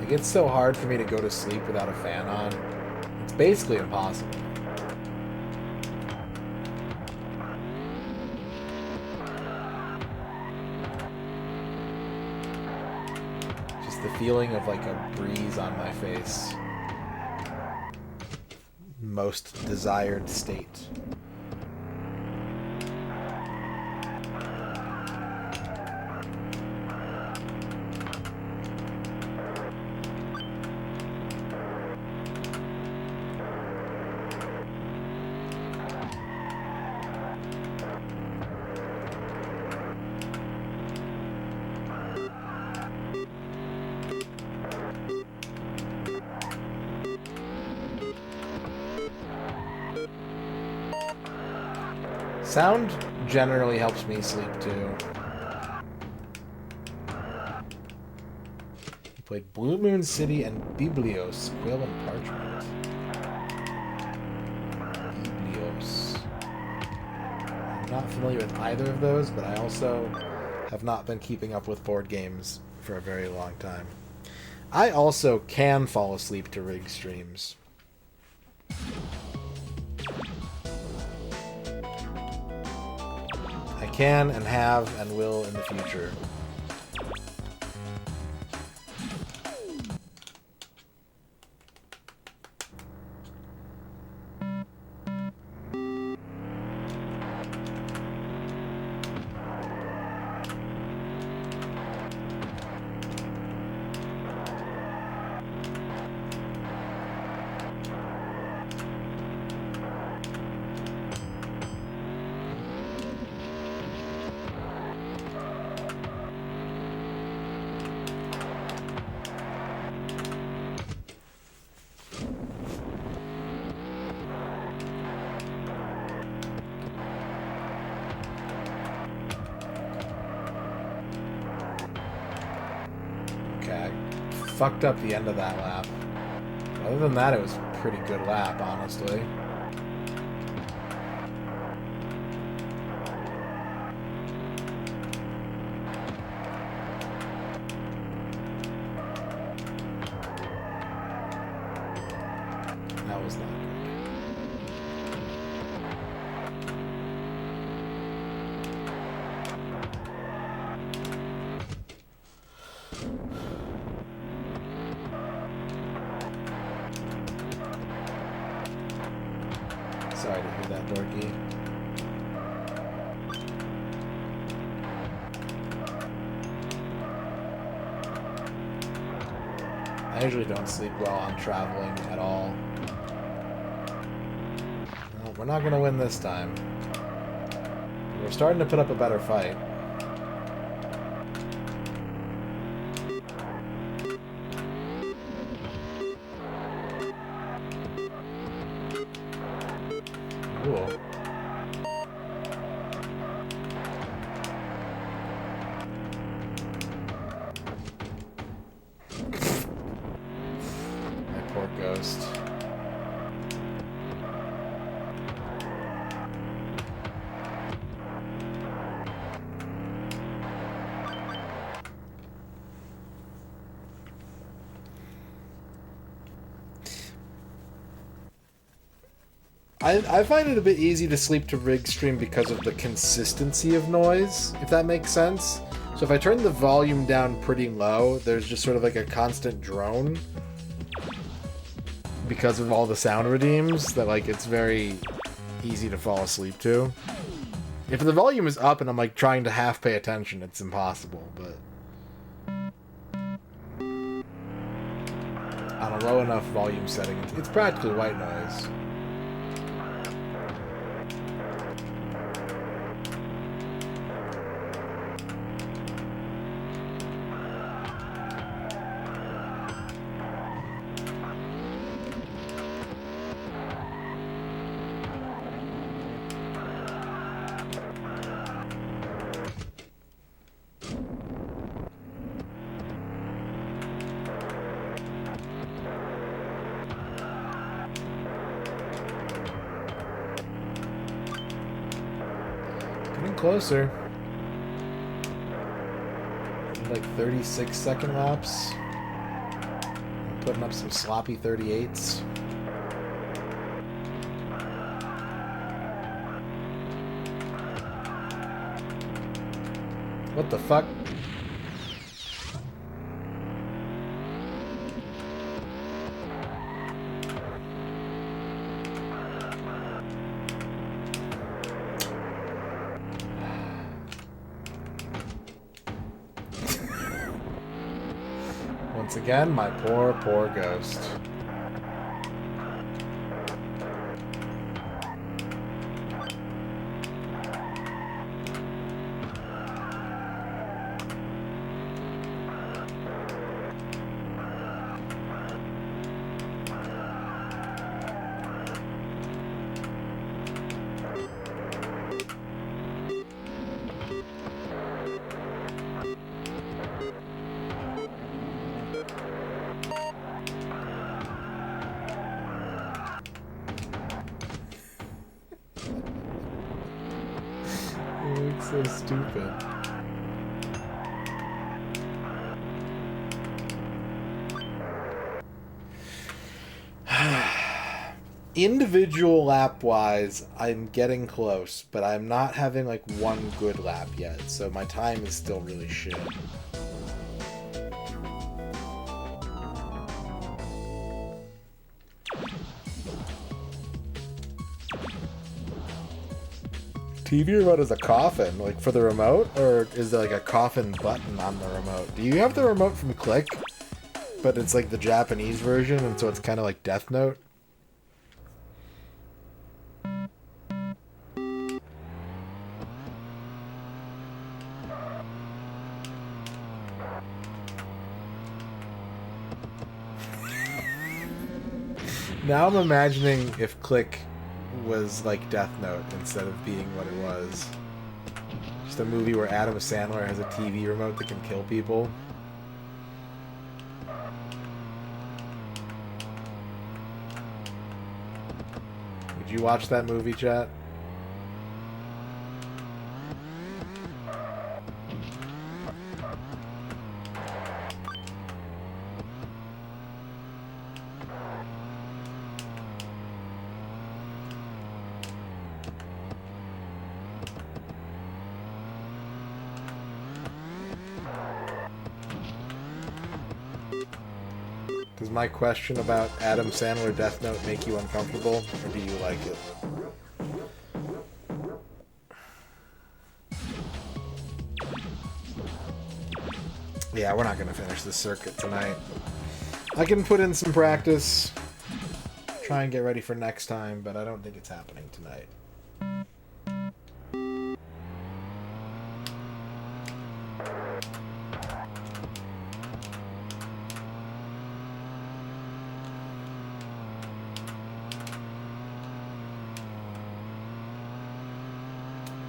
Like, it's so hard for me to go to sleep without a fan on. It's basically impossible. Just the feeling of like a breeze on my face. Most desired state. Sound generally helps me sleep too. He played Blue Moon City and Biblios, Quill and Parchment. Biblios. I'm not familiar with either of those, but I also have not been keeping up with board games for a very long time. I also can fall asleep to rig streams. I can and have and will in the future. Fucked up the end of that lap. Other than that, it was a pretty good lap, honestly. That was not good. Sorry to hear that, Dorky. I usually don't sleep well on traveling at all. Well, we're not going to win this time. We're starting to put up a better fight. Cool. My poor ghost. I find it a bit easy to sleep to rig stream because of the consistency of noise, if that makes sense. So if I turn the volume down pretty low, there's just sort of like a constant drone because of all the sound redeems that like it's very easy to fall asleep to. If the volume is up and I'm like trying to half pay attention, it's impossible, but on a low enough volume setting, it's practically white noise. Closer. Like 36-second laps. I'm putting up some sloppy 38s. What the fuck? Once again, my poor, poor ghost. You look so stupid. Individual lap wise, I'm getting close, but I'm not having like one good lap yet, so my time is still really shit. TV remote is a coffin, like for the remote, or is there like a coffin button on the remote? Do you have the remote from Click, but it's like the Japanese version, and so it's kind of like Death Note? Now I'm imagining if Click was like Death Note instead of being what it was. Just a movie where Adam Sandler has a TV remote that can kill people. Would you watch that movie, chat? Does my question about Adam Sandler Death Note make you uncomfortable, or do you like it? Yeah, we're not going to finish this circuit tonight. I can put in some practice, try and get ready for next time, but I don't think it's happening tonight.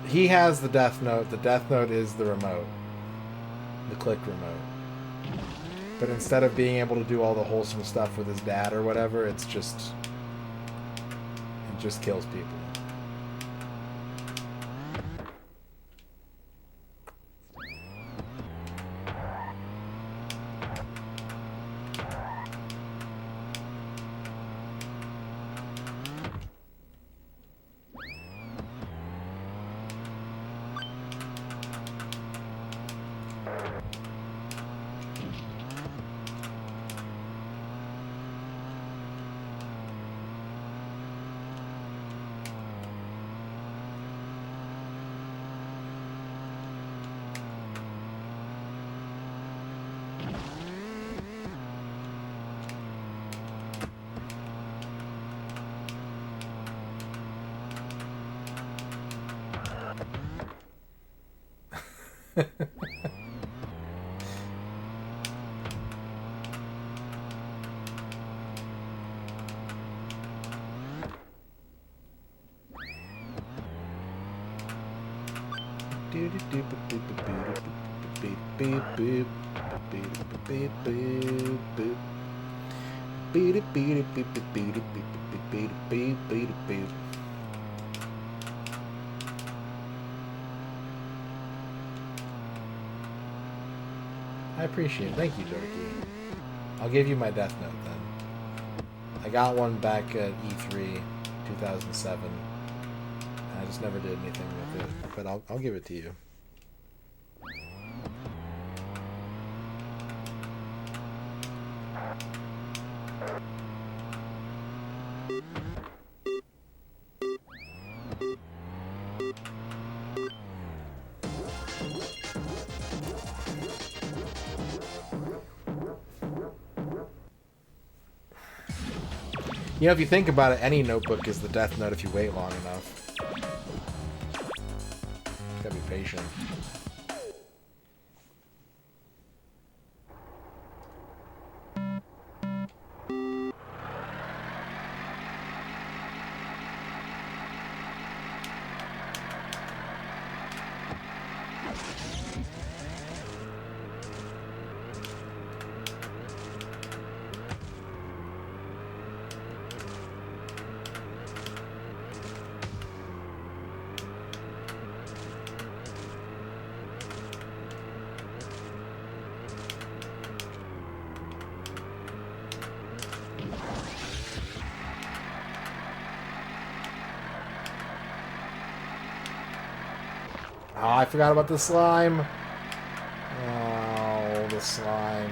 He has the Death Note. The Death Note is the remote. The Click remote. But instead of being able to do all the wholesome stuff with his dad or whatever, it's just... it just kills people. I appreciate it. Thank you, Dorky. I'll give you my Death Note then. I got one back at E3 2007. And I just never did anything with it, but I'll give it to you. You know, if you think about it, any notebook is the Death Note if you wait long enough. Gotta be patient. Oh, I forgot about the slime. Oh, the slime.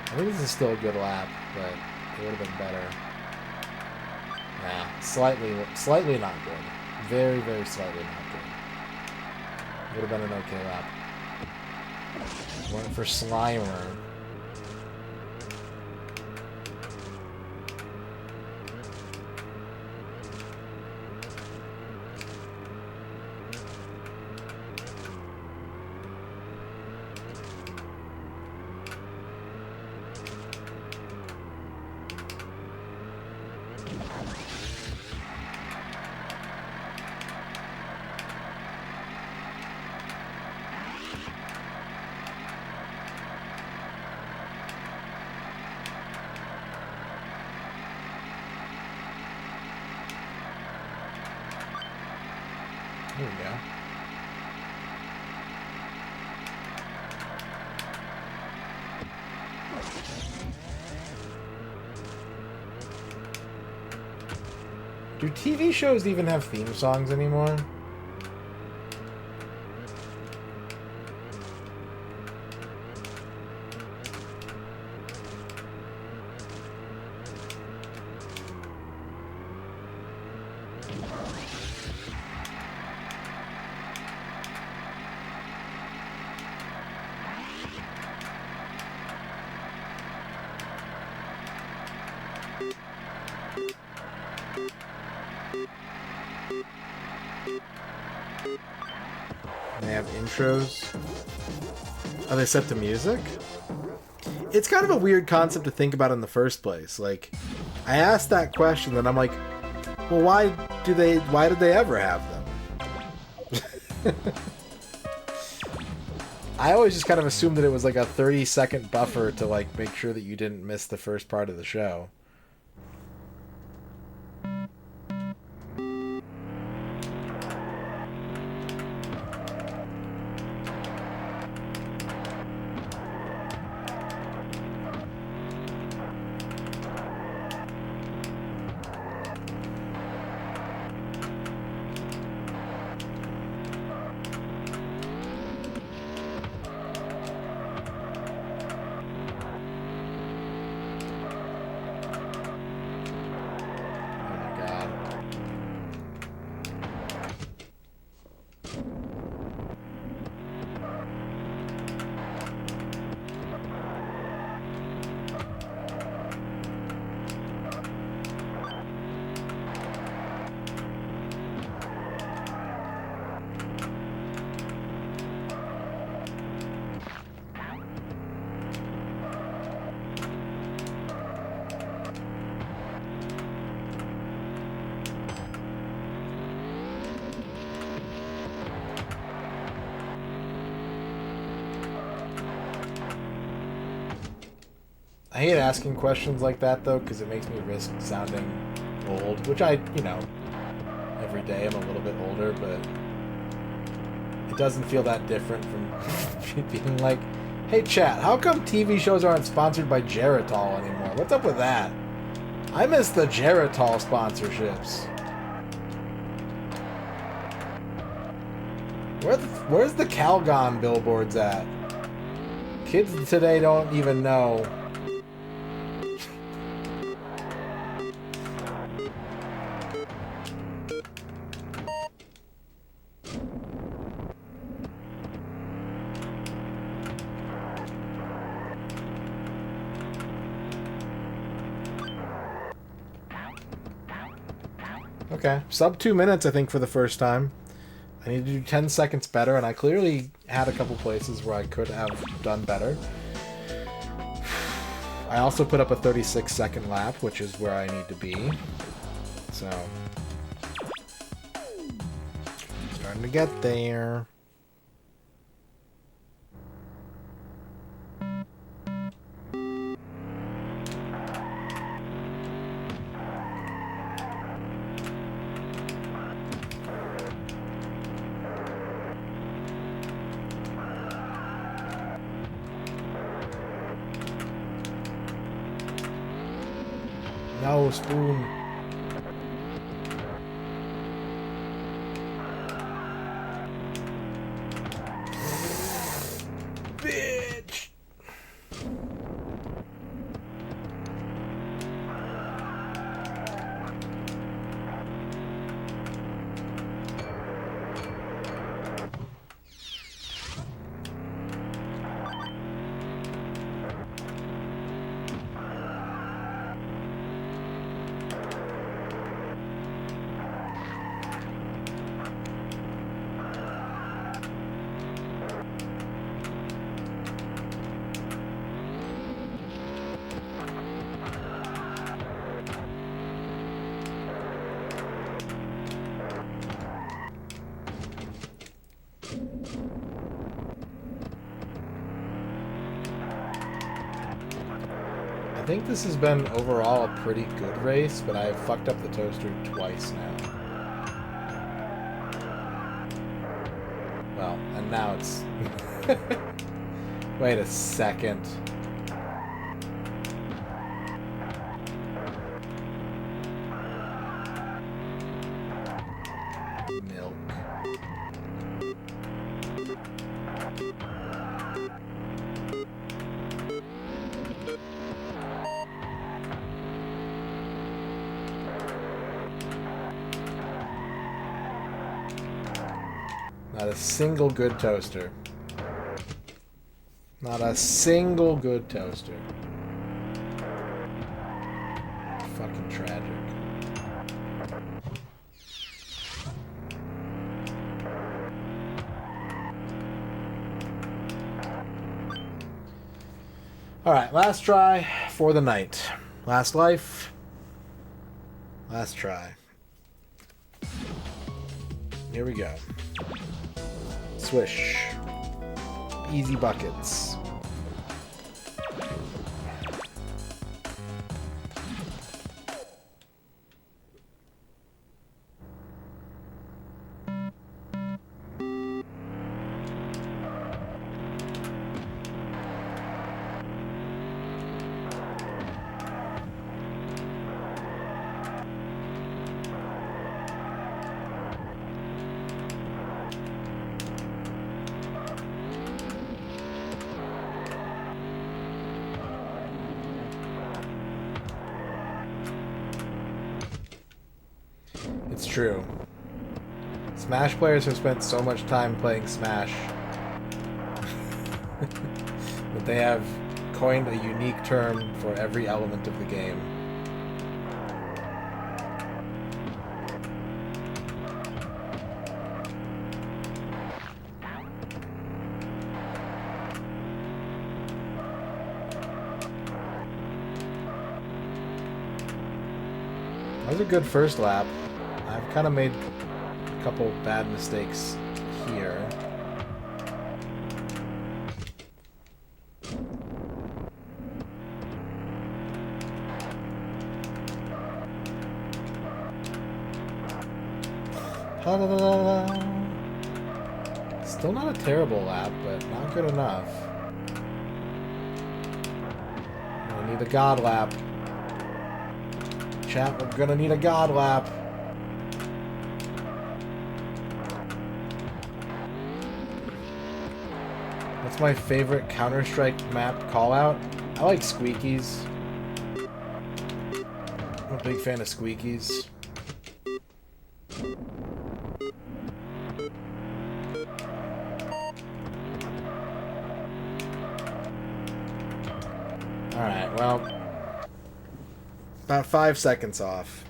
I think this is still a good lap, but it would have been better. Yeah, slightly not good. Very, very slightly not good. Would have been an okay lap. Went for Slimer. There we go. Do TV shows even have theme songs anymore? They have intros. Are they set to music? It's kind of a weird concept to think about in the first place. Like, I asked that question, and I'm like, well, why did they ever have them? I always just kind of assumed that it was like a 30-second buffer to like make sure that you didn't miss the first part of the show. I hate asking questions like that, though, because it makes me risk sounding old, which I, every day I'm a little bit older, but it doesn't feel that different from being like, hey, chat, how come TV shows aren't sponsored by Geritol anymore? What's up with that? I miss the Geritol sponsorships. Where's the Calgon billboards at? Kids today don't even know. Okay, sub 2 minutes, I think, for the first time. I need to do 10 seconds better, and I clearly had a couple places where I could have done better. I also put up a 36-second lap, which is where I need to be. So, starting to get there. No, Spoon. think this has been overall a pretty good race, but I've fucked up the toaster twice now. Well, and now it's... Wait a second. Milk. Not a single good toaster. Not a single good toaster. Fucking tragic. Alright, last try for the night. Last life. Last try. Here we go. Swish. Easy buckets. It's true. Smash players have spent so much time playing Smash that they have coined a unique term for every element of the game. That was a good first lap. I've kind of made a couple bad mistakes here. Still not a terrible lap, but not good enough. I need a god lap. Chat, we're gonna need a god lap. What's my favorite Counter-Strike map callout? I like squeakies. I'm a big fan of squeakies. Alright, well, about 5 seconds off.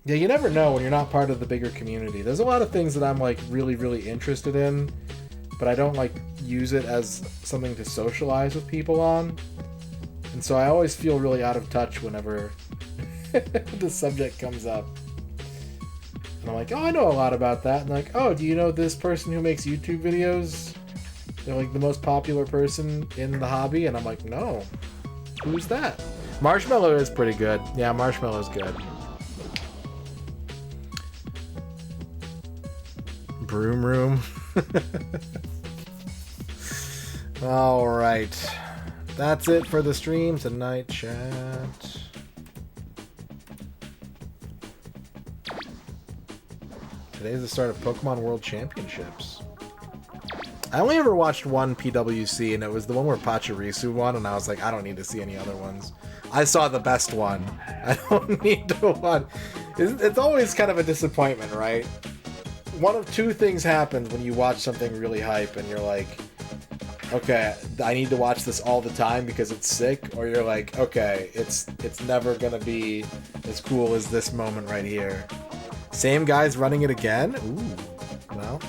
Yeah, you never know when you're not part of the bigger community. There's a lot of things that I'm like really, really interested in, but I don't like use it as something to socialize with people on. And so I always feel really out of touch whenever the subject comes up. And I'm like, oh, I know a lot about that. And like, oh, do you know this person who makes YouTube videos? They're like the most popular person in the hobby. And I'm like, no. Who's that? Marshmallow is pretty good. Yeah, Marshmallow's good. Broom room. Alright. That's it for the stream tonight, chat. Today's the start of Pokemon World Championships. I only ever watched one PWC, and it was the one where Pachirisu won, and I was like, I don't need to see any other ones. I saw the best one. I don't need to watch. It's always kind of a disappointment, right? One of two things happens when you watch something really hype, and you're like, okay, I need to watch this all the time because it's sick, or you're like, okay, it's never gonna be as cool as this moment right here. Same guy's running it again? Ooh, well,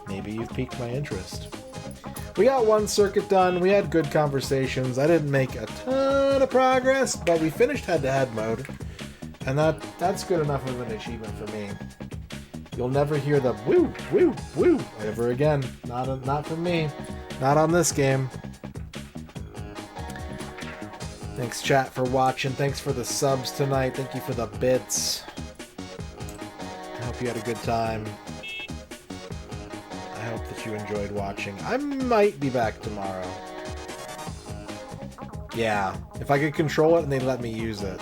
maybe you've piqued my interest. We got one circuit done, we had good conversations, I didn't make a ton of progress, but we finished head-to-head mode, and that's good enough of an achievement for me. You'll never hear the woo, woo, woo ever again. Not from me. Not on this game. Thanks, chat, for watching. Thanks for the subs tonight. Thank you for the bits. I hope you had a good time. I hope that you enjoyed watching. I might be back tomorrow. Yeah, if I could control it and they let me use it.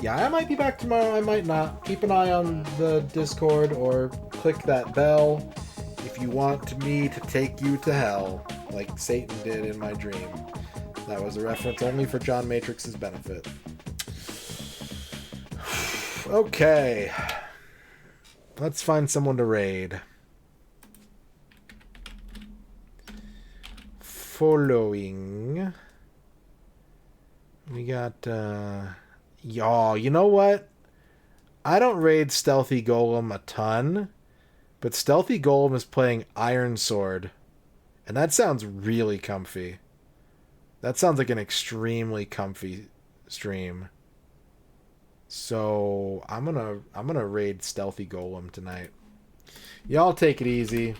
Yeah, I might be back tomorrow, I might not. Keep an eye on the Discord or click that bell if you want me to take you to hell, like Satan did in my dream. That was a reference only for John Matrix's benefit. Okay. Let's find someone to raid. Following. We got, y'all, you know what? I don't raid Stealthy Golem a ton, but Stealthy Golem is playing Iron Sword, and that sounds really comfy. That sounds like an extremely comfy stream. So I'm gonna raid Stealthy Golem tonight. Y'all take it easy.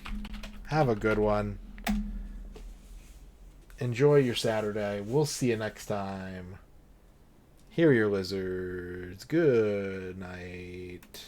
Have a good one. Enjoy your Saturday. We'll see you next time. Hear your lizards. Good night.